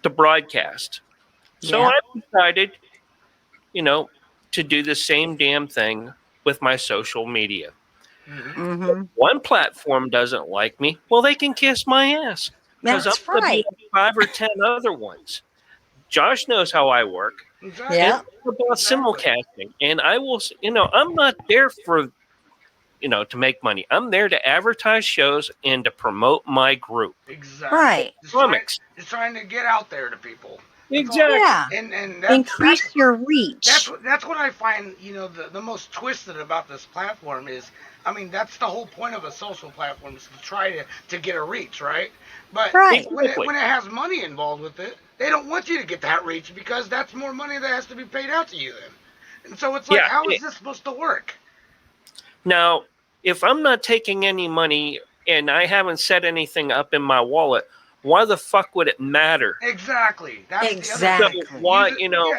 to broadcast. So I decided, you know, to do the same damn thing with my social media. Mm-hmm. If one platform doesn't like me, well, they can kiss my ass. Because I'm going to be on 5 or 10 other ones. Josh knows how I work. Exactly. Yeah. It's about simulcasting. And I will, I'm not there for, to make money. I'm there to advertise shows and to promote my group. Exactly. Right. Comics. Just trying to get out there to people. Exactly. Yeah. And increase your reach. That's what I find, the most twisted about this platform is, I mean, that's the whole point of a social platform, is to try to get a reach, right? But when it has money involved with it, they don't want you to get that reach because that's more money that has to be paid out to you then. And so it's like, how is this supposed to work? Now, if I'm not taking any money and I haven't set anything up in my wallet, why the fuck would it matter? Exactly. That's exactly. The other thing. Why,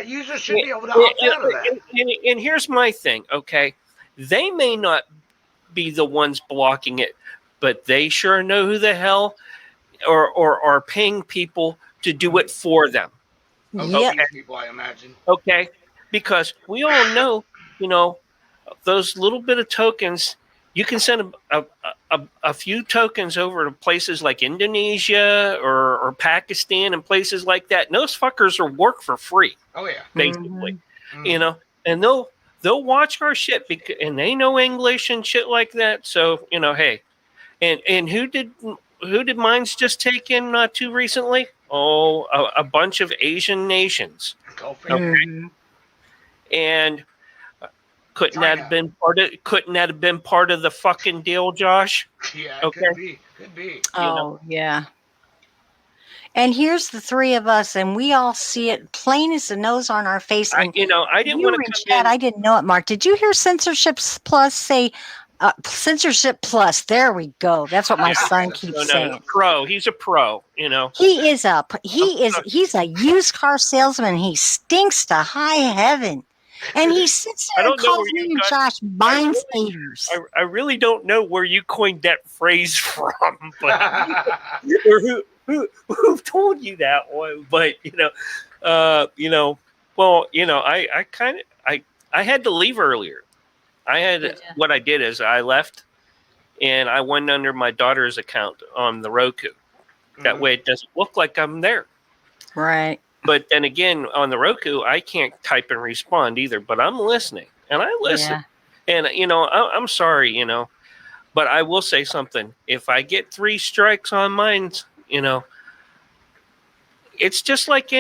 users should be able to opt out of that. And here's my thing, okay? They may not be the ones blocking it, but they sure know who the hell or are paying people to do it for them. Yep. Okay. People, I imagine. Okay, because we all know, those little bit of tokens. You can send a few tokens over to places like Indonesia or Pakistan and places like that. And those fuckers are work for free. Oh yeah, basically, and they'll watch our shit and they know English and shit like that. So hey, and who did mines just take in not too recently? Oh, a bunch of Asian nations. Mm-hmm. And couldn't that have been part of the fucking deal, Josh? Yeah, okay. Could be. Oh, yeah. And here's the three of us, and we all see it plain as the nose on our face. And I didn't want to come in. I didn't know it, Mark. Did you hear Censorship Plus say? Censorship Plus. There we go. That's what my son keeps saying. He's a pro. He is he's a used car salesman. He stinks to high heaven. And he sits there and calls me and Josh mind haters. I really don't know where you coined that phrase from, but or who told you that one. But I had to leave earlier. What I did is I left and I went under my daughter's account on the Roku. That way it doesn't look like I'm there. Right. But then again, on the Roku, I can't type and respond either. But I'm listening, and I listen. Yeah. And I'm sorry, but I will say something. If I get 3 strikes on mines, it's just like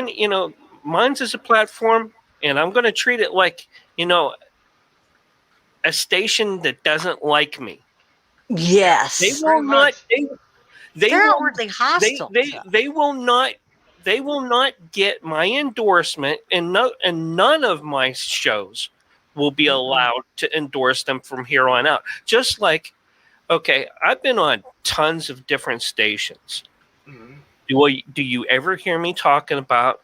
mines is a platform, and I'm going to treat it like a station that doesn't like me. Yes, they will not. They're outwardly hostile. They will not. They will not get my endorsement, and none of my shows will be allowed to endorse them from here on out. Just like, okay, I've been on tons of different stations. Mm-hmm. Do you ever hear me talking about,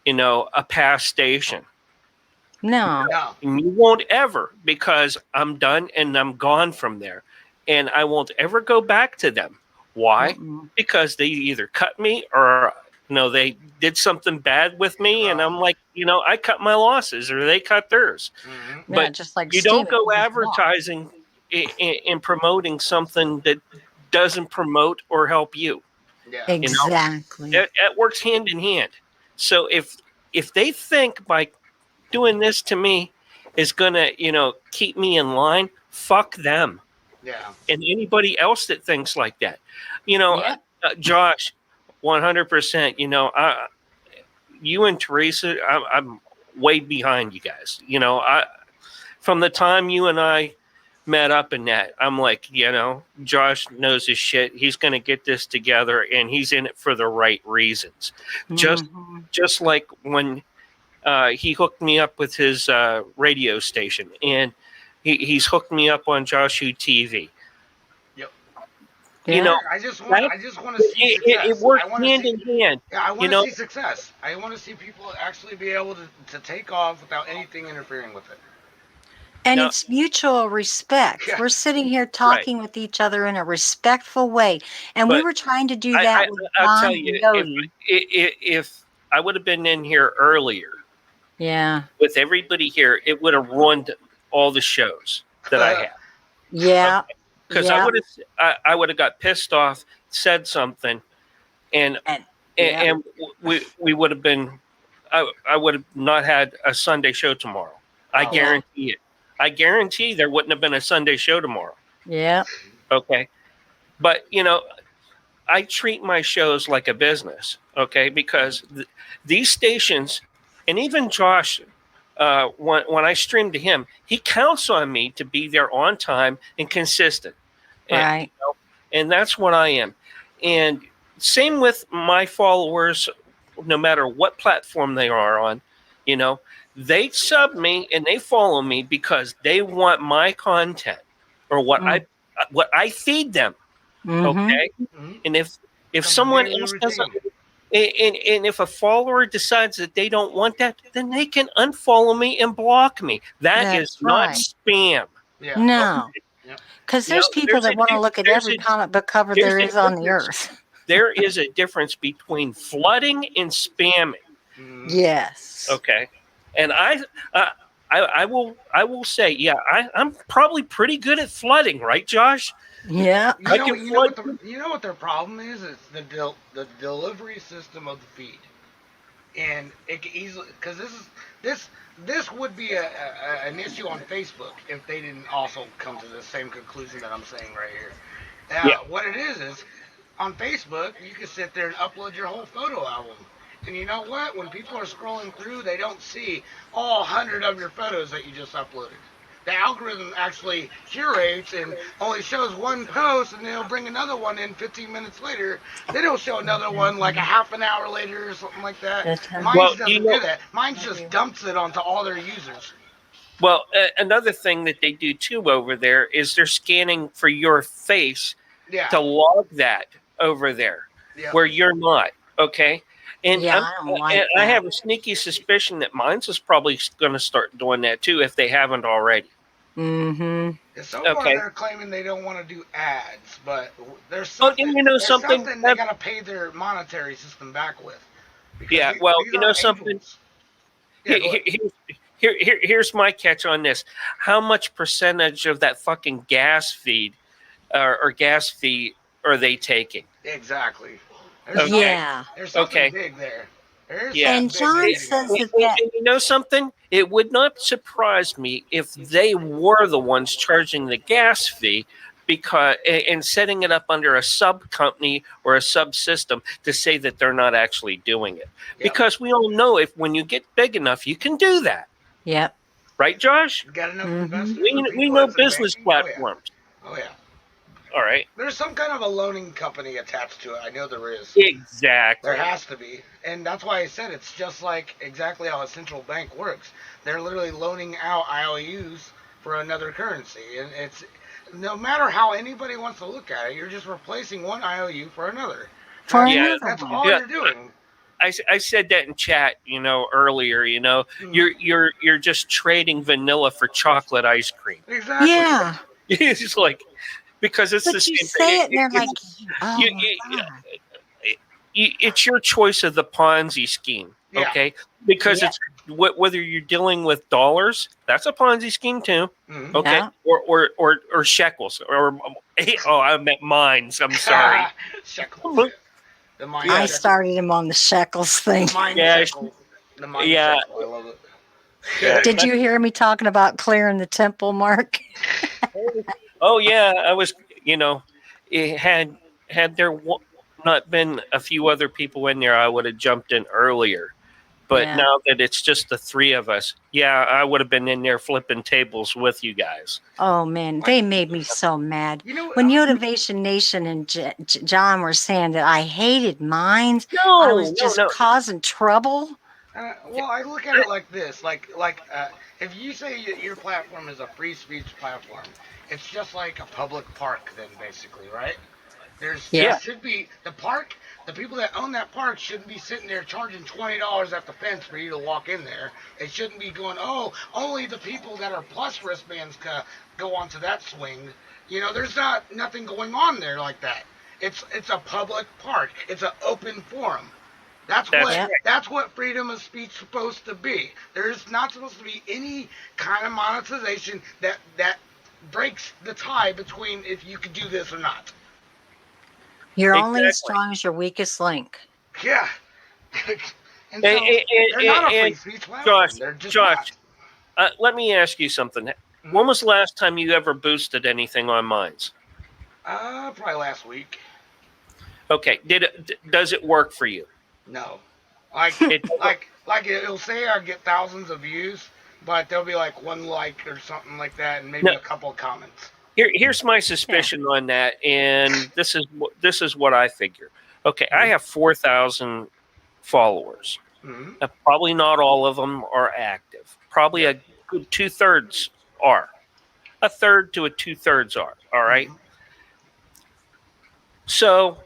a past station? No. And you won't ever, because I'm done and I'm gone from there. And I won't ever go back to them. Why? Because they either cut me or they did something bad with me, and I'm like, I cut my losses, or they cut theirs. Mm-hmm. But just like you don't go advertising and promoting something that doesn't promote or help you. Yeah. Exactly. It works hand in hand. So if they think by doing this to me is gonna, keep me in line, fuck them. Yeah. And anybody else that thinks like that, Josh. 100%. You and Teresa, I'm way behind you guys. From the time you and I met up in that, I'm like, Josh knows his shit. He's going to get this together, and he's in it for the right reasons. Just like when he hooked me up with his radio station, and he's hooked me up on Joshu TV. Yep. Yeah. I just want to see success. It works hand in hand. Yeah, I want to see success. I want to see people actually be able to take off without anything interfering with it. And it's mutual respect. Yeah. We're sitting here talking with each other in a respectful way. And we were trying to do that with I'll tell you, if I would have been in here earlier, with everybody here, it would have ruined all the shows that I have. Yeah. Because I would have got pissed off, said something, and we would have been, I would have not had a Sunday show tomorrow. I guarantee it. I guarantee there wouldn't have been a Sunday show tomorrow. Yeah. Okay. But, I treat my shows like a business, okay? Because these stations, and even Josh, when I stream to him, he counts on me to be there on time and consistent. Right. And that's what I am. And same with my followers, no matter what platform they are on, they sub me and they follow me because they want my content or what I feed them. Okay. And if someone else doesn't, and if a follower decides that they don't want that, then they can unfollow me and block me. That's not spam. Yeah. No. Because there's people that want to look at every comic book cover there is on the earth. There is a difference between flooding and spamming. Yes. Okay. And I will say, I'm probably pretty good at flooding, right, Josh? Yeah. You know what their problem is? It's the delivery system of the feed, and it can easily, because this would be an issue on Facebook if they didn't also come to the same conclusion that I'm saying right here. What it is on Facebook you can sit there and upload your whole photo album. And you know what? When people are scrolling through, they don't see all 100 of your photos that you just uploaded. The algorithm actually curates and only shows one post, and they'll bring another one in 15 minutes later. They don't show another one like a half an hour later or something like that. Mine doesn't do that. Mine just dumps it onto all their users. Well, another thing that they do too over there is they're scanning for your face to log that over there where you're not. Okay. And I have a sneaky suspicion that mine's is probably going to start doing that too if they haven't already. So far they're claiming they don't want to do ads, but there's something, something they got to pay their monetary system back with. Something. Here's my catch on this. How much percentage of that fucking gas feed or gas fee are they taking? Exactly. There's something big there. And John says that. And you know something? It would not surprise me if they were the ones charging the gas fee and setting it up under a sub company or a subsystem to say that they're not actually doing it. Because we all know when you get big enough, you can do that. Yep. Right, Josh? You got enough investment. We know business platforms. Oh yeah. All right. There's some kind of a loaning company attached to it. I know there is. Exactly. There has to be. And that's why I said it's just like exactly how a central bank works. They're literally loaning out IOUs for another currency. And it's no matter how anybody wants to look at it, you're just replacing one IOU for another. That's all you're doing. I said that in chat, earlier. You're just trading vanilla for chocolate ice cream. Exactly. Yeah. It's just like, because it's the same thing. Say it, and they're like, it's your choice of the Ponzi scheme, okay? Because it's whether you're dealing with dollars, that's a Ponzi scheme too, okay? Or shekels, or I meant mines. I'm sorry. Shekels. I started him on the shekels thing. Shekel. The mine shekel. I love it. Yeah. Did you hear me talking about clearing the temple, Mark? Oh yeah, I was. It had their not been a few other people in there, I would have jumped in earlier. But now that it's just the three of us, I would have been in there flipping tables with you guys. Oh man, they made me so mad. When Motivation Nation and John were saying that I hated mines, I was just causing trouble. Well, I look at it like this: if you say your platform is a free speech platform, it's just like a public park, then basically, right? There should be the park. The people that own that park shouldn't be sitting there charging $20 at the fence for you to walk in there. They shouldn't be going, oh, only the people that are plus wristbands go onto that swing. There's nothing going on there like that. It's a public park. It's an open forum. That's what freedom of speech is supposed to be. There's not supposed to be any kind of monetization that breaks the tie between if you could do this or not. You're only as strong as your weakest link. Yeah. And so they're not a free speech platform. They're just Josh, let me ask you something. When was the last time you ever boosted anything on Minds? Probably last week. Okay. Does it work for you? No. It'll say I get thousands of views, but there'll be like one like or something like that, and maybe a couple of comments. Here's my suspicion on that, and this is what I figure. Okay, I have 4,000 followers. Mm-hmm. Probably not all of them are active. Probably a good 2/3 are. A third to a 2/3 are. All right. Mm-hmm. So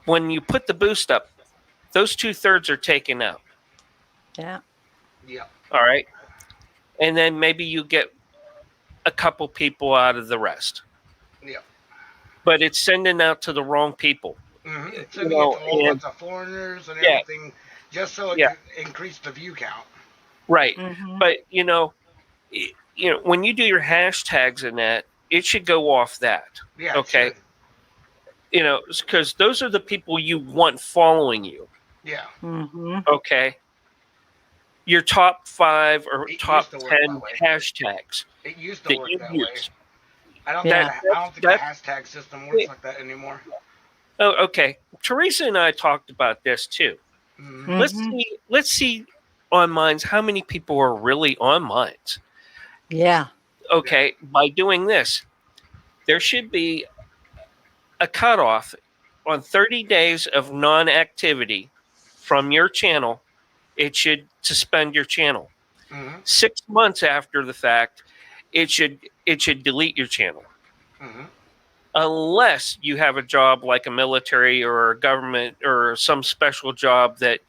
when you put the boost up, those 2/3 are taken out. Yeah. Yeah. All right. And then maybe you get a couple people out of the rest. Yeah. But it's sending out to the wrong people. Mm-hmm. It's sending it to a whole bunch of foreigners and everything, just so it can increase the view count. Right. Mm-hmm. But when you do your hashtags in that, it should go off that. Yeah. Okay. Because those are the people you want following you. Yeah. Mm-hmm. Okay. Your top 5 or top 10 hashtags. It used to work that way. I don't think the hashtag system works like that anymore. Oh, okay. Teresa and I talked about this too. Mm-hmm. Let's see on Minds how many people are really on Minds. Yeah. Okay. By doing this, there should be a cutoff on 30 days of non-activity from your channel. It should suspend your channel. Mm-hmm. 6 months after the fact, it should delete your channel. Mm-hmm. Unless you have a job like a military or a government or some special job that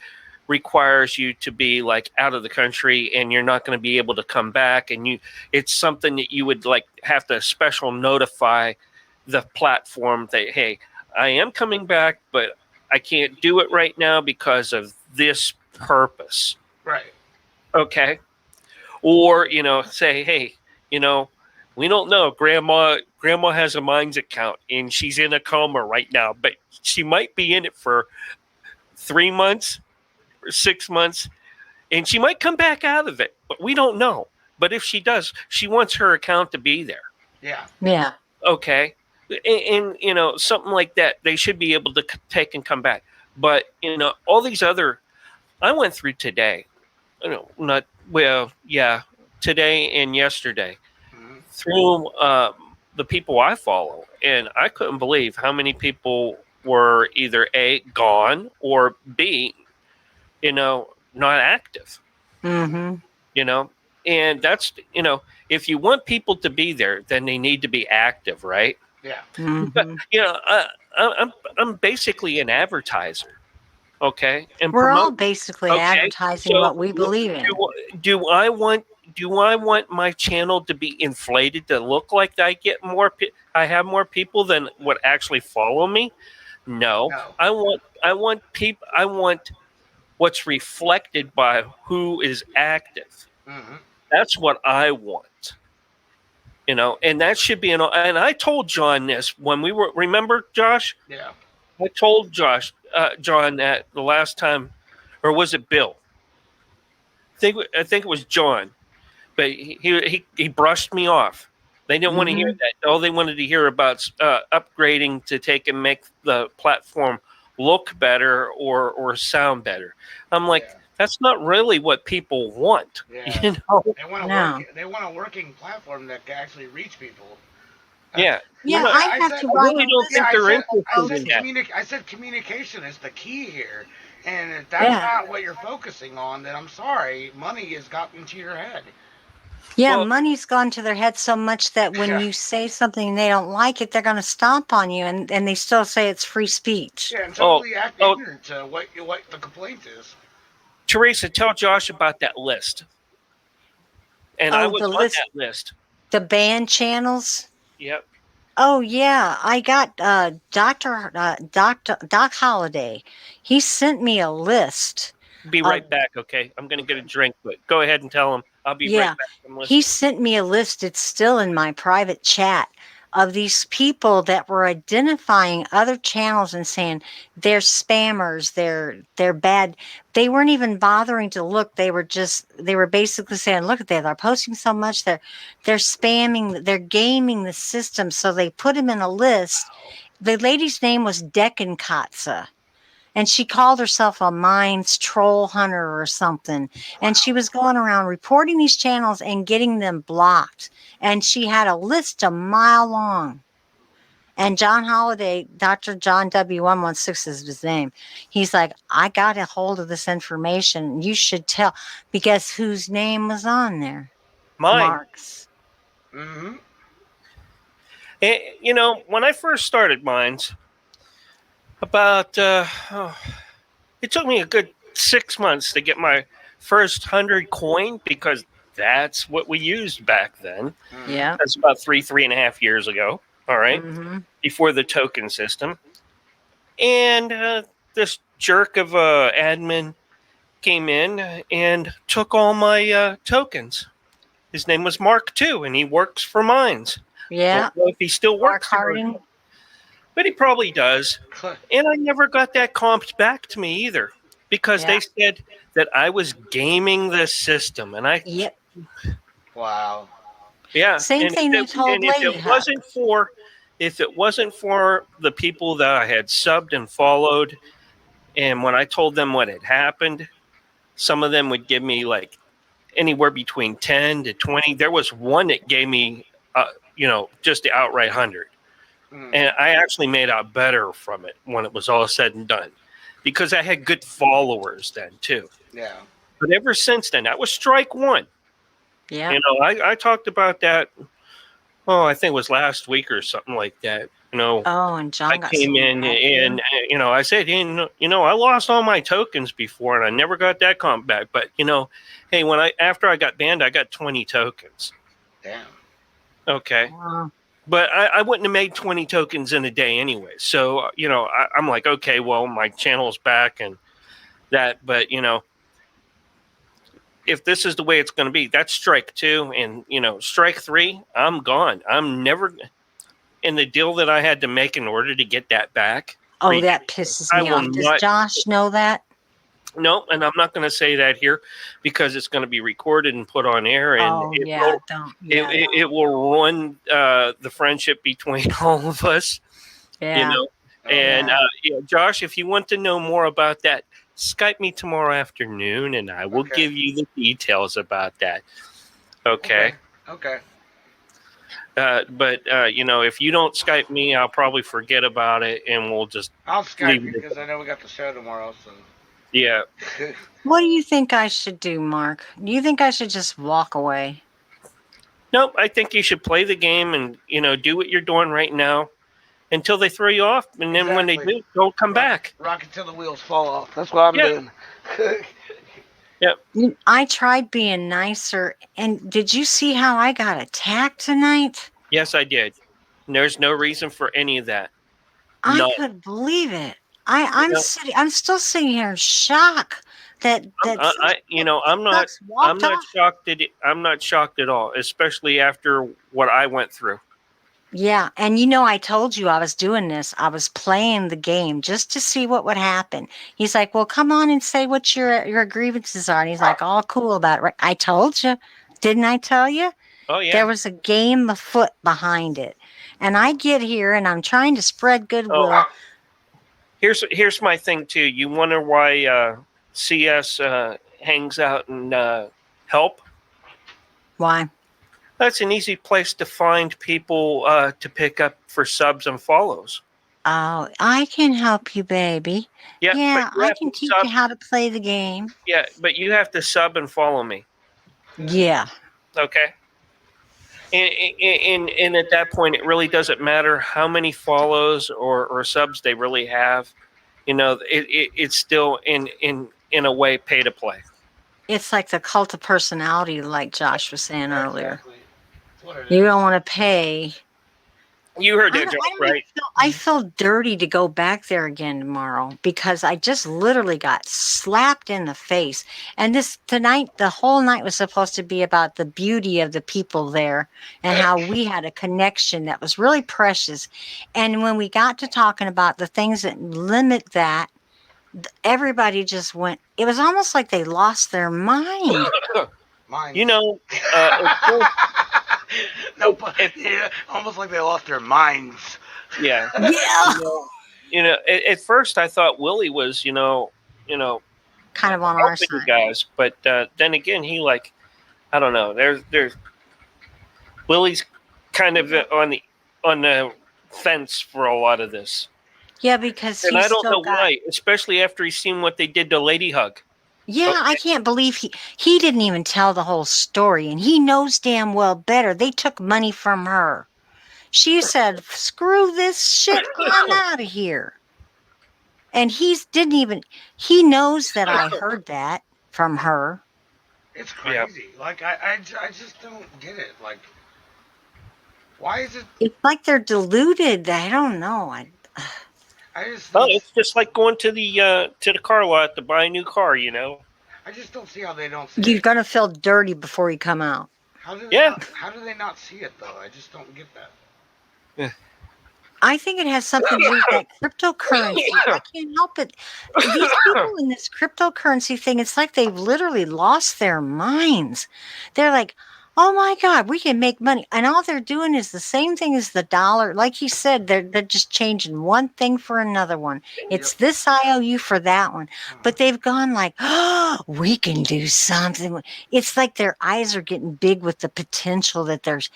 requires you to be like out of the country and you're not going to be able to come back, and it's something that you would like have to special notify the platform that, hey, I am coming back, but I can't do it right now because of this purpose. Right. Okay. Or, say, hey, we don't know. Grandma has a Minds account and she's in a coma right now, but she might be in it for 3 months or 6 months, and she might come back out of it, but we don't know. But if she does, she wants her account to be there. Yeah. Yeah. Okay. And something like that, they should be able to take and come back. But, all these other, I went through today, today and yesterday, through the people I follow, and I couldn't believe how many people were either A, gone, or B, not active. Mm-hmm. And that's, if you want people to be there, then they need to be active, right? Yeah. Mm-hmm. But, I'm basically an advertiser. Okay. And we're all basically advertising what we believe in. Do I want my channel to be inflated to look like I get I have more people than what actually follow me? No. I want what's reflected by who is active. Mm-hmm. That's what I want. And that should be and I told John this when we were, remember, Josh? Yeah. I told John that the last time, or was it Bill? I think it was John, but he brushed me off. They didn't want to hear that. All they wanted to hear about upgrading to take and make the platform look better or sound better. I'm like, that's not really what people want. Yeah. You know? They want a working platform that can actually reach people. Yeah. Yeah, I have to I write really don't think they're interested in that. I said communication is the key here, and if that's not what you're focusing on, then I'm sorry, money has gotten to your head. Yeah, money's gone to their head so much that when you say something and they don't like it, they're going to stomp on you, and they still say it's free speech. Yeah, and totally act ignorant to what the complaint is. Teresa, tell Josh about that list. And I was on that list. The band channels? Yep. Oh yeah, I got Doc Holiday. He sent me a list. Be right back, okay? I'm going to get a drink, but go ahead and tell him. I'll be right back. He sent me a list. It's still in my private chat of these people that were identifying other channels and saying they're spammers, they're bad. They weren't even bothering to look. They were basically saying, look at that, they're posting so much, they're spamming, they're gaming the system. So they put him in a list. The lady's name was Deccan Katza. And she called herself a mines troll hunter or something. And she was going around reporting these channels and getting them blocked. And she had a list a mile long. And John Holiday, Dr. John W116 is his name. He's like, I got a hold of this information. You should tell. Because whose name was on there? Mine. Mark's. Mm-hmm. And, you know, when I first started Mines, about it took me a good 6 months to get my first 100 coin, because that's what we used back then. Yeah, that's about 3.5 years ago. All right, before the token system. And this jerk of a admin came in and took all my tokens. His name was Mark too, and he works for Mines. Yeah, don't know if he still works Mark Harding. But he probably does. And I never got that comped back to me either, because they said that I was gaming the system. And I. Yep. Wow. Yeah. Same thing they told Lady Hawk. If it wasn't for the people that I had subbed and followed, and when I told them what had happened, some of them would give me like anywhere between 10 to 20. There was one that gave me, just the outright 100. And I actually made out better from it when it was all said and done, because I had good followers then too. Yeah. But ever since then, that was strike one. Yeah. You know, I talked about that. Oh, I think it was last week or something like that. You know. Oh, and John I came in and I said, I lost all my tokens before, and I never got that comp back. But hey, after I got banned, I got 20 tokens. Damn. Okay. But I wouldn't have made 20 tokens in a day anyway. So, I'm like, okay, well, my channel's back and that. But, if this is the way it's going to be, that's strike 2. And, strike 3, I'm gone. I'm never. And the deal that I had to make in order to get that back. Oh, that pisses me off. Does Josh know that? No, and I'm not going to say that here, because it's going to be recorded and put on air, and it will ruin the friendship between all of us. Yeah. And Josh, if you want to know more about that, Skype me tomorrow afternoon, and I will give you the details about that. Okay. Okay. But if you don't Skype me, I'll probably forget about it, and we'll just. I'll Skype you because I know we got the show tomorrow. So. Yeah. What do you think I should do, Mark? Do you think I should just walk away? Nope. I think you should play the game and, do what you're doing right now until they throw you off. And then when they do, don't come back. Rock until the wheels fall off. That's what I'm doing. Yep. I tried being nicer. And did you see how I got attacked tonight? Yes, I did. There's no reason for any of that. I couldn't believe it. I'm still sitting here in shock that I'm not shocked I'm not shocked at all, especially after what I went through. Yeah, and I told you I was doing this. I was playing the game just to see what would happen. He's like, "Well, come on and say what your grievances are." And he's like, "All cool about it." I told you, didn't I tell you? Oh yeah. There was a game afoot behind it. And I get here and I'm trying to spread goodwill. Here's my thing too. You wonder why CS hangs out and help? Why? That's an easy place to find people to pick up for subs and follows. Oh, I can help you, baby. Yeah, but I can teach you how to play the game. Yeah, but you have to sub and follow me. Yeah. Okay. And at that point, it really doesn't matter how many follows or subs they really have. It's still in a way pay to play. It's like the cult of personality, like Josh was saying earlier. Exactly. You don't want to pay. You heard that, right? I feel dirty to go back there again tomorrow because I just literally got slapped in the face. And the whole night was supposed to be about the beauty of the people there and how we had a connection that was really precious. And when we got to talking about the things that limit that, everybody just went, it was almost like they lost their mind. Almost like they lost their minds. Yeah. Yeah. At first I thought Willie was, kind of on our side, you guys, but then again, he I don't know. There's Willie's kind of on the fence for a lot of this. Yeah, because and I don't know why, especially after he's seen what they did to Lady Hug. Yeah, okay. I can't believe he didn't even tell the whole story, and he knows damn well better. They took money from her. She said, "Screw this shit, I'm out of here." And he knows that I heard that from her. It's crazy. Yeah. Like I just don't get it. Like, why is it? It's like they're deluded. I don't know. It's just like going to the car lot to buy a new car. I just don't see how they don't see You're gonna feel dirty before you come out. How do they not see it though? I just don't get that. Yeah. I think it has something to do with that cryptocurrency. I can't help it. These people in this cryptocurrency thing, it's like they've literally lost their minds. They're like, oh my God, we can make money. And all they're doing is the same thing as the dollar. Like you said, they're just changing one thing for another one. It's this IOU for that one. But they've gone like, oh, we can do something. It's like their eyes are getting big with the potential that there's.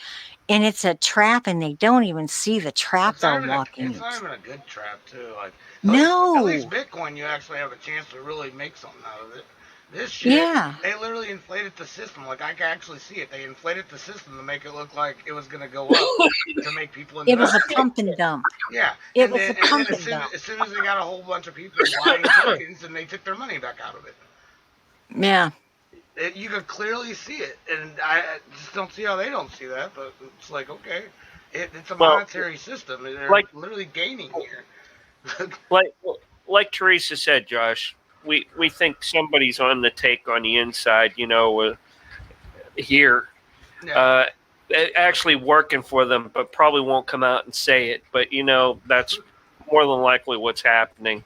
And it's a trap, and they don't even see the trap they're walking. It's not even a good trap, too. Like, at least Bitcoin, you actually have a chance to really make something out of it. This shit, they literally inflated the system. Like, I can actually see it. They inflated the system to make it look like it was going to go up to make people invest. It was a pump and dump. Yeah. It was a pump and dump. As soon as they got a whole bunch of people buying tokens, and they took their money back out of it. Yeah. You could clearly see it, and I just don't see how they don't see that. But it's like, okay, it's a monetary system. They're literally gaining here. like Teresa said, Josh, we think somebody's on the take on the inside. Here, actually working for them, but probably won't come out and say it. But that's more than likely what's happening.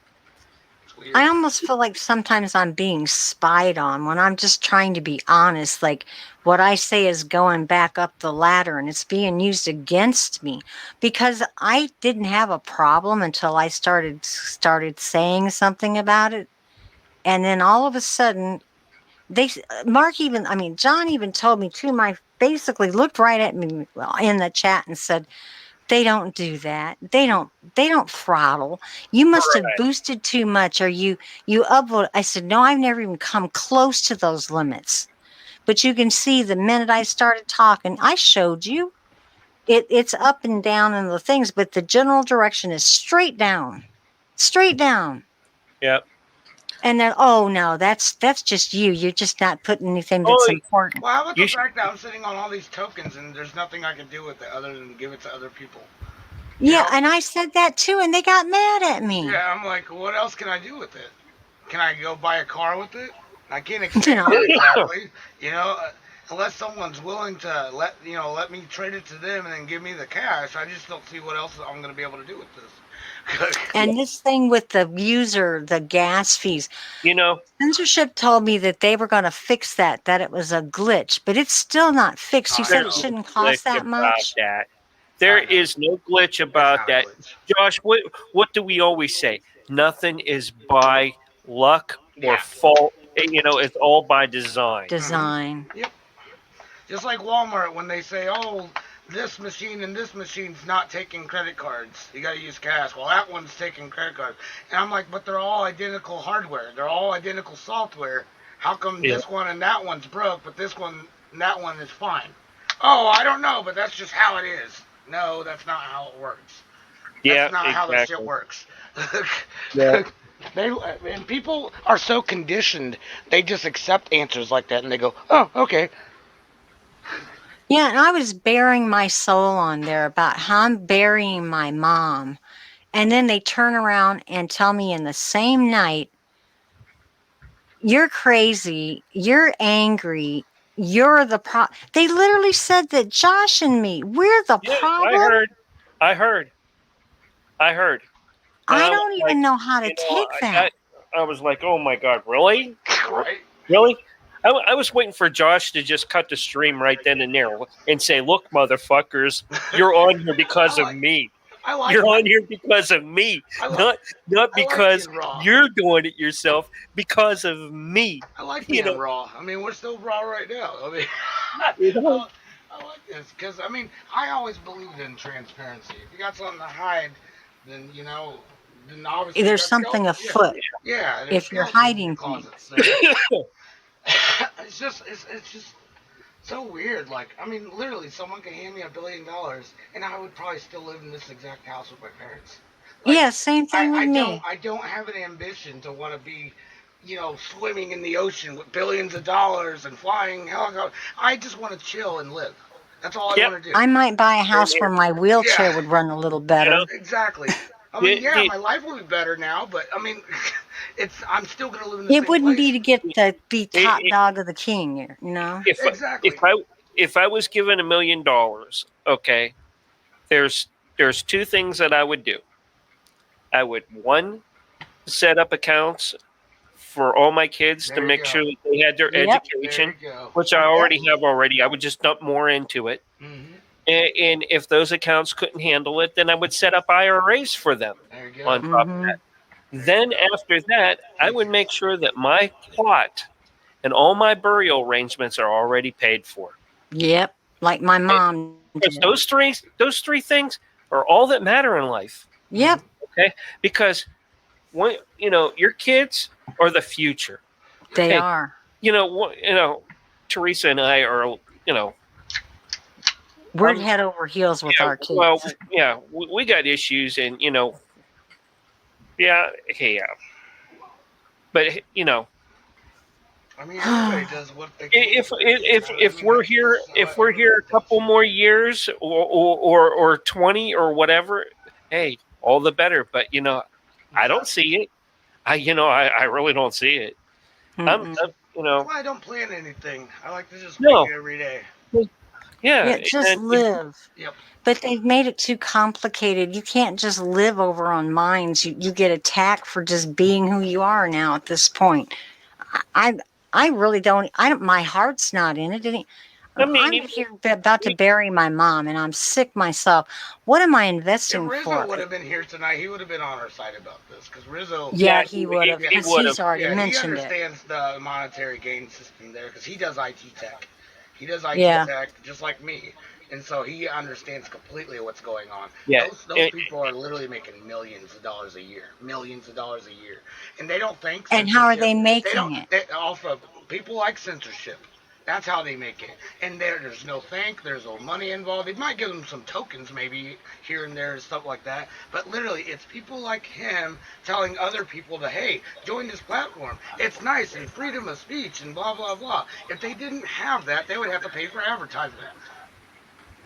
I almost feel like sometimes I'm being spied on when I'm just trying to be honest. Like what I say is going back up the ladder and it's being used against me because I didn't have a problem until I started saying something about it. And then all of a sudden John even told me too, basically looked right at me in the chat and said, they don't do that. They don't throttle. You must have boosted too much or you upvote. I said, no, I've never even come close to those limits. But you can see the minute I started talking, I showed you. It's up and down in the things, but the general direction is straight down. Straight down. Yep. And then, oh no, that's just you. You're just not putting anything that's important. Well, how about the fact that I'm sitting on all these tokens and there's nothing I can do with it other than give it to other people? Yeah, and I said that too, and they got mad at me. Yeah, I'm like, what else can I do with it? Can I go buy a car with it? I can't exchange it exactly. Unless someone's willing to let me trade it to them and then give me the cash. I just don't see what else I'm going to be able to do with this. And this thing with the user, the gas fees, censorship told me that they were going to fix that it was a glitch, but it's still not fixed. You said it shouldn't cost that much. There is no glitch about that. Josh, what do we always say? Nothing is by luck or fault. It's all by design. Design. Yep. Just like Walmart when they say, "Oh, this machine and this machine's not taking credit cards. You got to use cash." Well, that one's taking credit cards, and I'm like, "But they're all identical hardware. They're all identical software. How come this one and that one's broke, but this one and that one is fine?" Oh, I don't know, but that's just how it is. No, that's not how it works. That's not how that shit works. And people are so conditioned, they just accept answers like that, and they go, "Oh, okay." Yeah, and I was bearing my soul on there about how I'm burying my mom. And then they turn around and tell me in the same night, you're crazy, you're angry, you're the problem. They literally said that Josh and me, we're the problem. I heard. I don't even know how to take that. I was like, oh my God, really? Right. Really? I was waiting for Josh to just cut the stream right then and there and say, look, motherfuckers, you're on here because of me. You're on here because of me. Not because you're doing it yourself, because of me. I like being raw. I mean, we're still raw right now. I mean, I like this because, I mean, I always believed in transparency. If you got something to hide, then, then obviously there's something afoot. Yeah. If you're hiding things. It's just so weird. Like, I mean, literally, someone could hand me $1 billion, and I would probably still live in this exact house with my parents. Like, yeah, same thing with me. I don't have an ambition to want to be, swimming in the ocean with billions of dollars and flying helicopters. I just want to chill and live. That's all I want to do. I might buy a house where my wheelchair would run a little better. Exactly. I mean, my life will be better now, but I mean, I'm still going to live in the same place. It wouldn't be to get to be top dog of the king, Exactly. If I was given $1 million, okay, there's two things that I would do. I would, one, set up accounts for all my kids to make sure that they had their education, which I already have already. I would just dump more into it. Mm-hmm. And if those accounts couldn't handle it, then I would set up IRAs for them on top of that. Then after that, I would make sure that my plot and all my burial arrangements are already paid for. Yep, like my mom. Because those three things are all that matter in life. Yep. Okay, because when your kids are the future. They are. Teresa and I are. We're head over heels with our kids. Well, yeah, we got issues, and but I mean, everybody does what they can. If we're here a couple more years or 20 or whatever, hey, all the better. But I don't see it. I really don't see it. Mm-mm. That's why I don't plan anything. I like to just make it every day. Yeah, just live. Yep. But they've made it too complicated. You can't just live over on minds. You get attacked for just being who you are now at this point. I really don't. My heart's not in it. I'm here about to bury my mom, and I'm sick myself. What am I investing for? If for? Rizzo would have been here tonight, he would have been on our side about this, because Rizzo. Yeah, he would have. Because he's already mentioned it. He understands the monetary gain system there, because he does IT tech. He does IT tech just like me, and so he understands completely what's going on. Yeah. Those people are literally making millions of dollars a year, and they don't think. And how are they making it? Off of people like censorship. That's how they make it. And there's no there's no money involved. They might give them some tokens maybe here and there and stuff like that. But literally, it's people like him telling other people to, hey, join this platform. It's nice and freedom of speech and blah, blah, blah. If they didn't have that, they would have to pay for advertisement.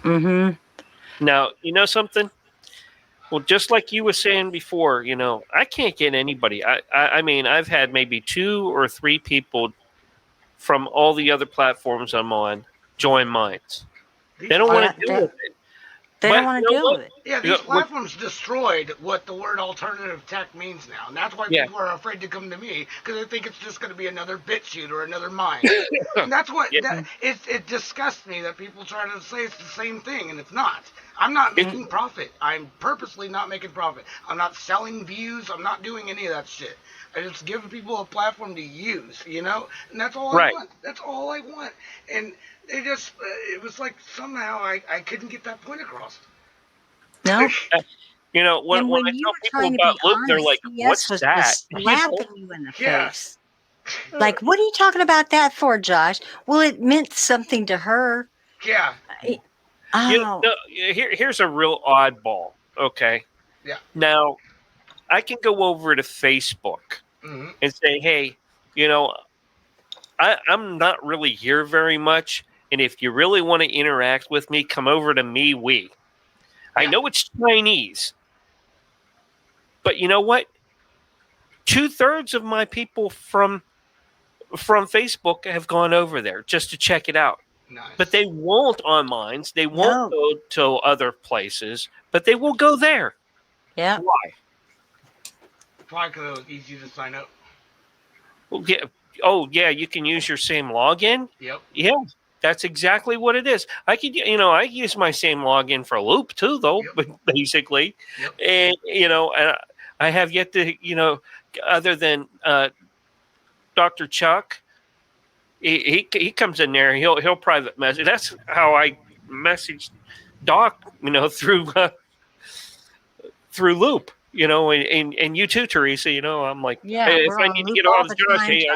Mm-hmm. Now, something? Well, just like you were saying before, I can't get anybody. I mean, I've had maybe 2 or 3 people from all the other platforms I'm on join mine. They don't want to deal with it. They don't want to deal with it. Yeah, these platforms destroyed what the word alternative tech means now, and that's why people are afraid to come to me, because they think it's just going to be another BitChute or another Mind. And that's what it disgusts me that people try to say it's the same thing, and it's not. I'm not making profit. I'm purposely not making profit. I'm not selling views. I'm not doing any of that shit. I just give people a platform to use, and that's all I want. That's all I want. And it just, it was like somehow I couldn't get that point across. No. When I tell people about Loop, they're like, "What's was that?" just slapping you in the face. Like, what are you talking about that for, Josh? Well, it meant something to her. Yeah. Here's a real oddball. Okay. Yeah. Now, I can go over to Facebook and say, "Hey, I'm not really here very much, and if you really want to interact with me, come over to MeWe." I know it's Chinese, but you know what? 2/3 of my people from Facebook have gone over there just to check it out. Nice. But they won't on Minds. They won't go to other places, but they will go there. Yeah. Why? Probably because it was easy to sign up. Well, yeah. Oh, yeah. You can use your same login. Yep. Yeah, that's exactly what it is. I could, I use my same login for Loop too, though. But basically, and and I have yet to, other than Dr. Chuck. He comes in there. He'll private message. That's how I message Doc. Through Loop. And you too, Teresa. I'm like, hey, if I need to get on Josh, hey,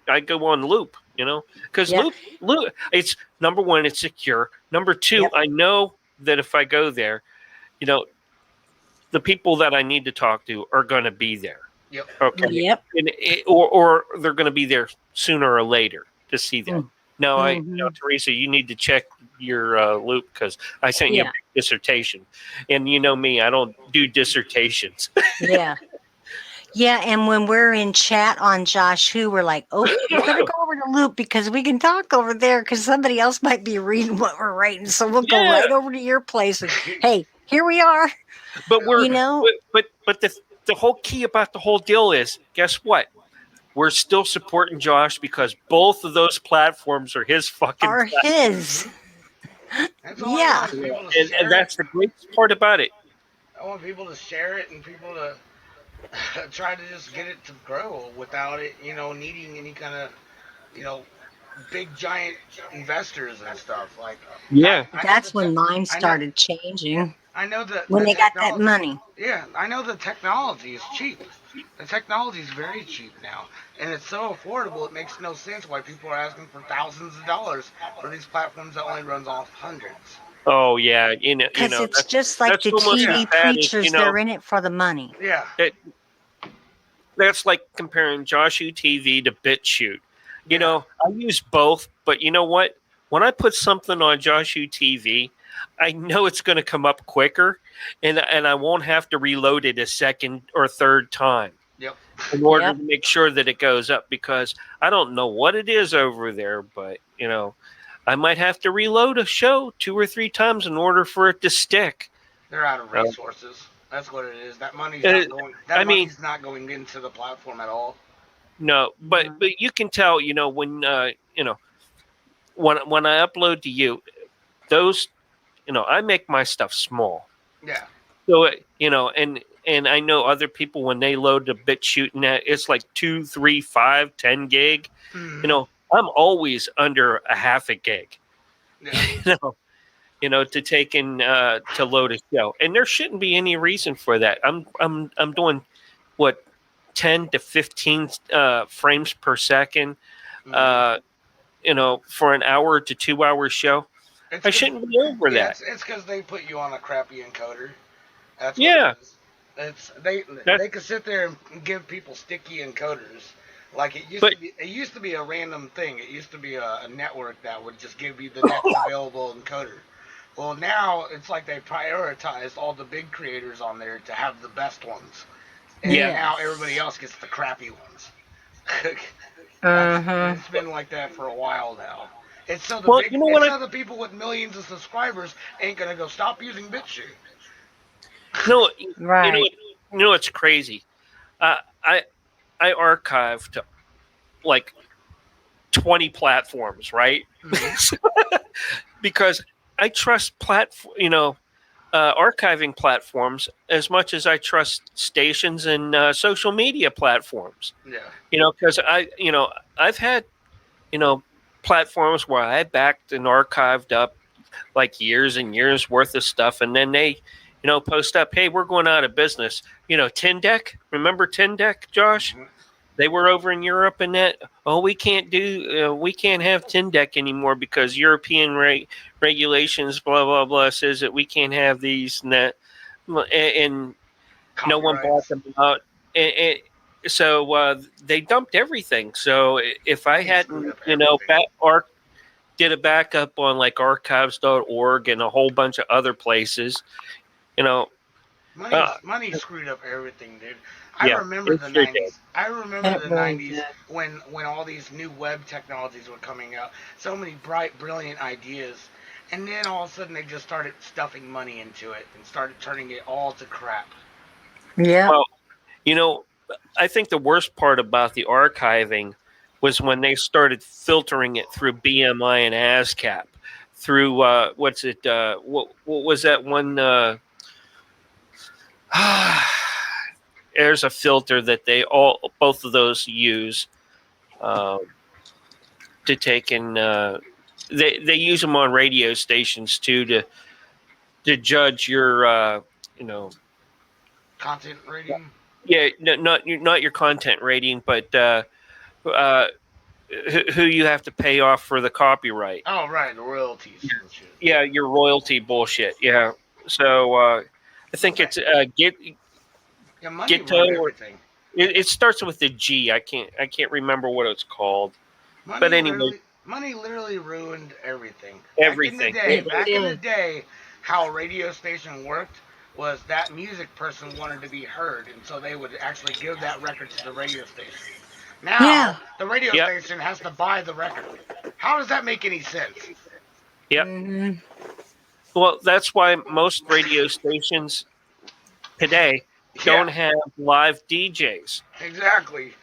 I go on Loop. Because Loop, it's number one, it's secure. Number two, I know that if I go there, the people that I need to talk to are going to be there. Yep. Okay. Yep. Or they're going to be there sooner or later to see that. Now, Teresa, you need to check your Loop because I sent you a dissertation, and you know me, I don't do dissertations. Yeah. Yeah, and when we're in chat on Josh Who, we're like, oh, we better go over to Loop because we can talk over there because somebody else might be reading what we're writing. So we'll go right over to your place and, hey, here we are. But but the whole key about the whole deal is, guess what? We're still supporting Josh because both of those platforms are his fucking his. That's all I want people to share and that's the great part about it. I want people to share it and people to try to just get it to grow without it, needing any kind of, big giant investors and stuff. Like, That's when mine started changing. I know that when they got that money. Yeah, I know the technology is cheap. The technology is very cheap now, and it's so affordable. It makes no sense why people are asking for thousands of dollars for these platforms that only runs off hundreds. Oh yeah, because it's just like the TV preachers. They're in it for the money. Yeah, that's like comparing Joshu TV to BitChute. I use both, but you know what? When I put something on Joshu TV, I know it's going to come up quicker, and I won't have to reload it a second or third time. Yep. In order to make sure that it goes up, because I don't know what it is over there, but I might have to reload a show 2 or 3 times in order for it to stick. They're out of resources. That's what it is. That money's not going. Money's not going into the platform at all. No, but you can tell. When when I upload to you, those I make my stuff small. Yeah. So and I know other people when they load the BitChute net, it's like 2, 3, 5, 10 gig. Mm. I'm always under a half a gig. Yeah. To take in to load a show, and there shouldn't be any reason for that. I'm doing what 10 to 15 frames per second, for an hour to 2 hour show. I shouldn't be over that. It's because they put you on a crappy encoder. That's what it is. They could sit there and give people sticky encoders. Like it used to be a random thing. It used to be a network that would just give you the next available encoder. Well, now it's like they prioritized all the big creators on there to have the best ones, and now everybody else gets the crappy ones. It's been like that for a while now. It's so the the people with millions of subscribers ain't gonna go stop using BitChute. No, Right. It's crazy. I archived like 20 platforms, right? Because I trust archiving platforms as much as I trust stations and social media platforms. Yeah. Because I've had platforms where I backed and archived up like years and years worth of stuff, and then they post up, hey, we're going out of business. Tindeck, remember Tindeck, Josh? Mm-hmm. They were over in Europe, and that we can't have Tindeck anymore because European regulations, blah blah blah, says that we can't have these and that, and no one bought them out, and so they dumped everything. So if I hadn't, did a backup on like archives.org and a whole bunch of other places, you know, Money screwed up everything, dude. I yeah, remember it the sure did. '90s. I remember It the really '90s did. when all these new web technologies were coming out. So many bright, brilliant ideas, and then all of a sudden they just started stuffing money into it and started turning it all to crap. Yeah. Well, you know, I think the worst part about the archiving was when they started filtering it through BMI and ASCAP, through what's it? What was that one? There's a filter that both of those use um, to take in. They use them on radio stations too to judge your Content rating. yeah, not your content rating, but uh, who you have to pay off for the copyright. Oh right, the royalties and shit. Yeah, your royalty bullshit. Yeah. So I think it's Yeah, money Gitto, ruined or everything. it starts with the G. I can't remember what it's called. But anyway, Money literally ruined everything. everything. It Back in the did. day, how a radio station worked was that music person wanted to be heard, and so they would actually give that record to the radio station. Yeah. Now the radio Yep. station has to buy the record. How does that make any sense? Yep. Hmm. Well, that's why most radio stations today don't Yeah, have live DJs. exactly.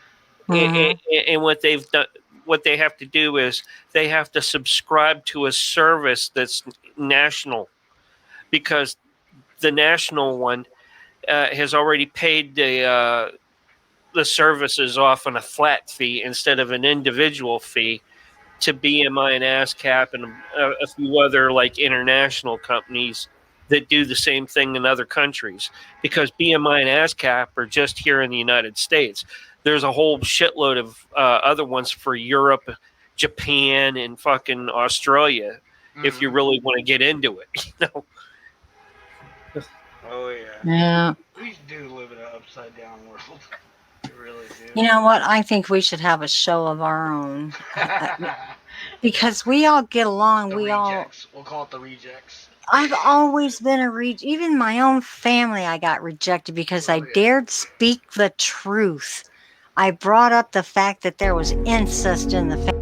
And, Hmm. and what they've done, what they have to do is they have to subscribe to a service that's national, because the national one has already paid the services off on a flat fee instead of an individual fee to BMI and ASCAP and a few other like international companies that do the same thing in other countries, because BMI and ASCAP are just here in the United States. There's a whole shitload of other ones for Europe, Japan, and fucking Australia. If you Hmm. really want to get into it, Oh yeah. Yeah. We do live in an upside down world. We really do. You know what? I think we should have a show of our own. Because we all get along. The rejects. We'll call it the rejects. I've always been even my own family, I got rejected because I dared speak the truth. I brought up the fact that there was incest in the family.